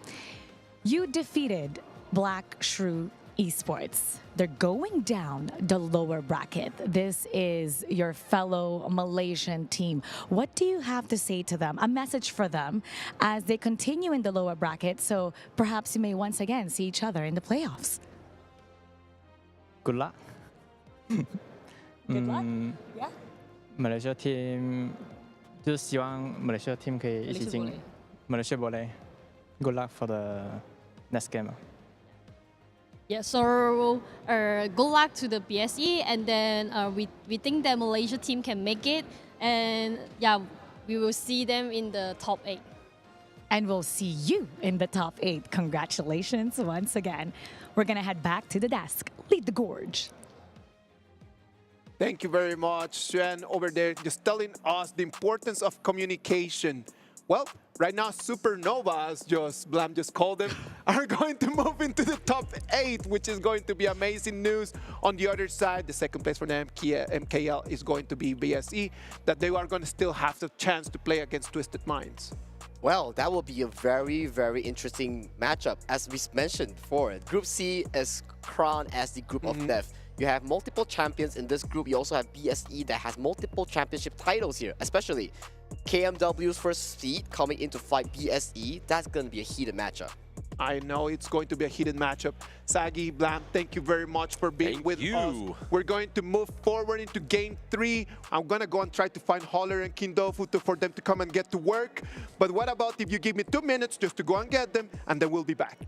you defeated Black Shrew Esports. They're going down the lower bracket. This is your fellow Malaysian team. What do you have to say to them? A message for them as they continue in the lower bracket, so perhaps you may once again see each other in the playoffs. Good luck. Good luck. Yeah. Malaysia team 就是希望 Malaysia team 可以一起进 Malaysia boleh. Good luck for the next game. Yeah, so good luck to the BSE, and then we think that Malaysia team can make it, and yeah, we will see them in the top 8. And we'll see you in the top 8. Congratulations once again. We're going to head back to the desk. Lead the gorge. Thank you very much, Sven, over there, just telling us the importance of communication. Well, right now, Supernovas, Blam just called them, are going to move into the top 8, which is going to be amazing news. On the other side, the second place for the MKL is going to be BSE, that they are going to still have the chance to play against Twisted Minds. Well, that will be a very, very interesting matchup. As we mentioned before, Group C is crowned as the Group of Death. You have multiple champions in this group. You also have BSE that has multiple championship titles here, especially KMW's first seed coming in to fight BSE. That's going to be a heated matchup. I know it's going to be a heated matchup. Sagi, Blam, thank you very much for being with us. We're going to move forward into Game 3. I'm going to go and try to find Holler and Kindofu for them to come and get to work. But what about if you give me 2 minutes just to go and get them, and then we'll be back.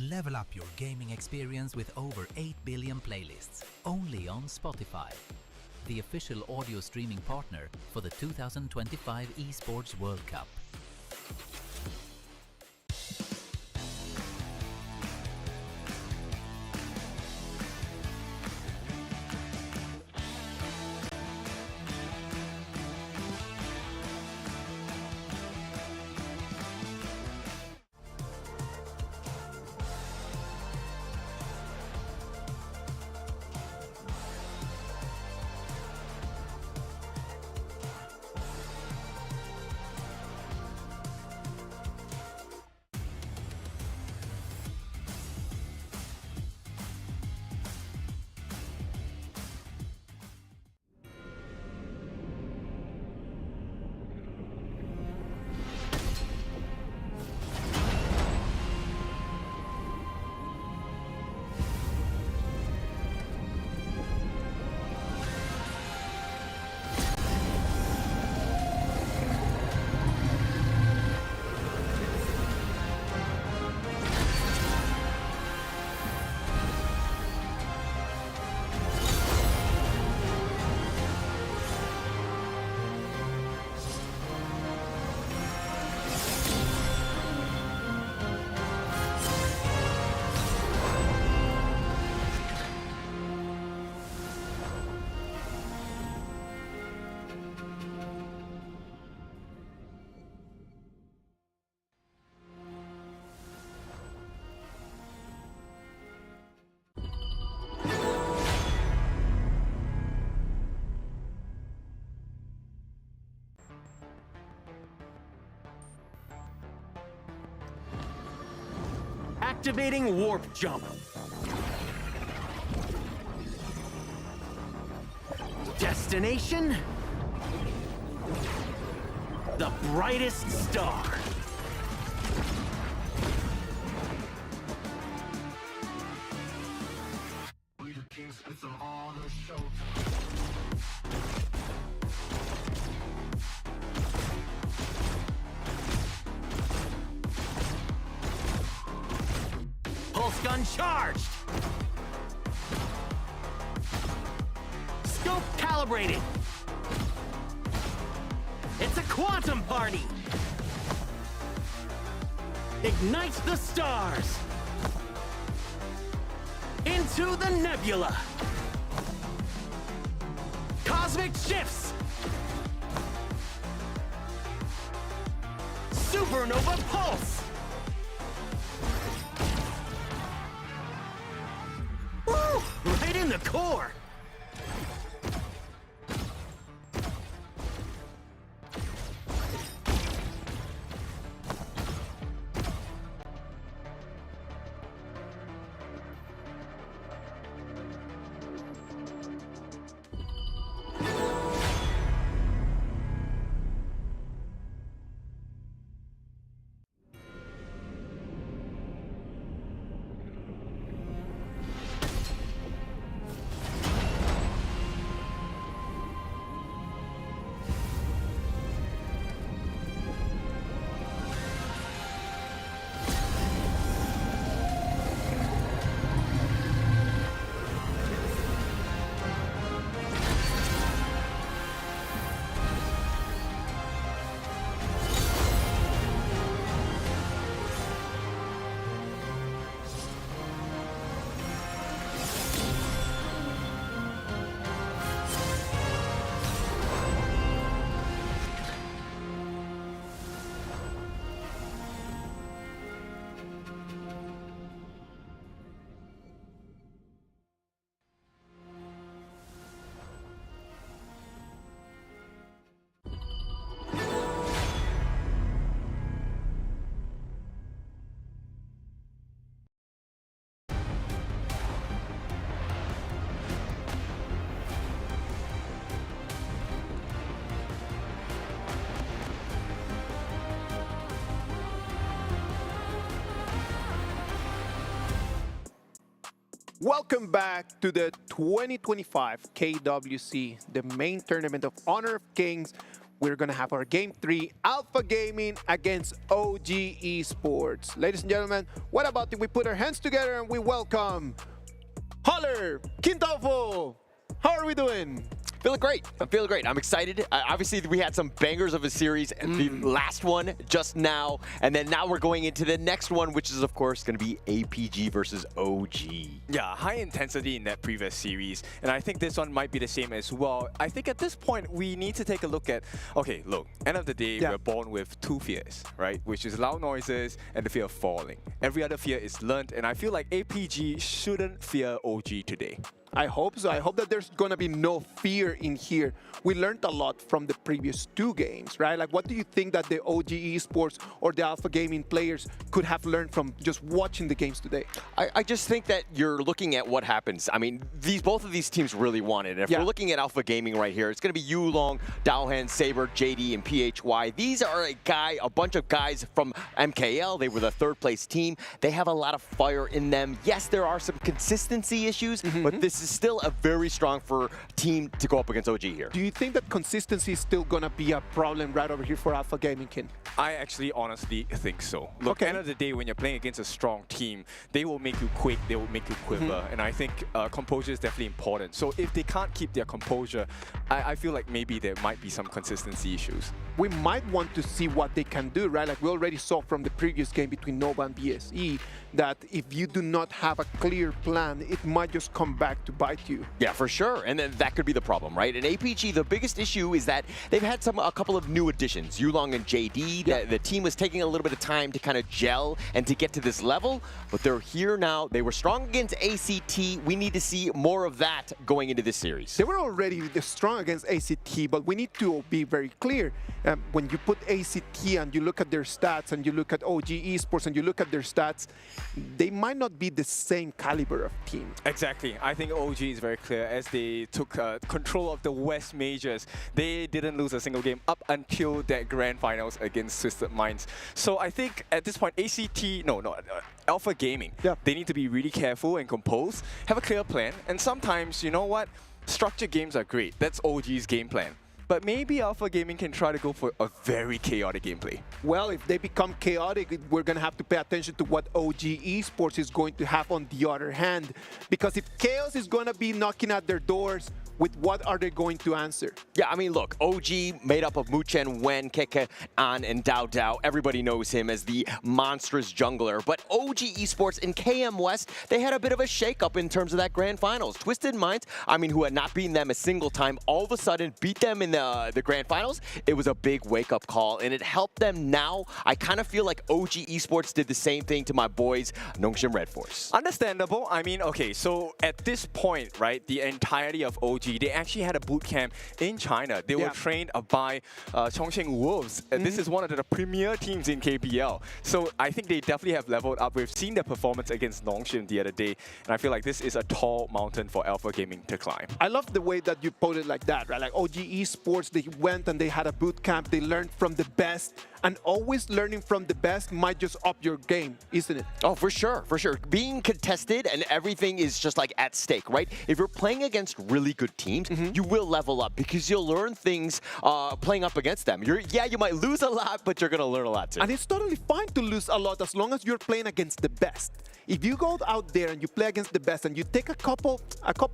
Level up your gaming experience with over 8 billion playlists, only on Spotify, the official audio streaming partner for the 2025 Esports World Cup. Activating Warp Jump. Destination? The brightest star. Pulse gun charged. Scope calibrated. It's a quantum party. Ignite the stars. Into the nebula. Cosmic shifts. Supernova pulse. Woo! Right in the core. Welcome back to the 2025 KWC, the main tournament of Honor of Kings. We're going to have our Game 3, Alpha Gaming against OG Esports. Ladies and gentlemen, what about if we put our hands together and we welcome Holler, Quintolfo. How are we doing? Feeling great. I'm feeling great. I'm excited. Obviously, we had some bangers of a series. The last one just now, and then now we're going into the next one, which is, of course, going to be APG versus OG. Yeah, high intensity in that previous series, and I think this one might be the same as well. I think at this point, we need to take a look at, okay, look, end of the day, we're born with two fears, right? Which is loud noises and the fear of falling. Every other fear is learned, and I feel like APG shouldn't fear OG today. I hope so. I hope that there's going to be no fear in here. We learned a lot from the previous two games, right? Like, what do you think that the OG Esports or the Alpha Gaming players could have learned from just watching the games today? I just think that you're looking at what happens. I mean, both of these teams really want it. And if we're looking at Alpha Gaming right here, it's going to be Yulong, Daohan, Saber, JD, and PHY. These are a bunch of guys from MKL. They were the third-place team. They have a lot of fire in them. Yes, there are some consistency issues, but this is still a very strong team to go up against OG here. Do you think that consistency is still going to be a problem right over here for Alpha Gaming, Kin? I actually honestly think so. Look, at the end of the day, when you're playing against a strong team, they will make you quake, they will make you quiver, and I think composure is definitely important. So if they can't keep their composure, I feel like maybe there might be some consistency issues. We might want to see what they can do, right? Like we already saw from the previous game between Nova and BSE, that if you do not have a clear plan, it might just come back to bite you. Yeah, for sure. And then that could be the problem, right? In APG, the biggest issue is that they've had a couple of new additions, Yulong and JD. The team was taking a little bit of time to kind of gel and to get to this level, but they're here now. They were strong against ACT. We need to see more of that going into this series. They were already strong against ACT, but we need to be very clear. When you put ACT and you look at their stats and you look at OG Esports and you look at their stats, they might not be the same caliber of team. Exactly. I think OG is very clear. As they took control of the West Majors, they didn't lose a single game up until that grand finals against Twisted Minds. So I think at this point, Alpha Gaming, they need to be really careful and composed, have a clear plan, and sometimes, you know what, structured games are great. That's OG's game plan. But maybe Alpha Gaming can try to go for a very chaotic gameplay. Well, if they become chaotic, we're going to have to pay attention to what OG Esports is going to have on the other hand. Because if chaos is going to be knocking at their doors, with what are they going to answer? Yeah, I mean, look, OG made up of Muchen, Wen, Keke, An, and Dao Dao. Everybody knows him as the monstrous jungler. But OG Esports in KM West, they had a bit of a shakeup in terms of that grand finals. Twisted Minds, I mean, who had not beaten them a single time, all of a sudden beat them in the grand finals. It was a big wake-up call, and it helped them now. I kind of feel like OG Esports did the same thing to my boys, Nongshim RedForce. Understandable. I mean, okay, so at this point, right, the entirety of OG, they actually had a boot camp in China. They were trained by Chongqing Wolves. And this is one of the premier teams in KPL. So I think they definitely have leveled up. We've seen their performance against Nongshim the other day. And I feel like this is a tall mountain for Alpha Gaming to climb. I love the way that you put it like that, right? Like OG Esports, they went and they had a boot camp. They learned from the best. And always learning from the best might just up your game, isn't it? Oh, for sure, for sure. Being contested and everything is just like at stake, right? If you're playing against really good teams, you will level up because you'll learn things playing up against them. You might lose a lot, but you're going to learn a lot too. And it's totally fine to lose a lot as long as you're playing against the best. If you go out there and you play against the best and you take a couple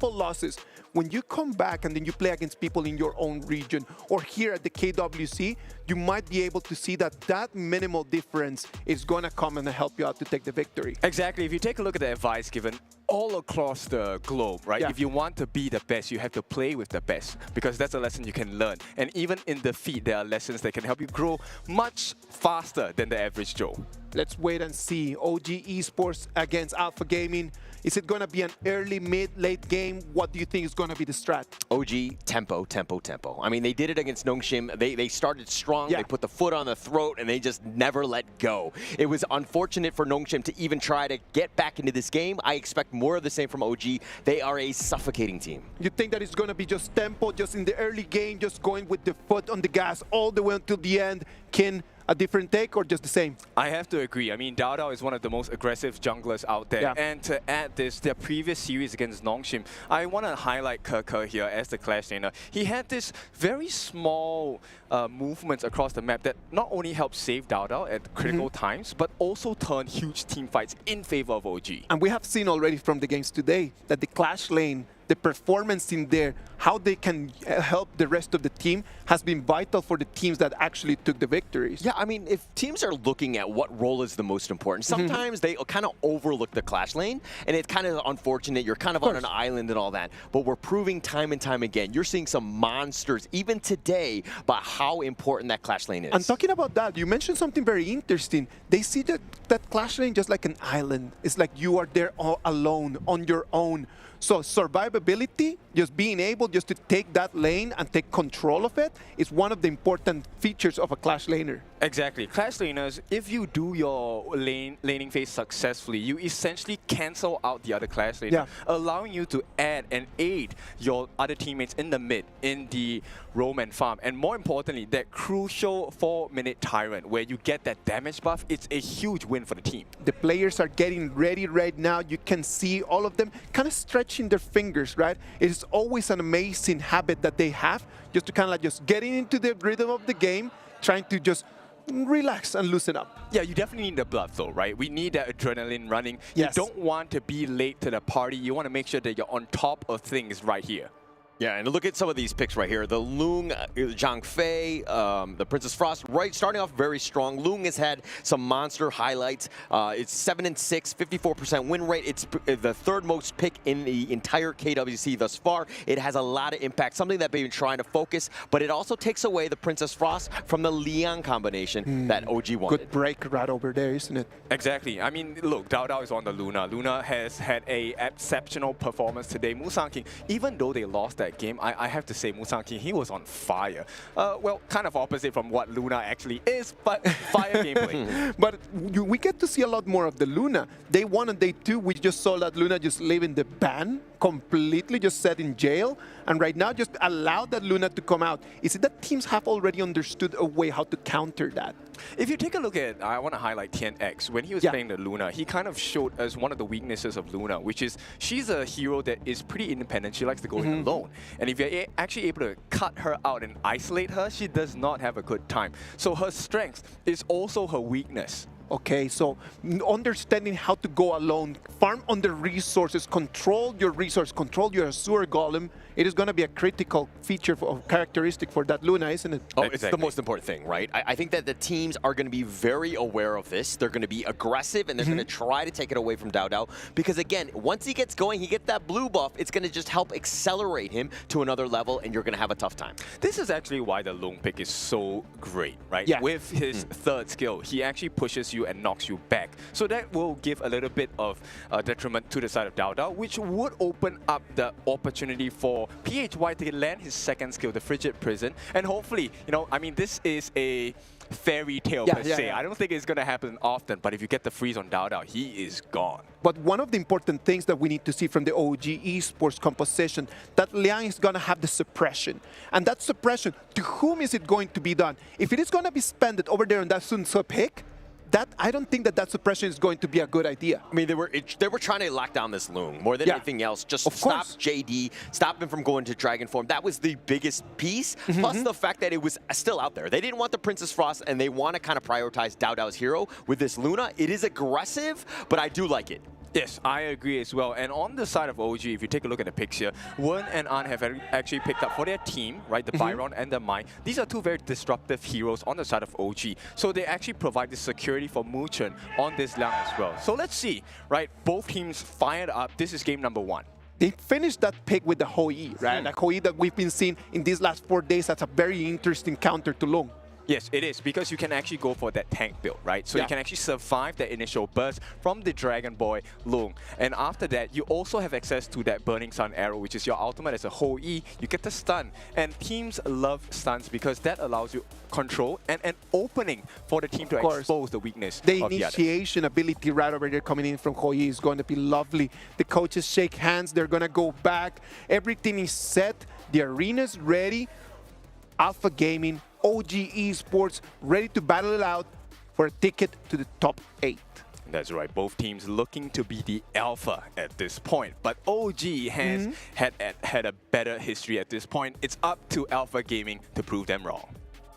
losses, when you come back and then you play against people in your own region or here at the KWC, you might be able to see that minimal difference is going to come and help you out to take the victory. Exactly. If you take a look at the advice given all across the globe, right? If you want to be the best, you have to play with the best because that's a lesson you can learn. And even in defeat, there are lessons that can help you grow much faster than the average Joe. Let's wait and see. OG Esports against Alpha Gaming. Is it going to be an early, mid, late game? What do you think is going to be the strat? OG, tempo, tempo, tempo. I mean, they did it against Nongshim. They started strong. They put the foot on the throat, and they just never let go. It was unfortunate for Nongshim to even try to get back into this game. I expect more of the same from OG. They are a suffocating team. You think that it's going to be just tempo, just in the early game, just going with the foot on the gas all the way until the end? Kin, A different take or just the same? I have to agree. I mean, Dao Dao is one of the most aggressive junglers out there. Yeah. And to add this, their previous series against Nongshim, I want to highlight Ke here as the Clash laner. He had this very small movements across the map that not only helped save Dao Dao at critical times, but also turned huge team fights in favor of OG. And we have seen already from the games today that the Clash lane, the performance in there, how they can help the rest of the team has been vital for the teams that actually took the victories. Yeah, I mean, if teams are looking at what role is the most important, sometimes they kind of overlook the Clash lane, and it's kind of unfortunate. You're kind of on an island and all that, but we're proving time and time again, you're seeing some monsters, even today, about how important that Clash lane is. And talking about that, you mentioned something very interesting. They see that Clash lane just like an island. It's like you are there all alone, on your own. So survivability, just being able just to take that lane and take control of it, is one of the important features of a Clash laner. Exactly. Clash laners, if you do your laning phase successfully, you essentially cancel out the other Clash laner, allowing you to add and aid your other teammates in the mid, in the roam and farm. And more importantly, that crucial 4-minute Tyrant, where you get that damage buff, it's a huge win for the team. The players are getting ready right now. You can see all of them kind of stretching their fingers, right? It is always an amazing habit that they have, just to kind of like just getting into the rhythm of the game, trying to just relax and loosen up. Yeah, you definitely need the blood though, right? We need that adrenaline running. You don't want to be late to the party. You want to make sure that you're on top of things right here. Yeah, and look at some of these picks right here. The Lung, Zhang Fei, the Princess Frost, right, starting off very strong. Lung has had some monster highlights. It's 7-6, 54% win rate. It's the third most pick in the entire KWC thus far. It has a lot of impact, something that they've been trying to focus, but it also takes away the Princess Frost from the Liang combination that OG wanted. Good break right over there, isn't it? Exactly. I mean, look, Dao Dao is on the Luna. Luna has had a exceptional performance today. Musang King, even though they lost that game, I have to say Musang King, he was on fire. Well, kind of opposite from what Luna actually is, but fire gameplay. But we get to see a lot more of the Luna. Day 1 and Day 2, we just saw that Luna just leaving the ban, completely just set in jail, and right now just allow that Luna to come out. Is it that teams have already understood a way how to counter that? If you take a look at, I want to highlight TNX. When he was playing the Luna, he kind of showed us one of the weaknesses of Luna, which is she's a hero that is pretty independent. She likes to go in alone. And if you're actually able to cut her out and isolate her, she does not have a good time. So her strength is also her weakness. Okay, so understanding how to go alone, farm on the resources, control your resource, control your Azure Golem, it is going to be a critical feature or characteristic for that Luna, isn't it? Oh, it's the most important thing, right? I think that the teams are going to be very aware of this. They're going to be aggressive, and they're going to try to take it away from Dao Dao. Because again, once he gets going, he gets that blue buff, it's going to just help accelerate him to another level, and you're going to have a tough time. This is actually why the Lung pick is so great, right? Yeah. With his third skill, he actually pushes you and knocks you back. So that will give a little bit of detriment to the side of Dao Dao, which would open up the opportunity for PHY to land his second skill, the Frigid Prison. And hopefully, you know, I mean, this is a fairy tale per se. I don't think it's going to happen often, but if you get the freeze on Dao Dao, he is gone. But one of the important things that we need to see from the OG Esports composition, that Liang is going to have the suppression. And that suppression, to whom is it going to be done? If it is going to be spent over there on that Sun Tzu pick, I don't think that suppression is going to be a good idea. I mean, they were trying to lock down this Lung more than anything else. Just stop JD, stop him from going to Dragon Form. That was the biggest piece. Plus the fact that it was still out there. They didn't want the Princess Frost, and they want to kind of prioritize Dao Dao's hero with this Luna. It is aggressive, but I do like it. Yes, I agree as well. And on the side of OG, if you take a look at the picks here, Wen and An have actually picked up for their team, right, the Byron and the Mai. These are two very disruptive heroes on the side of OG. So they actually provide the security for Muchen on this Liang as well. So let's see, right, both teams fired up. This is game number 1. They finished that pick with the Hoi, right? Like Hoi that we've been seeing in these last 4 days. That's a very interesting counter to Lung. Yes, it is, because you can actually go for that tank build, right? So you can actually survive that initial burst from the Dragon Boy Lung. And after that, you also have access to that Burning Sun arrow, which is your ultimate as a whole E. You get the stun. And teams love stuns because that allows you control and an opening for the team to expose the weakness The of the initiation ability right over there coming in from Hoi is going to be lovely. The coaches shake hands. They're going to go back. Everything is set. The arena's ready. Alpha Gaming OG Esports ready to battle it out for a ticket to the top 8. That's right, both teams looking to be the alpha at this point. But OG has had a better history at this point. It's up to Alpha Gaming to prove them wrong.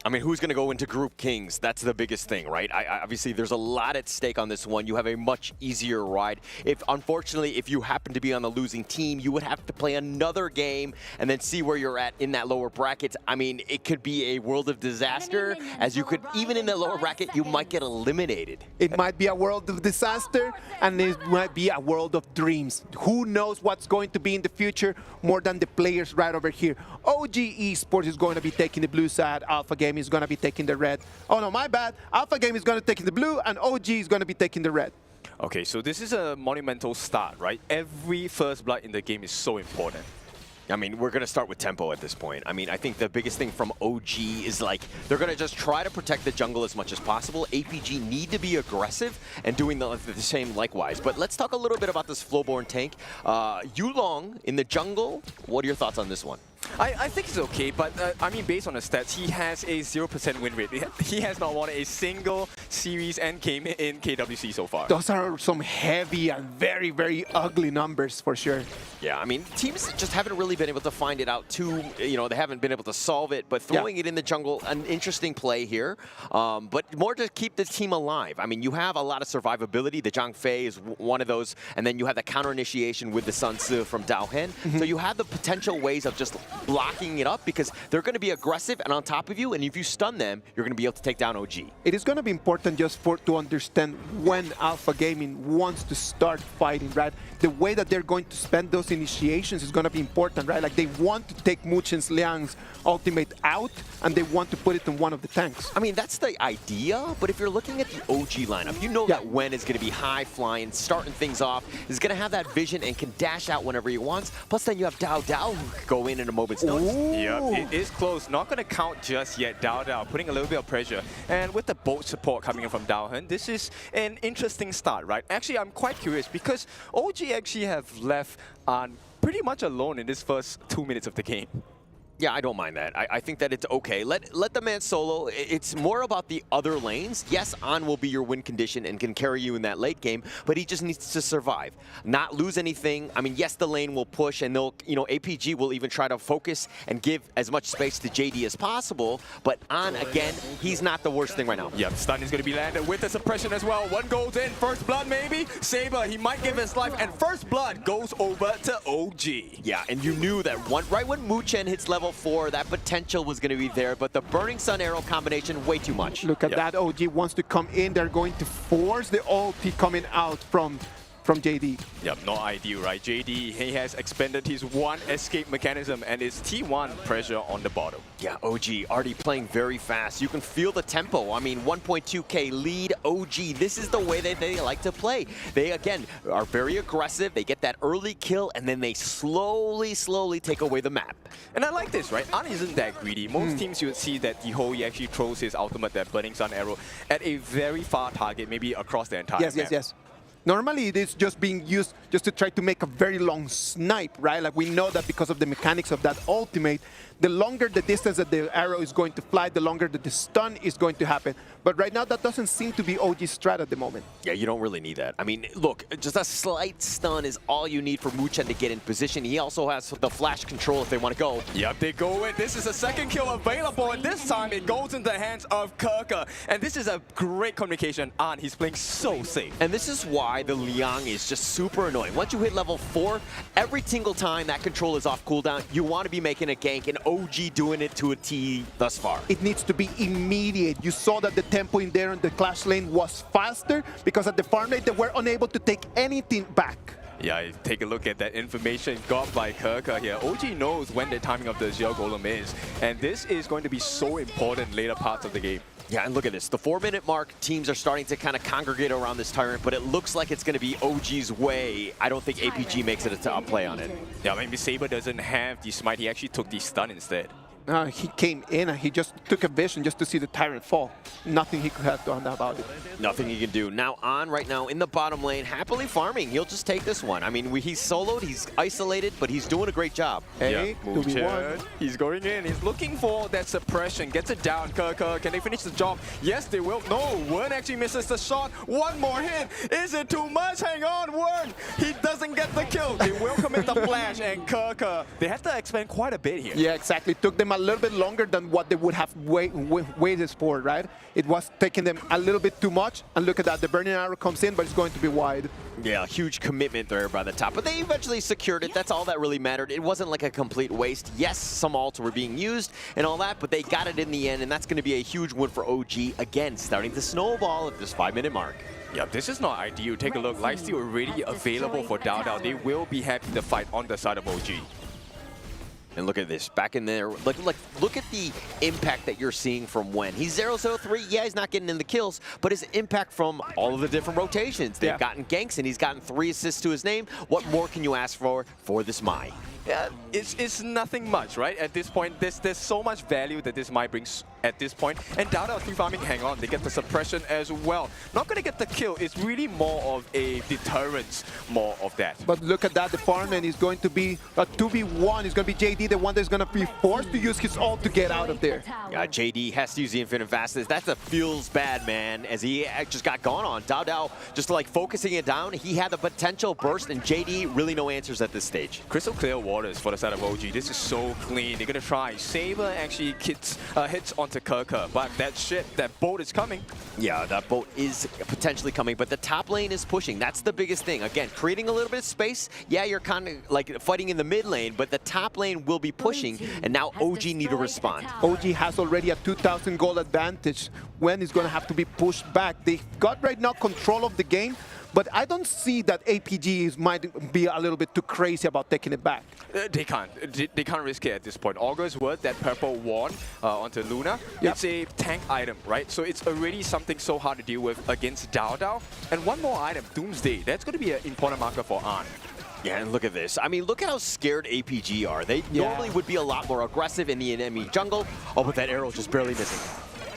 I mean, who's going to go into Group Kings? That's the biggest thing, right? Obviously, there's a lot at stake on this one. You have a much easier ride. Unfortunately, if you happen to be on the losing team, you would have to play another game and then see where you're at in that lower bracket. I mean, it could be a world of disaster, as you could, even in the lower bracket, you might get eliminated. It might be a world of disaster, and it might be a world of dreams. Who knows what's going to be in the future more than the players right over here. OG Esports is going to be taking the blue side, Alpha Game is going to be taking the red. Oh no, my bad. Alpha Game is going to take the blue and OG is going to be taking the red. Okay, so this is a monumental start, right? Every first blood in the game is so important. I mean, we're going to start with tempo at this point. I mean, I think the biggest thing from OG is like, they're going to just try to protect the jungle as much as possible. APG need to be aggressive and doing the same likewise. But let's talk a little bit about this Flowborn tank. Yulong in the jungle, what are your thoughts on this one? I think it's okay, but I mean, based on the stats, he has a 0% win rate. He has not won a single series and game in KWC so far. Those are some heavy and very, very ugly numbers for sure. Yeah, I mean, teams just haven't really been able to find it out too, you know, they haven't been able to solve it, but throwing it in the jungle, an interesting play here, but more to keep the team alive. I mean, you have a lot of survivability. The Zhang Fei is one of those, and then you have the counter initiation with the Sun Tzu from Dao Hen. So you have the potential ways of just blocking it up because they're going to be aggressive and on top of you, and if you stun them, you're going to be able to take down OG. It is going to be important just to understand when Alpha Gaming wants to start fighting, right? The way that they're going to spend those initiations is going to be important, right? Like they want to take Muchen's Liang's ultimate out and they want to put it in one of the tanks. I mean, that's the idea, but if you're looking at the OG lineup, you know that Wen is going to be high flying, starting things off, is going to have that vision and can dash out whenever he wants. Plus then you have Dao Dao who could go in a moment's notice. Yep, it is close. Not going to count just yet. Dao Dao putting a little bit of pressure. And with the bolt support coming in from Dao Hen, this is an interesting start, right? Actually, I'm quite curious because OG actually have left pretty much alone in this first 2 minutes of the game. Yeah, I don't mind that. I think that it's okay. Let the man solo. It's more about the other lanes. Yes, An will be your win condition and can carry you in that late game, but he just needs to survive, not lose anything. I mean, yes, the lane will push, and they'll, you know, APG will even try to focus and give as much space to JD as possible. But An, again, he's not the worst thing right now. Yep, stun is going to be landed with the suppression as well. One goes in, first blood maybe. Saber, he might give his life, and first blood goes over to OG. Yeah, and you knew that right when Muchen hits level 4, that potential was going to be there, but the Burning Sun Arrow combination, way too much. Look at that, OG wants to come in. They're going to force the ulti coming out from JD. Yep, not ideal, right? JD, he has expended his one escape mechanism and it's T1 pressure on the bottom. Yeah, OG already playing very fast. You can feel the tempo. I mean, 1.2k lead. OG, this is the way that they like to play. They, again, are very aggressive. They get that early kill and then they slowly take away the map. And I like this, right? An isn't that greedy. Most teams you would see that he actually throws his ultimate, that Burning Sun Arrow, at a very far target, maybe across the entire map. Yes. Normally, it is just being used just to try to make a very long snipe, right? Like we know that because of the mechanics of that ultimate, the longer the distance that the arrow is going to fly, the longer that the stun is going to happen. But right now, that doesn't seem to be OG's strat at the moment. Yeah, you don't really need that. I mean, look, just a slight stun is all you need for Muchen to get in position. He also has the flash control if they want to go. Yep, they go in. This is a second kill available, and this time it goes into the hands of Kirka. And this is a great communication on. He's playing so safe. And this is why the Liang is just super annoying. Once you hit level 4, every single time that control is off cooldown, you want to be making a gank, and OG doing it to a T thus far. It needs to be immediate. You saw that the tempo in there in the clash lane was faster because at the farm lane they were unable to take anything back. Yeah, take a look at that information got by Kirka here. OG knows when the timing of the Azure Golem is, and this is going to be so important later parts of the game. Yeah, and look at this. The 4-minute mark, teams are starting to kind of congregate around this Tyrant, but it looks like it's going to be OG's way. I don't think APG makes it a play on it. Yeah, maybe Saber doesn't have the smite. He actually took the stun instead. he came in and he just took a vision just to see the Tyrant fall. Nothing he could have done about it. Nothing he can do. Now On right now in the bottom lane, happily farming. He'll just take this one. I mean, he's soloed, he's isolated, but he's doing a great job. Hey, he's going in. He's looking for that suppression. Gets it down. KAGENDRA, can they finish the job? Yes, they will. No, Wern actually misses the shot. One more hit. Is it too much? Hang on, Wern. He doesn't get the kill. They will commit the flash, and KAGENDRA, they have to expand quite a bit here. Yeah, exactly. It took them a little bit longer than what they would have waited for, right? It was taking them a little bit too much. And look at that. The burning arrow comes in, but it's going to be wide. Yeah, huge commitment there by the top, but they eventually secured it. That's all that really mattered. It wasn't like a complete waste. Yes, some ults were being used and all that, but they got it in the end, and that's going to be a huge win for OG. Again, starting to snowball at this 5-minute mark. Yeah, this is not ideal. Take a look. Lifesteal already available for DAO. They will be happy to fight on the side of OG. And look at this, back in there, look at the impact that you're seeing from Wen. He's 0-0-3, yeah, he's not getting in the kills, but his impact from all of the different rotations. They've gotten ganks, and he's gotten 3 assists to his name. What more can you ask for this Mai? Yeah, it's nothing much, right? At this point, there's so much value that this Mai brings at this point. And DAO free farming, hang on, they get the suppression as well. Not going to get the kill, it's really more of a deterrence, more of that. But look at that, the farmman is going to be a 2v1. It's going to be JD, the one that's going to be forced to use his ult to get out of there. Yeah, JD has to use the infinite fastness. That's a feels bad, man, as he just got gone on. DAO just like focusing it down. He had the potential burst, and JD really no answers at this stage. Crystal clear waters for the side of OG. This is so clean. They're going to try. Saber actually hits onto KAGENDRA, but that boat is coming. Yeah, that boat is potentially coming, but the top lane is pushing. That's the biggest thing. Again, creating a little bit of space. Yeah, you're kind of like fighting in the mid lane, but the top lane will be pushing, and now OG need to respond. OG has already a 2,000 gold advantage. When is going to have to be pushed back. They got right now control of the game, but I don't see that APG might be a little bit too crazy about taking it back. They can't. They can't risk it at this point. Augur's Word, that purple wand onto Luna, it's a tank item, right? So it's already something so hard to deal with against DAO. And one more item, Doomsday. That's going to be an important marker for An. Yeah, and look at this. I mean, look at how scared APG are. They normally would be a lot more aggressive in the enemy jungle. Oh, but that arrow just barely missing.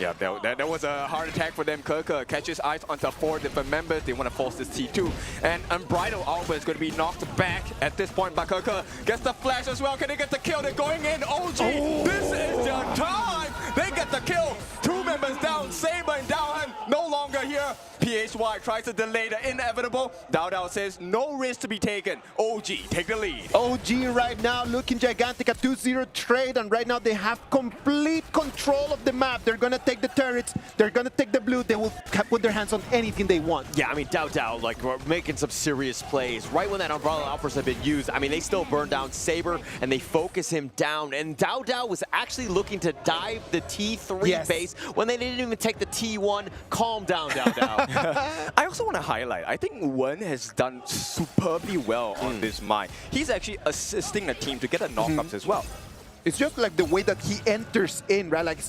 Yeah, that was a hard attack for them. KAGENDRA catches eyes onto 4 different members. They want to force this T2. And Unbridled Alpha is going to be knocked back at this point by KAGENDRA. Gets the flash as well. Can they get the kill? They're going in. OG, this is their time. They get the kill. 2 members down. Saber and Daohan no longer here. PHY tries to delay the inevitable. DAO says no risk to be taken. OG, take the lead. OG right now looking gigantic, a 2-0 trade, and right now they have complete control of the map. They're going to take the turrets, they're going to take the blue, they will put their hands on anything they want. Yeah, I mean, DAO, like, we're making some serious plays. Right when that Umbrella Alphas have been used, I mean, they still burn down Saber, and they focus him down. And DAO was actually looking to dive the T3 base when they didn't even take the T1. Calm down, DAO. I also want to highlight, I think Wen has done superbly well on this Mai. He's actually assisting the team to get the knockups as well. It's just like the way that he enters in, right? Like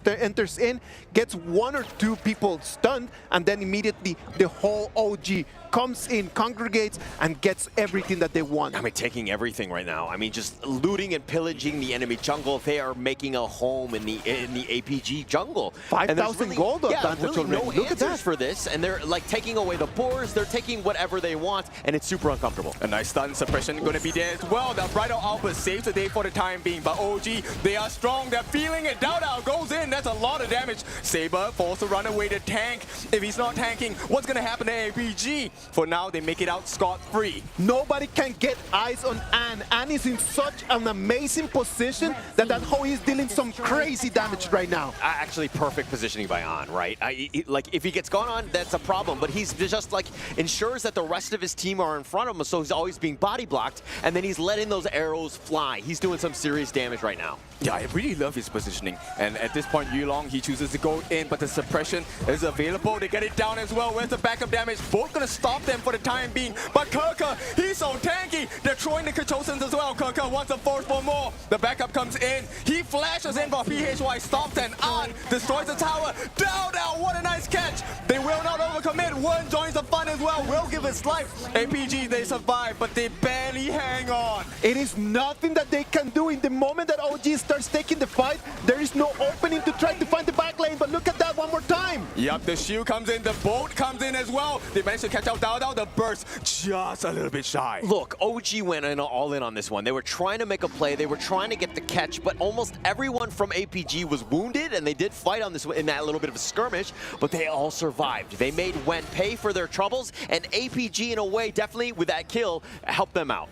enters in, gets 1 or 2 people stunned, and then immediately the whole OG comes in, congregates, and gets everything that they want. I mean, taking everything right now. I mean, just looting and pillaging the enemy jungle. They are making a home in the APG jungle. 5,000 gold advantage already. No Look at that for this, and they're like taking away the boars. They're taking whatever they want, and it's super uncomfortable. A nice stun suppression going to be there as well. The Unbridled Alpha saves the day for the time being, but OG, they are strong. They're feeling it. DAO goes in. That's a lot of damage. Saber forced to run away to tank. If he's not tanking, what's going to happen to APG? For now, they make it out scot-free. Nobody can get eyes on An. An is in such an amazing position that Ho is dealing some crazy damage right now. Actually, perfect positioning by An, right? Like, if he gets gone on, that's a problem. But he's just like ensures that the rest of his team are in front of him, so he's always being body blocked, and then he's letting those arrows fly. He's doing some serious damage right now. Yeah, I really love his positioning. And at this point, Yulong, he chooses to go in, but the suppression is available. They get it down as well. Where's the backup damage? Both gonna stop them for the time being. But KAGENDRA, he's so tanky. They're throwing the Kachosans as well. KAGENDRA wants to force for more. The backup comes in. He flashes in for PHY, stops and An destroys the tower. DAO, what a nice catch. They will not overcome. overcommit. One joins the fun as well. Will give his life. APG, they survive, but they barely hang on. It is nothing that they can do. In the moment that OG starts taking the fight, there is no opening to try to find the back lane. But look at that one more time. Yep, the Shrew comes in, the boat comes in as well. They managed to catch out Dao. The burst just a little bit shy. Look, OG went all in on this one. They were trying to make a play. They were trying to get the catch, but almost everyone from APG was wounded, and they did fight on this in that little bit of a skirmish, but they all survived. They made Wen pay for their troubles, and APG, in a way, definitely with that kill, helped them out.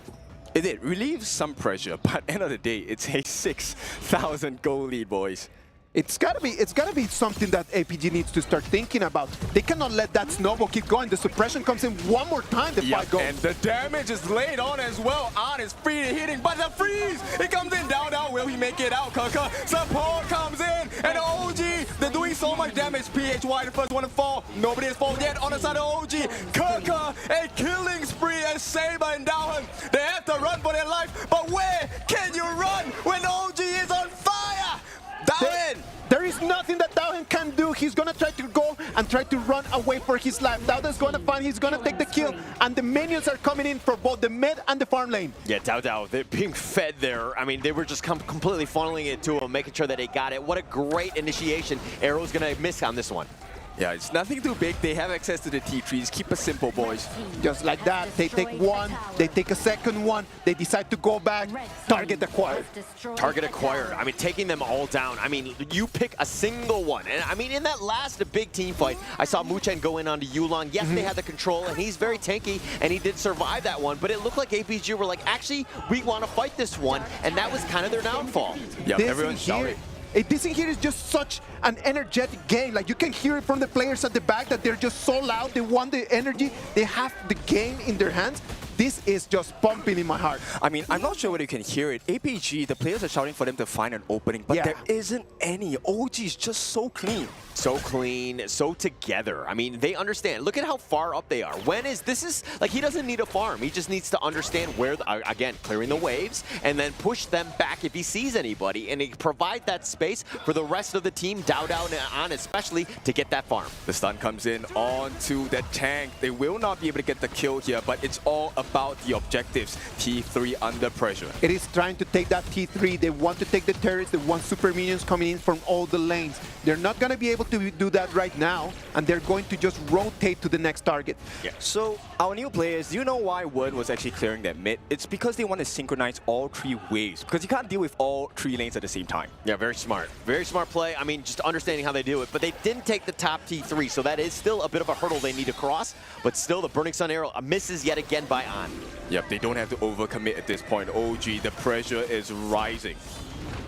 It did relieve some pressure, but at the end of the day, it's a 6,000 goal lead, boys. It's gotta be something that APG needs to start thinking about. They cannot let that snowball keep going. The suppression comes in one more time, the fight goes. And the damage is laid on as well. On is free hitting, but the freeze! It comes in down. Will he make it out? Kaka support comes in, and OG, they're doing so much damage. PHY, the first one to fall. Nobody has fallen yet on the side of OG. Kaka, a killing spree as Saber and Dowhan. They have to run for their life, but where can you run when OG is on fire? There is nothing that Dowhan can do. He's gonna try to go and try to run away for his life. Dowhan's gonna find, he's gonna take the kill, and the minions are coming in for both the mid and the farm lane. Yeah, Dao, they're being fed there. I mean, they were just completely funneling it to him, making sure that they got it. What a great initiation. Arrow's gonna miss on this one. Yeah, it's nothing too big. They have access to the T3s. Keep it simple, boys. Just like that, they take one, they take a second one, they decide to go back, target acquired. Target acquired. I mean, taking them all down. I mean, you pick a single one. And I mean, in that last big team fight, I saw Muchen go in onto Yulong. Yes, they had the control, and he's very tanky, and he did survive that one. But it looked like APG were like, actually, we want to fight this one, and that was kind of their downfall. Yeah, everyone's shouting. This in here is just such an energetic game. Like, you can hear it from the players at the back that they're just so loud. They want the energy. They have the game in their hands. This is just pumping in my heart. I mean, I'm not sure whether you can hear it. APG, the players are shouting for them to find an opening, but there isn't any. OG is just so clean. So clean, so together. I mean, they understand. Look at how far up they are. This is, like, he doesn't need a farm. He just needs to understand where, again, clearing the waves, and then push them back if he sees anybody, and he provide that space for the rest of the team, Dao and On especially, to get that farm. The stun comes in onto the tank. They will not be able to get the kill here, but it's all about the objectives. T3 under pressure. It is trying to take that T3. They want to take the turrets. They want super minions coming in from all the lanes. They're not going to be able to do that right now, and they're going to just rotate to the next target. Yeah. So, our new players, do you know why Wen was actually clearing that mid? It's because they want to synchronize all three waves, because you can't deal with all three lanes at the same time. Yeah, very smart. Very smart play. I mean, just understanding how they do it. But they didn't take the top T3, so that is still a bit of a hurdle they need to cross. But still, the Burning Sun Arrow misses yet again by On. Yep, they don't have to overcommit at this point. OG, the pressure is rising.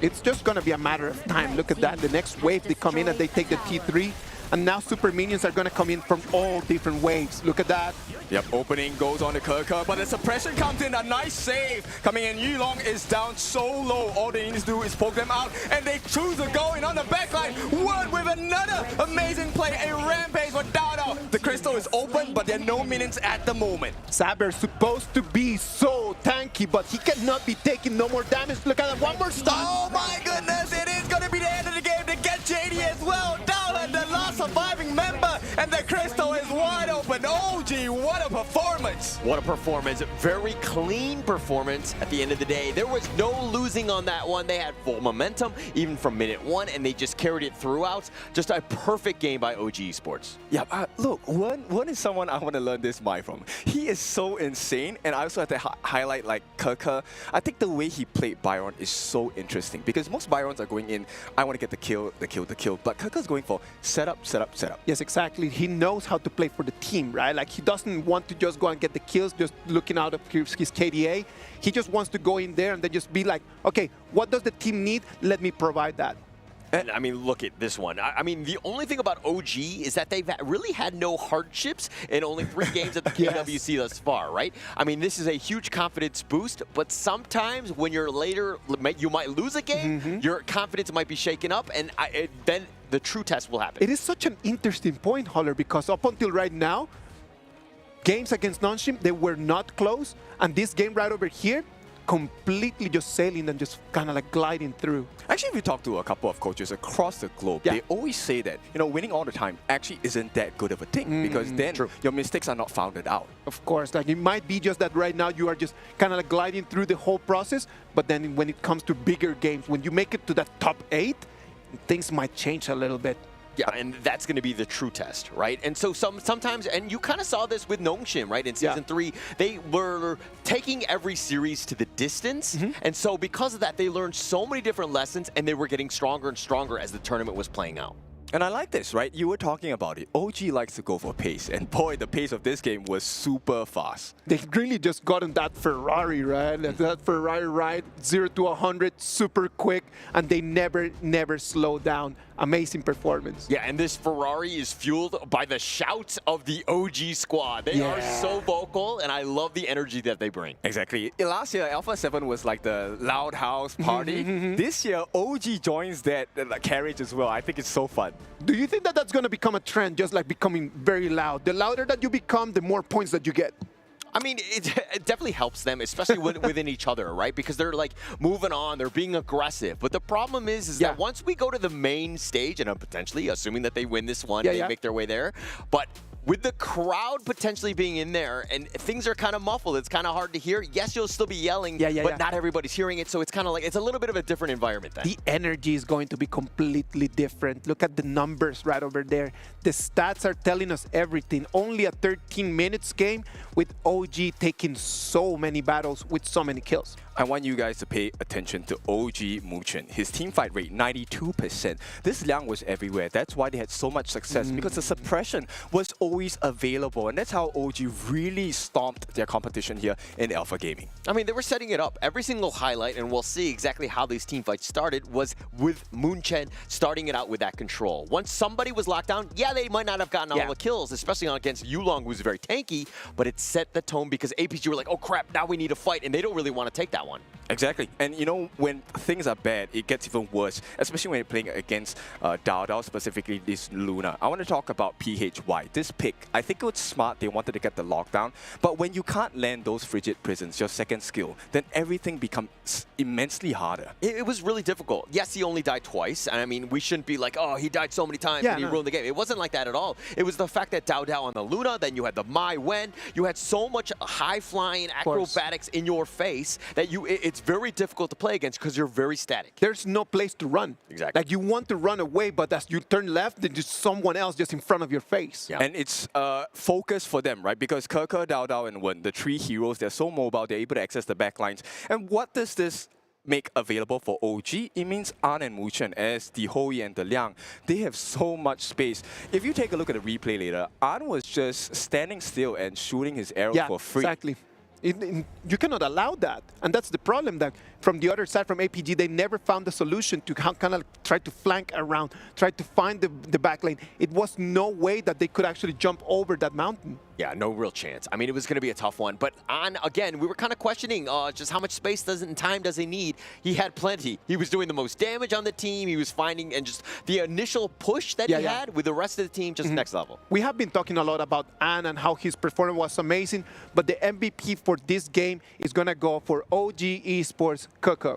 It's just going to be a matter of time. Look at that. The next wave, they come in and they take the T3. And now super minions are going to come in from all different waves. Look at that. Yep, opening goes on to Kirka, but the suppression comes in. A nice save coming in. Yulong is down so low. All they need to do is poke them out, and they choose to go in on the backline. Wen with another amazing play. A rampage for Dao. The crystal is open, but there are no minions at the moment. Saber's supposed to be so tanky, but he cannot be taking no more damage. Look at that. One more stun. Oh my goodness, it is going to be the end of the game to get JD as well. Dao, the last surviving member, and the crystal is wide open. OG, what a performance. What a performance. Very clean performance at the end of the day. There was no losing on that one. They had full momentum, even from minute one, and they just carried it throughout. Just a perfect game by OG Esports. Yeah, look, Wen is someone I want to learn this mind from. He is so insane, and I also have to highlight, like, Kirka. I think the way he played Byron is so interesting, because most Byrons are going in, I want to get the kill, but Kirka's going for setup, setup, setup. Yes, exactly. He knows how to play for the team, right? Like, he doesn't want to just go and get the kills, just looking out of his KDA. He just wants to go in there and then just be like, okay, what does the team need? Let me provide that. And I mean, look at this one. I mean, the only thing about OG is that they've really had no hardships in only 3 games at the KWC thus far, right? I mean, this is a huge confidence boost, but sometimes when you're later, you might lose a game, your confidence might be shaken up, and then the true test will happen. It is such an interesting point, Holler, because up until right now, games against Nongshim, they were not close, and this game right over here, completely just sailing and just kind of like gliding through. Actually, if you talk to a couple of coaches across the globe, they always say that, you know, winning all the time actually isn't that good of a thing because then your mistakes are not founded out. Of course, like it might be just that right now you are just kind of like gliding through the whole process, but then when it comes to bigger games, when you make it to that top 8, things might change a little bit. Yeah, and that's going to be the true test, right? And so sometimes, and you kind of saw this with Nongshim, right? In Season 3, they were taking every series to the distance. And so because of that, they learned so many different lessons, and they were getting stronger and stronger as the tournament was playing out. And I like this, right? You were talking about it. OG likes to go for pace. And boy, the pace of this game was super fast. They really just gotten that Ferrari, right? Like that Ferrari ride, 0 to 100, super quick, and they never slow down. Amazing performance. Yeah, and this Ferrari is fueled by the shouts of the OG squad. They are so vocal, and I love the energy that they bring. Exactly. Last year, Alpha 7 was like the loud house party. This year, OG joins that carriage as well. I think it's so fun. Do you think that that's going to become a trend, just like becoming very loud? The louder that you become, the more points that you get. I mean, it definitely helps them, especially within each other, right? Because they're like moving on, they're being aggressive. But the problem is that once we go to the main stage, and potentially assuming that they win this one, they make their way there. But with the crowd potentially being in there and things are kind of muffled, it's kind of hard to hear. Yes, you'll still be yelling, but not everybody's hearing it. So it's kind of like, it's a little bit of a different environment then. The energy is going to be completely different. Look at the numbers right over there. The stats are telling us everything. Only a 13 minutes game with OG taking so many battles with so many kills. I want you guys to pay attention to OG Muchen. His team fight rate, 92%. This Liang was everywhere. That's why they had so much success, because the suppression was always available. And that's how OG really stomped their competition here in Alpha Gaming. I mean, they were setting it up. Every single highlight, and we'll see exactly how these team fights started, was with Munchen starting it out with that control. Once somebody was locked down, they might not have gotten all the kills, especially against Yulong, who's very tanky, but it set the tone because APG were like, oh crap, now we need a fight, and they don't really want to take that one. Exactly. And you know, when things are bad, it gets even worse, especially when you're playing against Dao, specifically this Luna. I want to talk about PHY. This pick, I think it was smart. They wanted to get the lockdown. But when you can't land those frigid prisons, your second skill, then everything becomes immensely harder. It was really difficult. Yes, he only died twice. And I mean, we shouldn't be like, oh, he died so many times and he ruined the game. It wasn't like that at all. It was the fact that Dao on the Luna, then you had the Mai Wen, you had so much high-flying acrobatics in your face that it's very difficult to play against because you're very static. There's no place to run. Exactly. Like you want to run away, but as you turn left, there's just someone else just in front of your face. And it's focus for them, right? Because Keke, Dao, and Wen, the three heroes, they're so mobile, they're able to access the backlines. And what does this make available for OG? It means An and Muchen, as the Hoi and the Liang, they have so much space. If you take a look at the replay later, An was just standing still and shooting his arrow for free. Exactly. You cannot allow that. And that's the problem, that from the other side, from APG, they never found the solution to kind of try to flank around, try to find the back lane. It was no way that they could actually jump over that mountain. Yeah, no real chance. I mean, it was going to be a tough one. But again, we were kind of questioning just how much space and time does he need. He had plenty. He was doing the most damage on the team. He was finding, and just the initial push that he had with the rest of the team, just next level. We have been talking a lot about An and how his performance was amazing, but the MVP for this game is going to go for OG Esports Keke.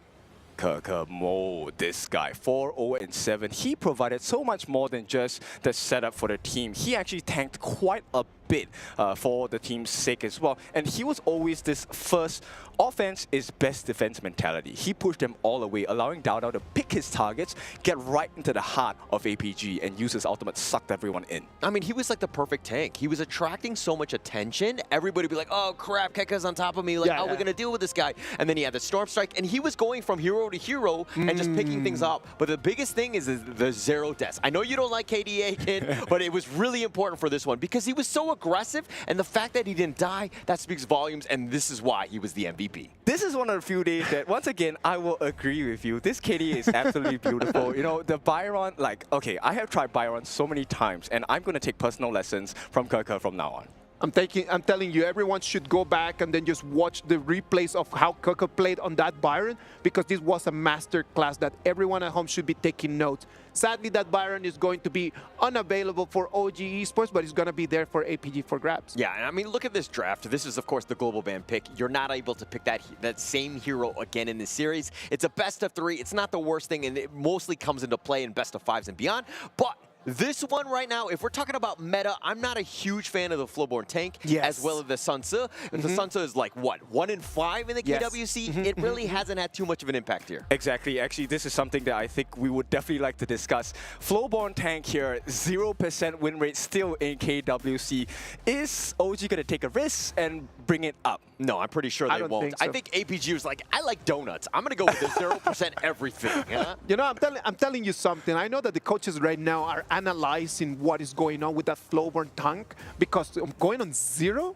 Keke, this guy, 4-0-7. He provided so much more than just the setup for the team. He actually tanked quite a bit for the team's sake as well. And he was always this first offense is best defense mentality. He pushed them all the way, allowing Dao to pick his targets, get right into the heart of APG, and use his ultimate, sucked everyone in. I mean, he was like the perfect tank. He was attracting so much attention. Everybody would be like, oh crap, Keke's on top of me. Like, how are we going to deal with this guy? And then he had the Storm Strike, and he was going from hero to hero and just picking things up. But the biggest thing is the 0 deaths. I know you don't like KDA, kid, but it was really important for this one because he was so aggressive, and the fact that he didn't die, that speaks volumes, and this is why he was the MVP. This is one of the few days that, once again, I will agree with you. This KDA is absolutely beautiful. You know, the Byron, like, okay, I have tried Byron so many times, and I'm going to take personal lessons from Keke from now on. I'm telling you, everyone should go back and then just watch the replays of how Keke played on that Byron, because this was a master class that everyone at home should be taking notes. Sadly, that Byron is going to be unavailable for OG Esports, but it's going to be there for APG for grabs. Yeah, and I mean, look at this draft. This is, of course, the global ban pick. You're not able to pick that same hero again in the series. It's a best of 3. It's not the worst thing, and it mostly comes into play in best of 5s and beyond. But this one right now, if we're talking about meta, I'm not a huge fan of the Flowborn tank, as well as the Sun Tzu. The Sun Tzu is like, what, 1 in 5 in the KWC? It really hasn't had too much of an impact here. Exactly. Actually, this is something that I think we would definitely like to discuss. Flowborn tank here, 0% win rate still in KWC. Is OG going to take a risk and bring it up? No, I'm pretty sure they won't. I think APG was like, I like donuts. I'm going to go with the 0% everything. Huh? You know, I'm telling you something. I know that the coaches right now are analyzing what is going on with that Flowborn tank, because going on 0,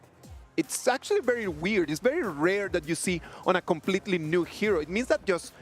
it's actually very weird. It's very rare that you see on a completely new hero. It means that just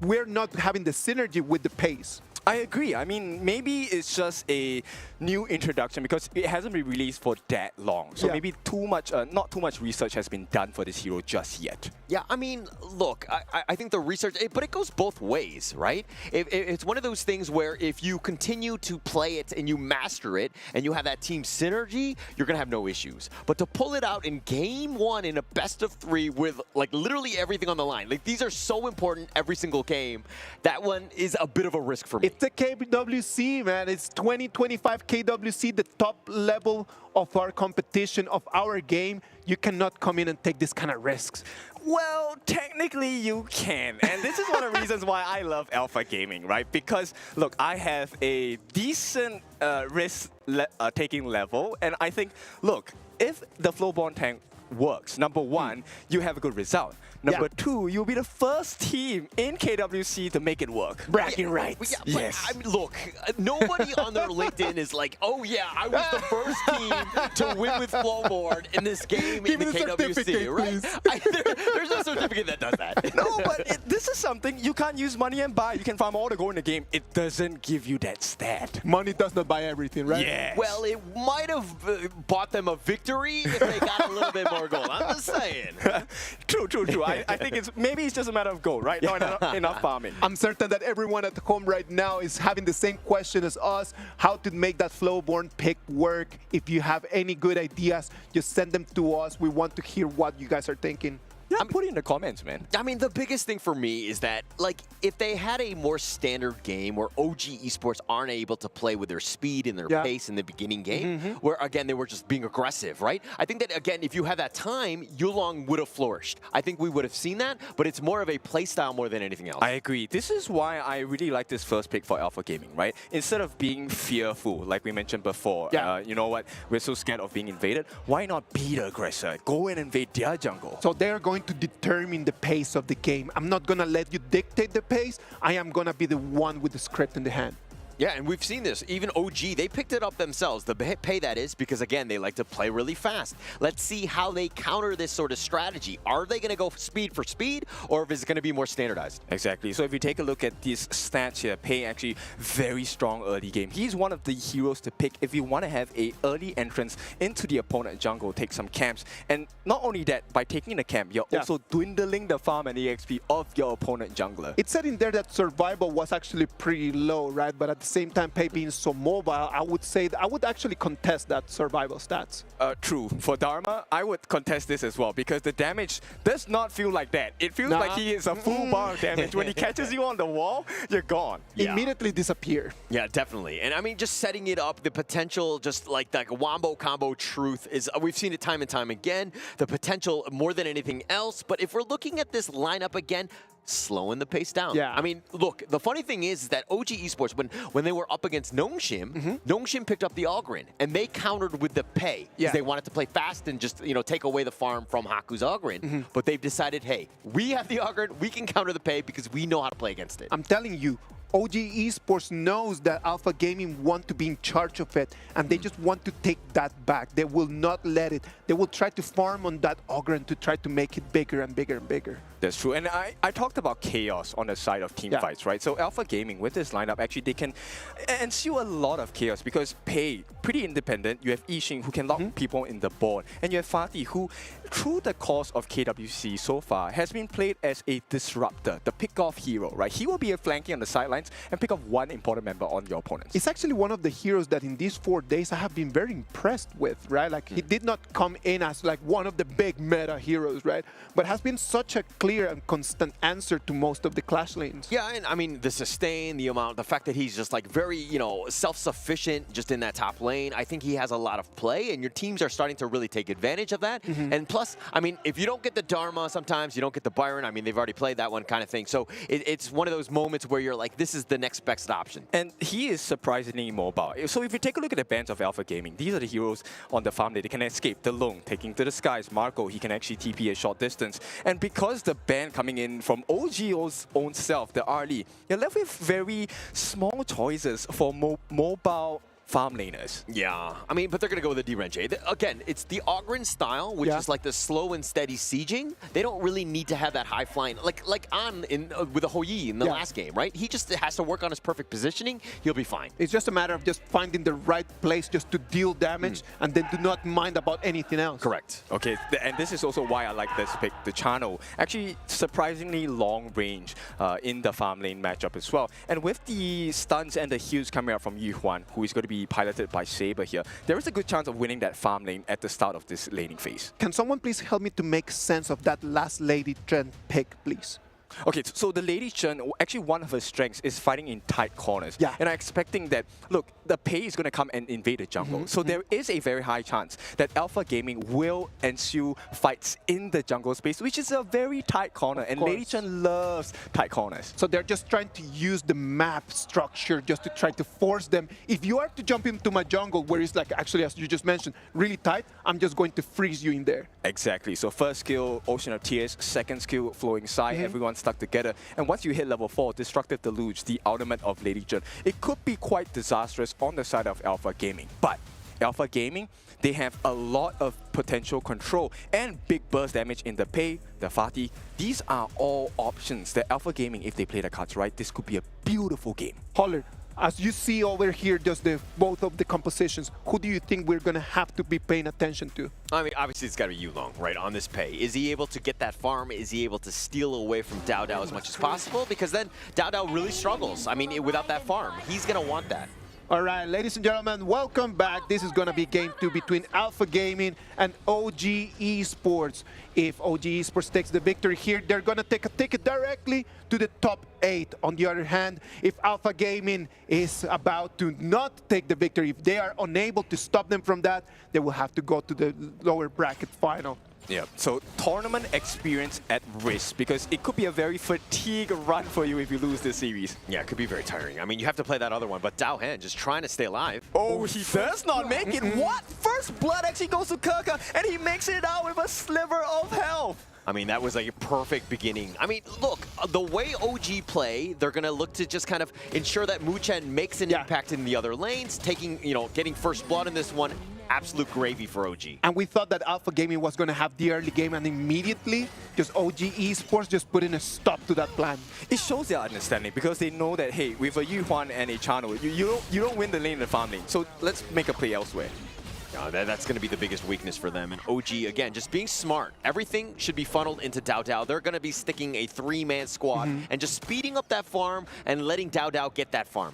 we're not having the synergy with the pace. I agree. I mean, maybe it's just a new introduction because it hasn't been released for that long. So maybe not too much research has been done for this hero just yet. Yeah, I mean, look, I think the research, but it goes both ways, right? It's one of those things where if you continue to play it and you master it and you have that team synergy, you're going to have no issues. But to pull it out in game 1 in a best of 3 with like literally everything on the line, like these are so important every single game, that one is a bit of a risk for me. It's the KWC, man. It's 2025 KWC, the top level of our competition, of our game. You cannot come in and take this kind of risks. Well, technically you can. And this is one of the reasons why I love Alpha Gaming, right? Because, look, I have a decent risk-taking level. And I think, look, if the Flowborn tank works, number 1, you have a good result. Number 2, you'll be the first team in KWC to make it work. Bragging rights. Yes. I mean, look, nobody on their LinkedIn is like, oh yeah, I was the first team to win with Flowborn in this game in the KWC, right? There's no certificate that does that. No, but this is something you can't use money and buy. You can farm all the gold in the game. It doesn't give you that stat. Money does not buy everything, right? Yeah. Well, it might have bought them a victory if they got a little bit more gold. I'm just saying. True. I think maybe it's just a matter of gold, right? Not enough farming. I'm certain that everyone at home right now is having the same question as us, how to make that Flowborn pick work. If you have any good ideas, just send them to us. We want to hear what you guys are thinking. Yeah, put it in the comments, man. I mean, the biggest thing for me is that, like, if they had a more standard game where OG Esports aren't able to play with their speed and their pace in the beginning game, where, again, they were just being aggressive, right? I think that, again, if you had that time, Yulong would have flourished. I think we would have seen that, but it's more of a playstyle more than anything else. I agree. This is why I really like this first pick for Alpha Gaming, right? Instead of being fearful, like we mentioned before, you know what, we're so scared of being invaded, why not be the aggressor? Go and invade their jungle. So they're going to determine the pace of the game. I'm not going to let you dictate the pace. I am going to be the one with the script in the hand. Yeah, and we've seen this. Even OG, they picked it up themselves. The pay, that is, because, again, they like to play really fast. Let's see how they counter this sort of strategy. Are they going to go speed for speed, or if it's going to be more standardized? Exactly. So if you take a look at these stats here, Pei actually very strong early game. He's one of the heroes to pick if you want to have a early entrance into the opponent jungle, take some camps. And not only that, by taking the camp, you're also dwindling the farm and EXP of your opponent jungler. It said in there that survival was actually pretty low, right? But at the same time, Pei being so mobile, I would say that I would actually contest that survival stats. True. For Dharma, I would contest this as well because the damage does not feel like that. It feels like he is a full bar of damage. When he catches you on the wall, you're gone. Immediately disappear. Yeah, definitely. And I mean, just setting it up, the potential, just like the wombo combo truth is, we've seen it time and time again, the potential more than anything else. But if we're looking at this lineup again, slowing the pace down. Yeah. I mean, look, the funny thing is that OG Esports, when they were up against Nongshim, Nongshim picked up the Ogren, and they countered with the Pei. Because they wanted to play fast and just, take away the farm from Haku's Ogren. But they've decided, hey, we have the Ogren, we can counter the Pei because we know how to play against it. I'm telling you, OG Esports knows that Alpha Gaming want to be in charge of it, and they just want to take that back. They will not let it. They will try to farm on that Ogren to try to make it bigger and bigger and bigger. That's true. And I talked about chaos on the side of team fights, right? So Alpha Gaming, with this lineup, actually they can ensue a lot of chaos because Pei, pretty independent. You have Yixing, who can lock people in the board. And you have Fatih, who, through the course of KWC so far, has been played as a disruptor, the pick-off hero, right? He will be flanking on the sidelines and pick off one important member on your opponents. It's actually one of the heroes that in these 4 days I have been very impressed with, right? Like, he did not come in as like one of the big meta heroes, right? But has been such a clear and constant answer to most of the clash lanes. Yeah, and I mean, the sustain, the fact that he's just like very, self-sufficient just in that top lane, I think he has a lot of play, and your teams are starting to really take advantage of that. And plus, I mean, if you don't get the Dharma, sometimes you don't get the Byron. I mean, they've already played that one kind of thing. So it's one of those moments where you're like, this is the next best option. And he is surprisingly mobile. So if you take a look at the bans of Alpha Gaming, these are the heroes on the farm that they can escape. The Long, taking to the skies. Marco, he can actually TP a short distance. And because the ban coming in from OGO's own self, the Arlie, you're left with very small choices for mobile farm laners. Yeah, I mean, but they're going to go with the D-Renge. Again, it's the Ogren style, which is like the slow and steady sieging. They don't really need to have that high flying, like An with the Hou Yi in the last game, right? He just has to work on his perfect positioning. He'll be fine. It's just a matter of just finding the right place just to deal damage and then do not mind about anything else. Correct. Okay, and this is also why I like this pick, the Channel. Actually, surprisingly long range in the farm lane matchup as well. And with the stuns and the heals coming out from Yuhuan, who is going to be piloted by Saber here, there is a good chance of winning that farm lane at the start of this laning phase. Can someone please help me to make sense of that last Lady Trend pick, please? Okay, so the Lady Chen, actually one of her strengths is fighting in tight corners. Yeah. And I'm expecting that, look, the Pei is going to come and invade the jungle. So there is a very high chance that Alpha Gaming will ensue fights in the jungle space, which is a very tight corner. And Lady Chen loves tight corners. So they're just trying to use the map structure just to try to force them. If you are to jump into my jungle, where it's like, actually, as you just mentioned, really tight, I'm just going to freeze you in there. Exactly. So first skill, Ocean of Tears. Second skill, Flowing Side. Everyone stuck together. And once you hit level 4, Destructive Deluge, the ultimate of Lady Chen, it could be quite disastrous on the side of Alpha Gaming. But Alpha Gaming, they have a lot of potential control and big burst damage in the Pei, the Fatih. These are all options that Alpha Gaming, if they play the cards right, this could be a beautiful game. Holler, as you see over here, just both of the compositions, who do you think we're going to have to be paying attention to? I mean, obviously it's got to be Yulong, right, on this Pei. Is he able to get that farm? Is he able to steal away from Dao Dao as much as possible? Because then Dao Dao really struggles. I mean, without that farm, he's going to want that. All right, ladies and gentlemen, welcome back. This is going to be game 2 between Alpha Gaming and OG Esports. If OG Esports takes the victory here, they're going to take a ticket directly to the top 8. On the other hand, if Alpha Gaming is about to not take the victory, if they are unable to stop them from that, they will have to go to the lower bracket final. Yeah, so tournament experience at risk, because it could be a very fatigued run for you if you lose this series. Yeah, it could be very tiring. I mean, you have to play that other one, but Dao Han just trying to stay alive. Oh, he does not make it. What? First blood actually goes to Kirka, and he makes it out with a sliver of health. I mean, that was like a perfect beginning. I mean, look, the way OG play, they're going to look to just kind of ensure that Mu Chen makes an impact in the other lanes, taking, getting first blood in this one. Absolute gravy for OG. And we thought that Alpha Gaming was going to have the early game, and immediately just OG Esports just putting a stop to that plan. It shows their understanding, because they know that, hey, with a Yuhuan and a Channel, you don't win the lane in the farm lane. So let's make a play elsewhere. That's going to be the biggest weakness for them. And OG, again, just being smart. Everything should be funneled into Dao Dao. They're going to be sticking a 3-man squad and just speeding up that farm and letting Dao Dao get that farm.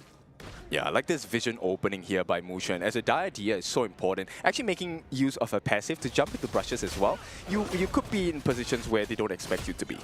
Yeah, I like this vision opening here by Mushen. As a die idea is so important. Actually making use of a passive to jump into brushes as well. You could be in positions where they don't expect you to be.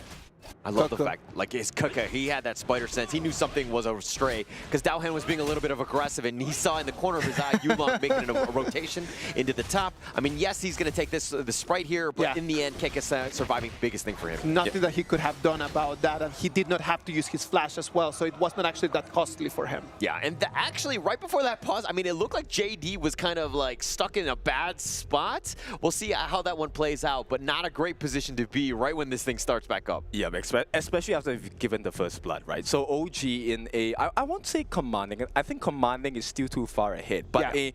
I love the fact, like, his Kuka, he had that spider sense. He knew something was a stray, because Dao Han was being a little bit of aggressive, and he saw in the corner of his eye Yulong making a rotation into the top. I mean, yes, he's going to take the sprite here, but in the end, Keka surviving, biggest thing for him. Nothing that he could have done about that, and he did not have to use his flash as well, so it was not actually that costly for him. Yeah, and actually, right before that pause, I mean, it looked like JD was kind of like stuck in a bad spot. We'll see how that one plays out, but not a great position to be right when this thing starts back up. Yeah, especially after you've given the first blood, right? So OG in I won't say commanding. I think commanding is still too far ahead, but a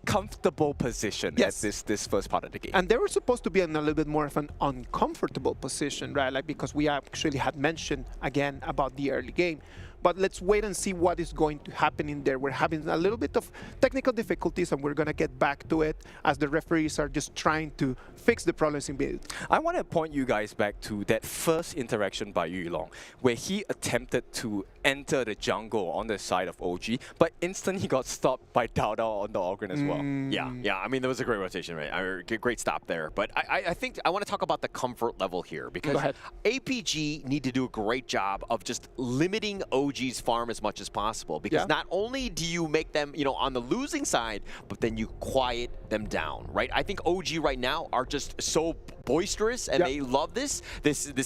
comfortable position at this first part of the game. And they were supposed to be in a little bit more of an uncomfortable position, right? Like, because we actually had mentioned again about the early game. But let's wait and see what is going to happen in there. We're having a little bit of technical difficulties, and we're going to get back to it as the referees are just trying to fix the problems in build. I want to point you guys back to that first interaction by Yulong, where he attempted to enter the jungle on the side of OG, but instantly got stopped by Dao Dao on the Ogryn as well. Yeah. I mean, that was a great rotation, right? Great stop there. But I think I want to talk about the comfort level here, because APG need to do a great job of just limiting OG's farm as much as possible, because not only do you make them, on the losing side, but then you quiet them down, right? I think OG right now are just so boisterous, and they love this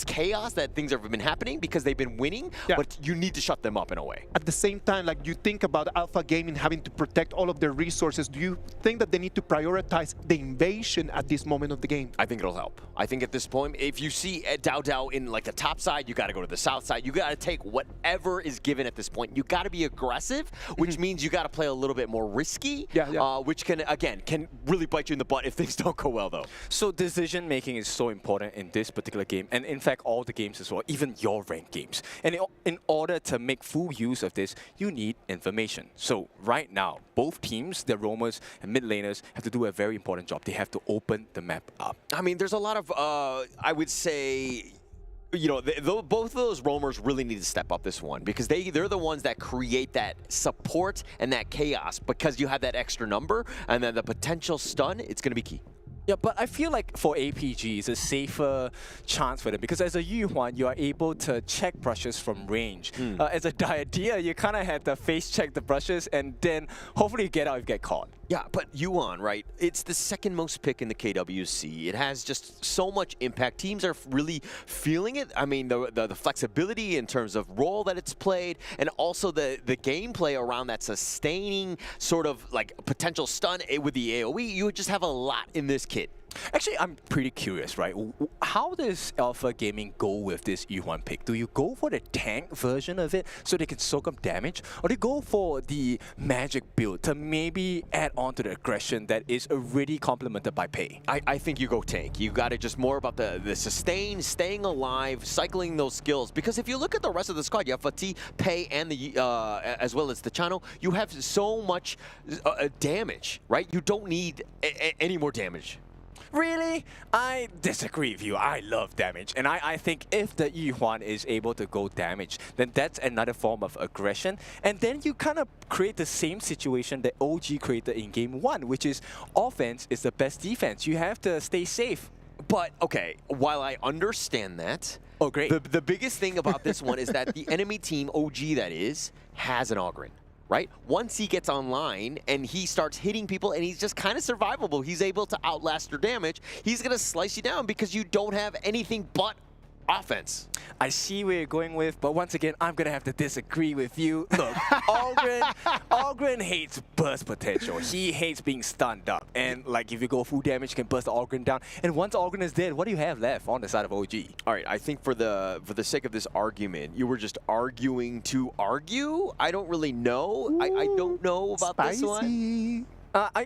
chaos that things have been happening because they've been winning, but you need to shut them up in a way. At the same time, like, you think about Alpha Gaming having to protect all of their resources. Do you think that they need to prioritize the invasion at this moment of the game? I think it'll help. I think at this point, if you see Dao Dao in like the top side, you got to go to the south side. You got to take whatever is given at this point. You got to be aggressive, which means you got to play a little bit more risky, which can really bite you in the butt if things don't go well, though. So decision making is so important in this particular game, and in fact all the games as well, even your ranked games. And in order to make full use of this, you need information. So right now, both teams, the roamers and mid laners, have to do a very important job. They have to open the map up. I mean, there's a lot of, I would say, both of those roamers really need to step up this one, because they're the ones that create that support and that chaos, because you have that extra number, and then the potential stun, it's going to be key. Yeah, but I feel like for APG, it's a safer chance for them, because as a Yuhuan, you are able to check brushes from range. As a Diadea, you kind of have to face check the brushes, and then hopefully you get out if you get caught. Yeah, but Yuan, right? It's the second most pick in the KWC. It has just so much impact. Teams are really feeling it. I mean, the flexibility in terms of role that it's played, and also the gameplay around that sustaining sort of like potential stun with the AoE. You would just have a lot in this kit. Actually, I'm pretty curious, right? How does Alpha Gaming go with this Yuan pick? Do you go for the tank version of it so they can soak up damage? Or do you go for the magic build to maybe add on to the aggression that is already complemented by Pei? I think you go tank. You got to just more about the sustain, staying alive, cycling those skills. Because if you look at the rest of the squad, you have Fatih, Pei, and as well as the channel, you have so much damage, right? You don't need any more damage. Really? I disagree with you. I love damage. And I think if the Yuan is able to go damage, then that's another form of aggression. And then you kind of create the same situation that OG created in Game 1, which is offense is the best defense. You have to stay safe. But, okay, while I understand that, great. The biggest thing about this one is that the enemy team, OG that is, has an Ogryn. Right? Once he gets online and he starts hitting people and he's just kind of survivable, he's able to outlast your damage, he's going to slice you down because you don't have anything but offense. I see where you're going with, but once again, I'm going to have to disagree with you. Look, Ogryn hates burst potential. He hates being stunned up. And like if you go full damage, you can burst the Ogryn down. And once Ogryn is dead, what do you have left on the side of OG? All right, I think for the sake of this argument, you were just arguing to argue? I don't really know. I don't know about this one.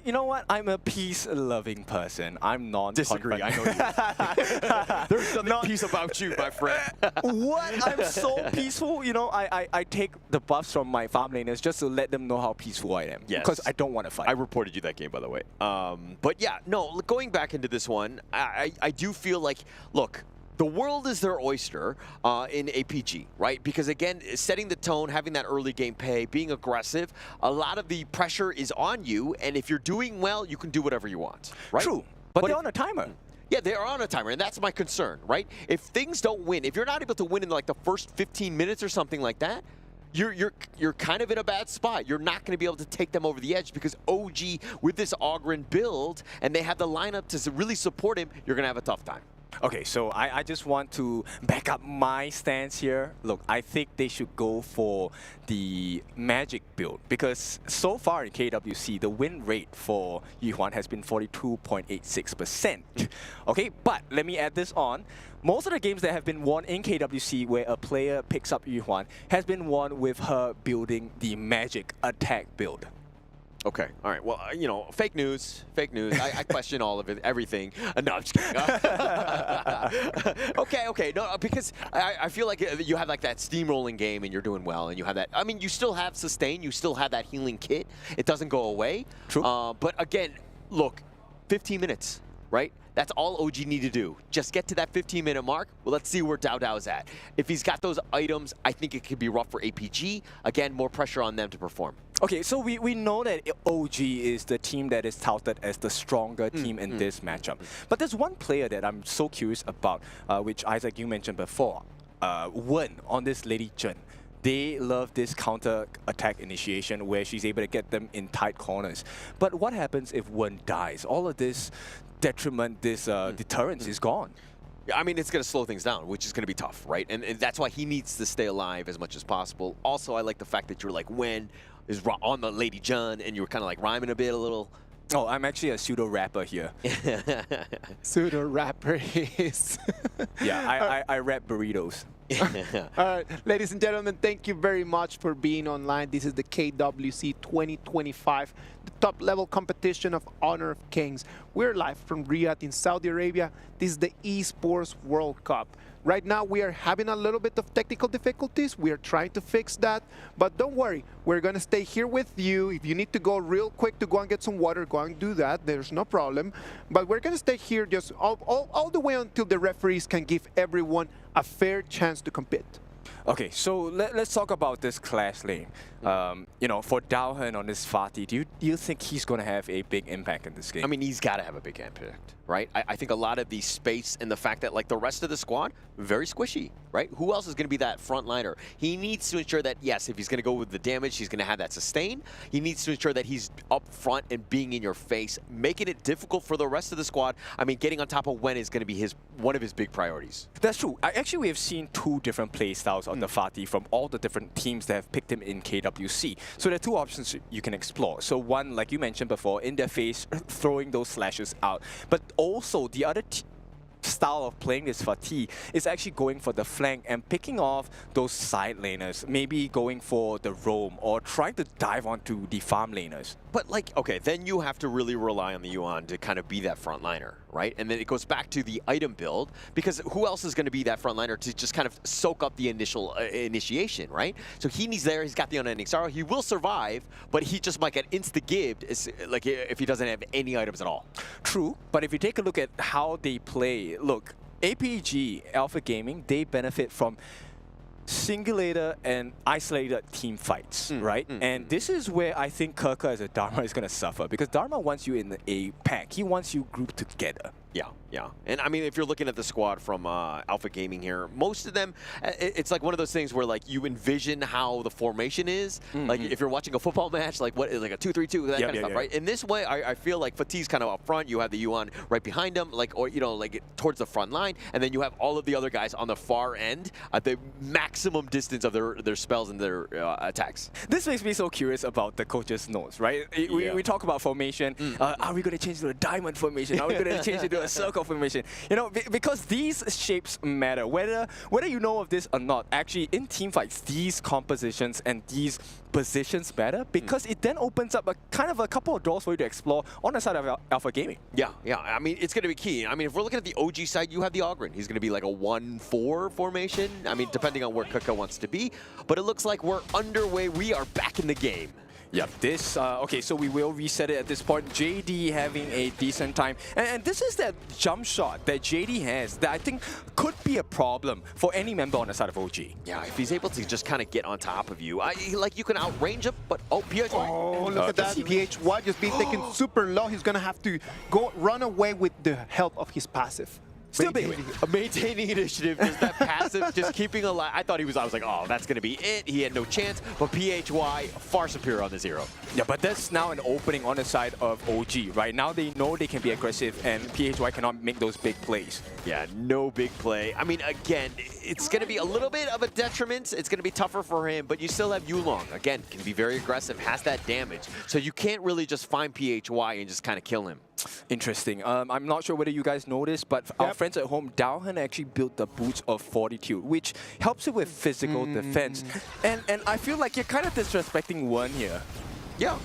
You know what? I'm a peace-loving person. I'm Disagree. I know you. There's something peace about you, my friend. What? I'm so peaceful. I take the buffs from my farm laners just to let them know how peaceful I am. Yes. Because I don't want to fight. I reported you that game, by the way. But yeah, no, going back into this one, I do feel like, look, the world is their oyster in APG, right? Because again, setting the tone, having that early game Pei, being aggressive, a lot of the pressure is on you, and if you're doing well, you can do whatever you want, right? True, but they're on a timer. Yeah, they are on a timer, and that's my concern, right? If things don't win, if you're not able to win in like the first 15 minutes or something like that, you're kind of in a bad spot. You're not going to be able to take them over the edge because OG with this Ogryn build, and they have the lineup to really support him, you're going to have a tough time. Okay, so I just want to back up my stance here. Look, I think they should go for the Magic build because so far in KWC, the win rate for Yuhuan has been 42.86%. Okay, but let me add this on. Most of the games that have been won in KWC where a player picks up Yuhuan has been won with her building the Magic attack build. Okay, all right. Well, you know, fake news, fake news. I question all of it, everything. No, I'm just kidding. Okay. No, because I feel like you have like that steamrolling game and you're doing well and you have that. I mean, you still have sustain. You still have that healing kit. It doesn't go away. True. But again, look, 15 minutes, right? That's all OG need to do. Just get to that 15-minute mark. Well, let's see where Dao Dao's at. If he's got those items, I think it could be rough for APG. Again, more pressure on them to perform. Okay, so we know that OG is the team that is touted as the stronger team in this matchup. But there's one player that I'm so curious about, which Isaac, you mentioned before. Wen on this Lady Chen. They love this counter-attack initiation where she's able to get them in tight corners. But what happens if Wen dies? All of this detriment, this deterrence is gone. I mean, it's going to slow things down, which is going to be tough, right? And that's why he needs to stay alive as much as possible. Also, I like the fact that you're like, Wen is on the Lady Jun, and you were kind of like rhyming a bit a little. Oh, I'm actually a pseudo-rapper here. Pseudo-rapper is. Yeah, I rap burritos. All right, ladies and gentlemen, thank you very much for being online. This is the KWC 2025, the top-level competition of Honor of Kings. We're live from Riyadh in Saudi Arabia. This is the Esports World Cup. Right now, we are having a little bit of technical difficulties. We are trying to fix that, but don't worry. We're going to stay here with you. If you need to go real quick to go and get some water, go and do that. There's no problem. But we're going to stay here just all the way until the referees can give everyone a fair chance to compete. Okay, so let's talk about this clash lane. You know, for Dao on this Fatih, do you think he's going to have a big impact in this game? I mean, he's got to have a big impact, right? I think a lot of the space and the fact that, like, the rest of the squad, very squishy, right? Who else is going to be that frontliner? He needs to ensure that, yes, if he's going to go with the damage, he's going to have that sustain. He needs to ensure that he's up front and being in your face, making it difficult for the rest of the squad. I mean, getting on top of Wen is going to be one of his big priorities. That's true. Actually, we have seen two different play styles on the Fatih from all the different teams that have picked him in KWC. So there are two options you can explore. So one, like you mentioned before, in their face, throwing those slashes out. But also, the other style of playing this Fatih is actually going for the flank and picking off those side laners, maybe going for the roam or trying to dive onto the farm laners. But like, okay, then you have to really rely on the Yuan to kind of be that frontliner, right? And then it goes back to the item build, because who else is going to be that frontliner to just kind of soak up the initial initiation, right? So he's there, he's got the unending sorrow, he will survive, but he just might get insta-gibbed like if he doesn't have any items at all. True, but if you take a look at how they play, look, APG, Alpha Gaming, they benefit from singulated and isolated team fights, right? And this is where I think Kirka as a Dharma is going to suffer, because Dharma wants you in a pack. He wants you grouped together. Yeah. And I mean, if you're looking at the squad from Alpha Gaming here, most of them, it's like one of those things where like you envision how the formation is. Like if you're watching a football match, like what, like a 2-3-2, that kind of stuff, right? In this way, I feel like Fatih's kind of up front. You have the Yuan right behind him, like, or you know, like towards the front line, and then you have all of the other guys on the far end at the maximum distance of their spells and their attacks. This makes me so curious about the coach's notes, right? We talk about formation. Are we going to change to a diamond formation? Are we going to change it to a circle formation? You know, because these shapes matter. Whether you know of this or not, actually in team fights, these compositions and these positions matter, because it then opens up a couple of doors for you to explore on the side of Alpha Gaming. Yeah. I mean, it's going to be key. I mean, if we're looking at the OG side, you have the Ogren. He's going to be like a 1-4 formation. I mean, depending on where Kuka wants to be. But it looks like we're underway. We are back in the game. Yep, okay, so we will reset it at this point. JD having a decent time. And this is that jump shot that JD has that I think could be a problem for any member on the side of OG. Yeah, if he's able to just kind of get on top of you, like you can outrange him, but PH. Oh, look at that. PH1 just being taken super low. He's going to have to run away with the help of his passive. Still big win. Maintaining initiative, just that passive, just keeping alive. I was like, oh, that's going to be it. He had no chance, but PHY far superior on the 0. Yeah, but that's now an opening on the side of OG, right? Now they know they can be aggressive and PHY cannot make those big plays. Yeah, no big play. I mean, again, it's going to be a little bit of a detriment. It's going to be tougher for him, but you still have Yulong. Again, can be very aggressive, has that damage. So you can't really just find PHY and just kind of kill him. Interesting. I'm not sure whether you guys noticed, but our friends at home, Daohan actually built the Boots of Fortitude, which helps you with physical defense. And I feel like you're kind of disrespecting one here. Yeah.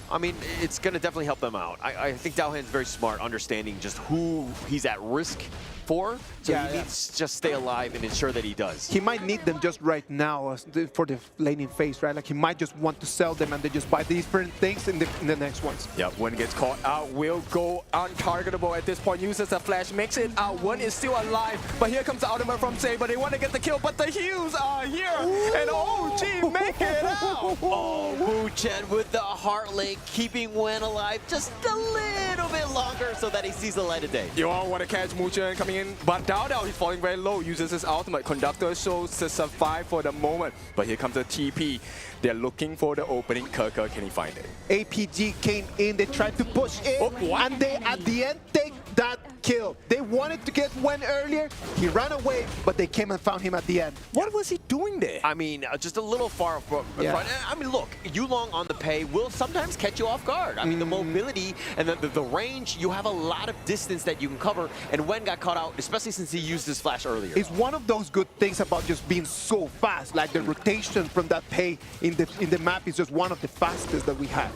I mean, it's going to definitely help them out. I think Daohan's very smart, understanding just who he's at risk for. So he needs to just stay alive and ensure that he does. He might need them just right now for the laning phase, right? Like he might just want to sell them and they just buy different things in the next ones. Yeah, one gets caught out, will go untargetable at this point, uses a flash, makes it out. One is still alive, but here comes the ultimate from Saber. They want to get the kill, but the heals are here, and OG make it out! Oh, Wu-Chen with the heart link, keeping Wen alive just a little bit longer so that he sees the light of day. You all want to catch Wu-Chen coming in, but Dao he's falling very low, uses his ultimate. Conductor shows to survive for the moment, but here comes the TP. They're looking for the opening. Keke, can he find it? APG came in, they tried to push in, and they at the end take that kill. They wanted to get Wen earlier, he ran away, but they came and found him at the end. What was he doing there? I mean, just a little far front. I mean, look, Yulong on the pay will sometimes catch you off guard. I mean, the mobility and the range, you have a lot of distance that you can cover, and Wen got caught out, especially since he used his flash earlier. It's one of those good things about just being so fast, like the rotation from that pay in the map is just one of the fastest that we have.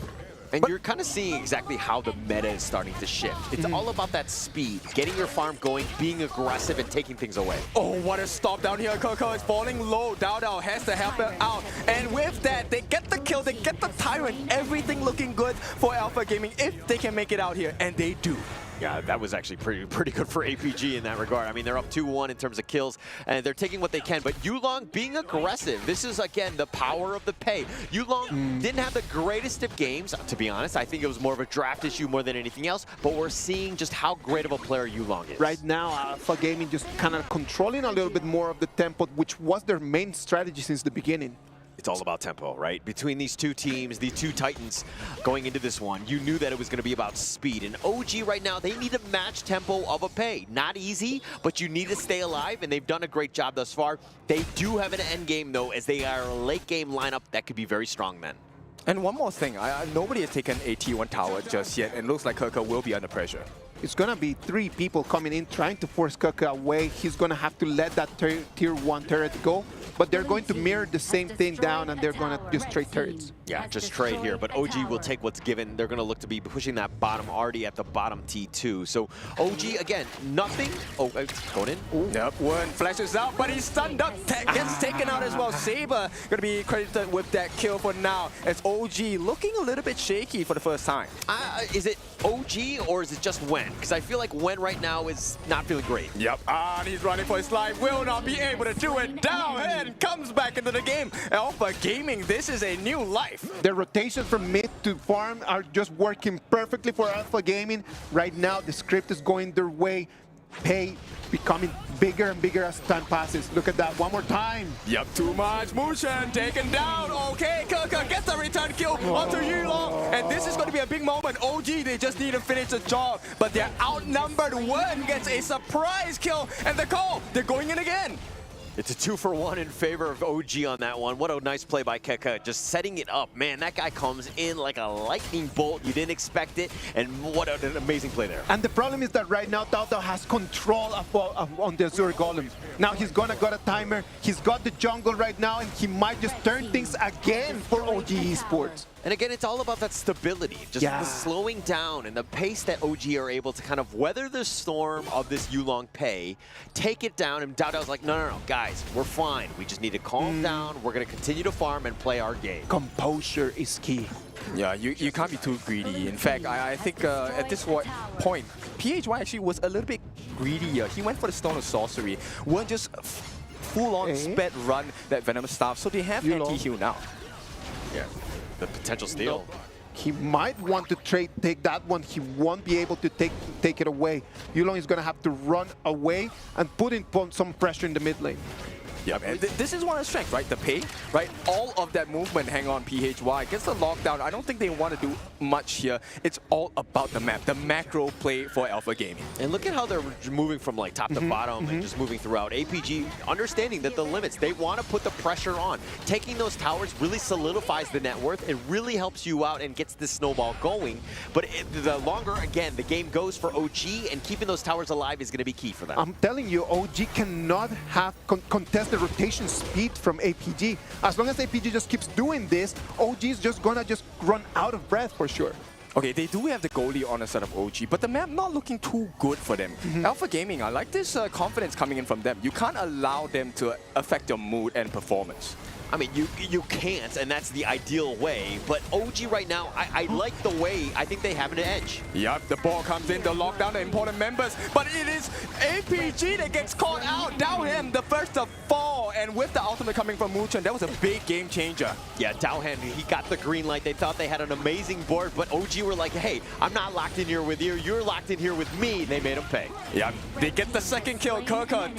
And you're kind of seeing exactly how the meta is starting to shift. It's all about that speed, getting your farm going, being aggressive, and taking things away. Oh, what a stop down here. Keke is falling low. Dao has to help him out. And with that, they get the kill, they get the Tyrant. Everything looking good for Alpha Gaming if they can make it out here, and they do. Yeah, that was actually pretty good for APG in that regard. I mean, they're up 2-1 in terms of kills, and they're taking what they can. But Yulong being aggressive, this is, again, the power of the pay. Yulong didn't have the greatest of games, to be honest. I think it was more of a draft issue more than anything else, but we're seeing just how great of a player Yulong is. Right now, Alpha Gaming just kind of controlling a little bit more of the tempo, which was their main strategy since the beginning. It's all about tempo, right? Between these two teams, these two titans going into this one, you knew that it was going to be about speed. And OG right now, they need to match tempo of a pay. Not easy, but you need to stay alive, and they've done a great job thus far. They do have an end game, though, as they are a late game lineup that could be very strong men. And one more thing, nobody has taken a T1 tower just yet, and looks like Keke will be under pressure. It's going to be 3 people coming in trying to force Keke away. He's going to have to let that tier 1 turret go, but they're going to mirror the same thing down, and they're going to just trade turrets. Yeah, just trade here, but OG will take what's given. They're going to look to be pushing that bottom already at the bottom T2. So OG, again, nothing. Oh, it's going in. Ooh. Yep, one flashes out, but he's stunned up. Gets taken out as well. Saber going to be credited with that kill for now, as OG looking a little bit shaky for the first time. Is it OG or is it just Wen? Because I feel like Wen right now is not feeling great. Yep, and he's running for his life. Will not be able to do it. Down and comes back into the game. Alpha Gaming, this is a new life. The rotations from mid to farm are just working perfectly for Alpha Gaming. Right now, the script is going their way. Pay becoming bigger and bigger as time passes. Look at that one more time. Yep, too much. Mushen taken down. Okay, Keke gets a return kill onto Yulong. And this is going to be a big moment. OG, they just need to finish the job. But they're outnumbered. Wen gets a surprise kill. And the call, they're going in again. It's a 2-for-1 in favor of OG on that one. What a nice play by Keke, just setting it up. Man, that guy comes in like a lightning bolt. You didn't expect it, and what an amazing play there. And the problem is that right now, Dao has control on the Azure Golem. Now he's gonna got a timer. He's got the jungle right now, and he might just turn things again for OG Esports. And again, it's all about that stability, just the slowing down and the pace that OG are able to kind of weather the storm of this Yulong pay, take it down, and Dao's like, no, guys, we're fine. We just need to calm down. We're going to continue to farm and play our game. Composure is key. Yeah, you can't be too greedy. In fact, I think at this point, PHY actually was a little bit greedier. He went for the Stone of Sorcery. Weren't just full-on sped run that Venom Staff, so they have anti-heal now. Yeah. The potential steal. He might want to take that one. He won't be able to take it away. Yulong is going to have to run away and put in some pressure in the mid lane. Yeah, and this is one of the strengths, right? The pay, right? All of that movement, hang on, PHY gets the lockdown. I don't think they want to do much here. It's all about the map, the macro play for Alpha Gaming. And look at how they're moving from like top to bottom and just moving throughout. APG understanding that the limits, they want to put the pressure on. Taking those towers really solidifies the net worth. It really helps you out and gets this snowball going. But the longer, again, the game goes for OG, and keeping those towers alive is going to be key for them. I'm telling you, OG cannot have contest the rotation speed from APG. As long as APG just keeps doing this, OG is just gonna run out of breath for sure. Okay, they do have the goalie on the side of OG, but the map not looking too good for them. Alpha Gaming, I like this confidence coming in from them. You can't allow them to affect your mood and performance. I mean, you can't, and that's the ideal way. But OG right now, I like the way I think they have an edge. Yep, the ball comes in to lock down the important members, but it is APG that gets caught out. Dowham, the first to fall, and with the ultimate coming from Muchen, that was a big game changer. Yeah, Dowham, he got the green light. They thought they had an amazing board, but OG were like, hey, I'm not locked in here with you. You're locked in here with me. They made him pay. Yeah, they get the second kill. Kirka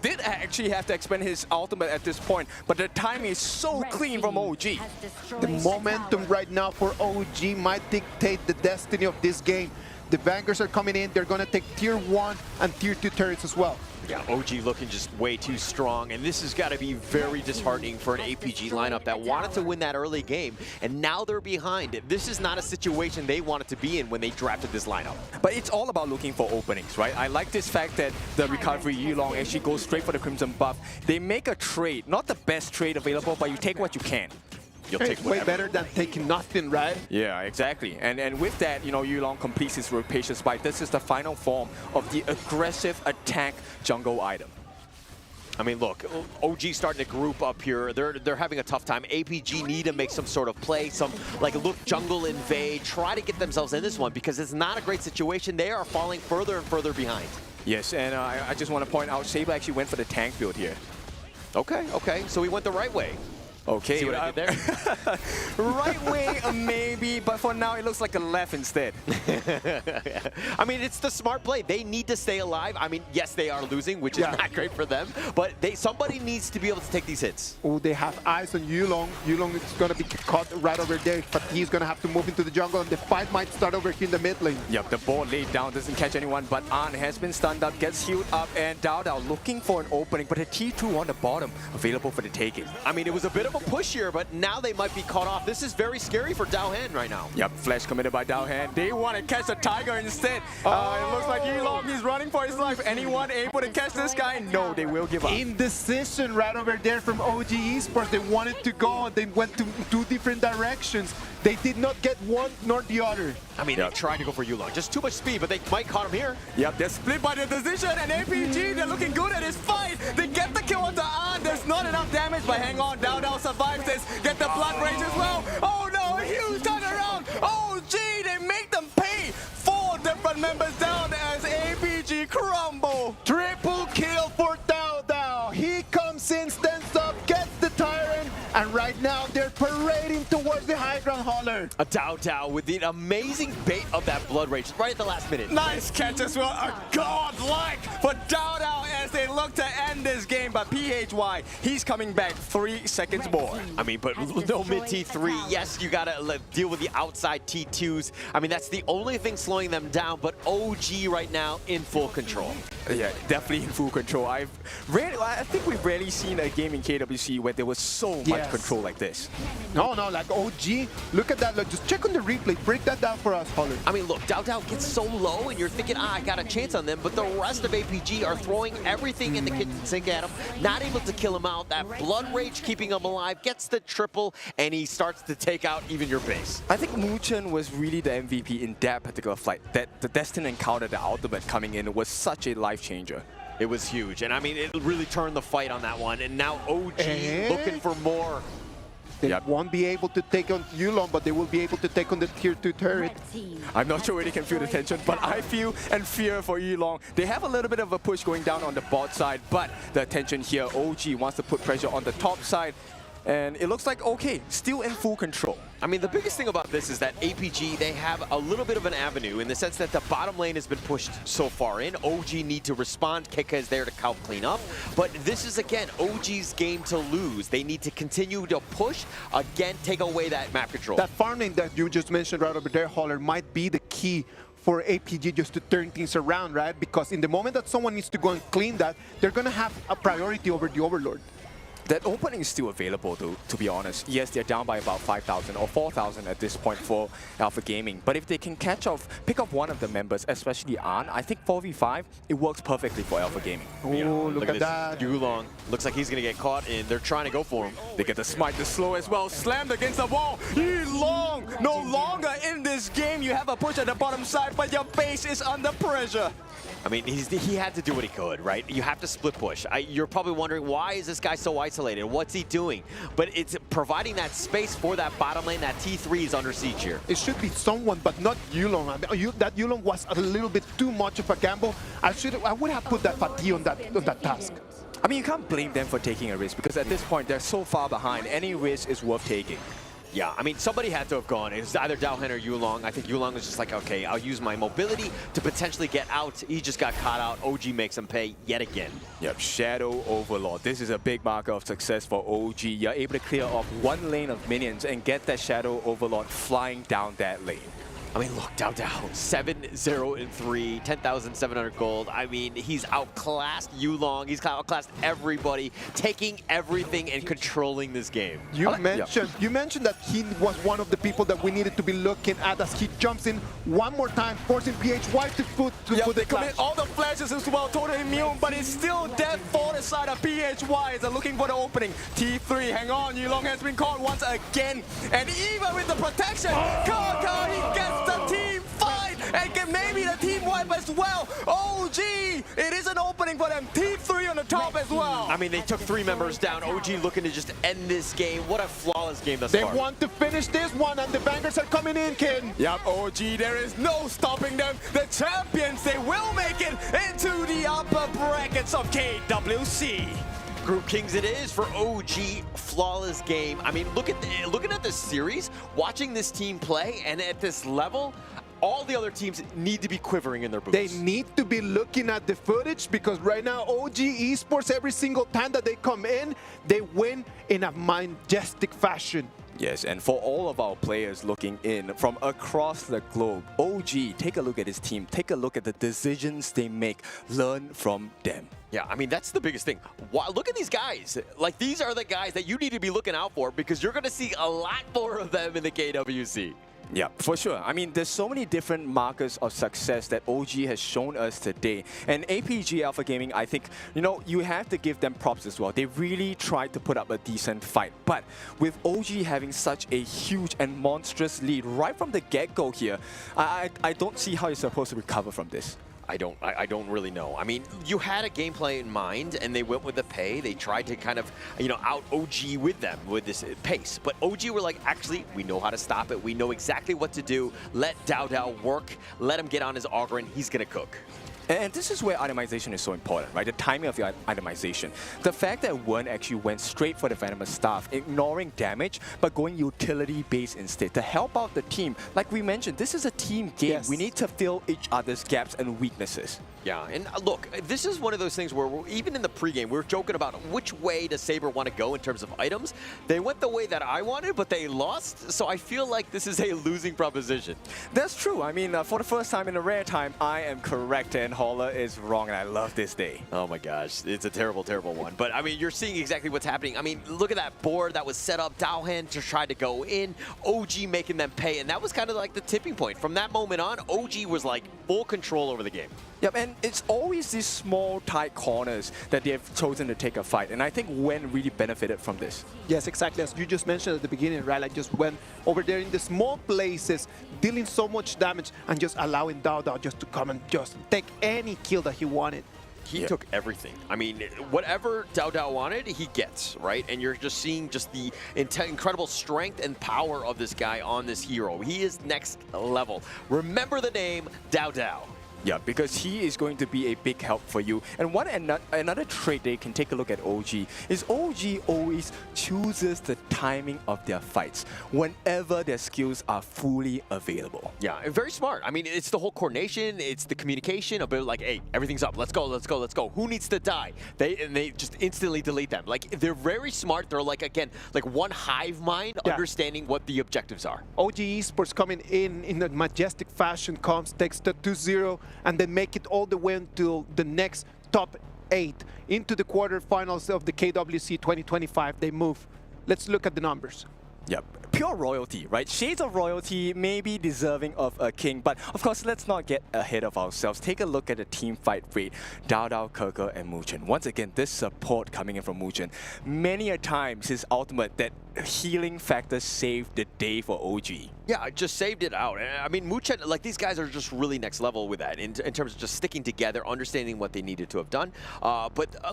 did actually have to expend his ultimate at this point, but the timing is so clean from OG. The momentum right now for OG might dictate the destiny of this game. The Vanguards are coming in. They're going to take Tier 1 and Tier 2 turrets as well. Yeah, OG looking just way too strong, and this has got to be very disheartening for an APG lineup that wanted to win that early game, and now they're behind. This is not a situation they wanted to be in when they drafted this lineup. But it's all about looking for openings, right? I like this fact that the recovery Yulong actually goes straight for the Crimson buff. They make a trade, not the best trade available, but you take what you can. You'll take way better than taking nothing, right? Yeah, exactly. And with that, you know, Yulong completes his rapacious bite. This is the final form of the aggressive attack jungle item. I mean, look, OG starting to group up here. They're having a tough time. APG need to make some sort of play, look jungle invade, try to get themselves in this one because it's not a great situation. They are falling further and further behind. Yes, and I just want to point out, Saber actually went for the tank build here. Okay, so he went the right way. Okay, see what I did there? Right way, maybe, but for now it looks like a left instead. I mean, it's the smart play. They need to stay alive. I mean, yes, they are losing, which is not great for them, but somebody needs to be able to take these hits. Oh, they have eyes on Yulong. Yulong is going to be caught right over there, but he's going to have to move into the jungle, and the fight might start over here in the mid lane. Yep, the ball laid down, doesn't catch anyone, but An has been stunned up, gets healed up, and Dao looking for an opening, but a T2 on the bottom, available for the taking. I mean, it was a bit of a push here, but now they might be caught off. This is very scary for Dowhan right now. Yep, flash committed by Dowhan. They want to catch the Tiger instead. It looks like Yulong, he's running for his life. Anyone able to catch this guy? No, they will give up. Indecision right over there from OG Esports. They wanted to go, and they went to two different directions. They did not get one nor the other. I mean, they're trying to go for Yulong. Just too much speed, but they might caught him here. Yep, they're split by the decision, and APG, they're looking good at this fight. They get the kill on the An. There's not enough damage, but hang on. Dao survives this. Get the blood rage as well. Oh no, a huge turnaround. Oh gee, they make them pay. 4 different members down as APG crumble. Triple kill for Dao. He comes in, stands up, gets the Tyrant, and right now they're parading towards the high ground hauler. A Dao with the amazing bait of that blood rage right at the last minute. Nice catch as well. A godlike for Dao as they look to end this game, but PHY, he's coming back 3 seconds more. I mean, but no mid T3. Yes, you gotta deal with the outside T2s. I mean, that's the only thing slowing them down, but OG right now in full control. Yeah, definitely in full control. I think we've rarely seen a game in KWC where there was so much control like this. No, like OG, look at that. Look, just check on the replay. Break that down for us, Holler. I mean, look, Dao gets so low, and you're thinking, I got a chance on them, but the rest of APG are throwing everything in the kitchen sink at him, not able to kill him out. That blood rage keeping him alive, gets the triple, and he starts to take out even your base. I think Muchen was really the MVP in that particular fight. That the Destined encounter, the ultimate coming in, was such a life changer. It was huge, and I mean, it really turned the fight on that one, and now OG looking for more. They won't be able to take on Yulong, but they will be able to take on the Tier 2 turret. I'm not sure where they can feel the tension, but I feel and fear for Yulong. They have a little bit of a push going down on the bot side, but the attention here, OG wants to put pressure on the top side. And it looks like, okay, still in full control. I mean, the biggest thing about this is that APG, they have a little bit of an avenue in the sense that the bottom lane has been pushed so far in. OG need to respond. KK is there to help clean up. But this is, again, OG's game to lose. They need to continue to push, again, take away that map control. That farm lane that you just mentioned right over there, Holler, might be the key for APG just to turn things around, right? Because in the moment that someone needs to go and clean that, they're going to have a priority over the Overlord. That opening is still available, though, to be honest. Yes, they're down by about 5,000 or 4,000 at this point for Alpha Gaming. But if they can pick off one of the members, especially An, I think 4v5, it works perfectly for Alpha Gaming. Oh, look at that. Yulong looks like he's going to get caught in. They're trying to go for him. They get the smite, the slow as well. Slammed against the wall. Yulong no longer in this game. You have a push at the bottom side, but your base is under pressure. I mean, he had to do what he could, right? You have to split push. You're probably wondering, why is this guy so isolated? What's he doing? But it's providing that space for that bottom lane. That T3 is under siege here. It should be someone, but not Yulong. I mean, that Yulong was a little bit too much of a gamble. I would have put that Fatih on that task. I mean, you can't blame them for taking a risk because at this point, they're so far behind. Any risk is worth taking. Yeah, I mean, somebody had to have gone. It was either Dao Hen or Yulong. I think Yulong was just like, okay, I'll use my mobility to potentially get out. He just got caught out. OG makes him pay yet again. Yep, Shadow Overlord. This is a big marker of success for OG. You're able to clear off one lane of minions and get that Shadow Overlord flying down that lane. I mean, look, Dao 7-0-3, 10,700 gold. I mean, he's outclassed Yulong. He's outclassed everybody, taking everything and controlling this game. You mentioned that he was one of the people that we needed to be looking at as he jumps in one more time, forcing PHY to put they commit all the flashes as well, totally immune, but it's still dead for the side of PHY. They're looking for the opening. T3, hang on, Yulong has been caught once again, and even with the protection, Kaka, he gets the team fight and get maybe the team wipe as well. OG, it is an opening for them. T3 on the top as well. I mean, they took 3 members down. OG looking to just end this game. What a flawless game thus far. They want to finish this one, and the bangers are coming in, Ken. Yep, OG, there is no stopping them. The champions, they will make it into the upper brackets of KWC. Group Kings it is for OG. Flawless game. I mean, looking at this series, watching this team play, and at this level, all the other teams need to be quivering in their boots. They need to be looking at the footage because right now, OG Esports, every single time that they come in, they win in a majestic fashion. Yes, and for all of our players looking in from across the globe, OG, take a look at his team, take a look at the decisions they make, learn from them. Yeah, I mean, that's the biggest thing. Look at these guys. Like, these are the guys that you need to be looking out for because you're going to see a lot more of them in the KWC. Yeah, for sure. I mean, there's so many different markers of success that OG has shown us today. And APG Alpha Gaming, I think, you know, you have to give them props as well. They really tried to put up a decent fight. But with OG having such a huge and monstrous lead right from the get-go here, I don't see how you're supposed to recover from this. I don't really know. I mean, you had a gameplay in mind, and they went with the pay. They tried to kind of, you know, out OG with them with this pace. But OG were like, actually, we know how to stop it. We know exactly what to do. Let Dao work. Let him get on his Ogren. He's gonna cook. And this is where itemization is so important, right? The timing of your itemization. The fact that one actually went straight for the Venomous Staff, ignoring damage, but going utility-based instead to help out the team. Like we mentioned, this is a team game. Yes. We need to fill each other's gaps and weaknesses. Yeah, and look, this is one of those things where even in the pregame, we're joking about which way does Saber want to go in terms of items. They went the way that I wanted, but they lost, so I feel like this is a losing proposition. That's true. I mean, for the first time in a rare time, I am correct and Holler is wrong, and I love this day. Oh my gosh, it's a terrible, terrible one. But I mean, you're seeing exactly what's happening. I mean, look at that board that was set up. Dao Hen just tried to go in, OG making them pay, and that was kind of like the tipping point. From that moment on, OG was like full control over the game. Yep, and it's always these small, tight corners that they have chosen to take a fight, and I think Wen really benefited from this. Yes, exactly. As you just mentioned at the beginning, right? Like just went over there in the small places, dealing so much damage, and just allowing Dao just to come and just take any kill that he wanted. He took everything. I mean, whatever Dao wanted, he gets, right? And you're just seeing just the incredible strength and power of this guy on this hero. He is next level. Remember the name, Dao. Yeah, because he is going to be a big help for you. And another trait they can take a look at OG is OG always chooses the timing of their fights whenever their skills are fully available. Yeah, and very smart. I mean, it's the whole coordination, it's the communication about like, hey, everything's up, let's go, let's go, let's go. Who needs to die? They just instantly delete them. Like, they're very smart. They're like, again, like one hive mind, understanding what the objectives are. OG Esports coming in a majestic fashion, comes, takes the 2-0, and then make it all the way until the next top 8 into the quarterfinals of the KWC 2025. They move. Let's look at the numbers. Yep, pure royalty, right? Shades of royalty, maybe deserving of a king, but of course, let's not get ahead of ourselves. Take a look at the team fight rate. Dao, Keke, and Muchen. Once again, this support coming in from Muchen. Many a times, his ultimate, that healing factor saved the day for OG. Yeah, just saved it out. I mean, Muchen, like, these guys are just really next level with that in terms of just sticking together, understanding what they needed to have done.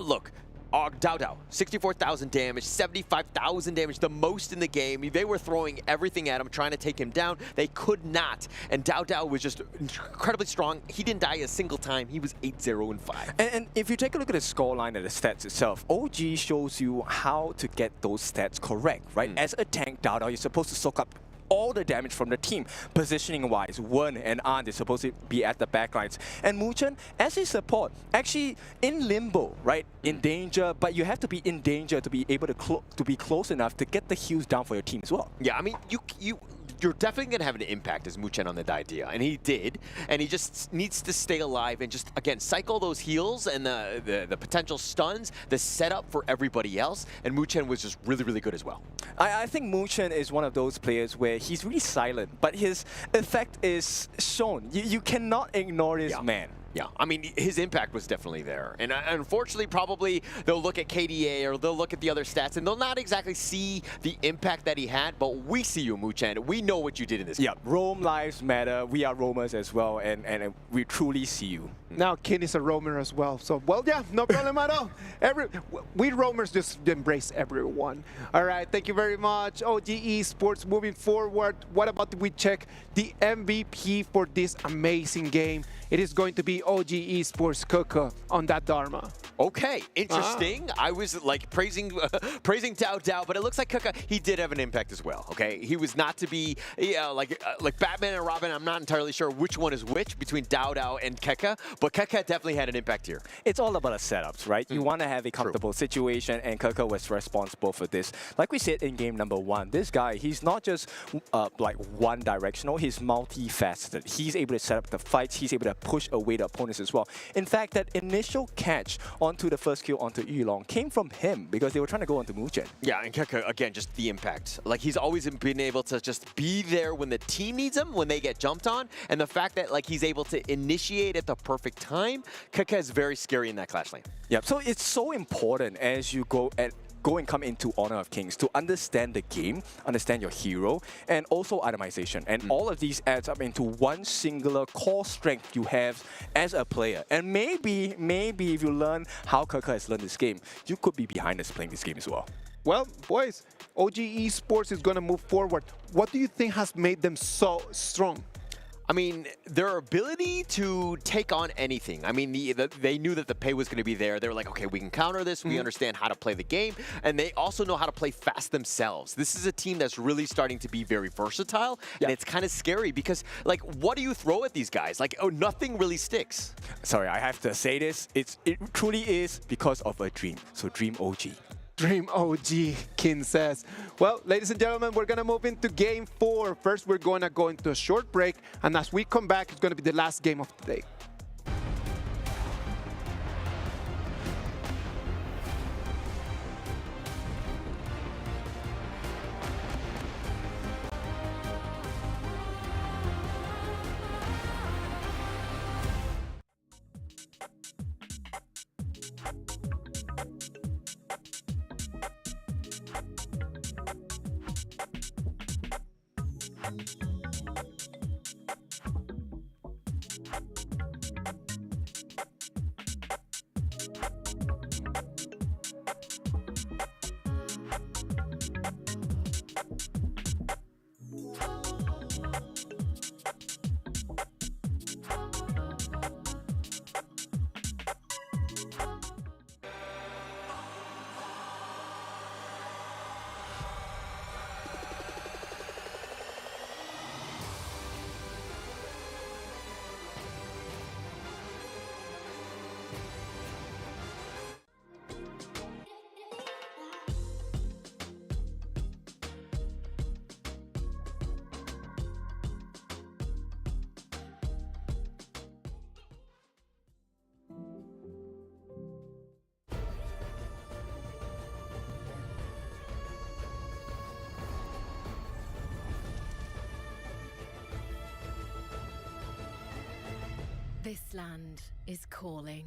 Look, Dao, 64,000 damage, 75,000 damage, the most in the game. They were throwing everything at him, trying to take him down. They could not. And Dao was just incredibly strong. He didn't die a single time. He was 8-0-5. And if you take a look at the scoreline and the stats itself, OG shows you how to get those stats correct, right? As a tank, Dao, you're supposed to soak up all the damage from the team. Positioning-wise, Wen and An is supposed to be at the backlines. And Muchen, as a support, actually in limbo, right? In danger, but you have to be in danger to be able to be close enough to get the heals down for your team as well. Yeah, I mean, you're definitely going to have an impact as Muchen on the idea, and he did, and he just needs to stay alive and just, again, cycle those heals and the potential stuns, the setup for everybody else, and Muchen was just really, really good as well. I think Muchen is one of those players where he's really silent, but his effect is shown. You cannot ignore this man. Yeah, I mean, his impact was definitely there. And unfortunately, probably they'll look at KDA or they'll look at the other stats and they'll not exactly see the impact that he had, but we see you, Muchen. We know what you did in this game. Yeah, Rome lives matter. We are roamers as well, and we truly see you. Now, Kin is a roamer as well. So, well, yeah, no problem at all. We roamers just embrace everyone. All right, thank you very much. OG Esports moving forward. What about we check the MVP for this amazing game? It is going to be OG Esports Keke on that Dharma. Okay, interesting. I was like praising Dao, but it looks like Keke, he did have an impact as well. Okay, he was not to be like Batman and Robin. I'm not entirely sure which one is which between Dao and Keke, but Keke definitely had an impact here. It's all about the setups, right? You want to have a comfortable situation, and Keke was responsible for this. Like we said in game number 1, this guy, he's not just like one directional. He's multifaceted. He's able to set up the fights. He's able to push away the opponents as well. In fact, that initial catch onto the first kill onto Yulong came from him because they were trying to go onto Muchen. Yeah, and Keke, again, just the impact. Like, he's always been able to just be there when the team needs him, when they get jumped on, and the fact that like he's able to initiate at the perfect time, Keke is very scary in that clash lane. Yep, so it's so important as you go and come into Honor of Kings to understand the game, understand your hero, and also itemization. And all of these adds up into one singular core strength you have as a player. And maybe if you learn how Keke has learned this game, you could be behind us playing this game as well. Well, boys, OG Esports is going to move forward. What do you think has made them so strong? I mean, their ability to take on anything. I mean, they knew that the pay was going to be there. They were like, okay, we can counter this. We understand how to play the game. And they also know how to play fast themselves. This is a team that's really starting to be very versatile. And it's kind of scary because, like, what do you throw at these guys? Like, oh, nothing really sticks. Sorry, I have to say this. It truly is because of a dream. So Dream OG. Dream OG, Kin says. Well, ladies and gentlemen, we're going to move into game 4. First, we're going to go into a short break. And as we come back, it's going to be the last game of the day. This land is calling.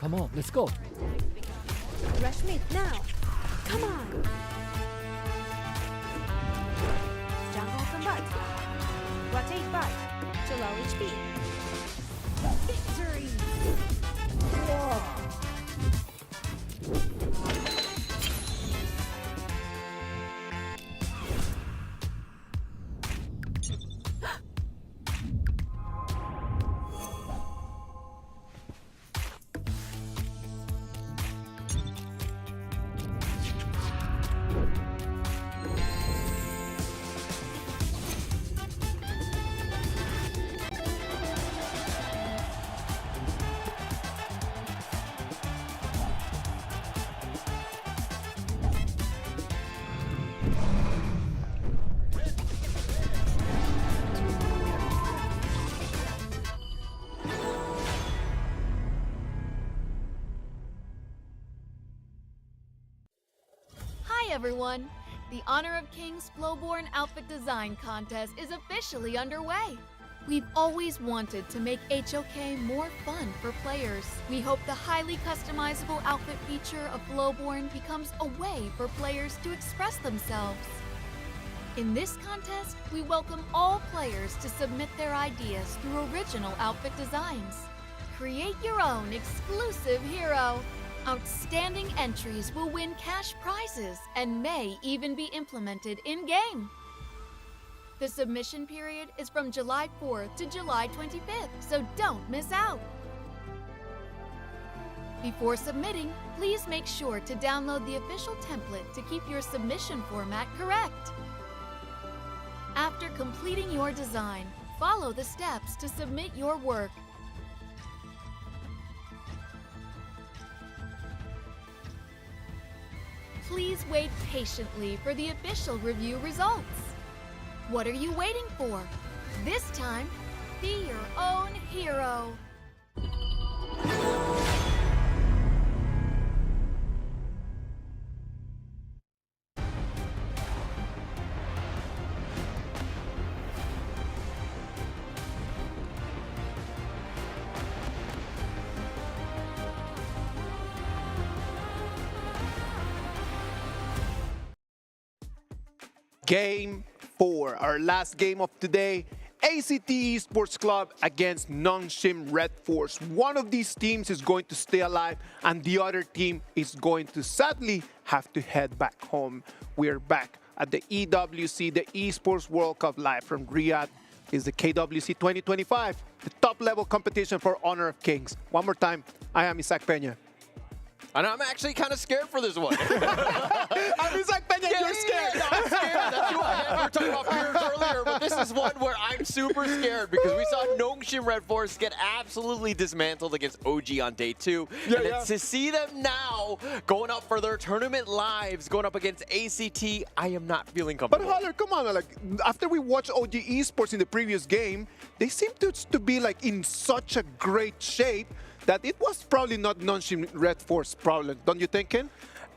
Come on, let's go. Rush mid now. Come on. Jungle combat. Rotate back to low HP. Victory! Hi everyone! The Honor of Kings Flowborn Outfit Design Contest is officially underway. We've always wanted to make HOK more fun for players. We hope the highly customizable outfit feature of Flowborn becomes a way for players to express themselves. In this contest, we welcome all players to submit their ideas through original outfit designs. Create your own exclusive hero. Outstanding entries will win cash prizes and may even be implemented in-game. The submission period is from July 4th to July 25th, so don't miss out. Before submitting, please make sure to download the official template to keep your submission format correct. After completing your design, follow the steps to submit your work. Please wait patiently for the official review results. What are you waiting for? This time, be your own hero. Game 4, our last game of today. ACT Esports Club against Nongshim RedForce. One of these teams is going to stay alive and the other team is going to sadly have to head back home. We're back at the EWC, the Esports World Cup, live from Riyadh. Is the KWC 2025, the top level competition for Honor of Kings. One more time, I am Isaac Peña. And I'm actually kind of scared for this one. I'm Isaac Peña, you're scared. No, I'm scared. That's who I am. We were talking about fears earlier, but this is one where I'm super scared because we saw Nongshim RedForce get absolutely dismantled against OG on day 2. And to see them now going up for their tournament lives, going up against ACT, I am not feeling comfortable. But Haller, come on, like after we watched OG Esports in the previous game, they seem to be like in such a great shape that it was probably not Nongshim RedForce problem, don't you think, Ken?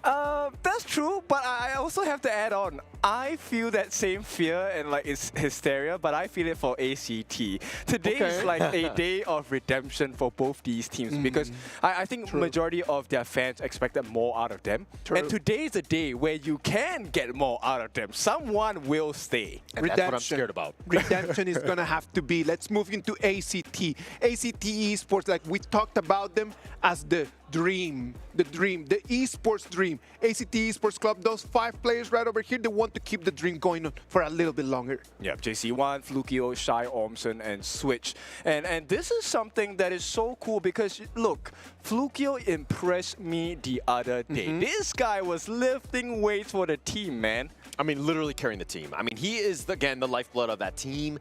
That's true, but I also have to add on. I feel that same fear and like it's hysteria, but I feel it for ACT. Today is like a day of redemption for both these teams because I think majority of their fans expected more out of them. And today is a day where you can get more out of them. Someone will stay. And that's what I'm scared about. Redemption is going to have to be. Let's move into ACT. ACT Esports, like we talked about them as the dream, the esports dream. ACT Esports Club, those 5 players right over here, they want to keep the dream going on for a little bit longer. Yeah, JC1, Flukio, Shai, Ormson, and Switch. And this is something that is so cool because, look, Flukio impressed me the other day. This guy was lifting weights for the team, man. I mean, literally carrying the team. I mean, he is, again, the lifeblood of that team.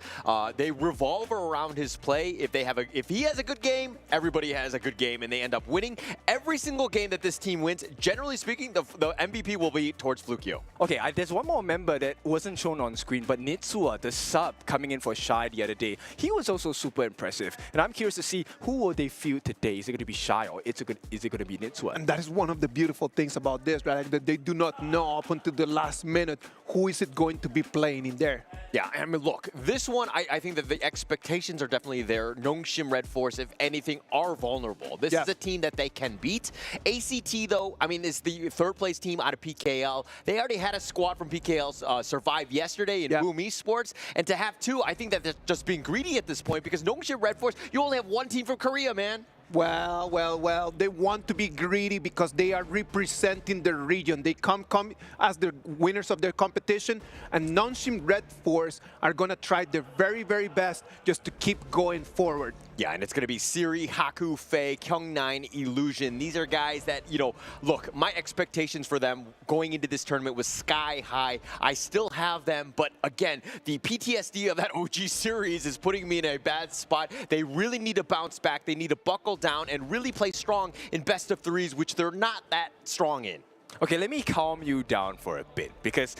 They revolve around his play. If he has a good game, everybody has a good game, and they end up winning. Every single game that this team wins, generally speaking, the MVP will be towards Flukio. Okay, there's one more member that wasn't shown on screen, but Nitsua, the sub coming in for Shai the other day, he was also super impressive. And I'm curious to see who will they field today. Is it going to be Shai or is it going to be Nitsua? And that is one of the beautiful things about this, right? Like that they do not know up until the last minute who is it going to be playing in there. Yeah, I mean, look, this one, I think that the expectations are definitely there. Nongshim, RedForce, if anything, are vulnerable. This is a team that they can beat. ACT, though, I mean, is the 3rd place team out of PKL. They already had a squad from PKL survive yesterday in Boom Esports. And to have 2, I think that they're just being greedy at this point because Nongshim, RedForce, you only have 1 team from Korea, man. Well, they want to be greedy because they are representing the region. They come as the winners of their competition, and Nongshim RedForce are going to try their very, very best just to keep going forward. Yeah, and it's going to be Siri, Haku, Faye, Kyung9, Illusion. These are guys that, you know, look, my expectations for them going into this tournament was sky high. I still have them, but again, the PTSD of that OG series is putting me in a bad spot. They really need to bounce back. They need to buckle down and really play strong in best of 3s, which they're not that strong in. Okay, let me calm you down for a bit because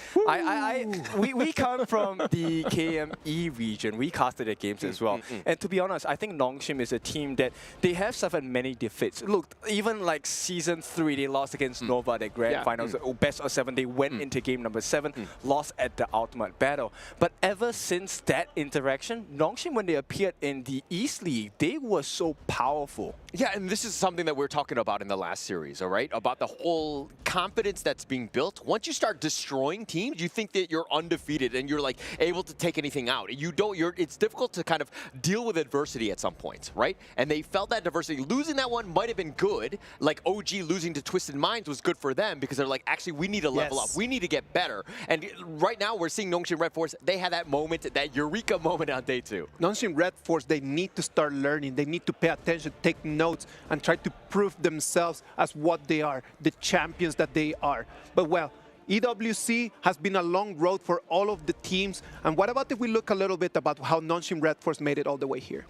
we come from the KME region. We casted their games as well. And to be honest, I think Nongshim is a team that they have suffered many defeats. Look, even like Season 3, they lost against Nova at the Grand Finals. Best of 7, they went into game number 7, lost at the Ultimate Battle. But ever since that interaction, Nongshim, when they appeared in the East League, they were so powerful. Yeah, and this is something that we're talking about in the last series, all right? About the whole confidence that's being built. Once you start destroying teams, you think that you're undefeated and you're like able to take anything out. It's difficult to kind of deal with adversity at some points, right? And they felt that adversity. Losing that one might have been good. Like OG losing to Twisted Minds was good for them because they're like, actually, we need to level up. We need to get better. And right now, we're seeing Nongshim RedForce. They had that moment, that eureka moment on day 2. Nongshim RedForce, they need to start learning. They need to pay attention, take notes, and try to prove themselves as what they are, the champions that they are. But well, EWC has been a long road for all of the teams. And what about if we look a little bit about how Nongshim RedForce made it all the way here?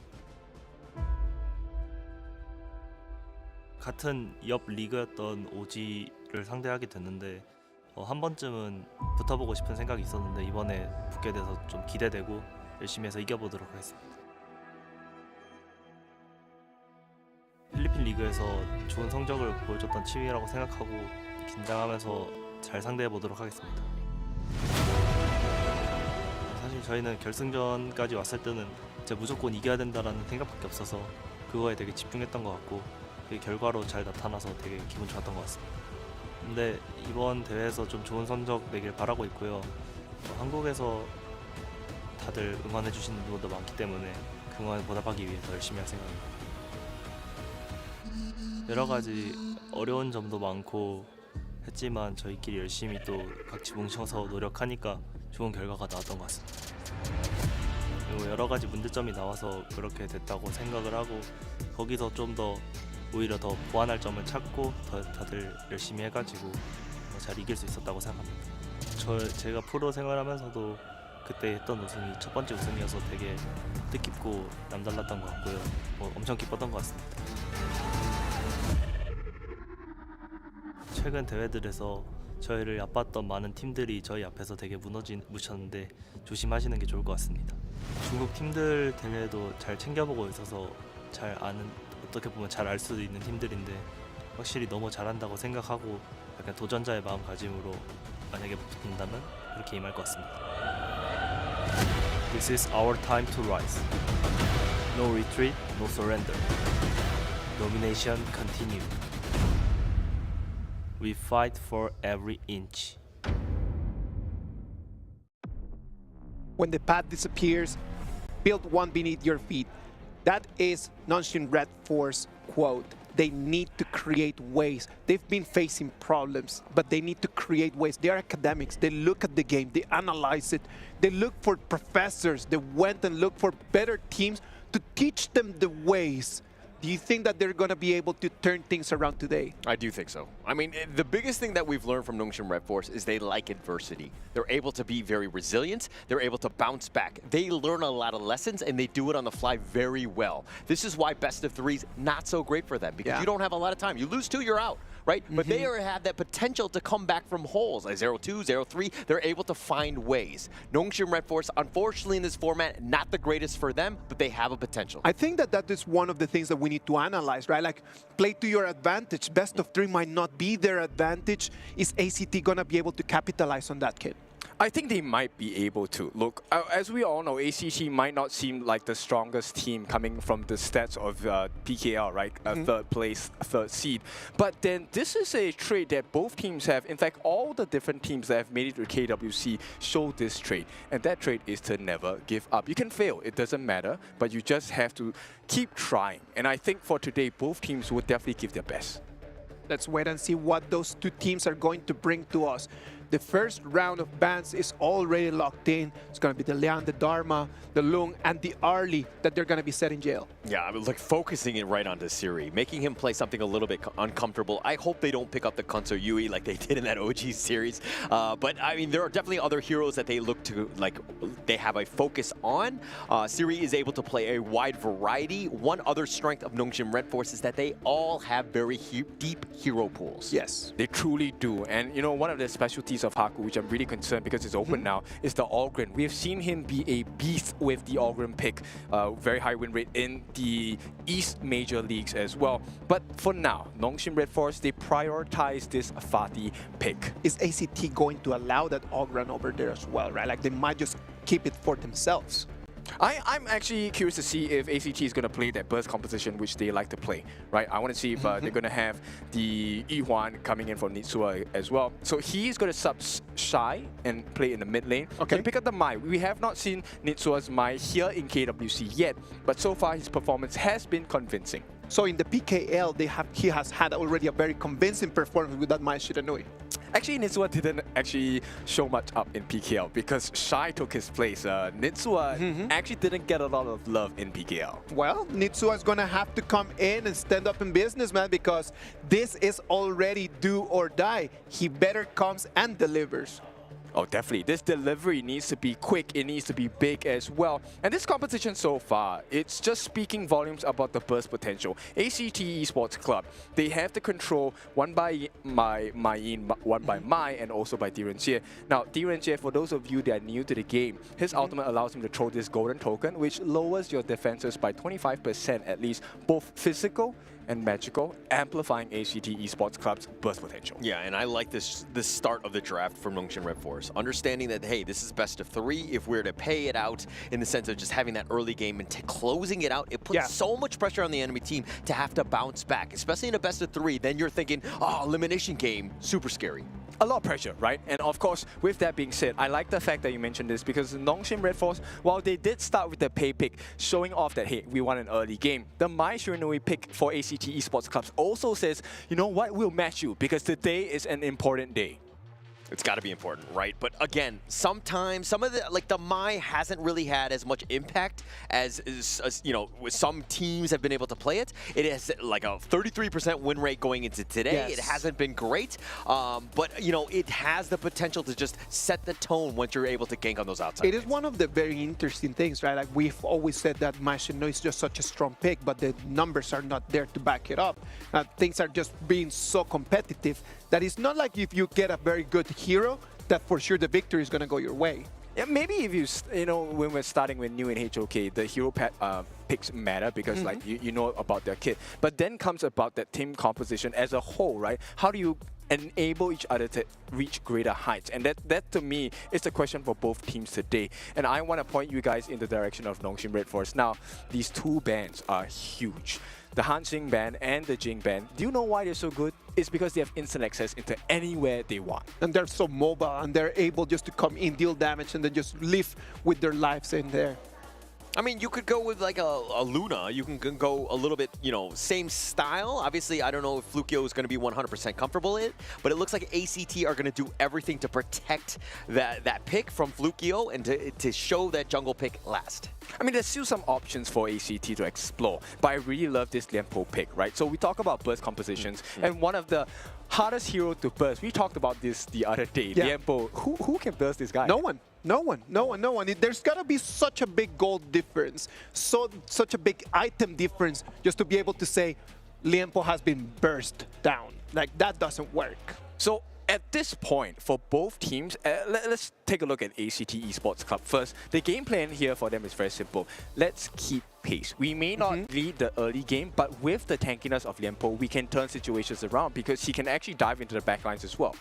같은 옆 리그였던 OG를 상대하게 됐는데 한 번쯤은 붙어보고 싶은 생각이 있었는데 이번에 붙게 돼서 좀 기대되고 열심히 해서 이겨보도록 하겠습니다. 필리핀 리그에서 좋은 성적을 보여줬던 팀이라고 생각하고 긴장하면서 잘 상대해보도록 하겠습니다. 사실 저희는 결승전까지 왔을 때는 진짜 무조건 이겨야 된다라는 생각밖에 없어서 그거에 되게 집중했던 것 같고 그 결과로 잘 나타나서 되게 기분 좋았던 것 같습니다. 근데 이번 대회에서 좀 좋은 성적 내길 바라고 있고요. 한국에서 다들 응원해 주시는 분들도 많기 때문에 그 응원에 보답하기 위해서 열심히 할 생각입니다. 여러 가지 어려운 점도 많고 했지만 저희끼리 열심히 또 같이 뭉쳐서 노력하니까 좋은 결과가 나왔던 것 같습니다. 그리고 여러 가지 문제점이 나와서 그렇게 됐다고 생각을 하고 거기서 좀 더 오히려 더 보완할 점을 찾고 더 다들 열심히 해가지고 잘 이길 수 있었다고 생각합니다. 제가 프로 생활하면서도 그때 했던 우승이 첫 번째 우승이어서 되게 뜻깊고 남달랐던 것 같고요. 엄청 기뻤던 것 같습니다. 최근 대회들에서 저희를 얕봤던 많은 팀들이 저희 앞에서 되게 무너졌는데 조심하시는 게 좋을 것 같습니다. 중국 팀들 대회도 잘 챙겨보고 있어서 잘 아는, 어떻게 보면 잘 알 수도 있는 팀들인데 확실히 너무 잘한다고 생각하고 약간 도전자의 마음가짐으로 만약에 붙는다면 그렇게 임할 것 같습니다. This is our time to rise. No retreat, no surrender. Domination continue. We fight for every inch. When the path disappears, build one beneath your feet. That is Nongshim RedForce quote. They need to create ways. They've been facing problems, but they need to create ways. They are academics. They look at the game. They analyze it. They look for professors. They went and looked for better teams to teach them the ways. Do you think that they're going to be able to turn things around today? I do think so. I mean, the biggest thing that we've learned from Nongshim RedForce is they like adversity. They're able to be very resilient. They're able to bounce back. They learn a lot of lessons, and they do it on the fly very well. This is why best of three's not so great for them, because you don't have a lot of time. You lose two, you're out, right? But they have that potential to come back from holes. Like 0-2, 0-3, they're able to find ways. Nongshim RedForce, unfortunately in this format, not the greatest for them, but they have a potential. I think that that is one of the things that we need to analyze, right? Like, play to your advantage. Best of three might not be their advantage. Is ACT going to be able to capitalize on that, kid? I think they might be able to. Look, as we all know, ACT might not seem like the strongest team coming from the stats of PKL, right? Third place, third seed. But then this is a trait that both teams have. In fact, all the different teams that have made it to KWC show this trait. And that trait is to never give up. You can fail, it doesn't matter, but you just have to keep trying. And I think for today, both teams will definitely give their best. Let's wait and see what those two teams are going to bring to us. The first round of bans is already locked in. It's going to be the Lian, the Dharma, the Lung, and the Arlie that they're going to be set in jail. Yeah, I mean, like focusing it right onto Siri, making him play something a little bit uncomfortable. I hope they don't pick up the Kunso Yui like they did in that OG series. But I mean, there are definitely other heroes that they look to, like, they have a focus on. Siri is able to play a wide variety. One other strength of Nongshim RedForce is that they all have very deep hero pools. Yes. They truly do. And you know, one of the specialties of Haku, which I'm really concerned because it's open now, is the Allgren. We have seen him be a beast with the Allgren pick. Very high win rate in the East Major Leagues as well. But for now, Nongshim RedForce, they prioritize this Fatih pick. Is ACT going to allow that Allgren over there as well, right? Like, they might just keep it for themselves. I'm actually curious to see if ACT is going to play that burst composition which they like to play, right? I want to see if they're going to have the Yuan coming in from Nitsua as well. So he's going to sub Shy and play in the mid lane. Okay. And pick up the Mai. We have not seen Nitsua's Mai here in KWC yet, but so far his performance has been convincing. So in the PKL, he has had already a very convincing performance with that Mai Shiranui. Actually, Nitsua didn't actually show much up in PKL because Shy took his place. Nitsua actually didn't get a lot of love in PKL. Well, Nitsua is going to have to come in and stand up in business, man, because this is already do or die. He better comes and delivers. Oh, definitely. This delivery needs to be quick. It needs to be big as well. And this competition so far, it's just speaking volumes about the burst potential. ACT Esports Club, they have the control, one by Mayin, one by Mai, and also by Direnjie. Now, Direnjie, for those of you that are new to the game, his ultimate allows him to throw this golden token, which lowers your defenses by 25% at least, both physical and magical, amplifying ACT Esports Club's burst potential. Yeah, and I like this start of the draft from Nongshim RedForce. Understanding that, hey, this is best of three. If we're to pay it out in the sense of just having that early game and closing it out, it puts so much pressure on the enemy team to have to bounce back, especially in a best of three. Then you're thinking, oh, elimination game, super scary. A lot of pressure, right? And of course, with that being said, I like the fact that you mentioned this because Nongshim RedForce, while they did start with the pay pick, showing off that, hey, we won an early game, the Mai Shiranui pick for ACT Esports Clubs also says, you know what, we'll match you because today is an important day. It's got to be important, right? But again, sometimes some of the, like the Mai hasn't really had as much impact as you know, some teams have been able to play it. It has like a 33% win rate going into today. Yes. It hasn't been great, but you know, it has the potential to just set the tone once you're able to gank on those outside. It is one of the very interesting things, right? Like we've always said that Mashino is just such a strong pick, but the numbers are not there to back it up. Things are just being so competitive that it's not like if you get a very good hero, that for sure the victory is going to go your way. Yeah, maybe if you know, when we're starting with new in HOK, the hero picks matter because like you know about their kit. But then comes about that team composition as a whole, right? How do you enable each other to reach greater heights. And that to me is the question for both teams today. And I want to point you guys in the direction of Nongshim RedForce. Now, these two bands are huge. The Hanxing band and the Jing band. Do you know why they're so good? It's because they have instant access into anywhere they want. And they're so mobile, and they're able just to come in, deal damage, and then just live with their lives in there. I mean, you could go with like a Luna. You can go a little bit, you know, same style. Obviously, I don't know if Flukio is going to be 100% comfortable in it, but it looks like ACT are going to do everything to protect that pick from Flukio and to show that jungle pick last. I mean, there's still some options for ACT to explore, but I really love this Lianpo pick, right? So we talk about burst compositions, and one of the hardest hero to burst, we talked about this the other day, Lianpo. Who can burst this guy? No one. No one. There's got to be such a big gold difference, such a big item difference, just to be able to say Lianpo has been burst down. Like, that doesn't work. So at this point, for both teams, let's take a look at ACT Esports Club first. The game plan here for them is very simple. Let's keep pace. We may not lead the early game, but with the tankiness of Lianpo, we can turn situations around because he can actually dive into the backlines as well.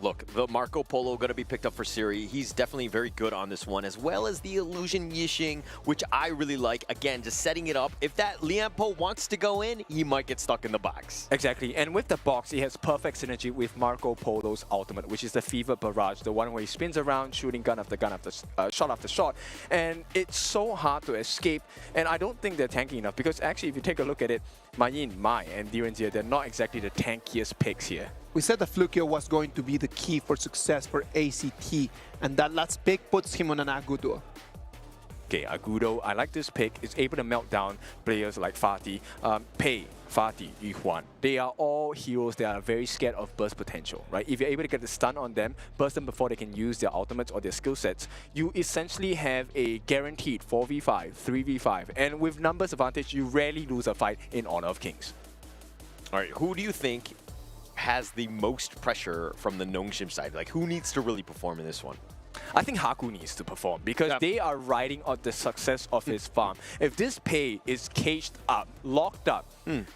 Look, the Marco Polo going to be picked up for Siri. He's definitely very good on this one, as well as the Illusion Yixing, which I really like. Again, just setting it up. If that Lianpo wants to go in, he might get stuck in the box. Exactly, and with the box, he has perfect synergy with Marco Polo's ultimate, which is the Fever Barrage, the one where he spins around, shooting gun after gun after shot after shot. And it's so hard to escape, and I don't think they're tanky enough, because actually, if you take a look at it, Mai and Direnzier, they're not exactly the tankiest picks here. We said that Flukio was going to be the key for success for ACT, and that last pick puts him on an Agudo. Okay, Agudo, I like this pick. It's able to melt down players like Fatih, Pei, Fatih, Yuhuan. They are all heroes that are very scared of burst potential, right? If you're able to get the stun on them, burst them before they can use their ultimates or their skill sets, you essentially have a guaranteed 4v5, 3v5, and with numbers advantage, you rarely lose a fight in Honor of Kings. All right, who do you think has the most pressure from the Nongshim side? Like, who needs to really perform in this one? I think Haku needs to perform because they are riding on the success of his farm. If this Pei is caged up, locked up,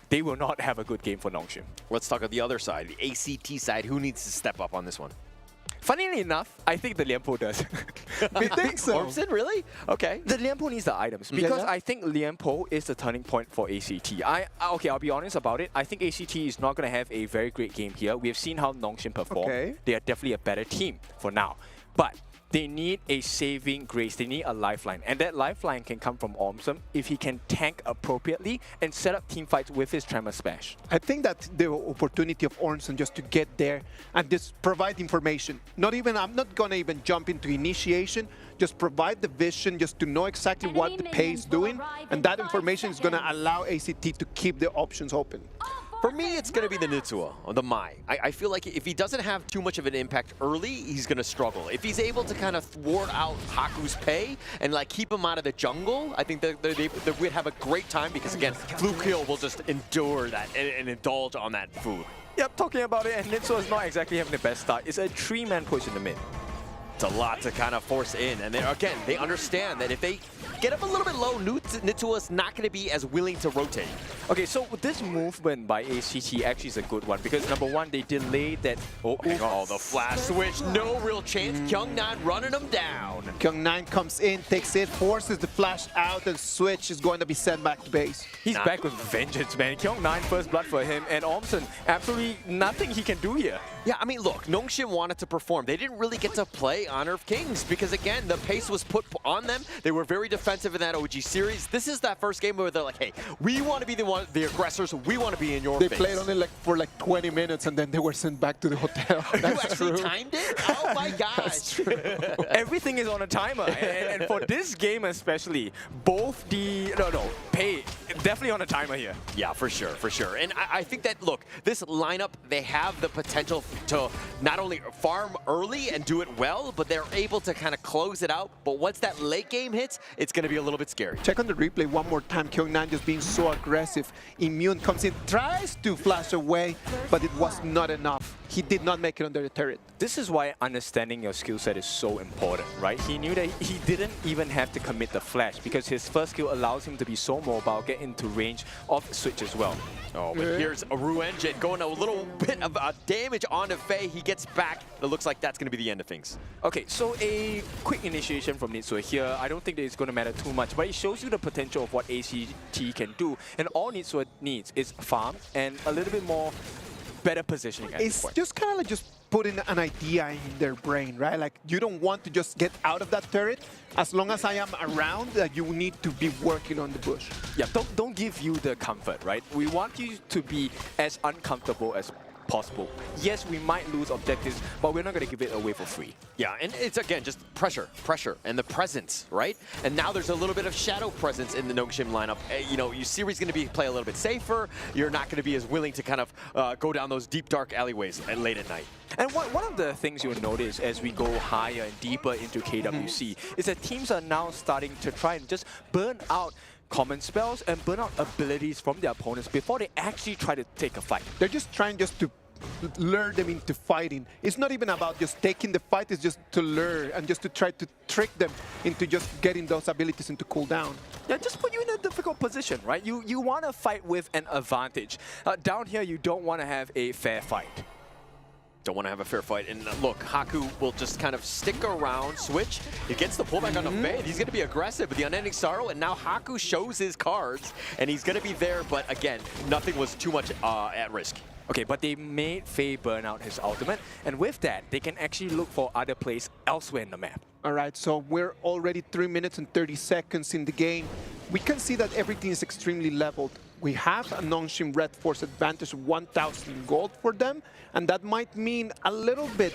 they will not have a good game for Nongshim. Let's talk about the other side, the ACT side. Who needs to step up on this one? Funnily enough, I think the Lianpo does. You think so? Ormson, really? Okay. The Lianpo needs the items because I think Lianpo is the turning point for ACT. Okay, I'll be honest about it. I think ACT is not going to have a very great game here. We have seen how Nongshim perform. They are definitely a better team for now. But they need a saving grace. They need a lifeline. And that lifeline can come from Ormson if he can tank appropriately and set up team fights with his Tremor Smash. I think that the opportunity of Ormson just to get there and just provide information. I'm not going to even jump into initiation. Just provide the vision, just to know exactly what the Pei is doing. And that information is going to allow ACT to keep the options open. For me, it's going to be the Nitsua, or the Mai. I feel like if he doesn't have too much of an impact early, he's going to struggle. If he's able to kind of thwart out Haku's Pei and like keep him out of the jungle, I think that we'd have a great time because, again, Flukio will just endure that and indulge on that food. Yep, talking about it, and Nitsua is not exactly having the best start. It's a 3-man push in the mid. It's a lot to kind of force in, and again, they understand that if they get up a little bit low, Nitsua's not going to be as willing to rotate. Okay, so this movement by ACT actually is a good one because number one, they delayed that. Oh, the flash switch, no real chance. Kyung-nan running them down. Kyung-nan comes in, takes it, forces the flash out, and switch is going to be sent back to base. He's back with vengeance, man. Kyung-nan first blood for him, and Ormson, absolutely nothing he can do here. Yeah, I mean, look, Nongshim wanted to perform. They didn't really get to play Honor of Kings because, again, the pace was put on them. They were very defensive in that OG series. This is that first game where they're like, hey, we want to be the aggressors. We want to be in your face. They played only for 20 minutes, and then they were sent back to the hotel. That's true. You actually timed it? Oh, my gosh. That's true. Everything is on a timer. and for this game especially, both Pei, definitely on a timer here. Yeah, for sure, for sure. And I think that, look, this lineup, they have the potential to not only farm early and do it well, but they're able to kind of close it out. But once that late game hits, it's going to be a little bit scary. Check on the replay one more time. Kyung-nan just being so aggressive. Immune comes in, tries to flash away, but it was not enough. he did not make it under the turret. This is why understanding your skill set is so important, right? He knew that he didn't even have to commit the flash because his first skill allows him to be so mobile, get into range of Switch as well. Oh, but here's a Rue Engine going a little bit of damage onto Faye. He gets back. It looks like that's going to be the end of things. Okay, so a quick initiation from Nitsua here. I don't think that it's going to matter too much, but it shows you the potential of what ACT can do. And all Nitsua needs is farm and a little bit more better positioning at this point. It's just kind of like just putting an idea in their brain, right? Like, you don't want to just get out of that turret. As long as I am around, you need to be working on the bush. Yeah, don't give you the comfort, right? We want you to be as uncomfortable as possible. Yes, we might lose objectives, but we're not going to give it away for free. Yeah, and it's, again, just pressure, and the presence, right? And now there's a little bit of shadow presence in the Nongshim lineup. You know, your series going to be play a little bit safer. You're not going to be as willing to kind of go down those deep, dark alleyways late at night. And one of the things you'll notice as we go higher and deeper into KWC is that teams are now starting to try and just burn out common spells and burn out abilities from their opponents before they actually try to take a fight. They're just trying just to lure them into fighting. It's not even about just taking the fight, it's just to lure and just to try to trick them into just getting those abilities into cooldown. Yeah, just put you in a difficult position, right? You want to fight with an advantage. Down here, you don't want to have a fair fight. Don't want to have a fair fight. And look, Haku will just kind of stick around, switch. He gets the pullback on the Faye. He's going to be aggressive with the Unending Sorrow, and now Haku shows his cards, and he's going to be there, but again, nothing was too much at risk. Okay, but they made Faye burn out his ultimate, and with that, they can actually look for other plays elsewhere in the map. All right, so we're already 3 minutes and 30 seconds in the game. We can see that everything is extremely leveled. We have a Nongshim RedForce advantage of 1,000 gold for them, and that might mean a little bit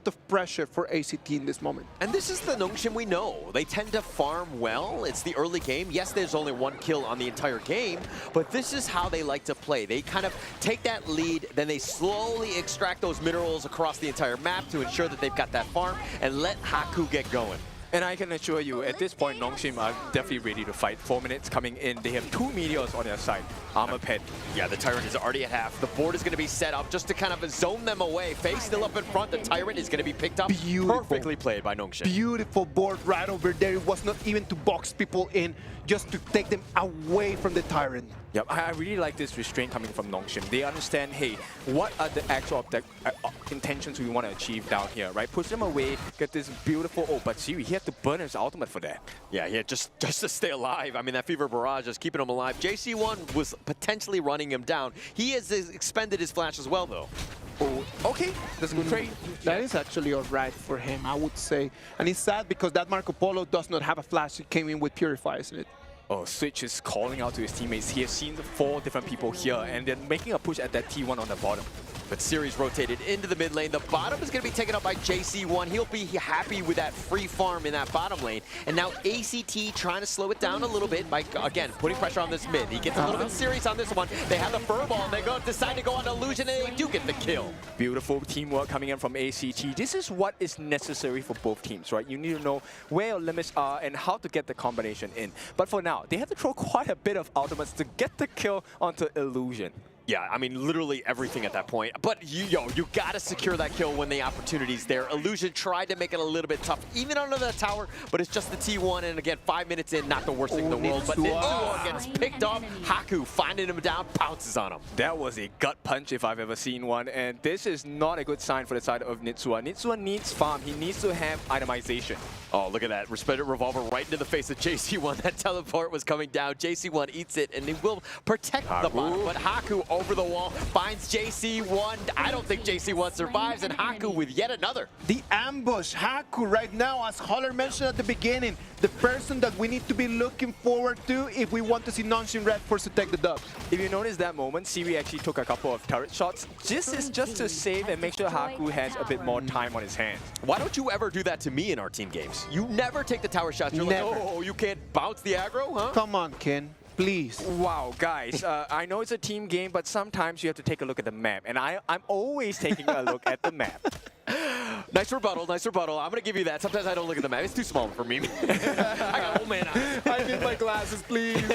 of pressure for ACT in this moment. And this is the Nongshim we know. They tend to farm well. It's the early game. Yes, there's only 1 kill on the entire game, but this is how they like to play. They kind of take that lead, then they slowly extract those minerals across the entire map to ensure that they've got that farm and let Haku get going. And I can assure you, at this point, Nongshim are definitely ready to fight. 4 minutes coming in. They have 2 meteors on their side. Armor Pet. Yeah, the Tyrant is already at half. The board is going to be set up just to kind of zone them away. Faye still up in front. The Tyrant is going to be picked up. Beautiful. Perfectly played by Nongshim. Beautiful board right over there. It was not even to box people in, just to take them away from the Tyrant. Yep, I really like this restraint coming from Nongshim. They understand, hey, what are the actual intentions we want to achieve down here, right? Push them away, get this beautiful... Oh, but see, he had to burn his ultimate for that. Yeah, just to stay alive. I mean, that Fever Barrage is keeping him alive. JC1 was potentially running him down. He has expended his flash as well, though. Oh, okay, that's a good trade. That is actually all right for him, I would say. And it's sad because that Marco Polo does not have a flash. It came in with Purifiers in it. Oh, Switch is calling out to his teammates. He has seen 4 different people here, and they're making a push at that T1 on the bottom. But series rotated into the mid lane. The bottom is going to be taken up by JC1. He'll be happy with that free farm in that bottom lane. And now ACT trying to slow it down a little bit by, again, putting pressure on this mid. He gets a little bit serious on this one. They have the Furball, and they decide to go on Illusion, and they do get the kill. Beautiful teamwork coming in from ACT. This is what is necessary for both teams, right? You need to know where your limits are and how to get the combination in. But for now, they have to throw quite a bit of ultimates to get the kill onto Illusion. Yeah, I mean, literally everything at that point. But, you gotta secure that kill when the opportunity's there. Illusion tried to make it a little bit tough, even under the tower, but it's just the T1, and again, 5 minutes in, not the worst thing in the world. But Nitsua gets picked up. Haku finding him down, pounces on him. That was a gut punch if I've ever seen one, and this is not a good sign for the side of Nitsua. Nitsua needs farm. He needs to have itemization. Oh, look at that. Respected Revolver right into the face of JC1. That teleport was coming down. JC1 eats it, and he will protect the bottom, but Haku over the wall finds JC1. I don't think JC1 survives, and Haku with yet another. The ambush. Haku right now, as Holler mentioned at the beginning, the person that we need to be looking forward to if we want to see Nongshim RedForce to take the dub. If you notice that moment, Siri actually took a couple of turret shots. This is just to save and make sure Haku has a bit more time on his hands. Why don't you ever do that to me in our team games? You never take the tower shots. You're never. Like, oh, you can't bounce the aggro, huh? Come on, Ken. Please. Wow, guys, I know it's a team game, but sometimes you have to take a look at the map, and I'm always taking a look at the map. Nice rebuttal, nice rebuttal. I'm going to give you that. Sometimes I don't look at the map. It's too small for me. I got old man eyes. I need my glasses, please.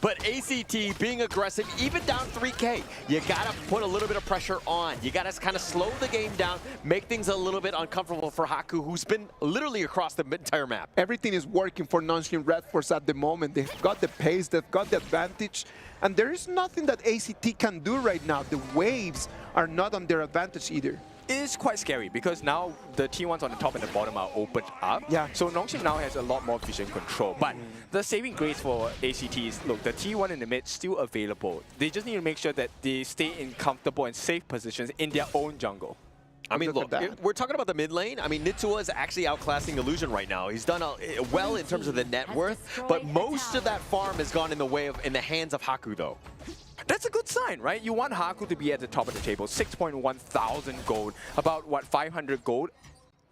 But ACT being aggressive, even down 3K. You gotta put a little bit of pressure on. You gotta kind of slow the game down, make things a little bit uncomfortable for Haku, who's been literally across the entire map. Everything is working for Nongshim RedForce at the moment. They've got the pace, they've got the advantage, and there is nothing that ACT can do right now. The waves are not on their advantage either. It is quite scary because now the T1s on the top and the bottom are opened up. Yeah. So Nongshim now has a lot more vision control. But the saving grace for ACT is, look, the T1 in the mid still available. They just need to make sure that they stay in comfortable and safe positions in their own jungle. I mean, look, we're talking about the mid lane. I mean, Nitsua is actually outclassing Illusion right now. He's done well in terms of the net worth, but most of that farm has gone in the hands of Haku, though. That's a good sign, right? You want Haku to be at the top of the table. 6.1 thousand gold, about what, 500 gold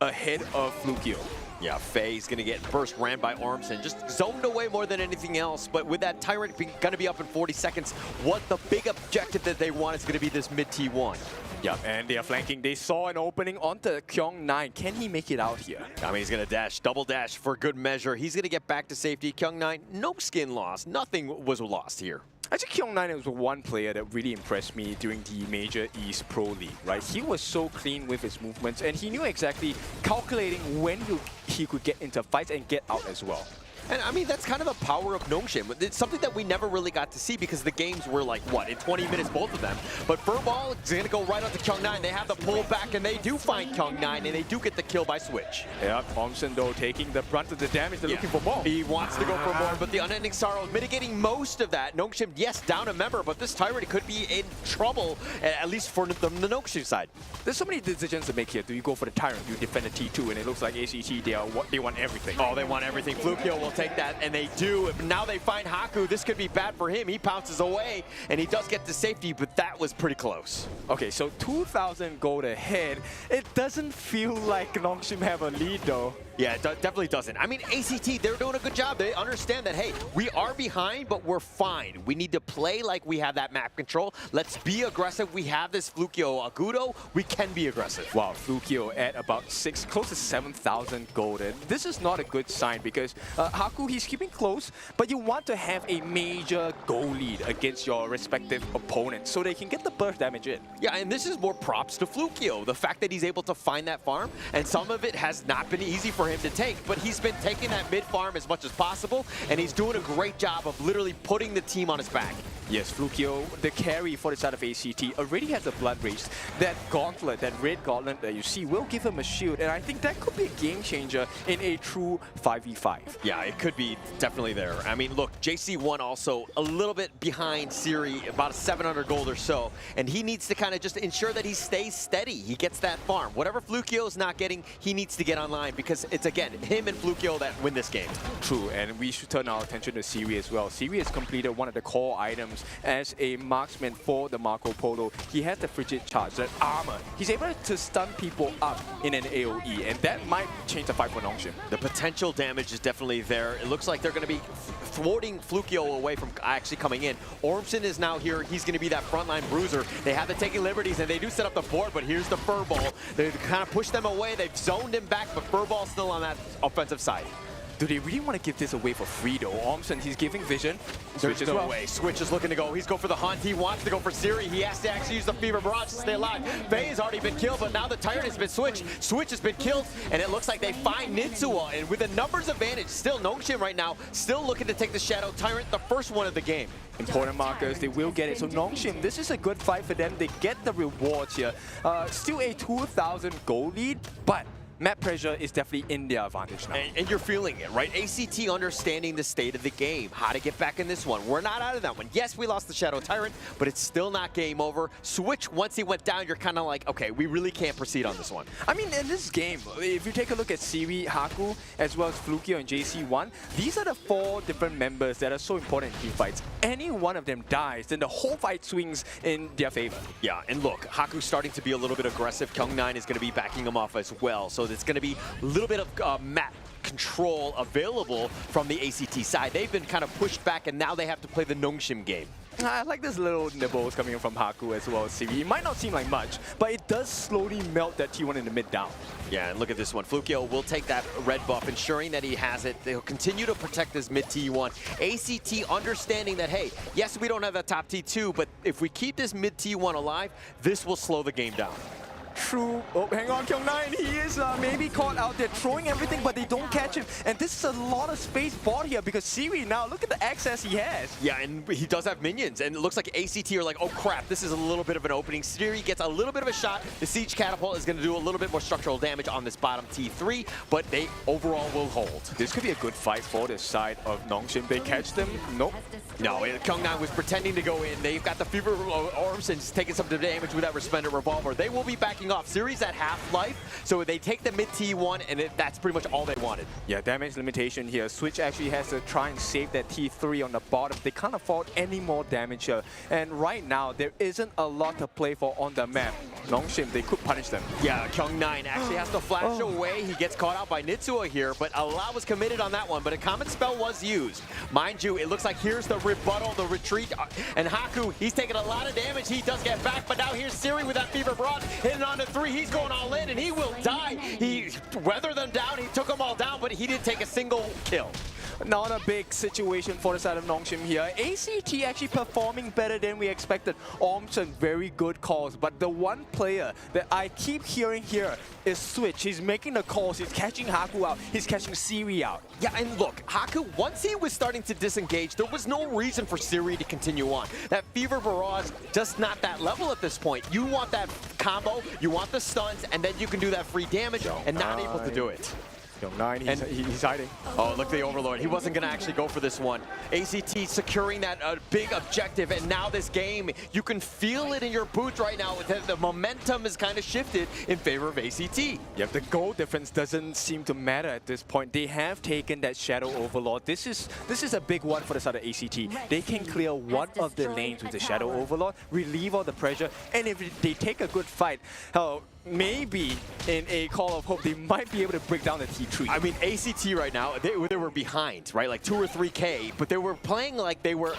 ahead of Flukio. Yeah, Faye's going to get burst ran by Ormson, just zoned away more than anything else. But with that Tyrant going to be up in 40 seconds, what the big objective that they want is going to be this mid T1. Yeah, and they are flanking. They saw an opening onto Kyung9. Can he make it out here? I mean, he's going to dash, double dash for good measure. He's going to get back to safety. Kyung9, no skin loss. Nothing was lost here. Actually, Kyung9 was one player that really impressed me during the Major East Pro League, right? He was so clean with his movements, and he knew exactly calculating when he could get into fights and get out as well. And I mean, that's kind of the power of Nongshim. It's something that we never really got to see because the games were like, what, in 20 minutes, both of them. But Furball is going to go right onto Kyung9. They have the pull back, and they do find Kyung9, and they do get the kill by Switch. Yeah, Ormson, though, taking the brunt of the damage. They're looking for more. He wants to go for more, but the Unending Sorrow mitigating most of that. Nongshim, yes, down a member, but this Tyrant could be in trouble, at least for the Nongshim side. There's so many decisions to make here. Do you go for the Tyrant? Do you defend the T2? And it looks like ACT, they want everything. Oh, they want everything. Flukio will take that, and they do. Now they find Haku. This could be bad for him. He pounces away, and he does get to safety, but that was pretty close. Okay, so 2,000 gold ahead. It doesn't feel like Nongshim have a lead, though. Yeah, it definitely doesn't. I mean, ACT, they're doing a good job. They understand that, hey, we are behind, but we're fine. We need to play like we have that map control. Let's be aggressive. We have this Flukio Agudo. We can be aggressive. Wow, Flukio at about close to 7,000 gold. And this is not a good sign because Haku, he's keeping close, but you want to have a major goal lead against your respective opponents so they can get the burst damage in. Yeah, and this is more props to Flukio. The fact that he's able to find that farm, and some of it has not been easy for him to take, but he's been taking that mid farm as much as possible, and he's doing a great job of literally putting the team on his back. Yes, Flukio, the carry for the side of ACT, already has a Blood Rage. That gauntlet, that red gauntlet that you see, will give him a shield, and I think that could be a game changer in a true 5v5. Yeah, it could be definitely there. I mean, look, JC1 also a little bit behind Siri, about 700 gold or so, and he needs to kind of just ensure that he stays steady. He gets that farm. Whatever Flukio's not getting, he needs to get online because it's, again, him and Flukio that win this game. True, and we should turn our attention to Siri as well. Siri has completed one of the core items as a marksman for the Marco Polo. He has the Frigid Charge, that armor. He's able to stun people up in an AoE, and that might change the fight for Nongshim. The potential damage is definitely there. It looks like they're going to be thwarting Flukio away from actually coming in. Ormson is now here. He's going to be that frontline bruiser. They have the taking liberties, and they do set up the board, but here's the Furball. They kind of push them away. They've zoned him back, but Furball's still on that offensive side. Do they really want to give this away for free, though? Ormson, he's giving vision. There's no way. Switch is looking to go. He's going for the hunt. He wants to go for Siri. He has to actually use the Fever Barrage to stay alive. Faye has already been killed, but now the Tyrant has been switched. Switch has been killed, and it looks like they find Nitsua. And with a numbers advantage, still Nongshim right now, still looking to take the Shadow Tyrant, the first one of the game. Important markers, they will get it. So Nongshim, this is a good fight for them. They get the rewards here. Still a 2,000 gold lead, but map pressure is definitely in their advantage now. And you're feeling it, right? ACT understanding the state of the game, how to get back in this one. We're not out of that one. Yes, we lost the Shadow Tyrant, but it's still not game over. Switch, once he went down, you're kind of like, okay, we really can't proceed on this one. I mean, in this game, if you take a look at Siri, Haku, as well as Flukio and JC1, these are the 4 different members that are so important in team fights. Any one of them dies, then the whole fight swings in their favor. Yeah, and look, Haku's starting to be a little bit aggressive. Kyung9 is going to be backing him off as well, so it's going to be a little bit of map control available from the ACT side. They've been kind of pushed back, and now they have to play the Nongshim game. I like this little nibbles coming in from Haku as well as Siri. It might not seem like much, but it does slowly melt that T1 in the mid down. Yeah, and look at this one. Flukio will take that red buff, ensuring that he has it. They'll continue to protect this mid T1. ACT understanding that, hey, yes, we don't have that top T2, but if we keep this mid T1 alive, this will slow the game down. True. Oh, hang on, Kyung9. He is maybe caught out there throwing everything, but they don't catch him. And this is a lot of space bought here because Siri now, look at the access he has. Yeah, and he does have minions. And it looks like ACT are like, oh crap, this is a little bit of an opening. Siri gets a little bit of a shot. The Siege Catapult is going to do a little bit more structural damage on this bottom T3, but they overall will hold. This could be a good fight for the side of Nongshim. They catch them? Nope. No, Kyung9 was pretending to go in. They've got the Fever Orbs and just taking some damage with that Resplendent Revolver. They will be backing off. Siri's at half-life, so they take the mid T1, and that's pretty much all they wanted. Yeah, damage limitation here. Switch actually has to try and save that T3 on the bottom. They can't afford any more damage here. And right now, there isn't a lot to play for on the map. Nongshim, they could punish them. Yeah, Kyung9 actually has to flash away. He gets caught out by Nitsua here, but a lot was committed on that one, but a Comet Spell was used. Mind you, it looks like here's the rebuttal, the retreat, and Haku, he's taking a lot of damage. He does get back, but now here's Siri with that Fever Barrage, hitting on the 3. He's going all in, and he will die. He weathered them down. He took them all down, but he didn't take a single kill. Not a big situation for the side of Nongshim here. ACT actually performing better than we expected. Ormson, very good calls, but the one player that I keep hearing here is Switch. He's making the calls. He's catching Haku out. He's catching Siri out. Yeah, and look, Haku, once he was starting to disengage, there was no reason for Siri to continue on. That Fever Barrage, just not that level at this point. You want that combo, you want the stuns, and then you can do that free damage, and not able to do it. Kyung9, he's hiding. Oh, look, the Overlord. He wasn't going to actually go for this one. ACT securing that big objective, and now this game, you can feel it in your boots right now. The momentum is kind of shifted in favor of ACT. Yeah, the goal difference doesn't seem to matter at this point. They have taken that Shadow Overlord. This is a big one for the side of ACT. They can clear one of the lanes with the Shadow Overlord, relieve all the pressure, and if they take a good fight, maybe in a call of hope, they might be able to break down the T3. I mean, ACT right now, they were behind, right? Like 2 or 3K, but they were playing like they were,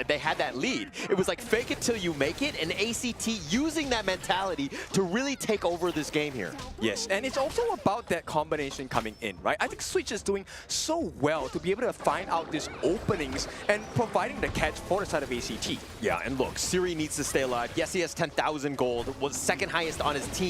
they had that lead. It was like fake it till you make it, and ACT using that mentality to really take over this game here. Yes, and it's also about that combination coming in, right? I think Switch is doing so well to be able to find out these openings and providing the catch for the side of ACT. Yeah, and look, Siri needs to stay alive. Yes, he has 10,000 gold, was second highest on his team,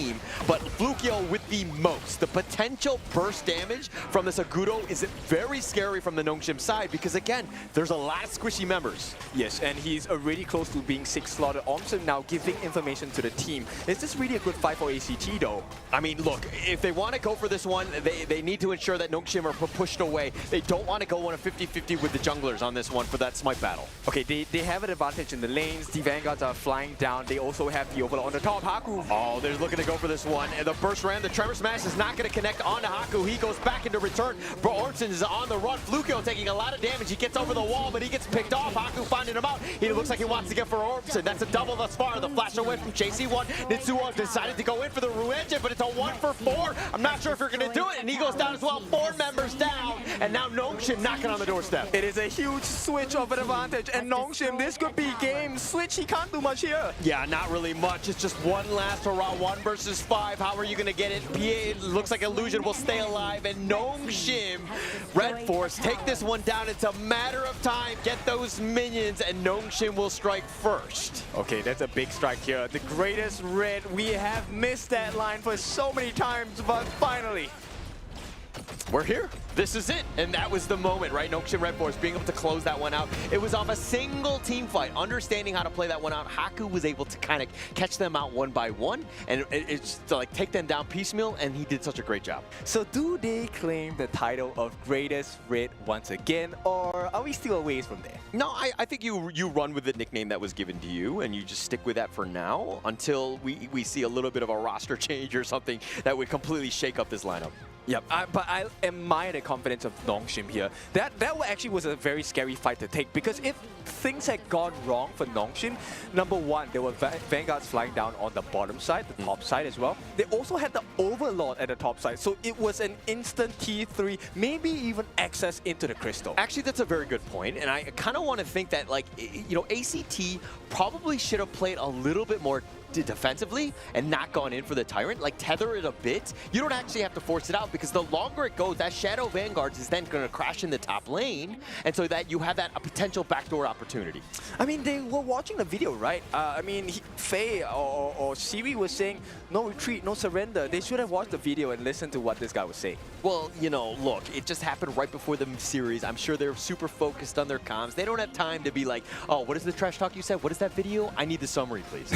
but Flukio with the most. The potential burst damage from this Agudo is very scary from the Nongshim side because, again, there's a lot of squishy members. Yes, and he's already close to being 6 slaughtered. Ormson now giving information to the team. Is this really a good fight for ACT, though? I mean, look, if they want to go for this one, they need to ensure that Nongshim are pushed away. They don't want to go on a 50-50 with the junglers on this one for that smite battle. Okay, they have an advantage in the lanes. The Vanguards are flying down. They also have the Overlord on the top. Haku. Oh, they're looking to go for this one. And the burst ram, the Tremor Smash is not going to connect onto Haku. He goes back into return. Bro Ormson is on the run. Flukio taking a lot of damage. He gets over the wall, but he gets picked off. Haku finding him out. He looks like he wants to get for Ormson. That's a double thus far. The flash away from JC1. Nitsuo decided to go in for the Ruenge, but it's a 1 for 4. I'm not sure if you're going to do it. And he goes down as well. 4 members down. And now Nongshim knocking on the doorstep. It is a huge switch of an advantage. And Nongshim, this could be game. Switch, he can't do much here. Yeah, not really much. It's just one last hurrah. 1 versus 5. How are you going to get it? PA looks like Illusion will stay alive. And Nongshim, RedForce, take this one down. It's a matter of time. Get those minions, and Nongshim will strike first. Okay, that's a big strike here. The greatest red. We have missed that line for so many times, but finally. We're here. This is it. And that was the moment, right? Nongshim RedForce being able to close that one out. It was off a single team fight. Understanding how to play that one out, Haku was able to kind of catch them out one by one. And it's to like take them down piecemeal, and he did such a great job. So do they claim the title of greatest red once again, or are we still a ways from there? No, I think you run with the nickname that was given to you, and you just stick with that for now until we see a little bit of a roster change or something that would completely shake up this lineup. Yep, but I admire the confidence of Nongshim here. That actually was a very scary fight to take, because if things had gone wrong for Nongshim, number one, there were Vanguards flying down on the bottom side, the top side as well. They also had the Overlord at the top side, so it was an instant T3, maybe even access into the Crystal. Actually, that's a very good point, and I kind of want to think that, like, you know, ACT probably should have played a little bit more defensively and not gone in for the Tyrant, like tether it a bit. You don't actually have to force it out, because the longer it goes, that Shadow Vanguards is then going to crash in the top lane, and so that you have that a potential backdoor opportunity. I mean, they were watching the video, right? I mean, Faye or Siri was saying, no retreat, no surrender. They should have watched the video and listened to what this guy was saying. Well, you know, look, it just happened right before the series. I'm sure they're super focused on their comms. They don't have time to be like, oh, what is the trash talk you said? What is that video? I need the summary, please.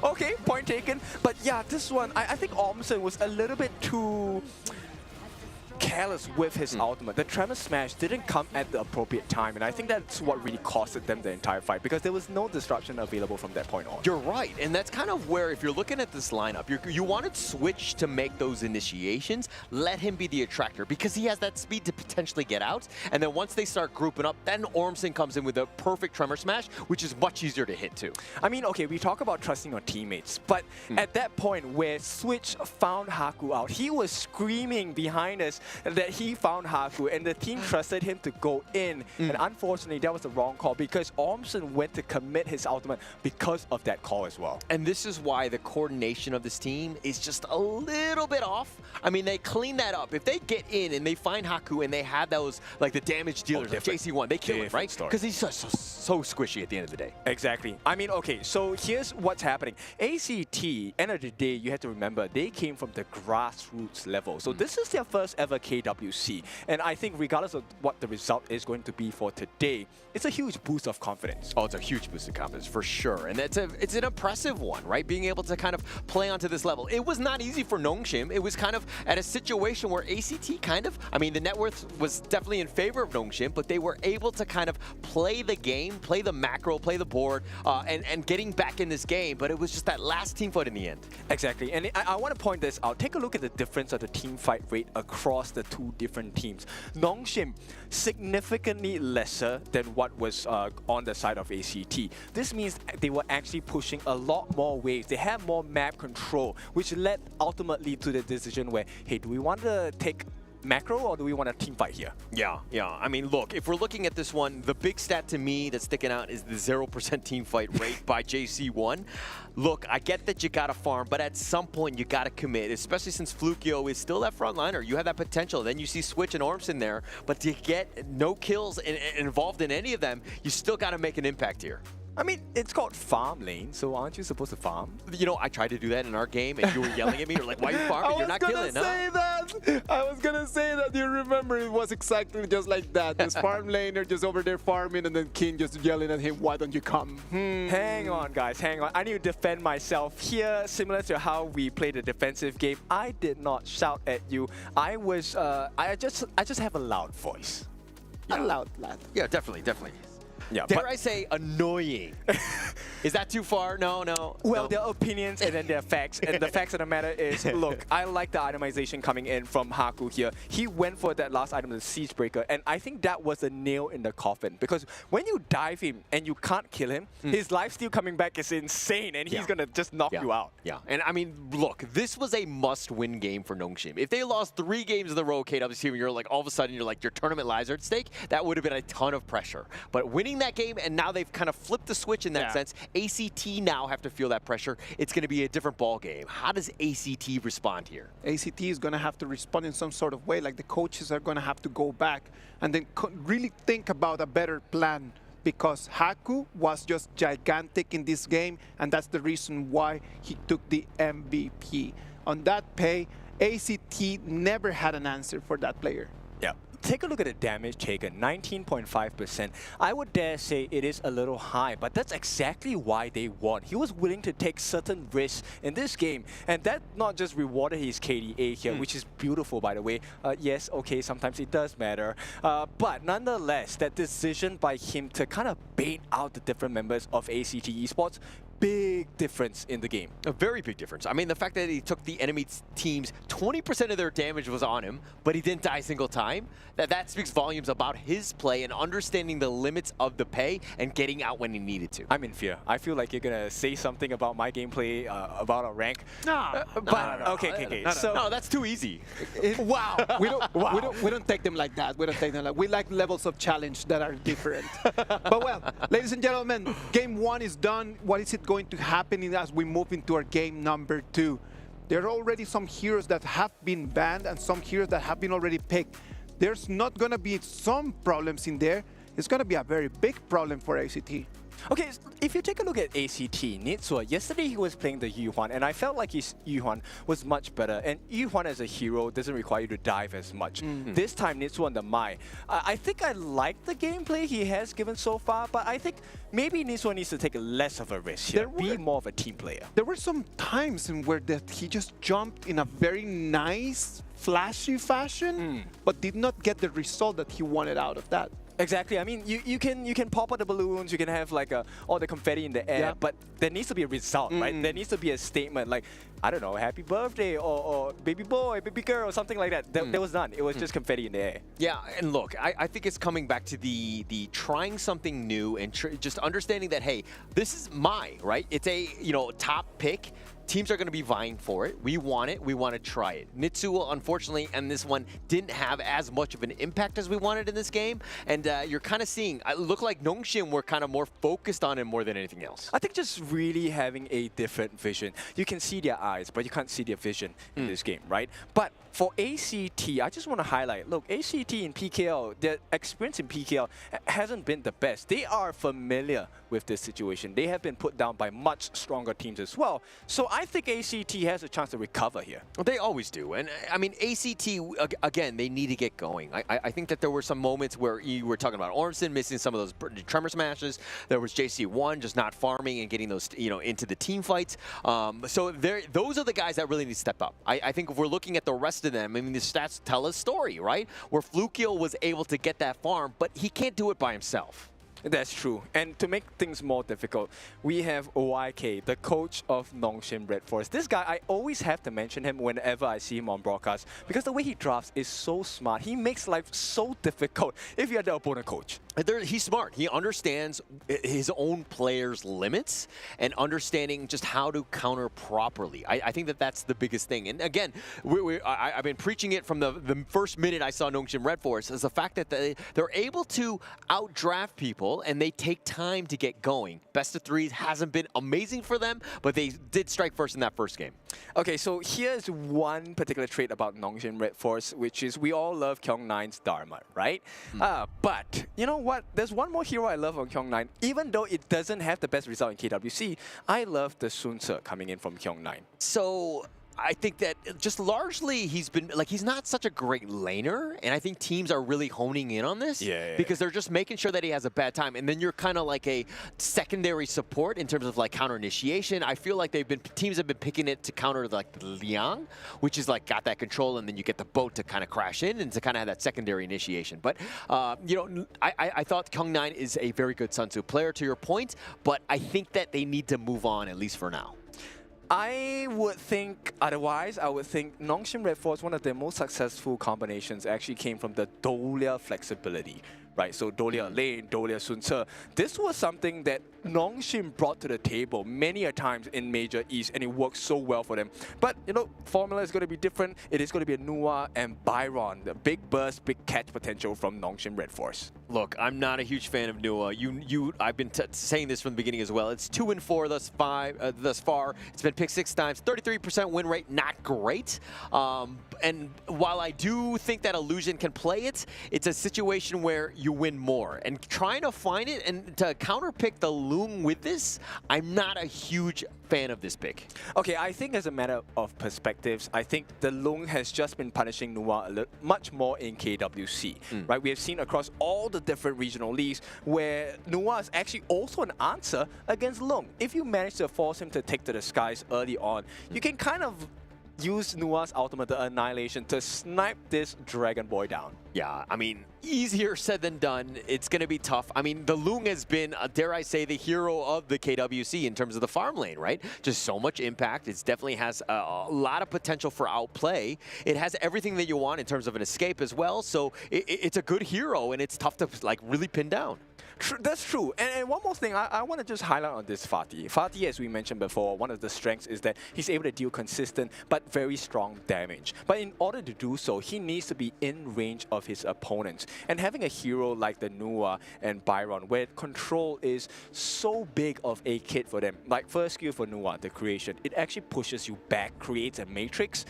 Okay, point taken. But yeah, this one, I think Ormson was a little bit too careless with his ultimate. The Tremor Smash didn't come at the appropriate time, and I think that's what really costed them the entire fight, because there was no disruption available from that point on. You're right, and that's kind of where, if you're looking at this lineup, you wanted Switch to make those initiations, let him be the attractor, because he has that speed to potentially get out, and then once they start grouping up, then Ormson comes in with a perfect Tremor Smash, which is much easier to hit too. I mean, okay, we talk about trusting your teammates, but at that point where Switch found Haku out, he was screaming behind us that he found Haku, and the team trusted him to go in. And unfortunately, that was the wrong call, because Ormson went to commit his ultimate because of that call as well. And this is why the coordination of this team is just a little bit off. I mean, they clean that up. If they get in and they find Haku and they have those, like the damage dealers, like JC1, they kill him, right? Because he's so squishy at the end of the day. Exactly. I mean, okay, so here's what's happening. ACT, end of the day, you have to remember, they came from the grassroots level. So this is their first ever KWC. And I think regardless of what the result is going to be for today, it's a huge boost of confidence. Oh, it's a huge boost of confidence, for sure. And it's an impressive one, right? Being able to kind of play onto this level. It was not easy for Nongshim. It was kind of at a situation where ACT kind of, I mean, the net worth was definitely in favor of Nongshim, but they were able to kind of play the game, play the macro, play the board, and getting back in this game. But it was just that last team fight in the end. Exactly. And I want to point this out. Take a look at the difference of the team fight rate across the two different teams. Nongshim, significantly lesser than what was on the side of ACT. This means they were actually pushing a lot more waves. They had more map control, which led ultimately to the decision where, hey, do we want to take macro, or do we want a team fight here? Yeah. I mean, look, if we're looking at this one, the big stat to me that's sticking out is the 0% team fight rate by JC1. Look, I get that you gotta farm, but at some point you gotta commit, especially since Flukio is still that frontliner. You have that potential. Then you see Switch and Ormson there, but to get no kills involved in any of them, you still gotta make an impact here. I mean, it's called farm lane, so aren't you supposed to farm? You know, I tried to do that in our game, and you were yelling at me. You're like, why are you farming? You're not killing, I was gonna say that. You remember it was exactly just like that. This farm laner just over there farming, and then King just yelling at him, why don't you come? Hang on, guys, hang on. I need to defend myself here, similar to how we played a defensive game. I did not shout at you. I was, I just have a loud voice. A loud lad. Yeah, definitely. Yeah, Dare I say annoying? Is that too far? No. Well, there are opinions and then there are facts. And the facts of the matter is, look, I like the itemization coming in from Haku here. He went for that last item, the Siege Breaker, and I think that was a nail in the coffin. Because when you dive him and you can't kill him, his lifesteal coming back is insane, and he's going to just knock you out. Yeah, and I mean, look, this was a must-win game for Nongshim. If they lost 3 games in a row, KWC, and you're like, all of a sudden, you're like, your tournament lives are at stake, that would have been a ton of pressure. But winning that game, and now they've kind of flipped the switch in that sense. ACT now have to feel that pressure. It's going to be a different ball game. How does ACT respond here? ACT is going to have to respond in some sort of way. Like the coaches are going to have to go back and then really think about a better plan, because Haku was just gigantic in this game, and that's the reason why he took the MVP. On that pay, ACT never had an answer for that player. Yeah. Take a look at the damage taken, 19.5%. I would dare say it is a little high, but that's exactly why they won. He was willing to take certain risks in this game, and that not just rewarded his KDA here, which is beautiful, by the way. Yes, okay, sometimes it does matter. But nonetheless, that decision by him to kind of bait out the different members of ACT Esports big difference in the game. A very big difference. I mean, the fact that he took the enemy team's 20% of their damage was on him, but he didn't die a single time, that speaks volumes about his play and understanding the limits of the pay and getting out when he needed to. I'm in fear. I feel like you're going to say something about my gameplay, about our rank. No. Okay. No, that's too easy. Wow. We don't take them like that. We don't take them like. We like levels of challenge that are different. But well, ladies and gentlemen, game 1 is done. What is it going to happen as we move into our game number 2? There are already some heroes that have been banned and some heroes that have been already picked. There's not going to be some problems in there. It's going to be a very big problem for ACT. Okay, if you take a look at ACT, Nitsua, yesterday he was playing the Yuhuan, and I felt like his Yuhuan was much better. And Yuhuan as a hero doesn't require you to dive as much. This time, Nitsua on the Mai. I think I like the gameplay he has given so far, but I think maybe Nitsua needs to take less of a risk here, be more of a team player. There were some times in where he just jumped in a very nice, flashy fashion, but did not get the result that he wanted out of that. Exactly. I mean, you can pop out the balloons, you can have like all the confetti in the air, but there needs to be a result, right? There needs to be a statement like, I don't know, happy birthday or baby boy, baby girl, or something like that. There was none. It was just confetti in the air. Yeah, and look, I think it's coming back to the trying something new and just understanding that, hey, this is right? It's a, top pick. Teams are going to be vying for it. We want it. We want to try it. Nitsua, unfortunately, and this one didn't have as much of an impact as we wanted in this game. And you're kind of seeing, it looked like Nongshim were kind of more focused on him more than anything else. I think just really having a different vision. You can see their eyes, but you can't see their vision in this game, right? But for ACT, I just want to highlight, look, ACT in PKL, their experience in PKL hasn't been the best. They are familiar with this situation. They have been put down by much stronger teams as well. So I think ACT has a chance to recover here. Well, they always do. And I mean, ACT, again, they need to get going. I think that there were some moments where you were talking about Ormson missing some of those tremor smashes. There was JC1 just not farming and getting those, into the team fights. So those are the guys that really need to step up. I think if we're looking at the rest of them, I mean, the stats tell a story, right? Where Flukil was able to get that farm, but he can't do it by himself. That's true. And to make things more difficult, we have YK, the coach of Nongshim RedForce. This guy, I always have to mention him whenever I see him on broadcast because the way he drafts is so smart. He makes life so difficult if you're the opponent coach. He's smart. He understands his own players' limits and understanding just how to counter properly. I think that that's the biggest thing. And again, I've been preaching it from the first minute I saw Nongshim RedForce, is the fact that they're able to outdraft people and they take time to get going. Best of threes hasn't been amazing for them, but they did strike first in that first game. Okay, so here's one particular trait about Nongshim RedForce, which is we all love Kyung9's Dharma, right? But you know what? There's one more hero I love on Kyung9. Even though it doesn't have the best result in KWC, I love the Sun Tzu coming in from Kyung9. So I think that just largely he's been, he's not such a great laner, and I think teams are really honing in on this because they're just making sure that he has a bad time, and then you're kind of like a secondary support in terms of counter initiation. I feel like teams have been picking it to counter the Liang, which is got that control, and then you get the boat to kind of crash in and to kind of have that secondary initiation. But I thought Kyung9 is a very good Sun Tzu player, to your point, but I think that they need to move on, at least for now. I would think otherwise. I would think Nongshim RedForce, one of their most successful combinations actually came from the Dolia flexibility. Right, so Dolia lane, Dolia Sun Tzu. This was something that Nongshim brought to the table many a times in Major East, and it worked so well for them. But, formula is going to be different. It is going to be a Nua and Byron, the big burst, big catch potential from Nongshim RedForce. Look, I'm not a huge fan of Nua. I've been saying this from the beginning as well. It's 2-4 thus far. It's been picked 6 times, 33% win rate, not great. And while I do think that Illusion can play it, it's a situation where you win more. And trying to find it and to counterpick the Loong with this, I'm not a huge fan of this pick. Okay, I think as a matter of perspectives, I think the Loong has just been punishing Nua much more in KWC, right? We have seen across all the different regional leagues where Nua is actually also an answer against Loong. If you manage to force him to take to the skies early on, you can kind of use Nua's ultimate, the Annihilation, to snipe this Dragon Boy down. Yeah, I mean, easier said than done. It's going to be tough. I mean, the Lung has been, dare I say, the hero of the KWC in terms of the farm lane, right? Just so much impact. It definitely has a lot of potential for outplay. It has everything that you want in terms of an escape as well. So it's a good hero, and it's tough to like really pin down. That's true. And one more thing, I want to just highlight on this Fatih. Fatih, as we mentioned before, one of the strengths is that he's able to deal consistent but very strong damage. But in order to do so, he needs to be in range of his opponents. And having a hero like the Nua and Byron, where control is so big of a kit for them, like first skill for Nua, the creation, it actually pushes you back, creates a matrix.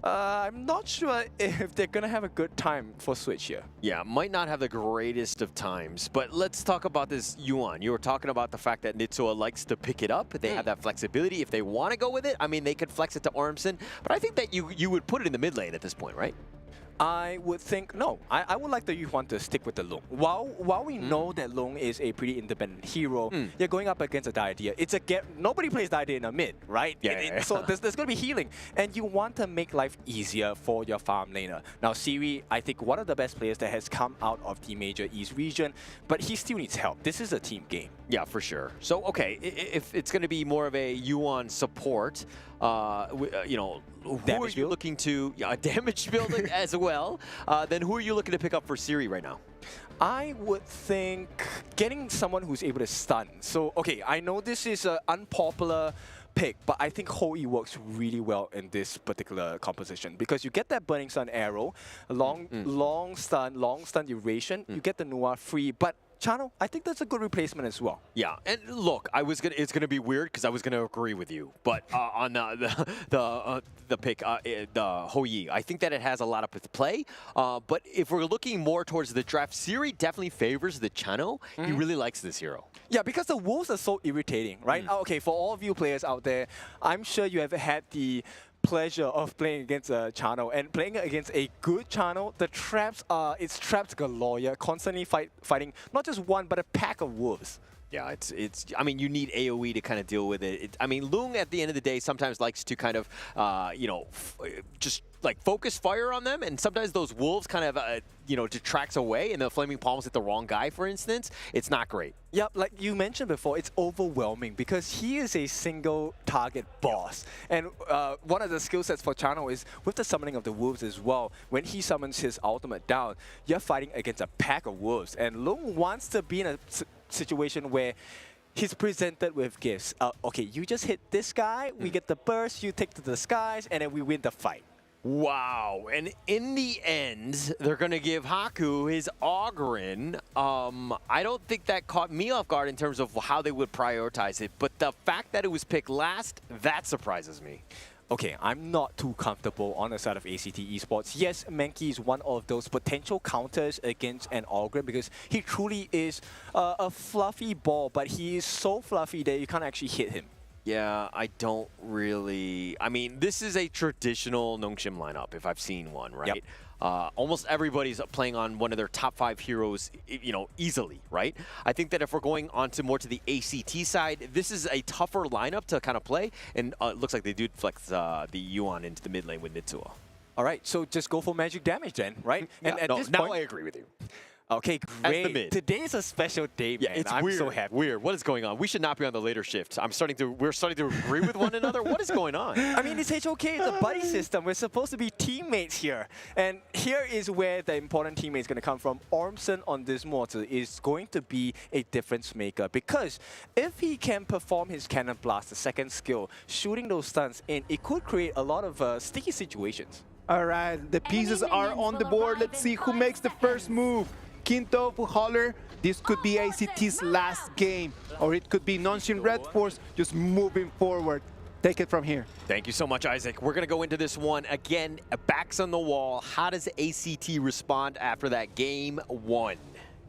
I'm not sure if they're going to have a good time for Switch here. Yeah, might not have the greatest of times, but let's talk about this Yuan. You were talking about the fact that Nitsuo likes to pick it up. They have that flexibility. If they want to go with it, I mean, they could flex it to Ormson, but I think that you would put it in the mid lane at this point, right? I would think, no. I would like the Yuan to stick with the Lung. While we know that Lung is a pretty independent hero, you're going up against a Diadea. It's a nobody plays Diadea in a mid, right? So there's going to be healing. And you want to make life easier for your farm laner. Now, Siri, I think one of the best players that has come out of the Major East region, but he still needs help. This is a team game. Yeah, for sure. So, okay, if it's going to be more of a Yuan support, you know, who are you looking to, damage building as well, then who are you looking to pick up for Siri right now? I would think getting someone who's able to stun. So, okay, I know this is an unpopular pick, but I think Hoi works really well in this particular composition because you get that Burning Sun arrow, long stun duration, you get the Nua free, but Chano, I think that's a good replacement as well. Yeah, and look, it's gonna be weird because I was gonna agree with you, but on the pick, the Hoi, I think that it has a lot of play. But if we're looking more towards the draft, Siri definitely favors the Chano. He really likes this hero. Yeah, because the wolves are so irritating, right? Okay, for all of you players out there, I'm sure you have had the pleasure of playing against a Chano and playing against a good Chano. The traps it's traps galore. You're constantly fighting not just one but a pack of wolves. Yeah, it's. I mean, you need AOE to kind of deal with it. I mean, Lung at the end of the day sometimes likes to kind of, you know, just like focus fire on them, and sometimes those wolves kind of, you know, detracts away, and the flaming palms hit the wrong guy, for instance. It's not great. Yep, like you mentioned before, it's overwhelming because he is a single target boss. And one of the skill sets for Chano is with the summoning of the wolves as well. When he summons his ultimate down, you're fighting against a pack of wolves, and Lung wants to be in a situation where he's presented with gifts. Okay, you just hit this guy, we get the burst, you take to the skies, and then we win the fight. Wow, and in the end, they're going to give Haku his Ogren. I don't think that caught me off guard in terms of how they would prioritize it, but the fact that it was picked last, that surprises me. Okay, I'm not too comfortable on the side of ACT Esports. Yes, Mankey is one of those potential counters against an Ogre because he truly is a fluffy ball, but he is so fluffy that you can't actually hit him. Yeah, I don't really... I mean, this is a traditional Nongshim lineup, if I've seen one, right? Yep. Almost everybody's playing on one of their top 5 heroes, you know, easily, right? I think that if we're going on to more to the ACT side, this is a tougher lineup to kind of play, and it looks like they do flex the Yuan into the mid lane with Nitsuo. All right, so just go for magic damage then, right? And at this point, I agree with you. Okay, great. Today is a special day, man. Yeah, it's I'm weird. so happy. Weird. What is going on? We should not be on the later shift. We're starting to agree with one another. What is going on? I mean, it's HOK. It's a buddy system. We're supposed to be teammates here. And here is where the important teammate is going to come from. Ormson on this mortar is going to be a difference maker because if he can perform his Cannon Blast, the second skill, shooting those stuns in, it could create a lot of sticky situations. All right, the pieces are on the board. Let's see who makes the first move. Quinto, Fuhaler, this could be ACT's last game, or it could be Nongshim RedForce just moving forward. Take it from here. Thank you so much, Isaac. We're going to go into this one. Again, backs on the wall. How does ACT respond after that game 1?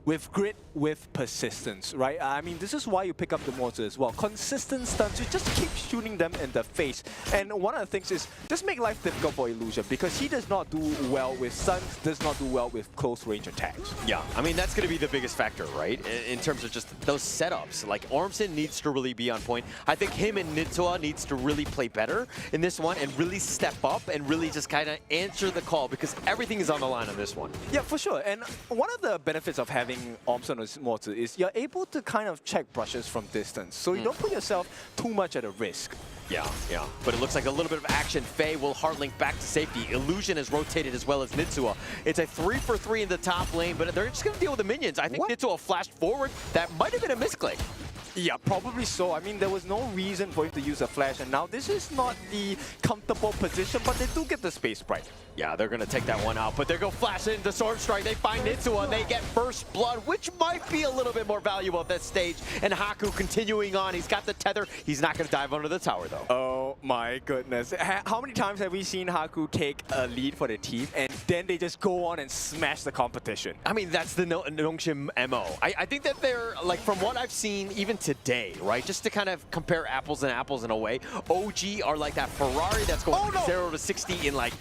with grit, with persistence, right? I mean, this is why you pick up the mortar as well. Consistent stunts, you just keep shooting them in the face. And one of the things is just make life difficult for Illusion because he does not do well with stuns, does not do well with close range attacks. Yeah, I mean, that's going to be the biggest factor, right? In terms of just those setups. Like, Ormson needs to really be on point. I think him and Nitsuo needs to really play better in this one and really step up and really just kind of answer the call because everything is on the line on this one. Yeah, for sure. And one of the benefits of having Ormson or mortar is you're able to kind of check brushes from distance, so you don't put yourself too much at a risk. Yeah. But it looks like a little bit of action. Faye will hardlink back to safety. Illusion has rotated as well as Nitsuo. It's a 3-for-3 in the top lane, but they're just going to deal with the minions. I think Nitsuo flashed forward. That might have been a misclick. Yeah, probably so. I mean, there was no reason for him to use a flash, and now this is not the comfortable position, but they do get the space right. Yeah, they're going to take that one out, but they're going to flash in the Sword Strike. They find Nitsuo, and they get First Blood, which might be a little bit more valuable at this stage. And Haku continuing on. He's got the tether. He's not going to dive under the tower, though. Oh, my goodness. How many times have we seen Haku take a lead for the team, and then they just go on and smash the competition? I mean, that's the Nongshim MO. I think that they're, like, from what I've seen, even today, right? Just to kind of compare apples and apples in a way, OG are like that Ferrari that's going 0 to 60 in like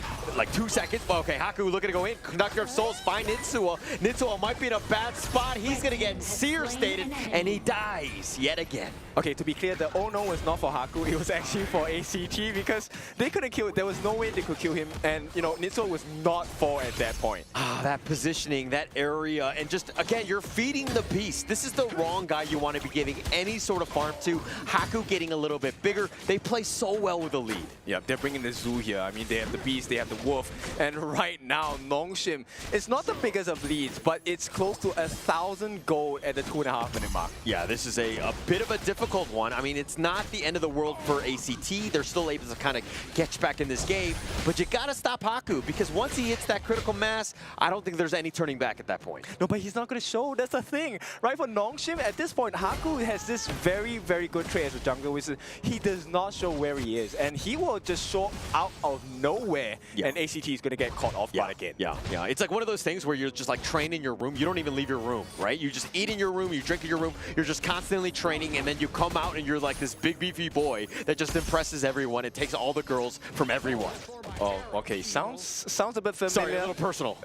2 seconds. Well, okay, Haku looking to go in. Conductor of Souls find Nitsuo. Nitsuo might be in a bad spot. He's going to get seer stated, and he dies yet again. Okay, to be clear, the oh no was not for Haku. It was actually for ACT because they couldn't kill it. There was no way they could kill him, and you know, Nitsuo was not for at that point. That positioning, that area, and just, again, you're feeding the beast. This is the wrong guy you want to be giving any sort of farm to. Haku getting a little bit bigger. They play so well with the lead. Yeah, they're bringing the zoo here. I mean, they have the beast, they have the wolf, and right now, Nongshim, it's not the biggest of leads, but it's close to 1,000 gold at the 2.5 minute mark. Yeah, this is a bit of a difficult one. I mean, it's not the end of the world for ACT. They're still able to kind of get back in this game, but you gotta stop Haku because once he hits that critical mass, I don't think there's any turning back at that point. No, but he's not gonna show. That's the thing, right? For Nongshim, at this point, Haku has this very, very good trait as a jungler, which is he does not show where he is, and he will just show out of nowhere, and ACT is gonna get caught off guard again. Yeah. It's like one of those things where you're just like trained in your room. You don't even leave your room, right? You just eat in your room, you drink in your room, you're just constantly training, and then you come out and you're like this big beefy boy that just impresses everyone. It takes all the girls from everyone. Oh, okay. Sounds a bit familiar. Sorry, a little personal.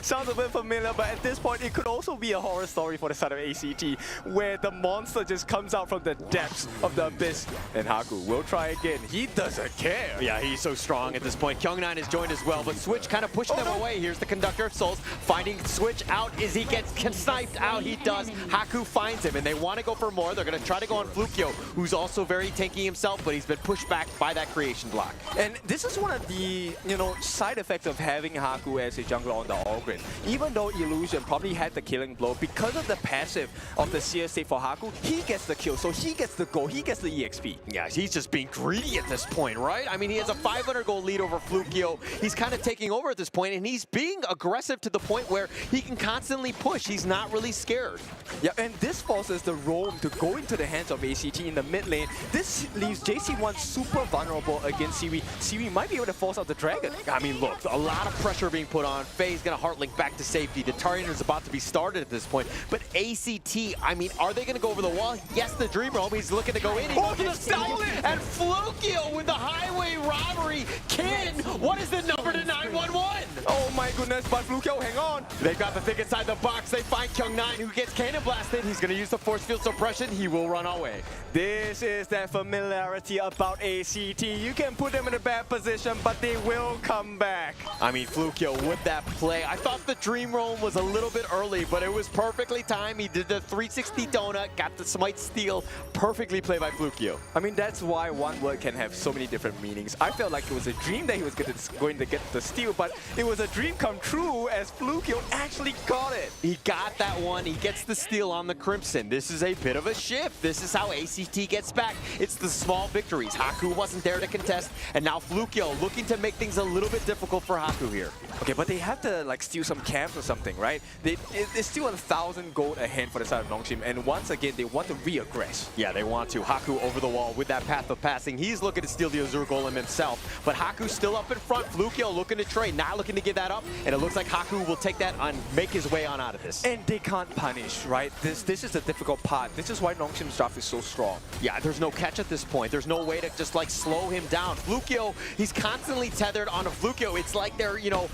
Sounds a bit familiar, but at this point, it could also be a horror story for the side of ACT, where the monster just comes out from the depths of the abyss, and Haku will try again. He doesn't care. Yeah, he's so strong at this point. Kyung9 has joined as well, but Switch kind of pushing them away. Here's the Conductor of Souls finding Switch out as he gets sniped out. He does. Haku finds him, and they want to go for more. They're going to try to go on Flukio, who's also very tanky himself, but he's been pushed back by that creation block. And this is one of the, side effects of having Haku as a jungler on the all grid. Even though Illusion probably had the killing blow, because of the passive of the seer state for Haku, he gets the kill, so he gets the gold, he gets the EXP. Yeah, he's just being greedy at this point, right? I mean, he has a 500 goal lead over Flukio. He's kind of taking over at this point, and he's being aggressive to the point where he can constantly push. He's not really scared. Yeah, and this forces the roam to go into the hands of ACT in the mid lane. This leaves JC1 super vulnerable against Seaweed. Seaweed might be able to force out the dragon. I mean, look, a lot of pressure being put on. Faye's going to heartlink back to safety. The Tarian is about to be started at this point. But ACT, I mean, are they going to go over the wall? Yes, the Dream Roam. He's looking to go in. He goes to the stall, and Flukio with the highway robbery. Kin, what is the number to 911? Oh my goodness, but Flukio, hang on. They've got the thing inside the box. They find Kyung9, who gets cannon blasted. He's going to use the force field suppression. He will run away. This is that familiarity about ACT. You can put them in a bad position, but they will come back. I mean, Flukio with that play. I thought the Dream Roam was a little bit early, but it was perfectly timed. He did the 360 donut, got the Smite steal. Perfectly played by Flukio. I mean, that's why one word can have so many different meanings. I felt like it was a dream that he was going to get the steal, but it was a dream come true as Flukio actually got it. He got that one. He gets the steal on the Crimson. This is a bit of a shift. This is how ACT gets back. It's the small victories. Haku wasn't there to contest, and now Flukio Flukio looking to make things a little bit difficult for Haku here. Okay, but they have to like steal some camps or something, right? It's still 1,000 gold ahead for the side of Nongshim, and once again they want to re-aggress. Yeah, they want to. Haku over the wall with that path of passing. He's looking to steal the Azure Golem himself, but Haku's still up in front. Flukio looking to trade, not looking to give that up, and it looks like Haku will take that and make his way on out of this. And they can't punish, right? This is the difficult part. This is why Nongshim's draft is so strong. Yeah, there's no catch at this point. There's no way to just like slow him down. Flukio, he's constantly tethered on a Flukio. It's like they're, you know,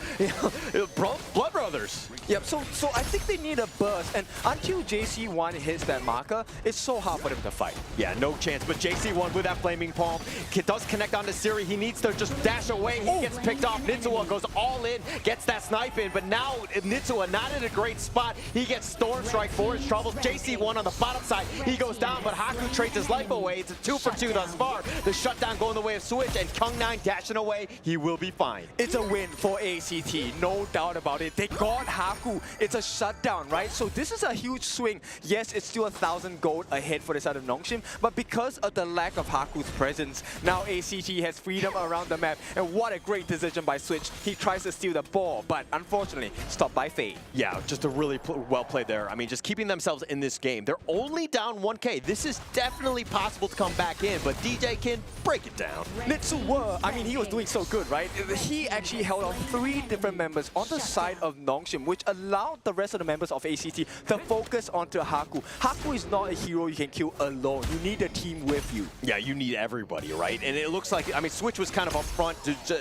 blood brothers. Yep, so I think they need a burst, and until JC1 hits that marker, it's so hard for them to fight. Yeah, no chance, but JC1 with that Flaming Palm does connect onto Siri. He needs to just dash away. He gets picked off. Nitsua goes all in, gets that snipe in, but now Nitsua not in a great spot. He gets Storm Strike for his troubles. JC1 on the bottom side, he goes down, but Haku trades his life away. It's a 2 for 2 thus far. The shutdown going the way of Switch, and Kyung9 dashing away. He will be fine. It's a win for ACT, no doubt about it. They got Haku. It's a shutdown, right? So this is a huge swing. Yes, it's still 1,000 gold ahead for the side of Nongshim, but because of the lack of Haku's presence, now ACT has freedom around the map, and what a great decision by Switch. He tries to steal the ball, but unfortunately, stopped by Fade. Yeah, just a really well played there. I mean, just keeping themselves in this game. They're only down 1K. This is definitely possible to come back in, but DJ can break it down. Nitsua, I mean, he was doing so good, right? He actually held off 3 different members on the side of Nongshim, which allowed the rest of the members of ACT to focus onto Haku. Haku is not a hero you can kill alone. You need a team with you. Yeah, you need everybody, right? And it looks like, I mean, Switch was kind of up front,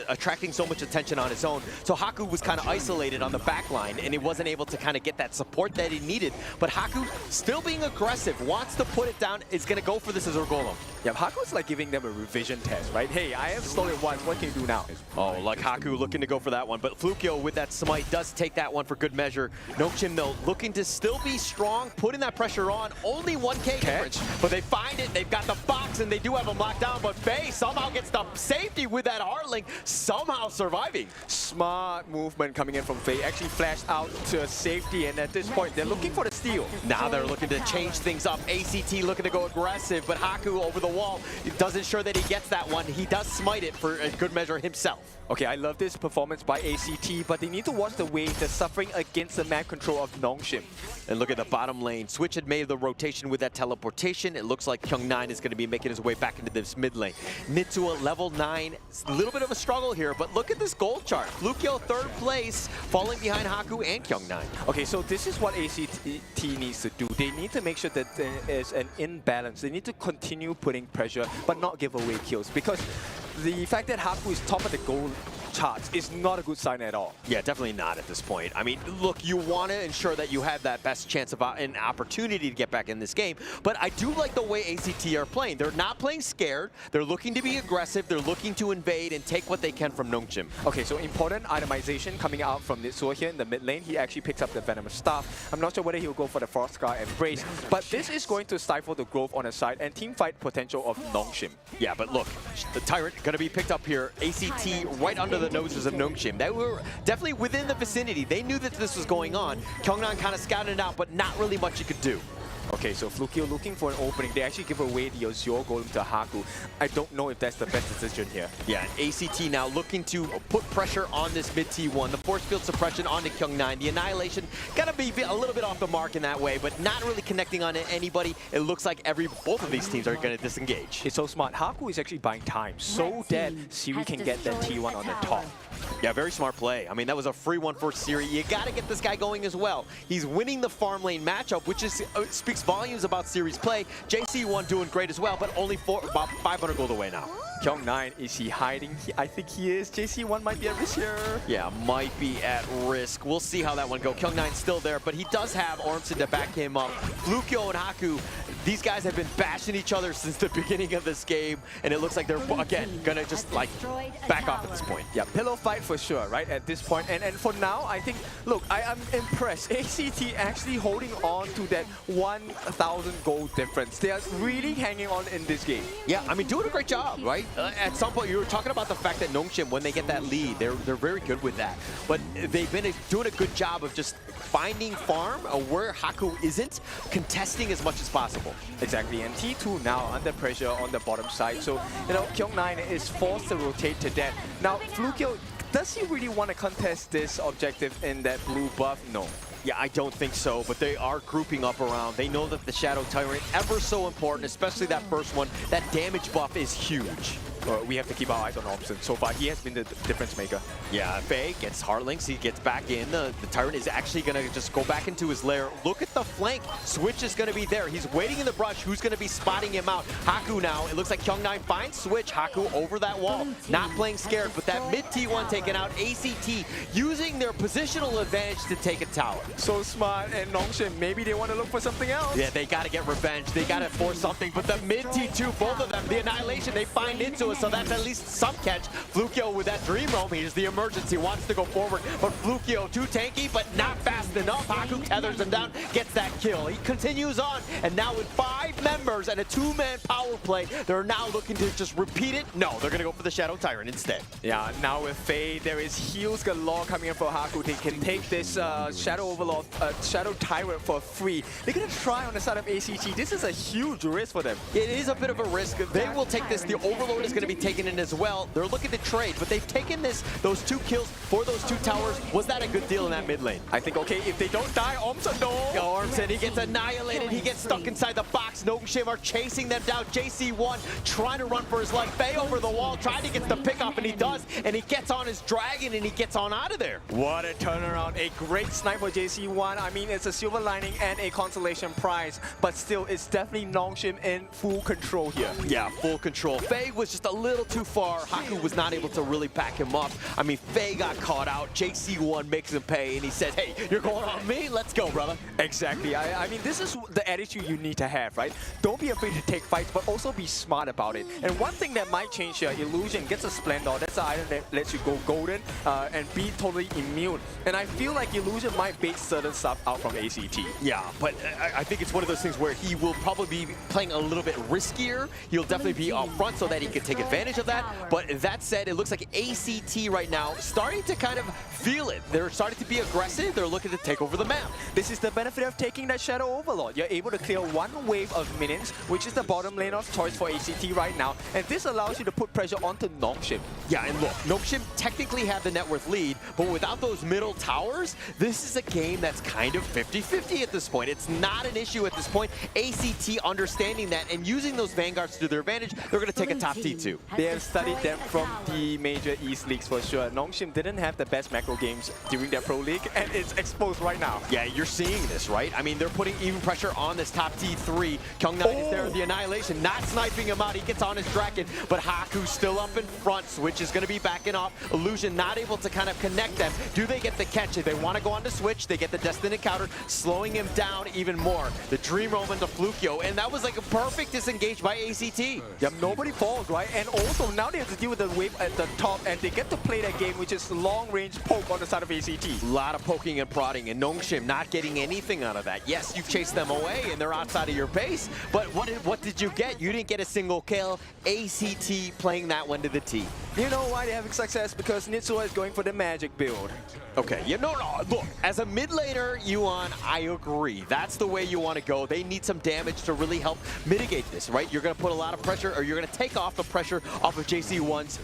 attracting so much attention on his own. So Haku was kind of isolated on the back line, and he wasn't able to kind of get that support that he needed. But Haku, still being aggressive, wants to put it down, is going to go for this Azure Golem. Yeah, Haku's like giving them a revision test, right? Hey, I have stolen once, what can you do now? Oh, like Haku looking to go for that one, but Flukio with that smite does take that one for good measure. Nongshim, though, looking to still be strong, putting that pressure on. Only 1K difference, but they find it. They've got the box, and they do have him locked down, but Faye somehow gets the safety with that Heartling, somehow surviving. Smart movement coming in from Faye. Actually flashed out to safety, and at this point, they're looking for the steal. Now they're looking to change things up. ACT looking to go aggressive, but Haku over the wall does ensure that he gets that one. He does smite it for a good measure himself. Okay, I love this performance by ACT, but they need to watch the way they're suffering against the map control of Nongshim. And look at the bottom lane. Switch had made the rotation with that teleportation. It looks like Kyung9 is going to be making his way back into this mid lane. Nitsua level 9. A little bit of a struggle here, but look at this gold chart. Flukio 3rd place, falling behind Haku and Kyung9. Okay, so this is what ACT needs to do. They need to make sure that there is an imbalance. They need to continue putting pressure, but not give away kills, because the fact that Haku is top of the gold charts is not a good sign at all. Yeah, definitely not at this point. I mean, look, you want to ensure that you have that best chance of an opportunity to get back in this game, but I do like the way ACT are playing. They're not playing scared. They're looking to be aggressive. They're looking to invade and take what they can from Nongshim. Okay, so important itemization coming out from Nitsua here in the mid lane. He actually picks up the Venomous Staff. I'm not sure whether he'll go for the Frost Scar and Brace, but this is going to stifle the growth on the side and team fight potential of Nongshim. Yeah, but look, the Tyrant going to be picked up here. ACT right under the noses of Nongshim. They were definitely within the vicinity. They knew that this was going on. Kyung9 kind of scouted it out, but not really much you could do. Okay, so Flukio looking for an opening. They actually give away the Azure Golem to Haku. I don't know if that's the best decision here. Yeah, and ACT now looking to put pressure on this mid T1. The force field suppression onto Kyung9. The Annihilation gonna be a little bit off the mark in that way, but not really connecting on anybody. It looks like both of these teams are gonna disengage. It's so smart. Haku is actually buying time so that Siri can get that T1 on the top. Yeah, very smart play. I mean, that was a free one for Siri. You got to get this guy going as well. He's winning the farm lane matchup, which is speaks volumes about Siri's play. JC1 doing great as well, but only about 500 gold away now. Kyung9, is he hiding? I think he is. JC1 might be at risk here. Yeah, might be at risk. We'll see how that one goes. Kyung9's still there, but he does have Ormson to back him up. Flukio and Haku, these guys have been bashing each other since the beginning of this game, and it looks like they're, again, gonna just like back off at this point. Yeah, pillow fight for sure, right, at this point. And for now, I think, look, I am impressed. ACT actually holding on to that 1,000 gold difference. They are really hanging on in this game. Yeah, I mean, doing a great job, right? at some point, you were talking about the fact that Nongshim, when they get that lead, they're very good with that. But they've been doing a good job of just finding farm where Haku isn't, contesting as much as possible. Exactly, and T2 now under pressure on the bottom side. So, you know, Kyung9 is forced to rotate to that. Now, Flukio, does he really want to contest this objective in that blue buff? No. Yeah, I don't think so, but they are grouping up around. They know that the Shadow Tyrant, ever so important, especially that first one. That damage buff is huge. We have to keep our eyes on Thompson. So far, he has been the difference maker. Yeah, Faye gets Heartlinks, he gets back in. The Tyrant is actually going to just go back into his lair. Look at the flank. Switch is going to be there. He's waiting in the brush. Who's going to be spotting him out? Haku now. It looks like Kyung9 finds Switch. Haku over that wall. Not playing scared, but that mid T1 taken out. ACT using their positional advantage to take a tower. So smart, and Nongshim, maybe they want to look for something else. Yeah, they got to get revenge. They got to force something, but the mid T2, both of them, the Annihilation, they find into it, so that's at least some catch. Flukio with that Dream Roam, he's the emergency, wants to go forward, but Flukio too tanky, but not fast enough. Haku tethers him down, gets that kill. He continues on, and now with 5 members and a 2-man power play, they're now looking to just repeat it. No, they're going to go for the Shadow Tyrant instead. Yeah, now with Faye, there is heals galore coming in for Haku. They can take this Shadow Overlord, Shadow Tyrant for free. They're going to try on the side of ACT. This is a huge risk for them. It is a bit of a risk. They will take this. The Overlord is going to be taken in as well. They're looking to trade, but they've taken those 2 kills for those 2 towers. Was that a good deal in that mid lane? I think, okay, if they don't die, Ormson, no! Ormson, he gets annihilated. He gets stuck inside the box. Nongshim are chasing them down. JC1 trying to run for his life. Faye over the wall, trying to get the pick up, and he does. And he gets on his dragon, and he gets on out of there. What a turnaround. A great snipe for JC1. I mean, it's a silver lining and a consolation prize, but still, it's definitely Nongshim in full control here. Yeah, full control. Faye was just a little too far. Haku was not able to really back him up. I mean, Faye got caught out. JC1 makes him pay, and he said, hey, you're going on me? Let's go, brother. Exactly. I mean, this is the attitude you need to have, right? Don't be afraid to take fights, but also be smart about it. And one thing that might change here, Illusion gets a Splendor. That's the item that lets you go golden and be totally immune. And I feel like Illusion might bait certain stuff out from ACT. Yeah, but I think it's one of those things where he will probably be playing a little bit riskier. He'll definitely be up front so that he can take advantage of that. But that said, it looks like ACT right now starting to kind of feel it. They're starting to be aggressive. They're looking to take over the map. This is the benefit of taking that Shadow Overlord. You're able to clear 1 wave of minions, which is the bottom lane of choice for ACT right now. And this allows you to put pressure onto Nongshim. Yeah, and look, Nongshim technically have the net worth lead, but without those middle towers, this is a game that's kind of 50-50 at this point. It's not an issue at this point. ACT understanding that and using those Vanguards to their advantage, they're going to take a top T2. They have studied them from the major East Leagues for sure. Nongshim didn't have the best macro games during their Pro League, and it's exposed right now. Yeah, you're seeing this, right? I mean, they're putting even pressure on this top T3. Kyung9 is there, the Annihilation, not sniping him out. He gets on his Draken, but Haku's still up in front. Switch is going to be backing off. Illusion not able to kind of connect them. Do they get the catch? If they want to go on to Switch, they get the Destined Encounter, slowing him down even more. The Dream Roam into Flukio, and that was like a perfect disengage by ACT. Yeah, nobody falls, right? And also, now they have to deal with the wave at the top, and they get to play that game, which is long-range poke on the side of ACT. A lot of poking and prodding, and Nongshim not getting anything out of that. Yes, you've chased them away, and they're outside of your base, but what did you get? You didn't get a single kill. ACT playing that one to the T. You know why they're having success? Because Nitsua is going for the magic build. Okay, no, look, as a mid laner, Yuan, I agree. That's the way you want to go. They need some damage to really help mitigate this, right? You're going to put a lot of pressure, or you're going to take off the pressure off of JC1's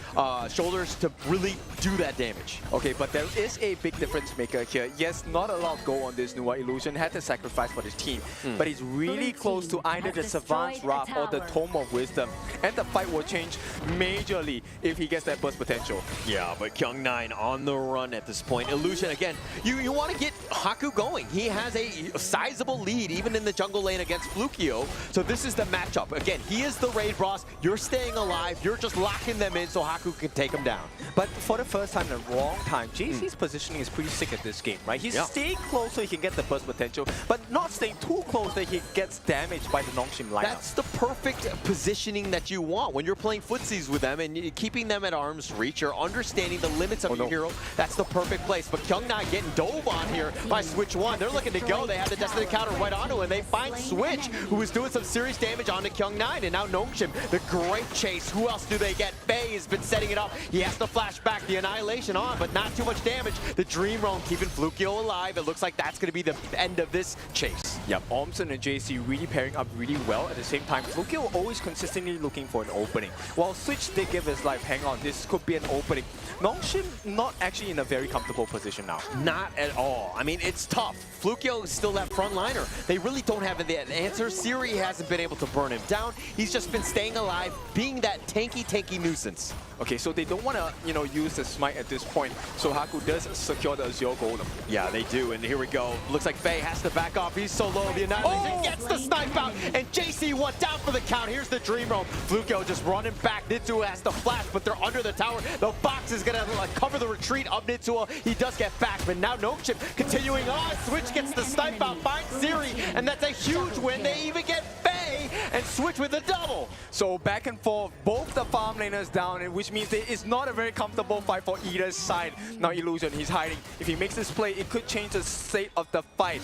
shoulders to really do that damage. Okay, but there is a big difference maker here. Yes, not a lot of goal on this Nuwa Illusion, had to sacrifice for the team, but he's really close to either the Savant's Wrath or the Tome of Wisdom, and the fight will change majorly if he gets that burst potential. Yeah, but Kyung9 on the run at this point. Illusion, again, you want to get Haku going. He has a sizable lead, even in the jungle lane against Flukio, so this is the matchup. Again, he is the raid boss. You're staying alive. You're just locking them in so Haku can take them down. But for the first time in a long time, JC's positioning is pretty sick at this game, right? He's staying close so he can get the burst potential, but not staying too close that he gets damaged by the Nongshim lineup. That's the perfect positioning that you want when you're playing footsies with them and keeping them at arm's reach. You're understanding the limits of your hero. That's the perfect place. But Kyung9 getting dove on here by Switch 1. They're looking to go. They have the Destiny counter right onto it, and they find Switch, who was doing some serious damage onto Kyung9, and now Nongshim, the great chase. Who else do they get? Faye has been setting it up. He has to flash back the Annihilation on, but not too much damage. The Dream Realm keeping Flukio alive. It looks like that's going to be the end of this chase. Yep, Ormson and JC really pairing up really well. At the same time, Flukio always consistently looking for an opening. While Switch did give his life, hang on, this could be an opening. Nongshim not actually in a very comfortable position now. Not at all. I mean, it's tough. Flukio is still that frontliner. They really don't have the answer. Siri hasn't been able to burn him down. He's just been staying alive, being that tanky nuisance. Okay, so they don't want to, use the smite at this point. So Haku does secure the Azure Golem. Yeah, they do, and here we go. Looks like Faye has to back off. He's so low. The Annihilation gets the snipe out, and JC went down for the count. Here's the Dream Realm. Flukio just running back. Nitsuo has to flash, but they're under the tower. The box is gonna cover the retreat of Nitsuo. He does get back, but now Nongshim continuing on. Switch gets the snipe out, finds Siri, and that's a huge win. They even get Faye and Switch with a double. So back and forth, both the farm laners down, which means it's not a very comfortable fight for either side. Now Illusion, he's hiding. If he makes this play, it could change the state of the fight.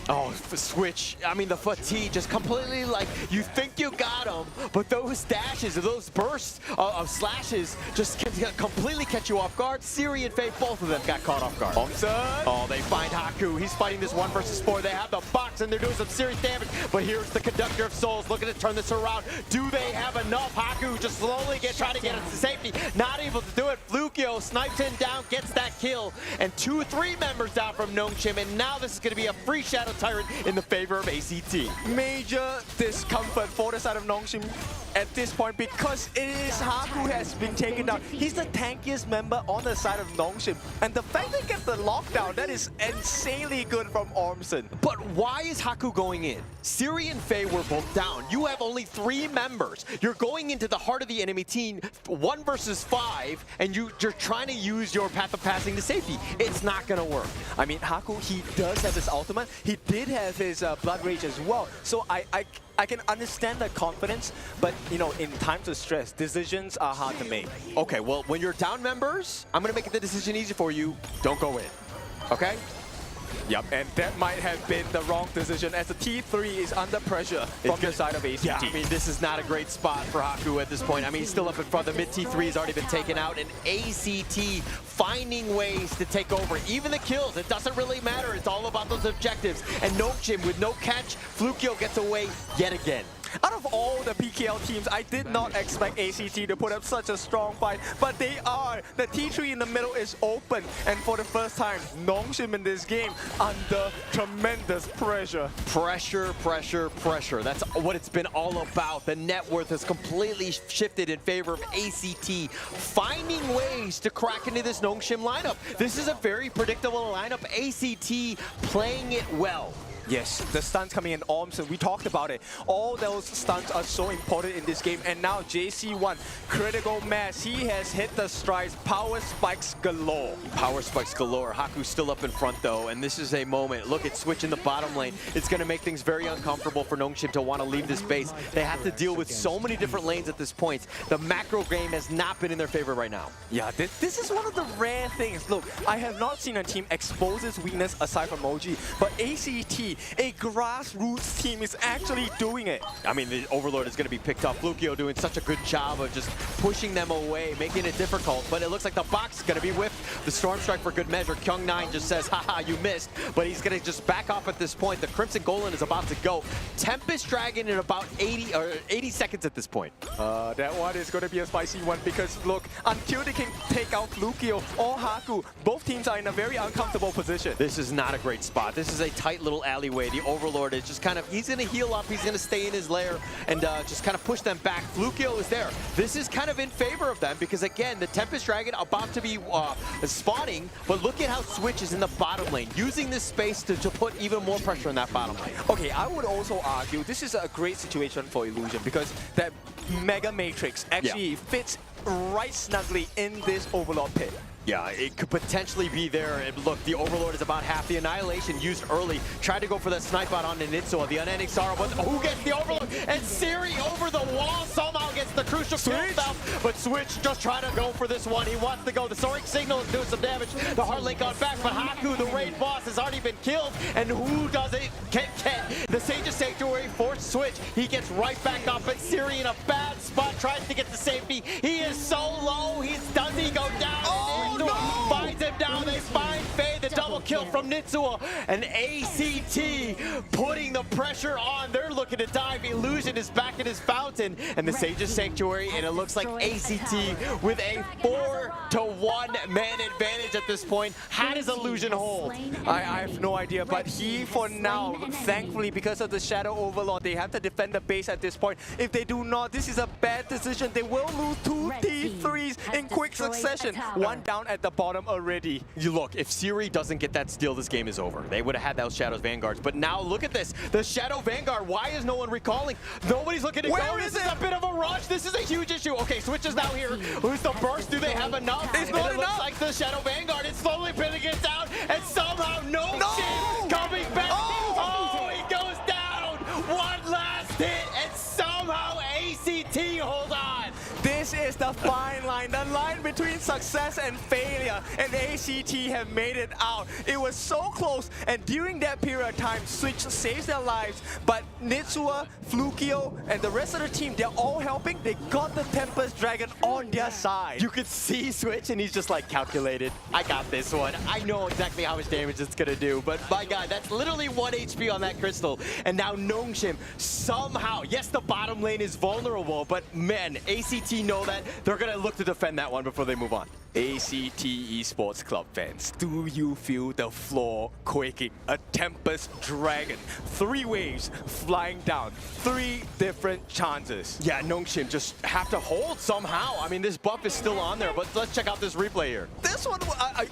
Oh, the Switch. I mean, the fatigue just completely you think you got him, but those dashes, those bursts of slashes just completely catch you off guard. Siri and Faye, both of them got caught off guard. Oh, they find Haku. He's fighting this 1 versus 4. They have the box and they're doing some serious damage, but here's the Conductor of Souls looking to turn this around. Do they have enough? Haku just slowly trying to get it to safety. Not able to do it. Flukio snipes him down, gets that kill, and 2-3 members down from Nongshim, and now this is going to be a free Shadow Tyrant in the favor of ACT. Major discomfort for the side of Nongshim at this point because it is Haku has been taken down. He's the tankiest member on the side of Nongshim, and the fact they get the lockdown, that is insanely good from Ormson. But why is Haku going in? Siri and Faye were both down. You have only 3 members. You're going into the heart of the enemy team, 1 versus 5, and you're trying to use your path of passing to safety. It's not going to work. I mean, Haku, he does have his ultimate. He did have his Blood Rage as well. So I can understand the confidence, but in times of stress, decisions are hard to make. Okay, well, when you're down members, I'm going to make the decision easy for you. Don't go in. Okay? Yep, and that might have been the wrong decision as the T3 is under pressure from the side of ACT. Yeah, I mean, this is not a great spot for Haku at this point. I mean, he's still up in front. The mid T3 has already been taken out, and ACT finding ways to take over. Even the kills, it doesn't really matter. It's all about those objectives. And Nongshim with no catch, Flukio gets away yet again. Out of all the PKL teams, I did not expect ACT to put up such a strong fight, but they are. The T3 in the middle is open, and for the first time, Nongshim in this game under tremendous pressure. Pressure. That's what it's been all about. The net worth has completely shifted in favor of ACT, finding ways to crack into this Nongshim lineup. This is a very predictable lineup. ACT playing it well. Yes, the stunts coming in Ormson, we talked about it. All those stunts are so important in this game. And now JC1, critical mass. He has hit the strides. Power spikes galore. Power spikes galore. Haku's still up in front though, and this is a moment. Look at Switch in the bottom lane. It's going to make things very uncomfortable for Nongshim to want to leave this base. They have to deal with so many different lanes at this point. The macro game has not been in their favor right now. Yeah, this is one of the rare things. Look, I have not seen a team expose its weakness aside from OG, but ACT, a grassroots team, is actually doing it. I mean, the Overlord is going to be picked up. Flukio doing such a good job of just pushing them away, making it difficult, but it looks like the box is going to be whiffed. The Storm Strike for good measure. Kyung9 just says, haha, you missed, but he's going to just back off at this point. The Crimson Golem is about to go. Tempest Dragon in about 80 seconds at this point. That one is going to be a spicy one because, look, until they can take out Flukio or Haku, both teams are in a very uncomfortable position. This is not a great spot. This is a tight little alleyway. The Overlord is just kind of, he's going to heal up, he's going to stay in his lair and just kind of push them back. Flukio is there. This is kind of in favor of them because, again, the Tempest Dragon about to be spawning, but look at how Switch is in the bottom lane, using this space to put even more pressure on that bottom lane. Okay, I would also argue this is a great situation for Illusion because that Mega Matrix actually fits right snugly in this Overlord pit. Yeah, it could potentially be there. And look, the Overlord is about half the Annihilation used early. Tried to go for the snipe out on Nitsuo. The Unending Sorrow, but who gets the Overlord? And Siri over the wall somehow gets the crucial kill stuff. But Switch just trying to go for this one. He wants to go. The Soaring Signal is doing some damage. The Heartlink on back, but Haku, the raid boss, has already been killed. And who does it? The Sage of Sanctuary for Switch. He gets right back up, but Siri in a bad spot tries to get to safety. He is so low. Does he go down? Oh, no! Finds him down. They find Faye. The double kill from Nitsuo. And ACT putting the pressure on. They're looking to dive. Illusion is back in his fountain. And the Sage of Sanctuary. And it looks like ACT with a 4-to-1 man advantage at this point. How does Illusion hold? I have no idea, but he, for now, thankfully, because of the Shadow Overlord, they have to defend the base at this point. If they do not, this is a bad decision. They will lose 2 T3s in quick succession. One down at the bottom already. You look, if Siri doesn't get that steal, this game is over. They would have had those Shadows Vanguards, but now look at this. The Shadow Vanguard, why is no one recalling? Nobody's looking to go. This is a bit of a rush. This is a huge issue. Okay, Switch is now here. Who's the burst? Do they have enough? It's not enough. It looks like the Shadow Vanguard is slowly pinning it down, and somehow Nongshim coming back. Oh, he goes down. One last hit, and somehow ACT holds on. This is the fine line, the line between success and failure, and ACT have made it out. It was so close, and during that period of time, Switch saves their lives, but Nitsuo, Flukio, and the rest of the team, they're all helping. They got the Tempest Dragon on their side. You could see Switch, and he's just like, calculated. I got this one. I know exactly how much damage it's gonna do, but my God, that's literally 1 HP on that crystal. And now Nongshim somehow, yes, the bottom lane is vulnerable, but man, ACT know that. They're gonna look to defend that one before they move on. ACT Esports Club fans, do you feel the floor quaking? A Tempest Dragon, 3 waves flying down, 3 different chances. Yeah, Nongshim just have to hold somehow. I mean, this buff is still on there, but let's check out this replay here. This one,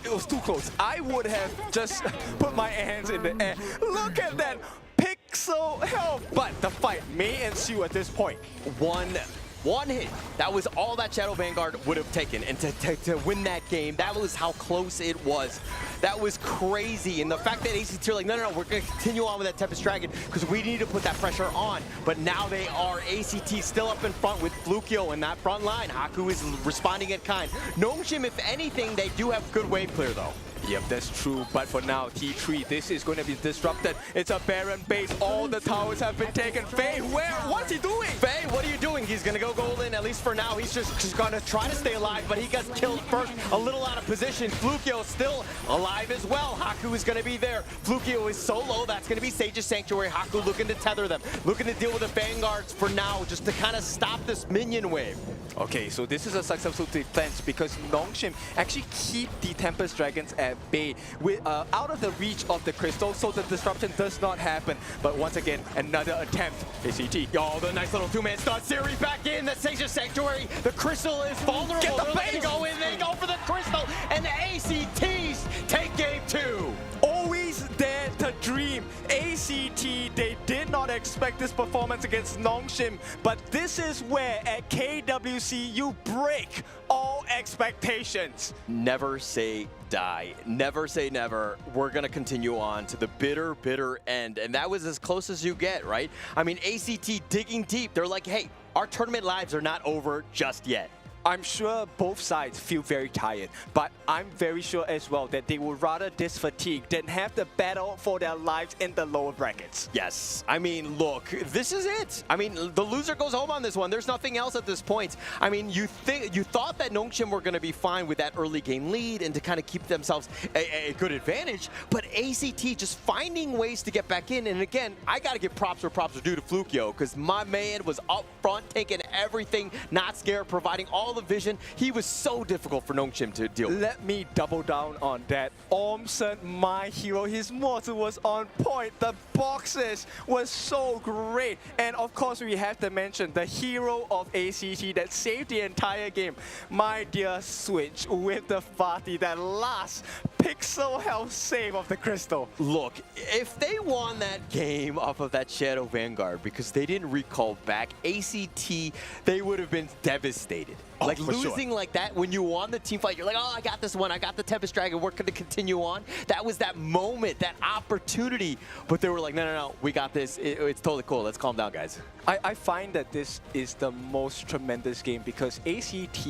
it was too close. I would have just put my hands in the air. Look at that pixel health. But the fight may ensue at this point. One hit. That was all that Shadow Vanguard would have taken. And to win that game, that was how close it was. That was crazy. And the fact that ACT are like, no, we're going to continue on with that Tempest Dragon because we need to put that pressure on. But now they are. ACT still up in front with Flukio in that front line. Haku is responding in kind. Nongshim, if anything, they do have good wave clear, though. Yep, that's true. But for now, T3, this is going to be disrupted. It's a Baron base. All the towers have been taken. Faye, what's he doing? Faye, what are you doing? He's going to go golden, at least for now. He's just going to try to stay alive, but he gets killed first. A little out of position. Flukio still alive as well. Haku is going to be there. Flukio is so low. That's going to be Sage's Sanctuary. Haku looking to tether them. Looking to deal with the Vanguards for now, just to kind of stop this minion wave. Okay, so this is a successful defense because Nongshim actually keep the Tempest Dragons at bay with out of the reach of the crystal, so the disruption does not happen. But once again, another attempt. ACT. Oh, the nice little two-man stun. Siri back in. The Sage's Sanctuary. The crystal is vulnerable. Get the base. They go in. They go for the crystal. And the ACTs take game 2. Always dare to dream. ACT, they did not expect this performance against Nongshim, but this is where at KWC you break all expectations. Never say die. Never say never. We're going to continue on to the bitter, bitter end. And that was as close as you get, right? I mean, ACT digging deep. They're like, hey, our tournament lives are not over just yet. I'm sure both sides feel very tired, but I'm very sure as well that they would rather this fatigue than have the battle for their lives in the lower brackets. Yes. I mean, look, this is it. I mean, the loser goes home on this one. There's nothing else at this point. I mean, you thought that Nongshim were going to be fine with that early game lead and to kind of keep themselves a good advantage, but ACT just finding ways to get back in. And again, I got to give props where props are due to Flukio because my man was up front taking everything, not scared, providing all all the vision. He was so difficult for Nongshim to deal with. Let me double down on that. Ormson, my hero, his mortar was on point. The boxes was so great. And of course, we have to mention the hero of ACT that saved the entire game. My dear Switch with the Fati, that last pixel health save of the crystal. Look, if they won that game off of that Shadow Vanguard because they didn't recall back, ACT, they would have been devastated. Oh, like for losing sure. like that when you won the team fight, you're like, oh, I got this one, I got the Tempest Dragon, we're going to continue on. That was that moment, that opportunity. But they were like, no, no, no, we got this. It's totally cool. Let's calm down, guys. I find that this is the most tremendous game because ACT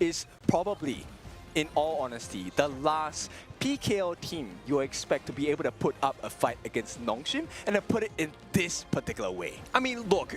is probably, in all honesty, the last PKL team you expect to be able to put up a fight against Nongshim and to put it in this particular way. I mean, look,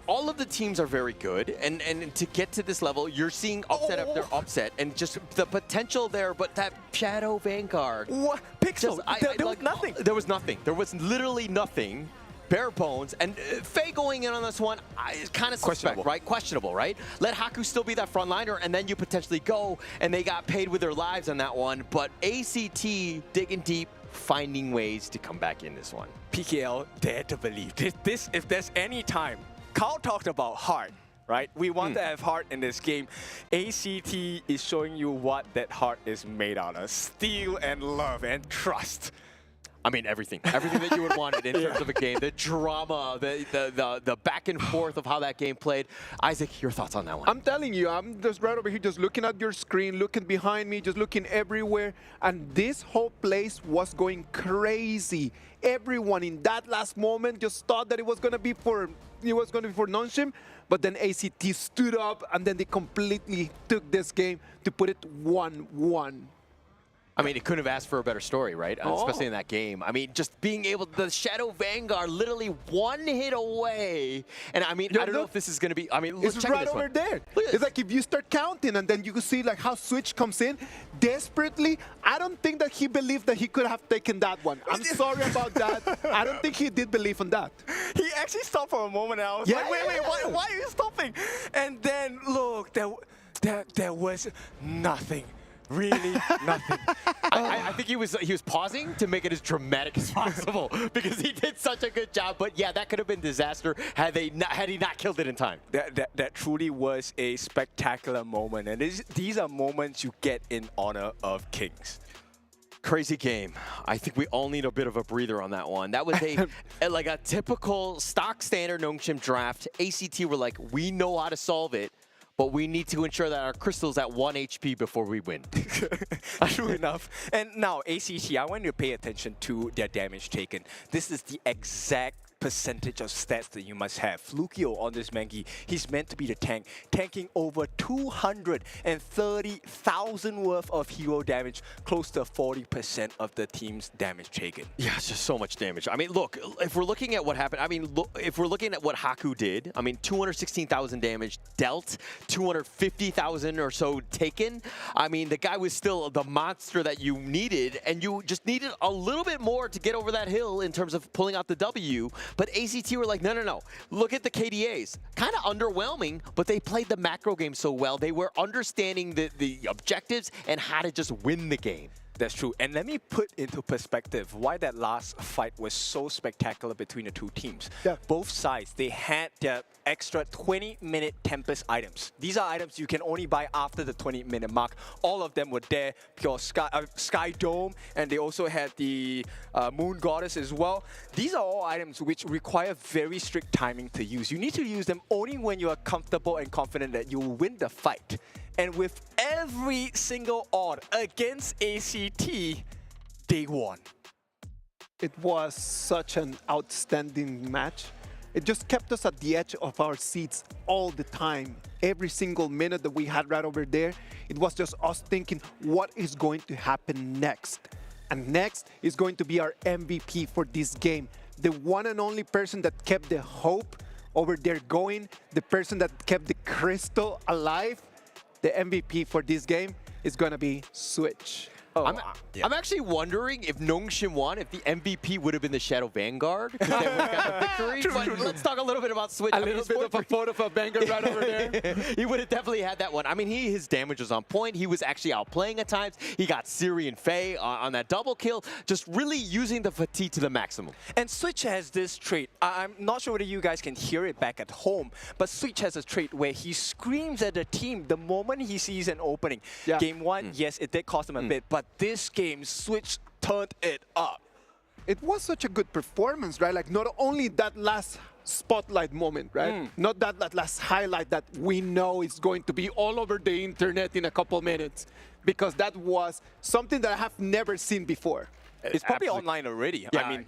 all of the teams are very good, and to get to this level, you're seeing upset after upset, and just the potential there, but that Shadow Vanguard. What? Pixel, there was nothing. There was nothing. There was literally nothing. Bare bones, and Faye going in on this one is kind of suspect, right? Questionable, right? Let Haku still be that frontliner, and then you potentially go, and they got paid with their lives on that one. But ACT digging deep, finding ways to come back in this one. PKL dare to believe. This if there's any time, Carl talked about heart, right? We want to have heart in this game. ACT is showing you what that heart is made out of. Steel and love and trust. I mean, everything. Everything that you would want in terms of a game. The drama, the back and forth of how that game played. Isaac, your thoughts on that one? I'm telling you, I'm just right over here just looking at your screen, looking behind me, just looking everywhere. And this whole place was going crazy. Everyone in that last moment just thought that it was going to be for Nongshim, but then ACT stood up and then they completely took this game to put it 1-1. I mean, it couldn't have asked for a better story, right? Especially in that game. I mean, just being able, the Shadow Vanguard literally one hit away. And I mean, I don't know if this is going to be, I mean, let's check right this over one. there. It's like if you start counting and then you can see like how Switch comes in desperately. I don't think that he believed that he could have taken that one. I'm sorry about that. I don't think he did believe in that. He actually stopped for a moment and I was like, wait, why are you stopping? And then, look, there was nothing. Really nothing. I think he was pausing to make it as dramatic as possible because he did such a good job. But yeah, that could have been disaster had he not killed it in time. That truly was a spectacular moment, and these are moments you get in honor of kings. Crazy game. I think we all need a bit of a breather on that one. That was like a typical stock standard Nongshim draft. ACT were like, we know how to solve it, but we need to ensure that our crystal's at 1 HP before we win. True enough. And now, ACT, I want you to pay attention to their damage taken. This is the exact percentage of stats that you must have. Flukio on this Mankey, he's meant to be the tank, tanking over 230,000 worth of hero damage, close to 40% of the team's damage taken. Yeah, it's just so much damage. I mean, look, if we're looking at what happened, I mean, look, if we're looking at what Haku did, I mean, 216,000 damage dealt, 250,000 or so taken. I mean, the guy was still the monster that you needed, and you just needed a little bit more to get over that hill in terms of pulling out the W. But ACT were like, no, no, no. Look at the KDAs. Kind of underwhelming, but they played the macro game so well. They were understanding the objectives and how to just win the game. That's true. And let me put into perspective why that last fight was so spectacular between the two teams. Yeah. Both sides, they had their extra 20-minute Tempest items. These are items you can only buy after the 20-minute mark. All of them were there. Pure Sky Dome, and they also had the Moon Goddess as well. These are all items which require very strict timing to use. You need to use them only when you are comfortable and confident that you will win the fight. And with every single odd against ACT, they won. It was such an outstanding match. It just kept us at the edge of our seats all the time. Every single minute that we had right over there, it was just us thinking, what is going to happen next? And next is going to be our MVP for this game. The one and only person that kept the hope over there going, the person that kept the crystal alive. The MVP for this game is going to be Switch. I'm actually wondering if Nongshim won, if the MVP would have been the Shadow Vanguard, because they would have got the victory. But let's talk a little bit about Switch. A little bit of a photo of a Vanguard right over there. He would have definitely had that one. I mean, his damage was on point. He was actually outplaying at times. He got Siri and Faye on that double kill, just really using the fatigue to the maximum. And Switch has this trait. I'm not sure whether you guys can hear it back at home, but Switch has a trait where he screams at the team the moment he sees an opening. Yeah. Game 1, yes, it did cost him a bit, but this game, Switch turned it up. It was such a good performance, right? Like, not only that last spotlight moment, right? Not that last highlight that we know is going to be all over the internet in a couple minutes, because that was something that I have never seen before. It's probably online already. Yeah, I mean,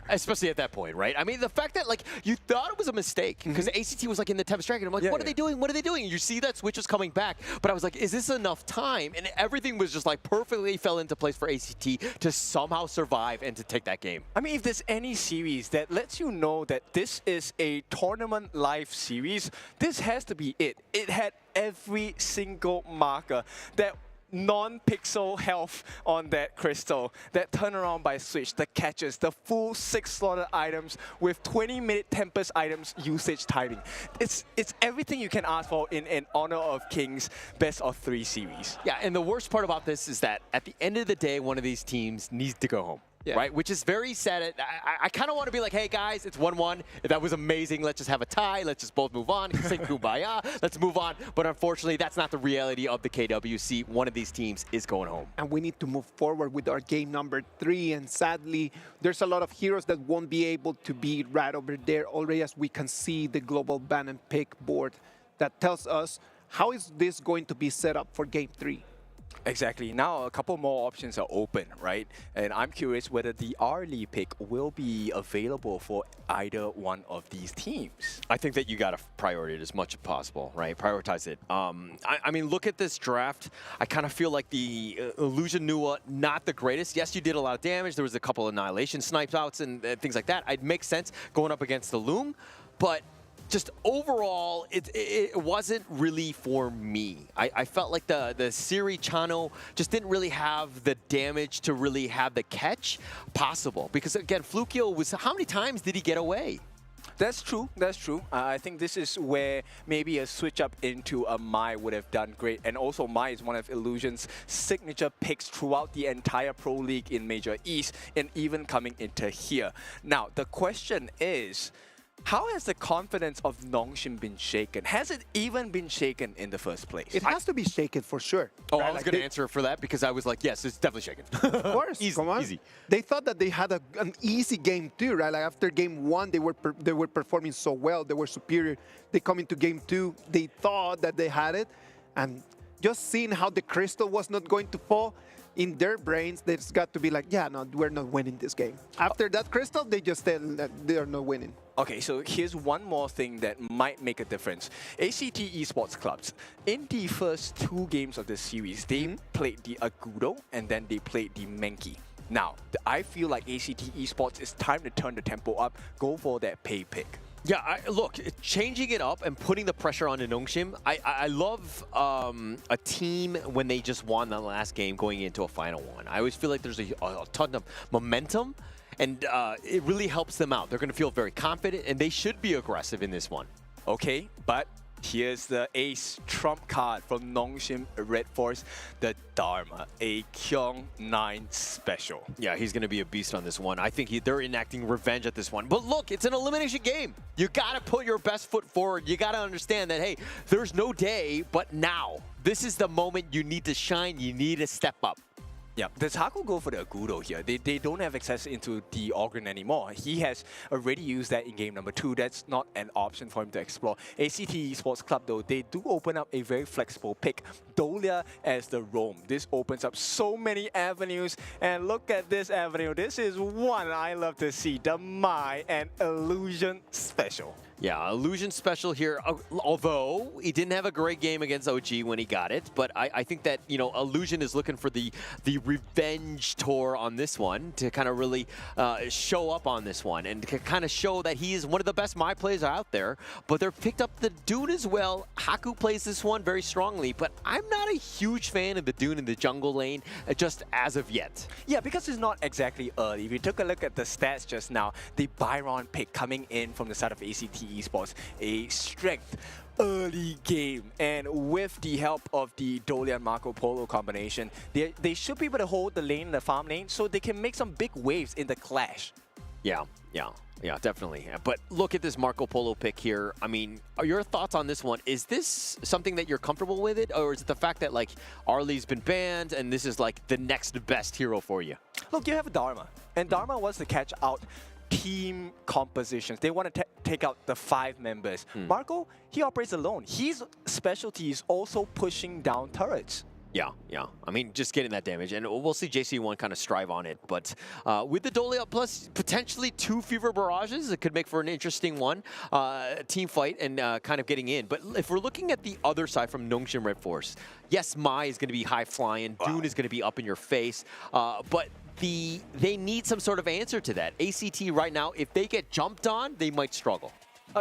especially at that point, right? I mean, the fact that like you thought it was a mistake because ACT was like in the 10th strike, and I'm like, what are they doing? What are they doing? And you see that Switch was coming back, but I was like, is this enough time? And everything was just like perfectly fell into place for ACT to somehow survive and to take that game. I mean, if there's any series that lets you know that this is a tournament live series, this has to be it. It had every single marker. That non-pixel health on that crystal, that turnaround by Switch, the catches, the full 6 slotted items with 20-minute Tempest items usage timing. It's everything you can ask for in an Honor of Kings best of 3 series. Yeah, and the worst part about this is that at the end of the day, one of these teams needs to go home. Right, which is very sad. I kind of want to be like, hey guys, it's 1-1. That was amazing. Let's just have a tie. Let's just both move on. Say kumbaya. Let's move on. But unfortunately, that's not the reality of the KWC. One of these teams is going home. And we need to move forward with our game number 3. And sadly, there's a lot of heroes that won't be able to be right over there already, as we can see the global ban and pick board that tells us how is this going to be set up for game 3. Exactly. Now a couple more options are open, right? And I'm curious whether the early pick will be available for either one of these teams. I think that you got to prioritize it as much as possible, right? Prioritize it. I mean, look at this draft. I kind of feel like the Illusion Nua, not the greatest. Yes, you did a lot of damage. There was a couple of Annihilation snipes outs and things like that. It makes sense going up against the Loom, but just overall, it wasn't really for me. I felt like the Siri Chano just didn't really have the damage to really have the catch possible. Because again, Flukio was, how many times did he get away? That's true, that's true. I think this is where maybe a switch up into a Mai would have done great. And also Mai is one of Illusion's signature picks throughout the entire Pro League in Major East and even coming into here. Now, the question is, how has the confidence of Nongshim been shaken? Has it even been shaken in the first place? It has to be shaken for sure. Oh, right? I was going to answer for that because I was like, yes, it's definitely shaken. Of course, come on. Easy. They thought that they had an easy game too, right? Like after game 1, they were performing so well, they were superior. They come into game 2, they thought that they had it, and just seeing how the crystal was not going to fall, in their brains, there's got to be like, yeah, no, we're not winning this game. After that crystal, they just tell that they are not winning. Okay, so here's one more thing that might make a difference. ACT Esports clubs, in the first 2 games of the series, they played the Agudo and then they played the Menki. Now, I feel like ACT Esports, it's time to turn the tempo up, go for that pay pick. Yeah, look, changing it up and putting the pressure on Nongshim, I love a team when they just won the last game going into a final one. I always feel like there's a ton of momentum, and it really helps them out. They're going to feel very confident, and they should be aggressive in this one. Okay, but here's the ace trump card from Nongshim RedForce, the Dharma, a Kyung 9 special. Yeah, he's going to be a beast on this one. I think they're enacting revenge at this one. But look, it's an elimination game. You got to put your best foot forward. You got to understand that, hey, there's no day but now. This is the moment you need to shine. You need to step up. Yeah, does Haku go for the Agudo here? They don't have access into the Organ anymore. He has already used that in game number 2. That's not an option for him to explore. ACT Esports Club, though, they do open up a very flexible pick. Dolia as the roam. This opens up so many avenues. And look at this avenue. This is one I love to see. The Mai and Illusion special. Yeah, Illusion special here, although he didn't have a great game against OG when he got it, but I think that, you know, Illusion is looking for the revenge tour on this one to kind of really show up on this one and to kind of show that he is one of the best My players out there, but they're picked up the Dune as well. Haku plays this one very strongly, but I'm not a huge fan of the Dune in the jungle lane just as of yet. Yeah, because it's not exactly early. If you took a look at the stats just now, the Byron pick coming in from the side of ACT Esports, a strength early game, and with the help of the Dolia and Marco Polo combination, they should be able to hold the lane in the farm lane so they can make some big waves in the clash. Yeah, definitely. But look at this Marco Polo pick here. I mean, are your thoughts on this one? Is this something that you're comfortable with it, or is it the fact that like Arlie's been banned and this is like the next best hero for you? Look, you have Dharma, and Dharma wants to catch out team compositions. They want to take out the 5 members. Marco, he operates alone. His specialty is also pushing down turrets. Yeah. I mean, just getting that damage, and we'll see JC1 kind of strive on it. But with the Dolia plus potentially 2 Fever Barrages, it could make for an interesting one team fight and kind of getting in. But if we're looking at the other side from Nongshim RedForce, yes, Mai is going to be high flying, Dune is going to be up in your face, but they need some sort of answer to that. ACT right now, if they get jumped on, they might struggle.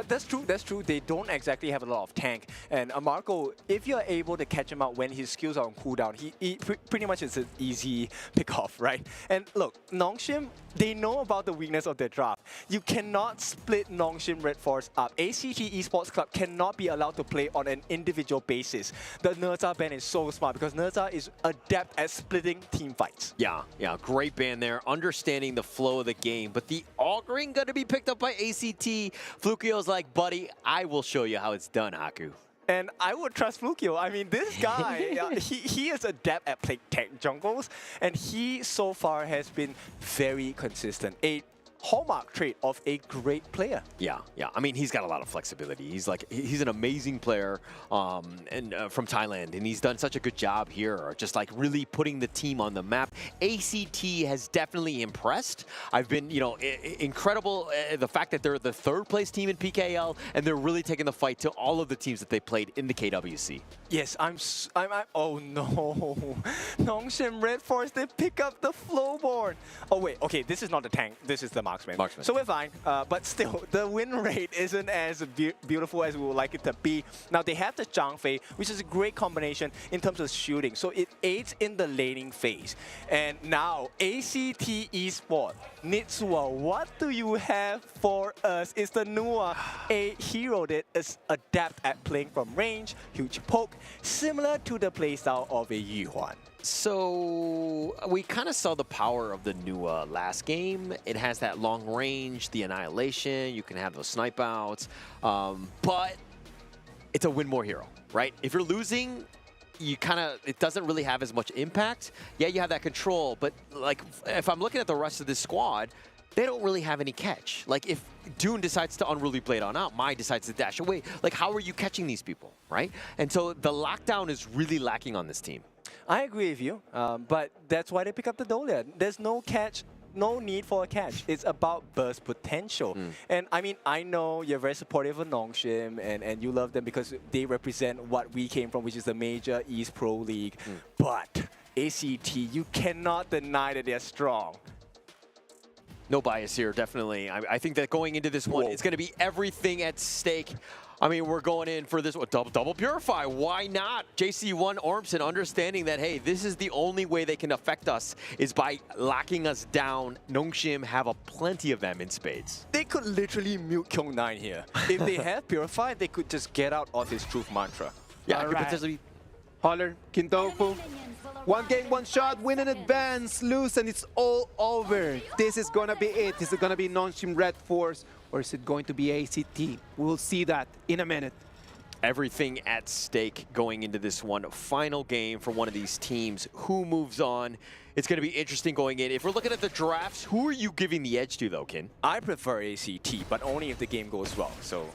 That's true. They don't exactly have a lot of tank. And Marco, if you're able to catch him out when his skills are on cooldown, he pretty much is an easy pick-off, right? And look, Nongshim, they know about the weakness of their draft. You cannot split Nongshim RedForce up. ACT Esports Club cannot be allowed to play on an individual basis. The Nerza ban is so smart because Nerza is adept at splitting team fights. Yeah, great ban there, understanding the flow of the game. But the Auguring going to be picked up by ACT. Flukio's like, buddy, I will show you how it's done, Haku. And I would trust Flukio. I mean, this guy, he is adept at playing tank jungles, and he so far has been very consistent. A hallmark trait of a great player. Yeah. I mean, he's got a lot of flexibility. He's an amazing player and from Thailand, and he's done such a good job here, just like really putting the team on the map. ACT has definitely impressed. I've been, you know, incredible the fact that they're the 3rd place team in PKL, and they're really taking the fight to all of the teams that they played in the KWC. Yes, oh no. Nongshim RedForce, they pick up the Flowborn. Oh wait, okay, this is not the tank, this is the marksman. So we're fine, but still, the win rate isn't as beautiful as we would like it to be. Now they have the Zhang Fei, which is a great combination in terms of shooting, so it aids in the laning phase. And now, ACT Esport, Nitsua, what do you have for us? Is the Nua a hero that is adept at playing from range, huge poke, similar to the playstyle of a Yuhuan? So we kind of saw the power of the new last game. It has that long range, the annihilation, you can have those snipe outs, but it's a win more hero, right? If you're losing, it doesn't really have as much impact. Yeah, you have that control, but like if I'm looking at the rest of this squad, they don't really have any catch. Like if Dune decides to Unruly Blade on out, Mai decides to dash away, like how are you catching these people, right? And so the lockdown is really lacking on this team. I agree with you, but that's why they pick up the Dolia. There's no catch, no need for a catch. It's about burst potential. And I mean, I know you're very supportive of Nongshim and you love them because they represent what we came from, which is the major East Pro League. But ACT, you cannot deny that they're strong. No bias here, definitely. I think that going into this one, it's going to be everything at stake. I mean, we're going in for this double purify. Why not? JC1 Ormson understanding that, hey, this is the only way they can affect us is by locking us down. Nongshim have plenty of them in spades. They could literally mute Kyung9 here. If they have purify, they could just get out of his truth mantra. Yeah, it could potentially. Holler, Kintofu. 1 game, 1 shot, win and advance, lose, and it's all over. This is gonna be it. Is it gonna be Nongshim RedForce, or is it going to be ACT? We'll see that in a minute. Everything at stake going into this one. Final game for one of these teams. Who moves on? it's going to be interesting going in. If we're looking at the drafts, who are you giving the edge to, though, Kin? I prefer ACT, but only if the game goes well. So.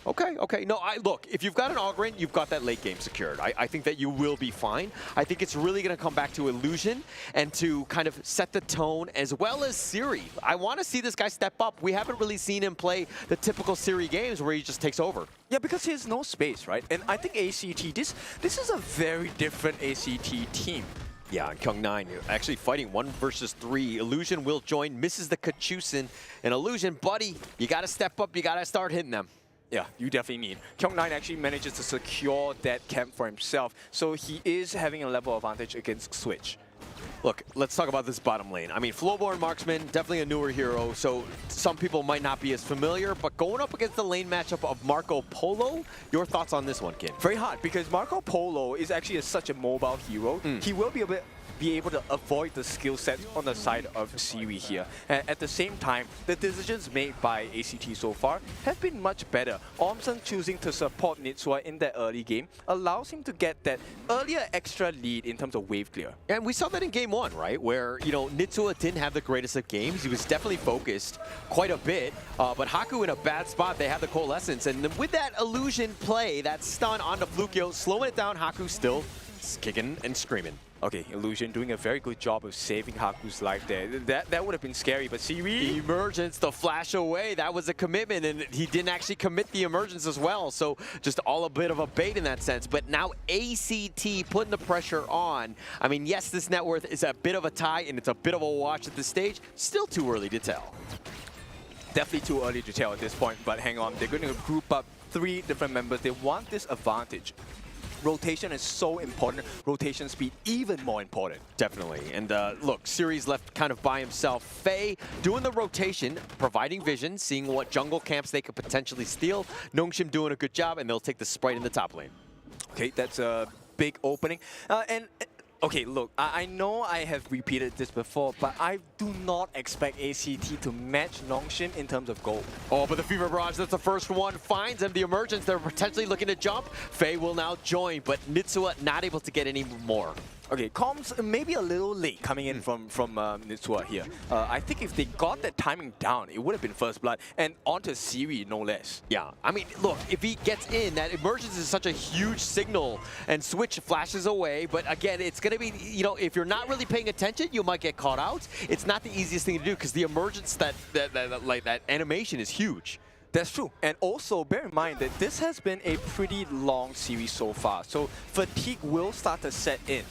Okay. No, look, if you've got an Ogryn, you've got that late game secured. I think that you will be fine. I think it's really going to come back to Illusion and to kind of set the tone, as well as Siri. I want to see this guy step up. We haven't really seen him play the typical Siri games where he just takes over. Yeah, because he has no space, right? And I think ACT, this is a very different ACT team. Yeah, and Kyung9 actually fighting 1 versus 3. Illusion will join, misses the Kachusin. And Illusion, buddy, you got to step up. You got to start hitting them. Yeah, you definitely need. Kyung9 actually manages to secure that camp for himself, so he is having a level advantage against Switch. Look, let's talk about this bottom lane. I mean, Flowborn Marksman, definitely a newer hero, so some people might not be as familiar, but going up against the lane matchup of Marco Polo, your thoughts on this one, Kid? Very hard, because Marco Polo is actually such a mobile hero. He will be able to avoid the skill set on the side of Siri here. And at the same time, the decisions made by ACT so far have been much better. Ormson choosing to support Nitsua in that early game allows him to get that earlier extra lead in terms of wave clear. And we saw that in game 1, right? Where, you know, Nitsua didn't have the greatest of games. He was definitely focused quite a bit. But Haku in a bad spot, they have the Coalescence. And with that Illusion play, that stun onto Flukio, slowing it down, Haku still kicking and screaming. Okay, Illusion doing a very good job of saving Haku's life there. That would have been scary, but Siri... Emergence, the flash away, that was a commitment, and he didn't actually commit the emergence as well, so just all a bit of a bait in that sense. But now ACT putting the pressure on. I mean, yes, this net worth is a bit of a tie, and it's a bit of a watch at this stage. Still too early to tell. Definitely too early to tell at this point, but hang on. They're going to group up 3 different members. They want this advantage. Rotation is so important. Rotation speed even more important. Definitely. And look, Siri's left kind of by himself. Faye doing the rotation, providing vision, seeing what jungle camps they could potentially steal. Nongshim doing a good job, and they'll take the Sprite in the top lane. Okay, that's a big opening. Okay, look, I know I have repeated this before, but I do not expect ACT to match Nongshim in terms of gold. Oh, but the Fever Barrage, that's the first one, finds him. The Emergence, they're potentially looking to jump. Faye will now join, but Nitsua not able to get any more. Okay, comms maybe a little late coming in from Nitsua here. I think if they got that timing down, it would have been first blood, and onto Siri, no less. Yeah, I mean, look, if he gets in, that Emergence is such a huge signal, and Switch flashes away, but again, it's going to be, you know, if you're not really paying attention, you might get caught out. It's not the easiest thing to do, because the Emergence, that animation is huge. That's true. And also, bear in mind that this has been a pretty long series so far, so fatigue will start to set in.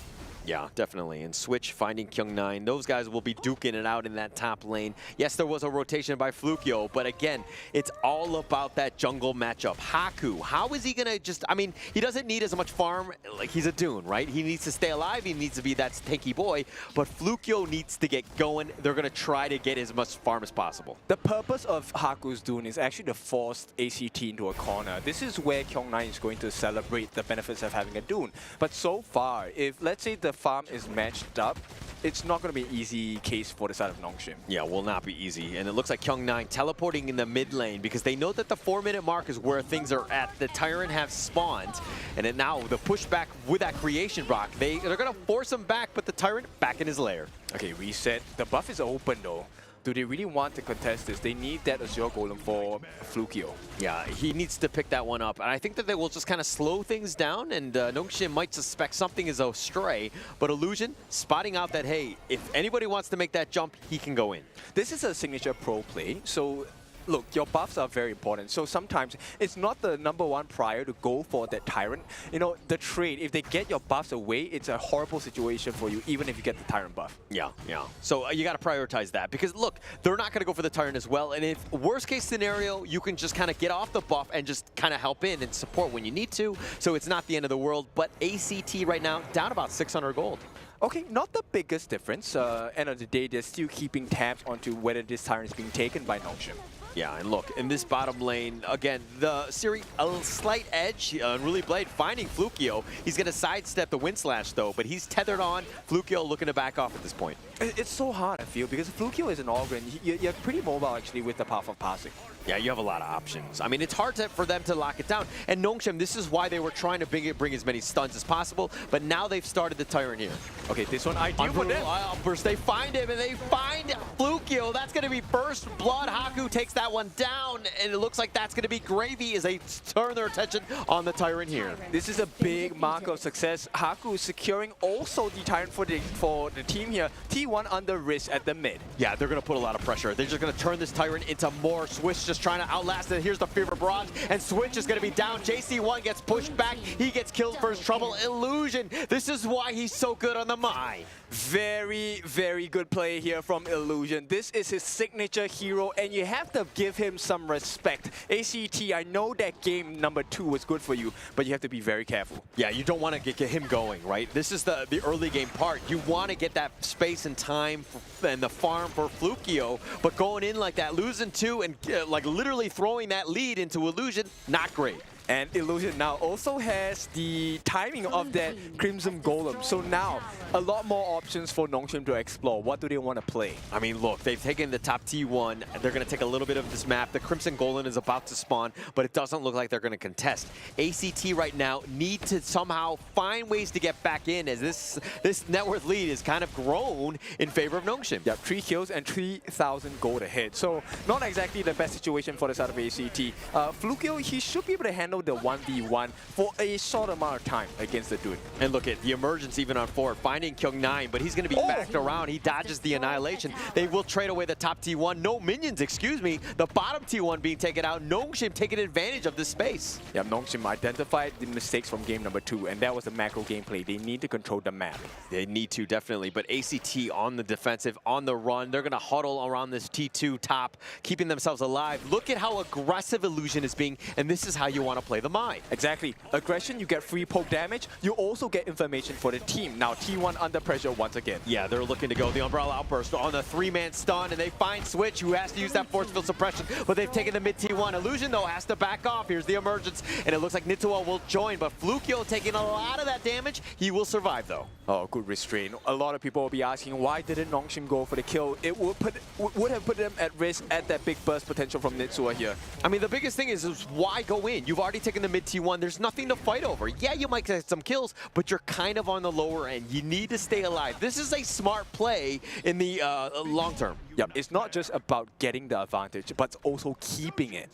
Yeah, definitely. And Switch finding Kyung9. Those guys will be duking it out in that top lane. Yes, there was a rotation by Flukio, but again, it's all about that jungle matchup. Haku, how is he going to just... I mean, he doesn't need as much farm. Like, he's a Dune, right? He needs to stay alive. He needs to be that tanky boy. But Flukio needs to get going. They're going to try to get as much farm as possible. The purpose of Haku's Dune is actually to force ACT into a corner. This is where Kyung9 is going to celebrate the benefits of having a Dune. But so far, if, let's say, the farm is matched up, it's not going to be an easy case for the side of Nongshim. Yeah, will not be easy. And it looks like Kyung9 teleporting in the mid lane because they know that the 4-minute mark is where things are at. The Tyrant have spawned. And then now the pushback with that creation rock, they're going to force him back, but the Tyrant back in his lair. Okay, reset. The buff is open though. Do they really want to contest this? They need that Azure Golem for Flukio. Yeah, he needs to pick that one up. And I think that they will just kind of slow things down, and Nongshim might suspect something is astray. But Illusion spotting out that, hey, if anybody wants to make that jump, he can go in. This is a signature pro play, so look, your buffs are very important. So sometimes it's not the #1 prior to go for that Tyrant. You know, the trade, if they get your buffs away, it's a horrible situation for you, even if you get the Tyrant buff. Yeah, yeah. So you got to prioritize that because, look, they're not going to go for the Tyrant as well. And if worst case scenario, you can just kind of get off the buff and just kind of help in and support when you need to. So it's not the end of the world. But ACT right now, down about 600 gold. Okay, not the biggest difference. End of the day, they're still keeping tabs onto whether this Tyrant is being taken by Nongshim. Yeah, and look, in this bottom lane, again, the Siri, a slight edge, Unruly Blade finding Flukio. He's going to sidestep the Wind Slash, though, but he's tethered on. Flukio looking to back off at this point. It's so hard, I feel, because Flukio is an Ogre, and you're pretty mobile, actually, with the path of passing. Yeah, you have a lot of options. I mean, it's hard for them to lock it down. And Nongshim, this is why they were trying to bring as many stuns as possible, but now they've started the Tyrant here. Okay, this one ideal for them. Outburst, they find him, and they find Flukio. That's going to be first blood. Haku takes that one down, and it looks like that's going to be gravy as they turn their attention on the Tyrant here. This is a big mark of success. Haku securing also the Tyrant for the team here. T1 under risk at the mid. Yeah, they're going to put a lot of pressure. They're just going to turn this Tyrant into more. Switch just trying to outlast it. Here's the Fever Barrage, and Switch is going to be down. JC1 gets pushed back. He gets killed for his trouble. Illusion. This is why he's so good on the Mai. Very, very good play here from Illusion. This is his signature hero, and you have to give him some respect. ACT, I know that game number 2 was good for you, but you have to be very careful. Yeah, you don't want to get him going, right? This is the early game part. You want to get that space and time and the farm for Flukio, but going in like that, losing 2 and like literally throwing that lead into Illusion, not great. And Illusion now also has the timing of that Crimson Golem. So now, a lot more options for Nongshim to explore. What do they want to play? I mean, look, they've taken the top T1. They're going to take a little bit of this map. The Crimson Golem is about to spawn, but it doesn't look like they're going to contest. ACT right now need to somehow find ways to get back in, as this net worth lead is kind of grown in favor of Nongshim. Yep, 3 kills and 3,000 gold ahead. So not exactly the best situation for the side of ACT. Flukio, he should be able to handle the 1v1 for a short amount of time against the dude. And look at the emergence even on 4, finding Kyung9, but he's going to be backed around. He dodges the Annihilation. They will trade away the top T1. No minions, excuse me. The bottom T1 being taken out. Nongshim taking advantage of this space. Yeah, Nongshim identified the mistakes from game number 2, and that was the macro gameplay. They need to control the map. They need to, definitely. But ACT on the defensive, on the run. They're going to huddle around this T2 top, keeping themselves alive. Look at how aggressive Illusion is being, and this is how you want to play the Mai. Exactly. Aggression, you get free poke damage. You also get information for the team. Now T1 under pressure once again. Yeah, they're looking to go the Umbrella Outburst on the 3-man stun, and they find Switch, who has to use that force field suppression, but they've taken the mid T1. Illusion, though, has to back off. Here's the emergence, and it looks like Nitsuo will join, but Flukio taking a lot of that damage. He will survive, though. Oh, good restraint. A lot of people will be asking, why didn't Nongshim go for the kill? It would have put them at risk at that big burst potential from Nitsuo here. I mean, the biggest thing is why go in? You've already taken the mid T1. There's nothing to fight over. Yeah, you might get some kills, but you're kind of on the lower end. You need to stay alive. This is a smart play in the long term. Yep, it's not just about getting the advantage, but also keeping it.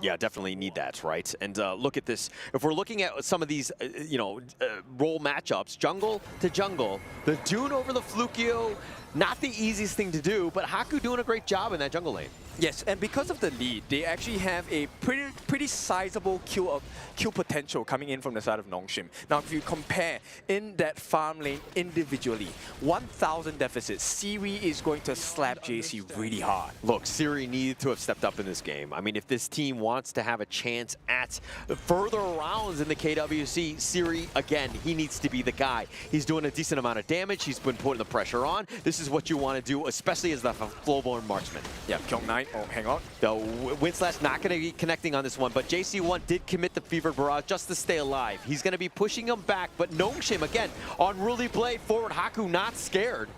Yeah, definitely need that, right? And look at this. If we're looking at some of these, role matchups, jungle to jungle, the Dune over the Flukio, not the easiest thing to do, but Haku doing a great job in that jungle lane. Yes, and because of the lead, they actually have a pretty sizable kill potential coming in from the side of Nongshim. Now, if you compare in that farm lane individually, 1,000 deficit, Siri is going to slap JC really hard. Look, Siri needed to have stepped up in this game. I mean, if this team wants to have a chance at further rounds in the KWC, Siri, again, he needs to be the guy. He's doing a decent amount of damage. He's been putting the pressure on. This is what you want to do, especially as the Flowborn marksman. Yeah, Kyung9. Oh, hang on. The Winslash not going to be connecting on this one, but JC1 did commit the Fever Barrage just to stay alive. He's going to be pushing him back, but Nongshim, again, unruly blade forward. Haku not scared.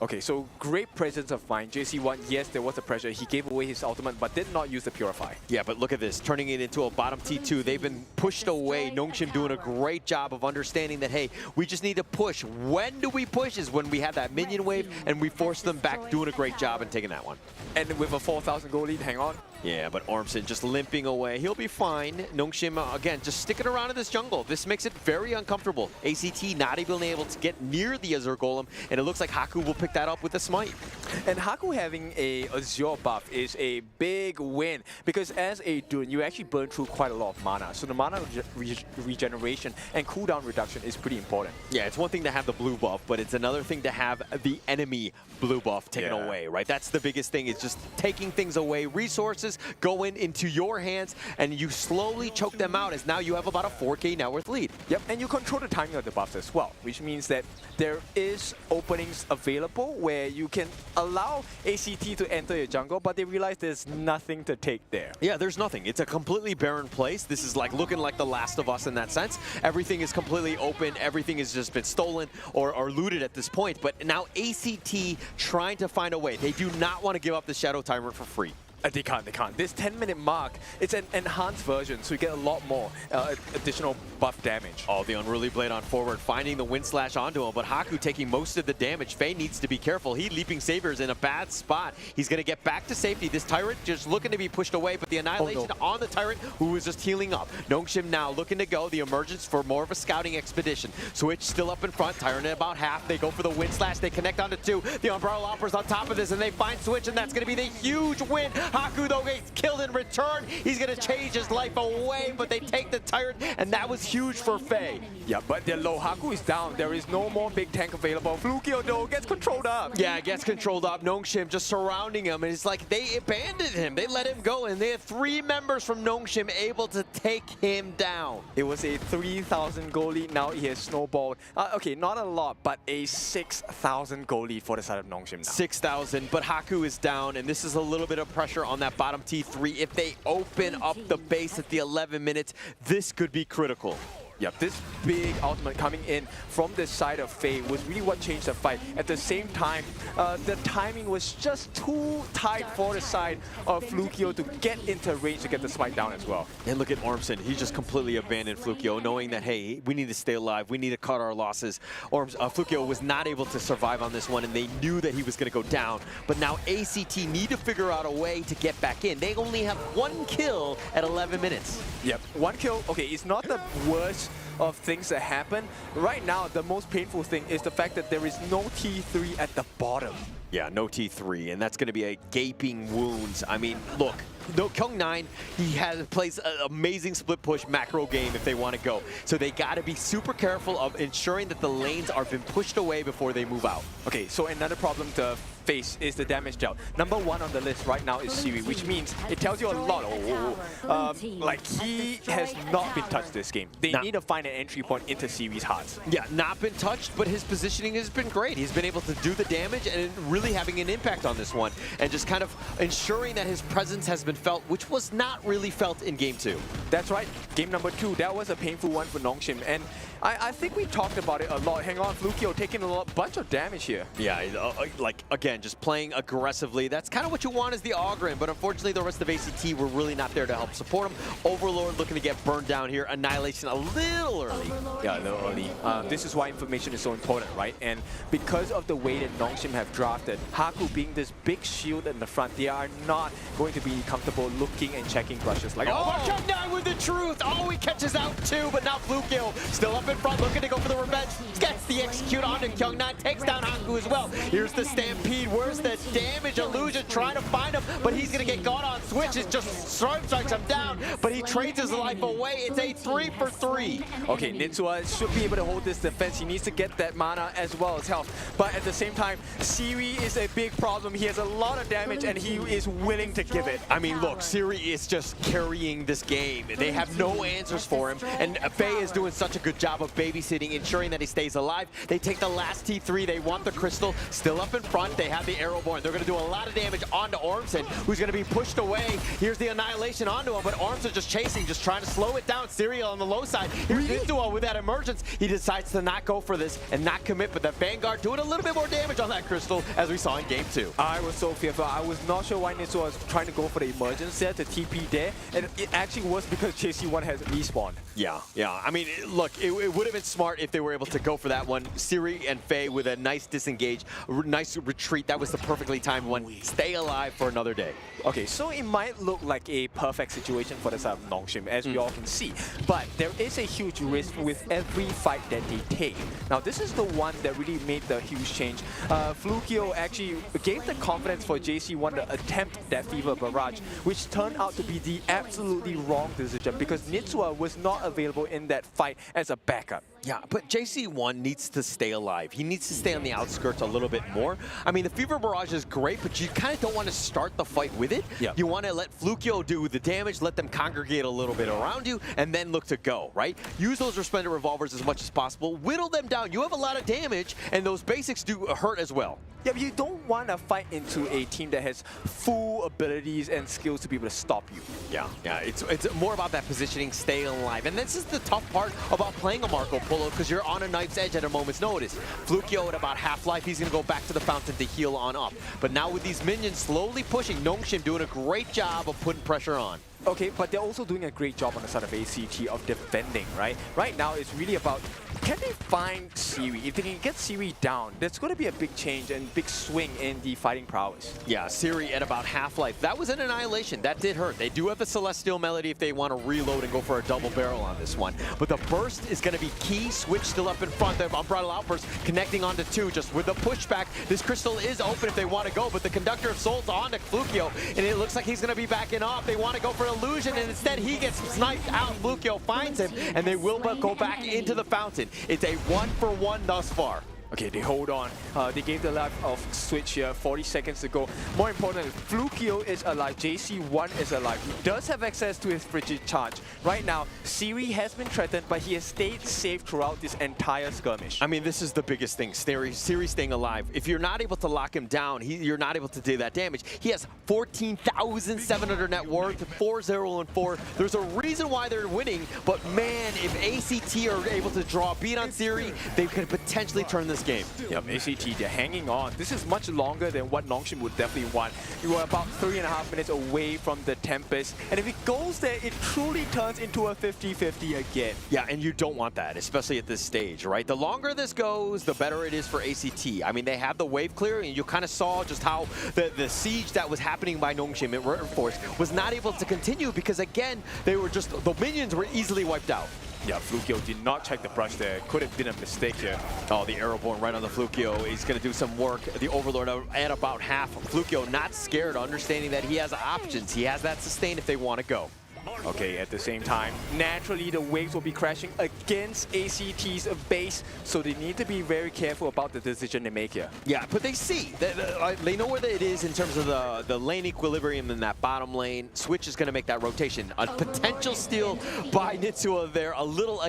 Okay, so great presence of mind. JC1, yes, there was a pressure. He gave away his ultimate, but did not use the Purify. Yeah, but look at this, turning it into a bottom T2. They've been pushed away. Nongshim doing a great job of understanding that, hey, we just need to push. When do we push is when we have that minion wave, and we force them back, doing a great job in taking that one. And with a 4,000 gold lead, hang on. Yeah, but Ormson just limping away. He'll be fine. Nongshim, again, just sticking around in this jungle. This makes it very uncomfortable. ACT not even able to get near the Azure Golem, and it looks like Haku will pick that up with a smite. And Haku having a Azure buff is a big win, because as a Dune, you actually burn through quite a lot of mana. So the mana regeneration and cooldown reduction is pretty important. Yeah, it's one thing to have the blue buff, but it's another thing to have the enemy blue buff taken away, right? That's the biggest thing, is just taking things away, resources, resources going into your hands, and you slowly choke them out as now you have about a 4K net worth lead. Yep, and you control the timing of the buffs as well, which means that there is openings available where you can allow ACT to enter your jungle, but they realize there's nothing to take there. Yeah, there's nothing. It's a completely barren place. This is like looking like The Last of Us in that sense. Everything is completely open. Everything has just been stolen or looted at this point. But now ACT trying to find a way. They do not want to give up the Shadow Tyrant for free. They can't. This 10-minute mark, it's an enhanced version, so you get a lot more additional buff damage. Oh, the Unruly Blade on forward, finding the Wind Slash onto him, but Haku taking most of the damage. Faye needs to be careful. He Leaping Saber's in a bad spot. He's going to get back to safety. This Tyrant just looking to be pushed away, but the Annihilation on the Tyrant, who is just healing up. Nongshim now looking to go. The Emergence for more of a scouting expedition. Switch still up in front. Tyrant at about half. They go for the Wind Slash. They connect onto 2. The Umbrella Opera's on top of this, and they find Switch, and that's going to be the huge win. Haku, though, gets killed in return. He's going to change his life away, but they take the Tyrant, and that was huge for Faye. Yeah, but they're low. Haku is down. There is no more big tank available. Flukio, though, gets controlled up. Yeah, gets controlled up. Nongshim just surrounding him, and it's like they abandoned him. They let him go, and they have 3 members from Nongshim able to take him down. It was a 3,000 goal lead. Now he has snowballed. Okay, not a lot, but a 6,000 goal lead for the side of Nongshim now. 6,000, but Haku is down, and this is a little bit of pressure on that bottom T3. If they open up the base at the 11 minutes, this could be critical. Yep, this big ultimate coming in from the side of Faye was really what changed the fight. At the same time, the timing was just too tight for the side of Flukio to get into range to get the smite down as well. And look at Ormson. He just completely abandoned Flukio, knowing that, hey, we need to stay alive. We need to cut our losses. Flukio was not able to survive on this one, and they knew that he was going to go down. But now ACT need to figure out a way to get back in. They only have 1 kill at 11 minutes. Yep, 1 kill. Okay, it's not the worst of things that happen. Right now, the most painful thing is the fact that there is no T3 at the bottom. Yeah, no T3, and that's going to be a gaping wound. I mean, look, Kyung9, he plays an amazing split push macro game if they want to go. So they got to be super careful of ensuring that the lanes are been pushed away before they move out. Okay, so another problem to face is the damage dealt. Number 1 on the list right now is Siri, which means it tells you a lot. Like, he has not been touched this game. They need to find an entry point into Siri's hearts. Yeah, not been touched, but his positioning has been great. He's been able to do the damage and really having an impact on this one, and just kind of ensuring that his presence has been felt, which was not really felt in Game 2. That's right. Game number 2, that was a painful one for Nongshim, and I think we talked about it a lot. Hang on, Flukio taking a bunch of damage here. Yeah, like, again, just playing aggressively. That's kind of what you want as the Ogren, but unfortunately the rest of ACT were really not there to help support him. Overlord looking to get burned down here. Annihilation a little early. Yeah, a little early. This is why information is so important, right? And because of the way that Nongshim have drafted, Haku being this big shield in the front, they are not going to be comfortable looking and checking brushes like, Kyung9 with the truth! Oh, he catches out 2, but now Flukio still up in front, looking to go for the revenge. Gets the execute onto Kyung9, takes down Haku as well. Here's the Stampede. Where's the damage? Illusion trying to find him, but he's going to get got on. Switch is just strikes him down, but he trades his life away. It's a 3 for 3. Okay, Nitsua should be able to hold this defense. He needs to get that mana as well as health. But at the same time, Siri is a big problem. He has a lot of damage, and he is willing to give it. I mean, look, Siri is just carrying this game. They have no answers for him, and Faye is doing such a good job of babysitting, ensuring that he stays alive. They take the last T3. They want the crystal. Still up in front. They have the Arrowborn. They're going to do a lot of damage onto Ormson, who's going to be pushed away. Here's the Annihilation onto him, but Ormson just chasing, just trying to slow it down. Serial on the low side. Here's Nitsua with that emergence. He decides to not go for this and not commit, but the Vanguard doing a little bit more damage on that crystal, as we saw in Game 2. I was so fearful. I was not sure why Nitsua was trying to go for the emergence there, to TP there, and it actually was because JC1 has respawned. Yeah. I mean, look, it would have been smart if they were able to go for that one. Siri and Faye with a nice disengage, nice retreat. That was the perfectly timed one. Stay alive for another day. Okay, so it might look like a perfect situation for the side of Nongshim, as we all can see. But there is a huge risk with every fight that they take. Now, this is the one that really made the huge change. Flukio actually gave the confidence for JC1 to attempt that Fever Barrage, which turned out to be the absolutely wrong decision because Nitsua was not available in that fight as a backup. Yeah, but JC1 needs to stay alive. He needs to stay on the outskirts a little bit more. I mean, the Fever Barrage is great, but you kind of don't want to start the fight with it. Yeah. You want to let Flukio do the damage, let them congregate a little bit around you, and then look to go, right? Use those Resplendent Revolvers as much as possible. Whittle them down. You have a lot of damage, and those basics do hurt as well. Yeah, but you don't want to fight into a team that has full abilities and skills to be able to stop you. Yeah, it's more about that positioning, staying alive. And this is the tough part about playing a Marco Polo, because you're on a knife's edge at a moment's notice. Flukio at about half-life, he's going to go back to the fountain to heal on up. But now with these minions slowly pushing, Nongshim doing a great job of putting pressure on. Okay, but they're also doing a great job on the side of ACT of defending, right? Right now, it's really about, can they find Siri? If they can get Siri down, there's going to be a big change and big swing in the fighting prowess. Yeah, Siri at about half-life. That was an annihilation. That did hurt. They do have the Celestial Melody if they want to reload and go for a double barrel on this one. But the burst is going to be key. Switch still up in front. The Unbridled Outburst connecting onto 2 just with the pushback. This crystal is open if they want to go, but the Conductor of Souls on to Flukio, and it looks like he's going to be backing off. They want to go for Illusion, and instead he gets sniped out. Flukio finds him, and they will go back into the fountain. It's a 1-for-1 thus far. Okay, they hold on. They gave the life of Switch here, 40 seconds to go. More importantly, Flukio is alive, JC1 is alive. He does have access to his Frigid Charge. Right now, Siri has been threatened, but he has stayed safe throughout this entire skirmish. I mean, this is the biggest thing, Siri staying alive. If you're not able to lock him down, you're not able to do that damage. He has 14,700 net worth, 4-0-4. There's a reason why they're winning, but man, if ACT are able to draw a beat on Siri, they could potentially turn this game. Yep, ACT, they're hanging on. This is much longer than what Nongshim would definitely want. You are about 3.5 minutes away from the Tempest, and if it goes there, it truly turns into a 50-50 again. Yeah, and you don't want that, especially at this stage, right? The longer this goes, the better it is for ACT. I mean, they have the wave clear, and you kind of saw just how the siege that was happening by Nongshim at RedForce was not able to continue because, again, they were just, the minions were easily wiped out. Yeah, Flukio did not check the brush there. Could have been a mistake here. Oh, the Aeroborn right on the Flukio. He's going to do some work. The Overlord at about half. Flukio not scared, understanding that he has options. He has that sustain if they want to go. Okay, at the same time, naturally the waves will be crashing against ACT's base, so they need to be very careful about the decision they make here. Yeah, but they see. They know where it is in terms of the lane equilibrium in that bottom lane. Switch is going to make that rotation. A potential steal by Nitsua there, a little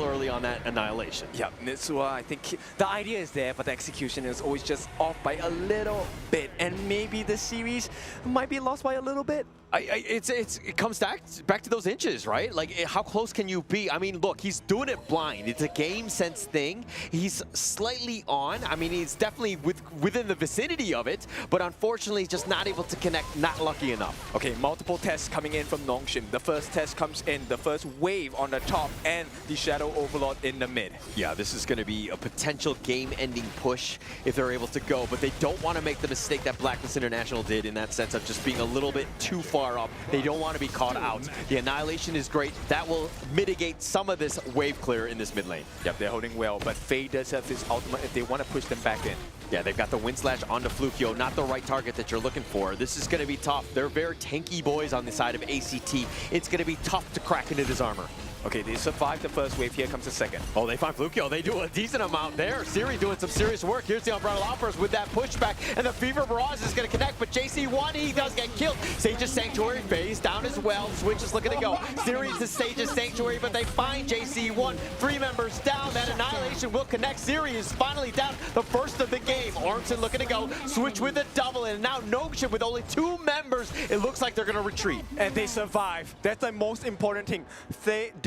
early on that annihilation. Yeah, Nitsua, I think the idea is there, but the execution is always just off by a little bit, and maybe the series might be lost by a little bit. It comes back to those inches, right? Like, how close can you be? I mean, look, he's doing it blind. It's a game sense thing. He's slightly on. I mean, he's definitely within the vicinity of it, but unfortunately, he's just not able to connect, not lucky enough. Okay, multiple tests coming in from Nongshim. The first test comes in, the first wave on the top, and the Shadow Overlord in the mid. Yeah, this is going to be a potential game-ending push if they're able to go, but they don't want to make the mistake that Blacklist International did in that sense of just being a little bit too far up. They don't want to be caught out. The Annihilation is great. That will mitigate some of this wave clear in this mid lane. Yep, they're holding well, but Faye does have his ultimate if they want to push them back in. Yeah, they've got the Wind Slash onto Flukio, not the right target that you're looking for. This is going to be tough. They're very tanky boys on the side of ACT. It's going to be tough to crack into this armor. Okay, they survived the first wave. Here comes the second. Oh, they find Flukio. They do a decent amount there. Siri doing some serious work. Here's the Unbridled Outburst with that pushback, and the Fever Barrage is going to connect, but JC1, he does get killed. Sage's Sanctuary phase down as well. Switch is looking to go. Siri's the Sage's Sanctuary, but they find JC1. 3 members down. That Annihilation will connect. Siri is finally down. The first of the game. Ormson looking to go. Switch with a double, and now Nongshim with only 2 members. It looks like they're going to retreat. And they survive. That's the most important thing.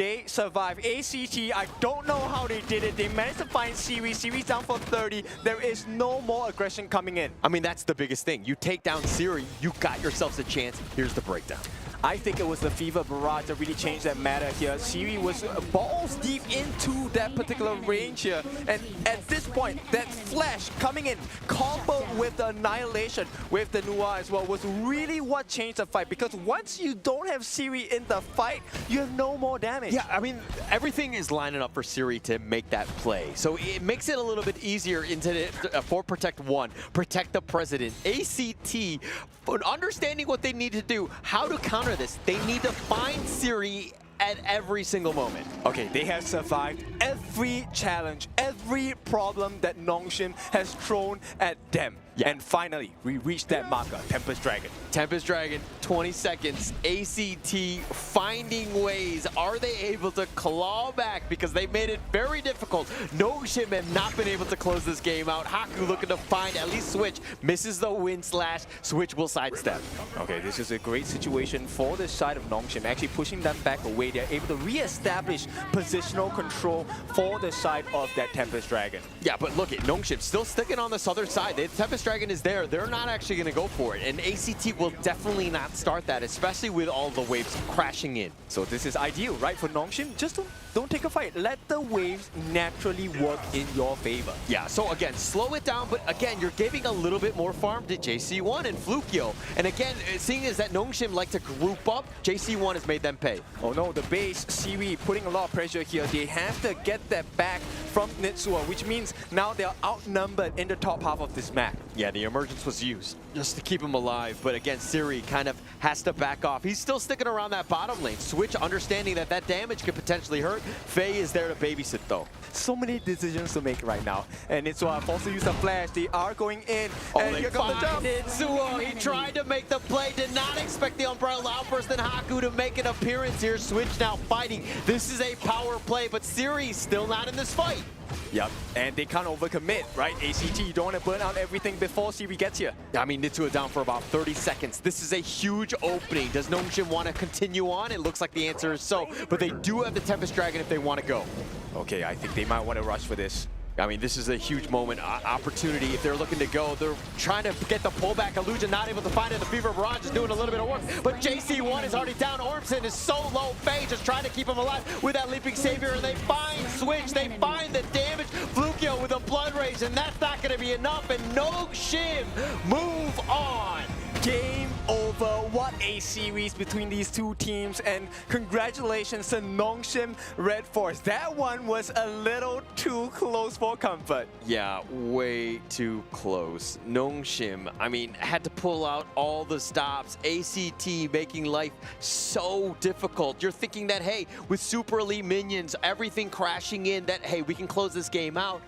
They survive. ACT, I don't know how they did it. They managed to find Siri. Siri's down for 30. There is no more aggression coming in. I mean, that's the biggest thing. You take down Siri, you got yourselves a chance. Here's the breakdown. I think it was the Fever Barrage that really changed that matter here. Siri was balls deep into that particular range here. And at this point, that flash coming in, comboed with the Annihilation, with the Noir as well, was really what changed the fight. Because once you don't have Siri in the fight, you have no more damage. Yeah, I mean, everything is lining up for Siri to make that play. So it makes it a little bit easier for Protect 1, protect the President. ACT, understanding what they need to do, how to counter this, they need to find Siri at every single moment. Okay, they have survived every challenge, every problem that Nongshim has thrown at them. Yeah. And finally, we reached that marker, Tempest Dragon. Tempest Dragon, 20 seconds. ACT finding ways. Are they able to claw back? Because they made it very difficult. Nongshim have not been able to close this game out. Haku looking to find at least Switch. Misses the wind slash. Switch will sidestep. Okay, this is a great situation for the side of Nongshim, actually pushing them back away. They're able to re-establish positional control for the side of that Tempest Dragon. Yeah, but look at Nongshim still sticking on this other side. The Tempest Dragon is there. They're not actually going to go for it. And ACT will definitely not start that, especially with all the waves crashing in. So this is ideal, right, for Nongshim? Just don't take a fight. Let the waves naturally work in your favor. Yeah, so again, slow it down, but again, you're giving a little bit more farm to JC1 and Flukio. And again, seeing as that Nongshim like to group up, JC1 has made them pay. Oh no, the base, Seaweed putting a lot of pressure here. They have to get that back from Nitsua, which means now they're outnumbered in the top half of this map. Yeah, the emergence was used just to keep him alive, but again, Siri kind of has to back off. He's still sticking around that bottom lane. Switch understanding that that damage could potentially hurt. Faye is there to babysit though. So many decisions to make right now. And Nitsua forced to use the flash. They are going in. Oh, and here comes the jump. Nitsua, he tried to make the play, did not expect the Umbrella Outburst and Haku to make an appearance here. Switch now fighting. This is a power play, but Siri still not in this fight. Yep, and they can't overcommit, right? ACT, you don't want to burn out everything before Siri gets here. I mean, Nitsua down for about 30 seconds. This is a huge opening. Does Nongshim want to continue on? It looks like the answer is so, but they do have the Tempest Dragon if they want to go. Okay, I think they might want to rush for this. I mean, this is a huge moment, opportunity if they're looking to go. They're trying to get the pullback. Illusion not able to find it. The Fever Barrage is doing a little bit of work, but JC1 is already down. Ormson is so low. Faye just trying to keep him alive with that Leaping Savior, and they find Switch. They find the damage. Flukio with a Blood Rage, and that's not going to be enough, and Nongshim move on. Game over. What a series between these two teams, and congratulations to Nongshim RedForce. That one was a little too close for comfort. Yeah, way too close. Nongshim, I mean, had to pull out all the stops. ACT making life so difficult. You're thinking that, hey, with super elite minions, everything crashing in, that, hey, we can close this game out.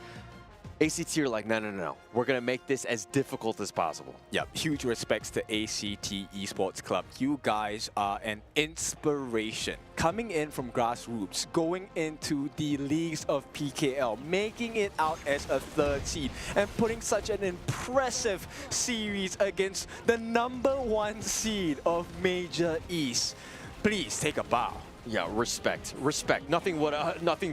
ACT are like, no. We're going to make this as difficult as possible. Yep, huge respects to ACT Esports Club. You guys are an inspiration. Coming in from grassroots, going into the leagues of PKL, making it out as a third seed, and putting such an impressive series against the #1 seed of Major East. Please take a bow. Yeah, respect. Nothing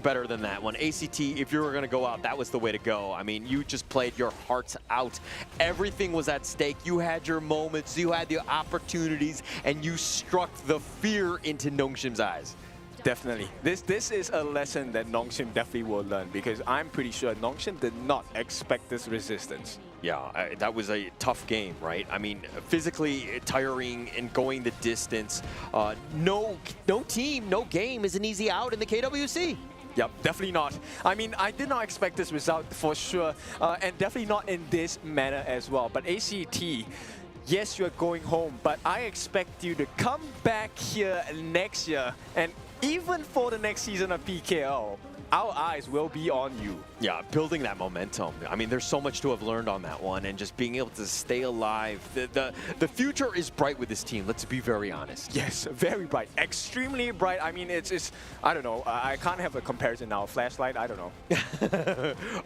better than that one. ACT, if you were going to go out, that was the way to go. I mean, you just played your hearts out. Everything was at stake. You had your moments, you had the opportunities, and you struck the fear into Nongshim's eyes. Definitely. This is a lesson that Nongshim definitely will learn, because I'm pretty sure Nongshim did not expect this resistance. Yeah, that was a tough game, right? I mean, physically tiring and going the distance. No team, no game is an easy out in the KWC. Yep, definitely not. I mean, I did not expect this result for sure, and definitely not in this manner as well. But ACT, yes, you're going home, but I expect you to come back here next year, and even for the next season of PKL, our eyes will be on you. Yeah, building that momentum. I mean, there's so much to have learned on that one, and just being able to stay alive. The future is bright with this team, let's be very honest. Yes, very bright. Extremely bright. I mean, it's I don't know. I can't have a comparison now. Flashlight, I don't know.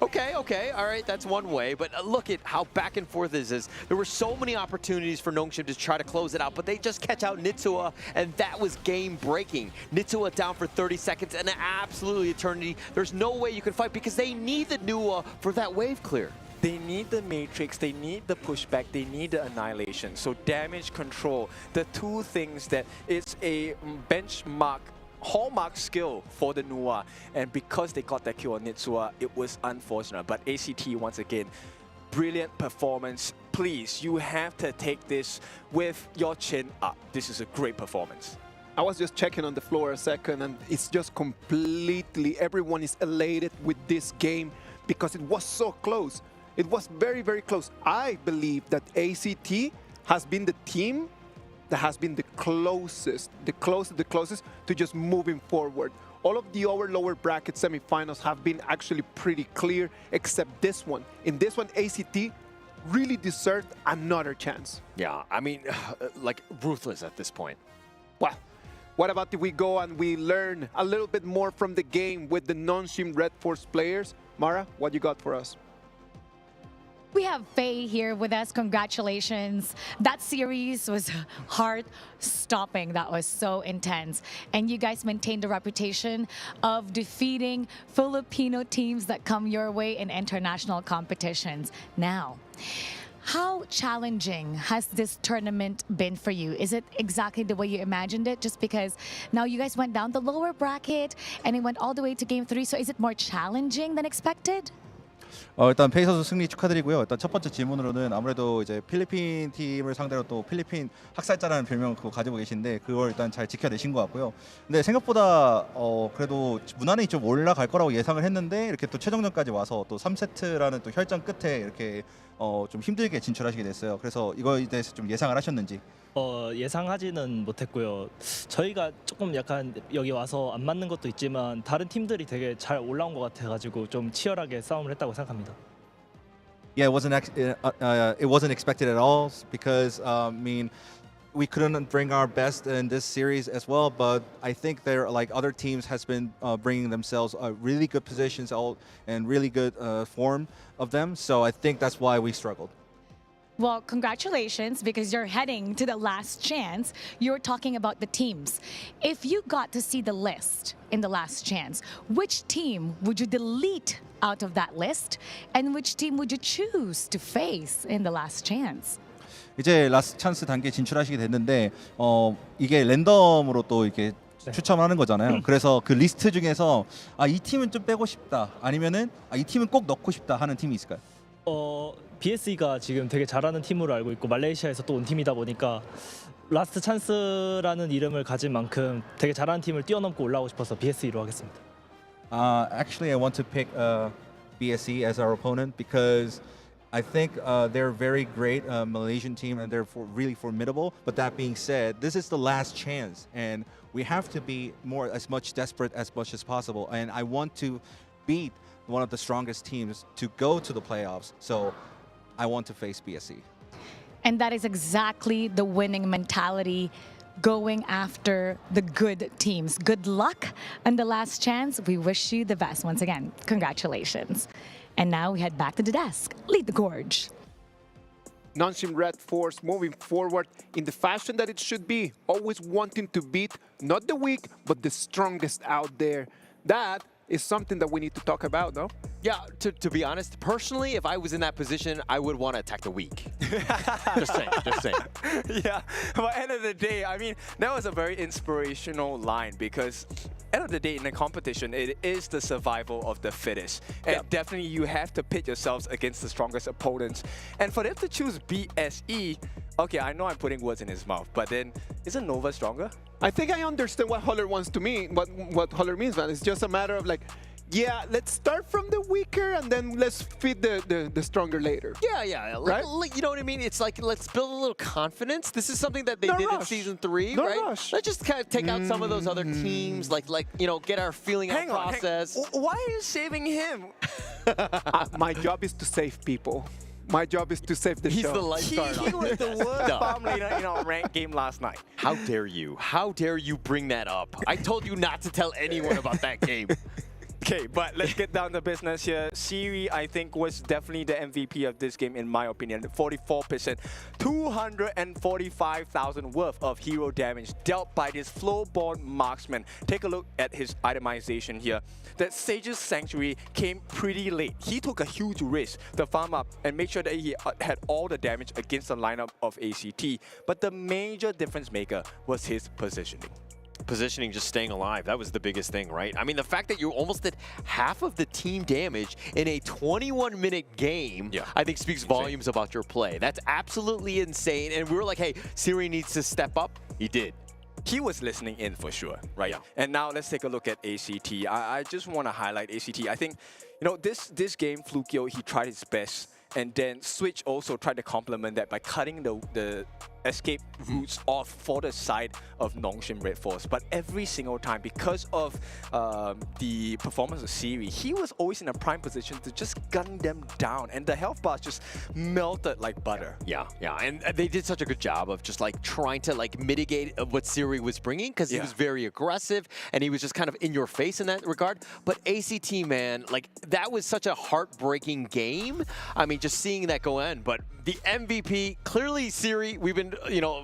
Okay, all right, that's one way. But look at how back and forth this is. There were so many opportunities for Nongshim to try to close it out, but they just catch out Nitsua, and that was game-breaking. Nitsua down for 30 seconds, and absolutely eternity. There's no way you can fight because they need the Nua for that wave clear. They need the Matrix, they need the pushback, they need the annihilation. So damage control, the two things that it's a benchmark, hallmark skill for the Nua. And because they got that kill on Nitsua, it was unfortunate. But ACT, once again, brilliant performance. Please, you have to take this with your chin up. This is a great performance. I was just checking on the floor a second, and it's just completely, everyone is elated with this game because it was so close. It was very, very close. I believe that ACT has been the team that has been the closest to just moving forward. All of the lower bracket semifinals have been actually pretty clear, except this one. In this one, ACT really deserved another chance. Yeah, I mean, like ruthless at this point. Well, what about if we go and we learn a little bit more from the game with the Nongshim RedForce players? Mara, what you got for us? We have Faye here with us. Congratulations. That series was heart-stopping. That was so intense. And you guys maintained a reputation of defeating Filipino teams that come your way in international competitions. Now, how challenging has this tournament been for you? Is it exactly the way you imagined it? Just because now you guys went down the lower bracket and it went all the way to game 3. So is it more challenging than expected? 일단 페이 선수 승리 축하드리고요. 일단 첫 번째 질문으로는 아무래도 이제 필리핀 팀을 상대로 또 필리핀 학살자라는 별명 그거 가지고 계신데 그걸 일단 잘 지켜내신 것 같고요. 근데 생각보다 그래도 무난히 좀 올라갈 거라고 예상을 했는데 이렇게 또 최종전까지 와서 또 3세트라는 또 혈전 끝에 이렇게 좀 힘들게 진출하시게 됐어요. 그래서 이거에 대해서 좀 예상을 하셨는지? 예상하지는 못했고요. 저희가 조금 약간 여기 와서 안 맞는 것도 있지만 다른 팀들이 되게 잘 올라온 것 같아가지고 좀 치열하게 싸움을 했다고 생각합니다. Yeah, it wasn't expected at all because I mean we couldn't bring our best in this series as well, but I think there like other teams has been bringing themselves really good positions and really good form of them. So I think that's why we struggled. Well, congratulations, because you're heading to the last chance. You're talking about the teams. If you got to see the list in the last chance, which team would you delete out of that list? And which team would you choose to face in the last chance? 이제 라스트 찬스 단계에 진출하시게 됐는데 이게 랜덤으로 또 이렇게 추첨하는 거잖아요. 그래서 그 리스트 중에서 이 팀은 좀 빼고 싶다 아니면은 이 팀은 꼭 넣고 싶다 하는 팀이 있을까요? BSE가 지금 되게 잘하는 팀으로 알고 있고 말레이시아에서 또 온 팀이다 보니까 라스트 찬스라는 이름을 가진 만큼 되게 잘하는 팀을 뛰어넘고 올라오고 싶어서 BSE로 하겠습니다. Actually, I want to pick BSE as our opponent because I think they're a very great Malaysian team and they're really formidable. But that being said, this is the last chance and we have to be as much desperate as much as possible. And I want to beat one of the strongest teams to go to the playoffs. So I want to face BSE. And that is exactly the winning mentality, going after the good teams. Good luck on the last chance. We wish you the best once again. Congratulations. And now we head back to the desk. Lead the gorge. Nongshim RedForce moving forward in the fashion that it should be, always wanting to beat not the weak, but the strongest out there. That is something that we need to talk about, no? Yeah, to be honest, personally, if I was in that position, I would want to attack the weak. Just saying. Yeah, but end of the day, I mean, that was a very inspirational line because end of the day in the competition, it is the survival of the fittest. And definitely you have to pit yourselves against the strongest opponents. And for them to choose BSE, okay, I know I'm putting words in his mouth, but then isn't Nova stronger? I think I understand what Holler wants to mean, what Holler means, man. It's just a matter of like, yeah, let's start from the weaker and then let's feed the stronger later. Yeah. Right? You know what I mean? It's like, let's build a little confidence. This is something that they did in Season 3, right? Rush. Let's just kind of take out some of those other teams, like you know, get our feeling out process. Why are you saving him? My job is to save people. My job is to save the show. He's the lifeguard. He was the worst bomb leader in our ranked game last night. How dare you? How dare you bring that up? I told you not to tell anyone about that game. Okay, but let's get down to business here. Siri, I think, was definitely the MVP of this game, in my opinion. 44%, 245,000 worth of hero damage dealt by this flow-born marksman. Take a look at his itemization here. That Sage's Sanctuary came pretty late. He took a huge risk to farm up and make sure that he had all the damage against the lineup of ACT. But the major difference maker was his positioning. Positioning, just staying alive. That was the biggest thing, right? I mean, the fact that you almost did half of the team damage in a 21-minute game, I think speaks volumes about your play. That's absolutely insane. And we were like, hey, Siri needs to step up. He did. He was listening in for sure, right? Yeah. And now let's take a look at ACT. I just want to highlight ACT. I think, you know, this game, Flukio, he tried his best. And then Switch also tried to complement that by cutting the escape routes off for the side of Nongshim RedForce. But every single time, because of the performance of Siri, he was always in a prime position to just gun them down, and the health bars just melted like butter. Yeah, and they did such a good job of just like trying to like mitigate what Siri was bringing, because he was very aggressive and he was just kind of in your face in that regard. But ACT, man, like that was such a heartbreaking game. I mean, just seeing that go in. But the MVP, clearly Siri, we've been,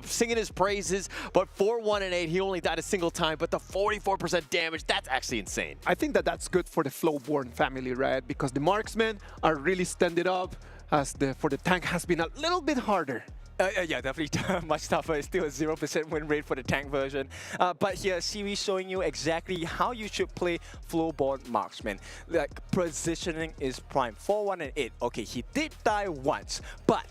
singing his praises, but 4-1-8, he only died a single time, but the 44% damage, that's actually insane. I think that that's good for the Flowborn family, right? Because the marksmen are really standing up, as for the tank has been a little bit harder. Yeah, definitely much tougher. It's still a 0% win rate for the tank version. But here, Siri showing you exactly how you should play Flowborn Marksman. Like, positioning is prime. 4-1-8. Okay, he did die once, but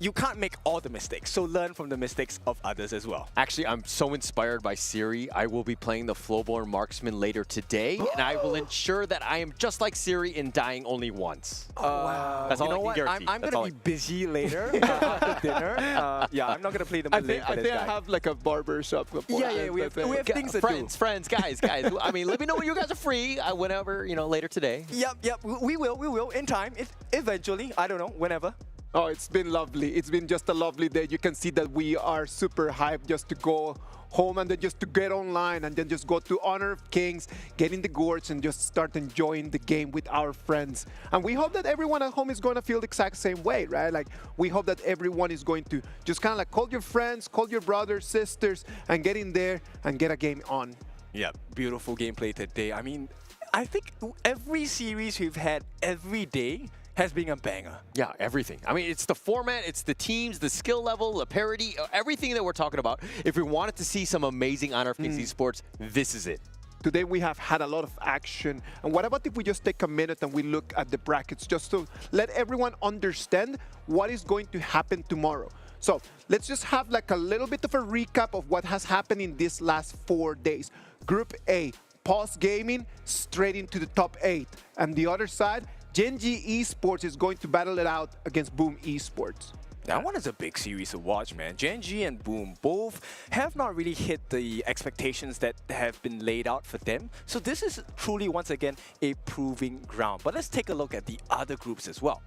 you can't make all the mistakes, so learn from the mistakes of others as well. Actually, I'm so inspired by Siri. I will be playing the Flowborn Marksman later today, and I will ensure that I am just like Siri in dying only once. Wow. That's all you know I can what? guarantee. I'm going to be busy later after dinner. Yeah, I'm not going to play the late for I this think guy. I have like a barber shop. Yeah, we have things to do. Friends, guys. I mean, let me know when you guys are free, whenever, later today. Yep, we will, in time, eventually, I don't know, whenever. Oh, it's been lovely. It's been just a lovely day. You can see that we are super hyped just to go home and then just to get online and then just go to Honor of Kings, get in the gorge and just start enjoying the game with our friends. And we hope that everyone at home is going to feel the exact same way, right? Like, we hope that everyone is going to just kind of like call your friends, call your brothers, sisters, and get in there and get a game on. Yeah, beautiful gameplay today. I mean, I think every series we've had every day has been a banger. Yeah, everything. I mean, it's the format, it's the teams, the skill level, the parity, everything that we're talking about. If we wanted to see some amazing Honor of Kings Esports, this is it. Today we have had a lot of action. And what about if we just take a minute and we look at the brackets just to let everyone understand what is going to happen tomorrow. So let's just have like a little bit of a recap of what has happened in these last 4 days. Group A, Pulse Gaming straight into the top 8. And the other side, Genji Esports is going to battle it out against Boom Esports. That one is a big series to watch, man. Genji and Boom both have not really hit the expectations that have been laid out for them. So this is truly, once again, a proving ground. But let's take a look at the other groups as well.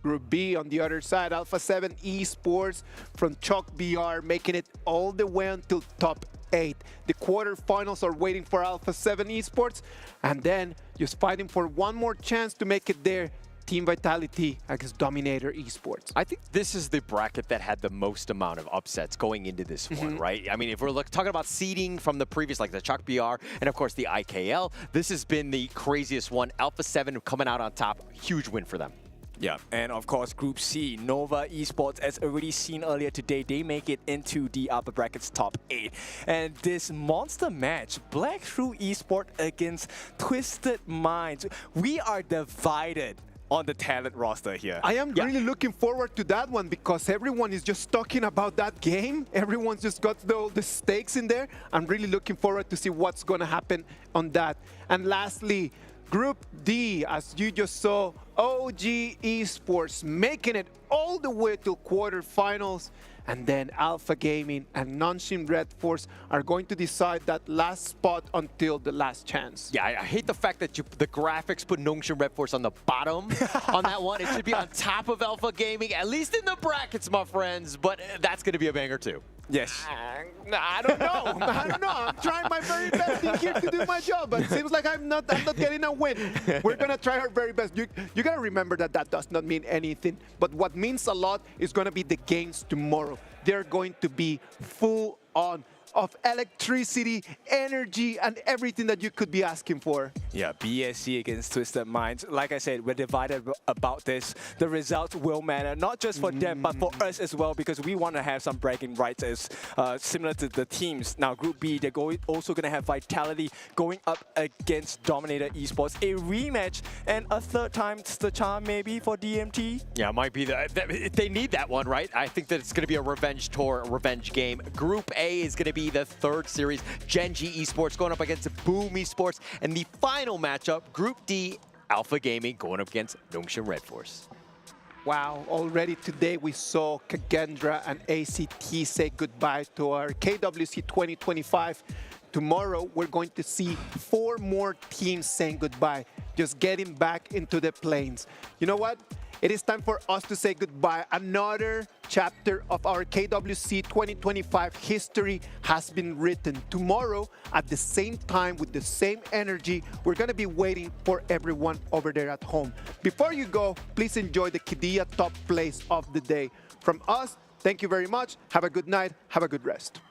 Group B on the other side, Alpha 7 Esports from Chalk BR making it all the way until top 8. The quarterfinals are waiting for Alpha 7 Esports, and then just fighting for one more chance to make it there. Team Vitality against Dominator Esports. I think this is the bracket that had the most amount of upsets going into this one, right? I mean, if we're talking about seeding from the previous, like the Chalk BR and of course the IKL, this has been the craziest one. Alpha 7 coming out on top, huge win for them. Yeah, and of course Group C, Nova Esports, as already seen earlier today, they make it into the upper brackets top 8. And this monster match, Black Shrew Esport against Twisted Minds, we are divided on the talent roster here. I am really looking forward to that one because everyone is just talking about that game. Everyone's just got the stakes in there. I'm really looking forward to see what's going to happen on that. And lastly, Group D, as you just saw, OG Esports making it all the way to quarterfinals. And then Alpha Gaming and Nongshim RedForce are going to decide that last spot until the last chance. Yeah, I hate the fact that the graphics put Nongshim RedForce on the bottom on that one. It should be on top of Alpha Gaming, at least in the brackets, my friends. But that's going to be a banger too. Yes. I don't know. I don't know. I'm trying my very best in here to do my job, but it seems like I'm not getting a win. We're going to try our very best. You got to remember that that does not mean anything. But what means a lot is going to be the games tomorrow. They're going to be full on of electricity, energy, and everything that you could be asking for. Yeah, BSC against Twisted Minds. Like I said, we're divided about this. The results will matter, not just for them, but for us as well, because we want to have some bragging rights as similar to the teams. Now, Group B, they're also going to have Vitality going up against Dominator Esports. A rematch and a third time's the charm maybe for DMT. Yeah, it might be they need that one, right? I think that it's going to be a revenge tour, a revenge game. Group A is going to be the third series. Genji Esports going up against Boom Esports. And the final matchup, Group D, Alpha Gaming going up against Nongshim RedForce. Wow, already today we saw KAGENDRA and ACT say goodbye to our KWC 2025. Tomorrow we're going to see 4 more teams saying goodbye, just getting back into the plains. You know what? It is time for us to say goodbye. Another chapter of our KWC 2025 history has been written. Tomorrow, at the same time, with the same energy, we're going to be waiting for everyone over there at home. Before you go, please enjoy the Qiddiya top plays of the day. From us, thank you very much. Have a good night. Have a good rest.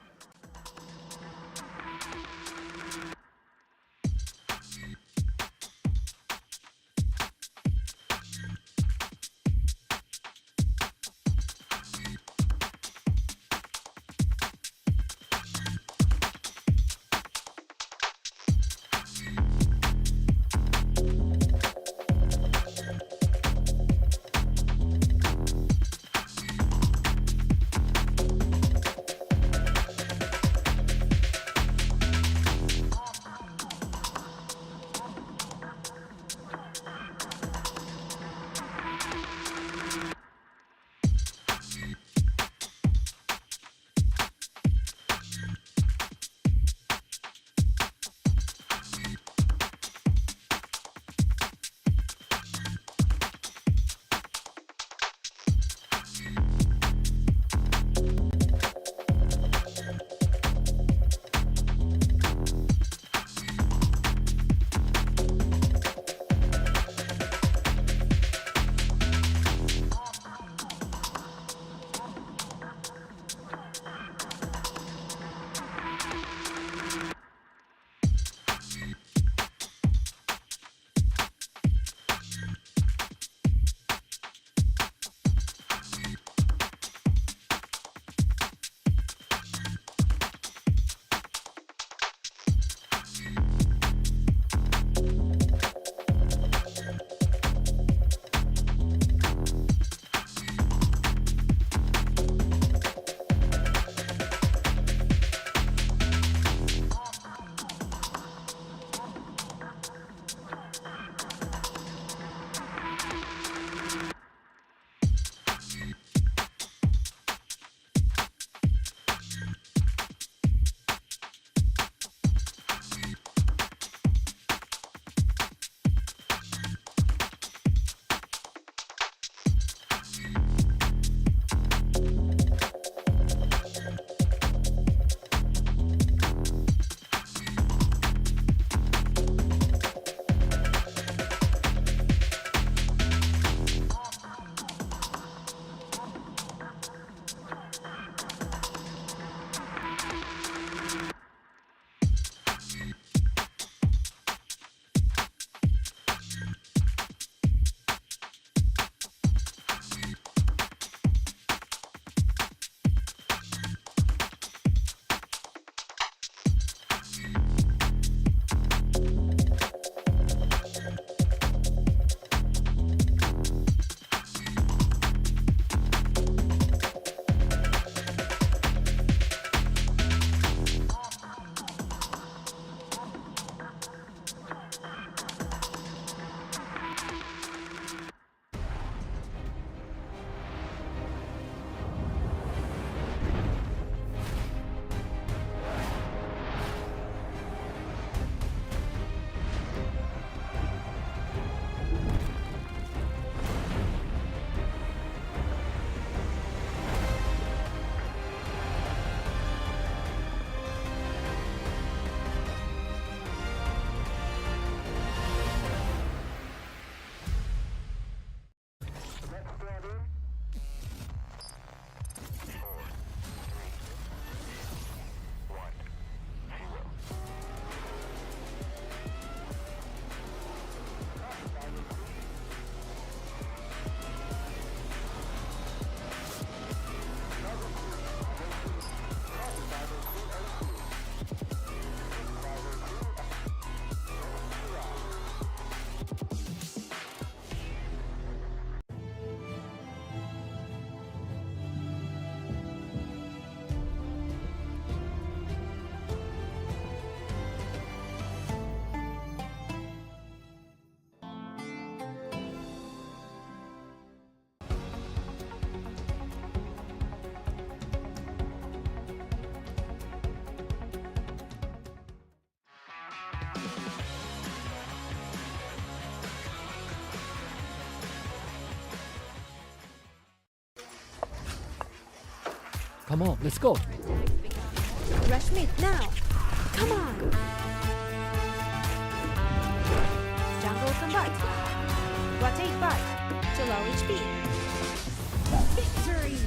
Come on, let's go. Rush mid now. Come on. Jungle combust. Rotate back to low HP. Victory!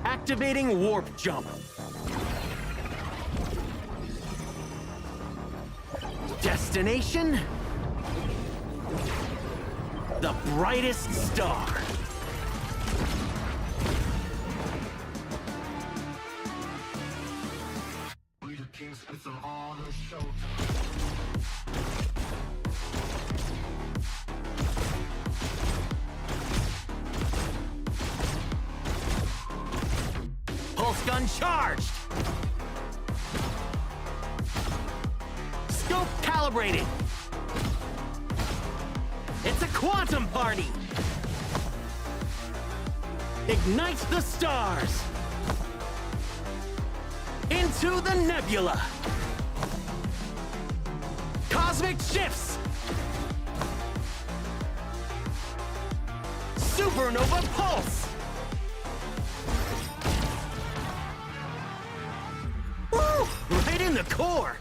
Activating warp jump. Destination? The brightest star. Pulse gun charged! Scope calibrated! It's a quantum party! Ignite the stars! Into the nebula! Cosmic shifts! Supernova pulse! Woo! Right in the core!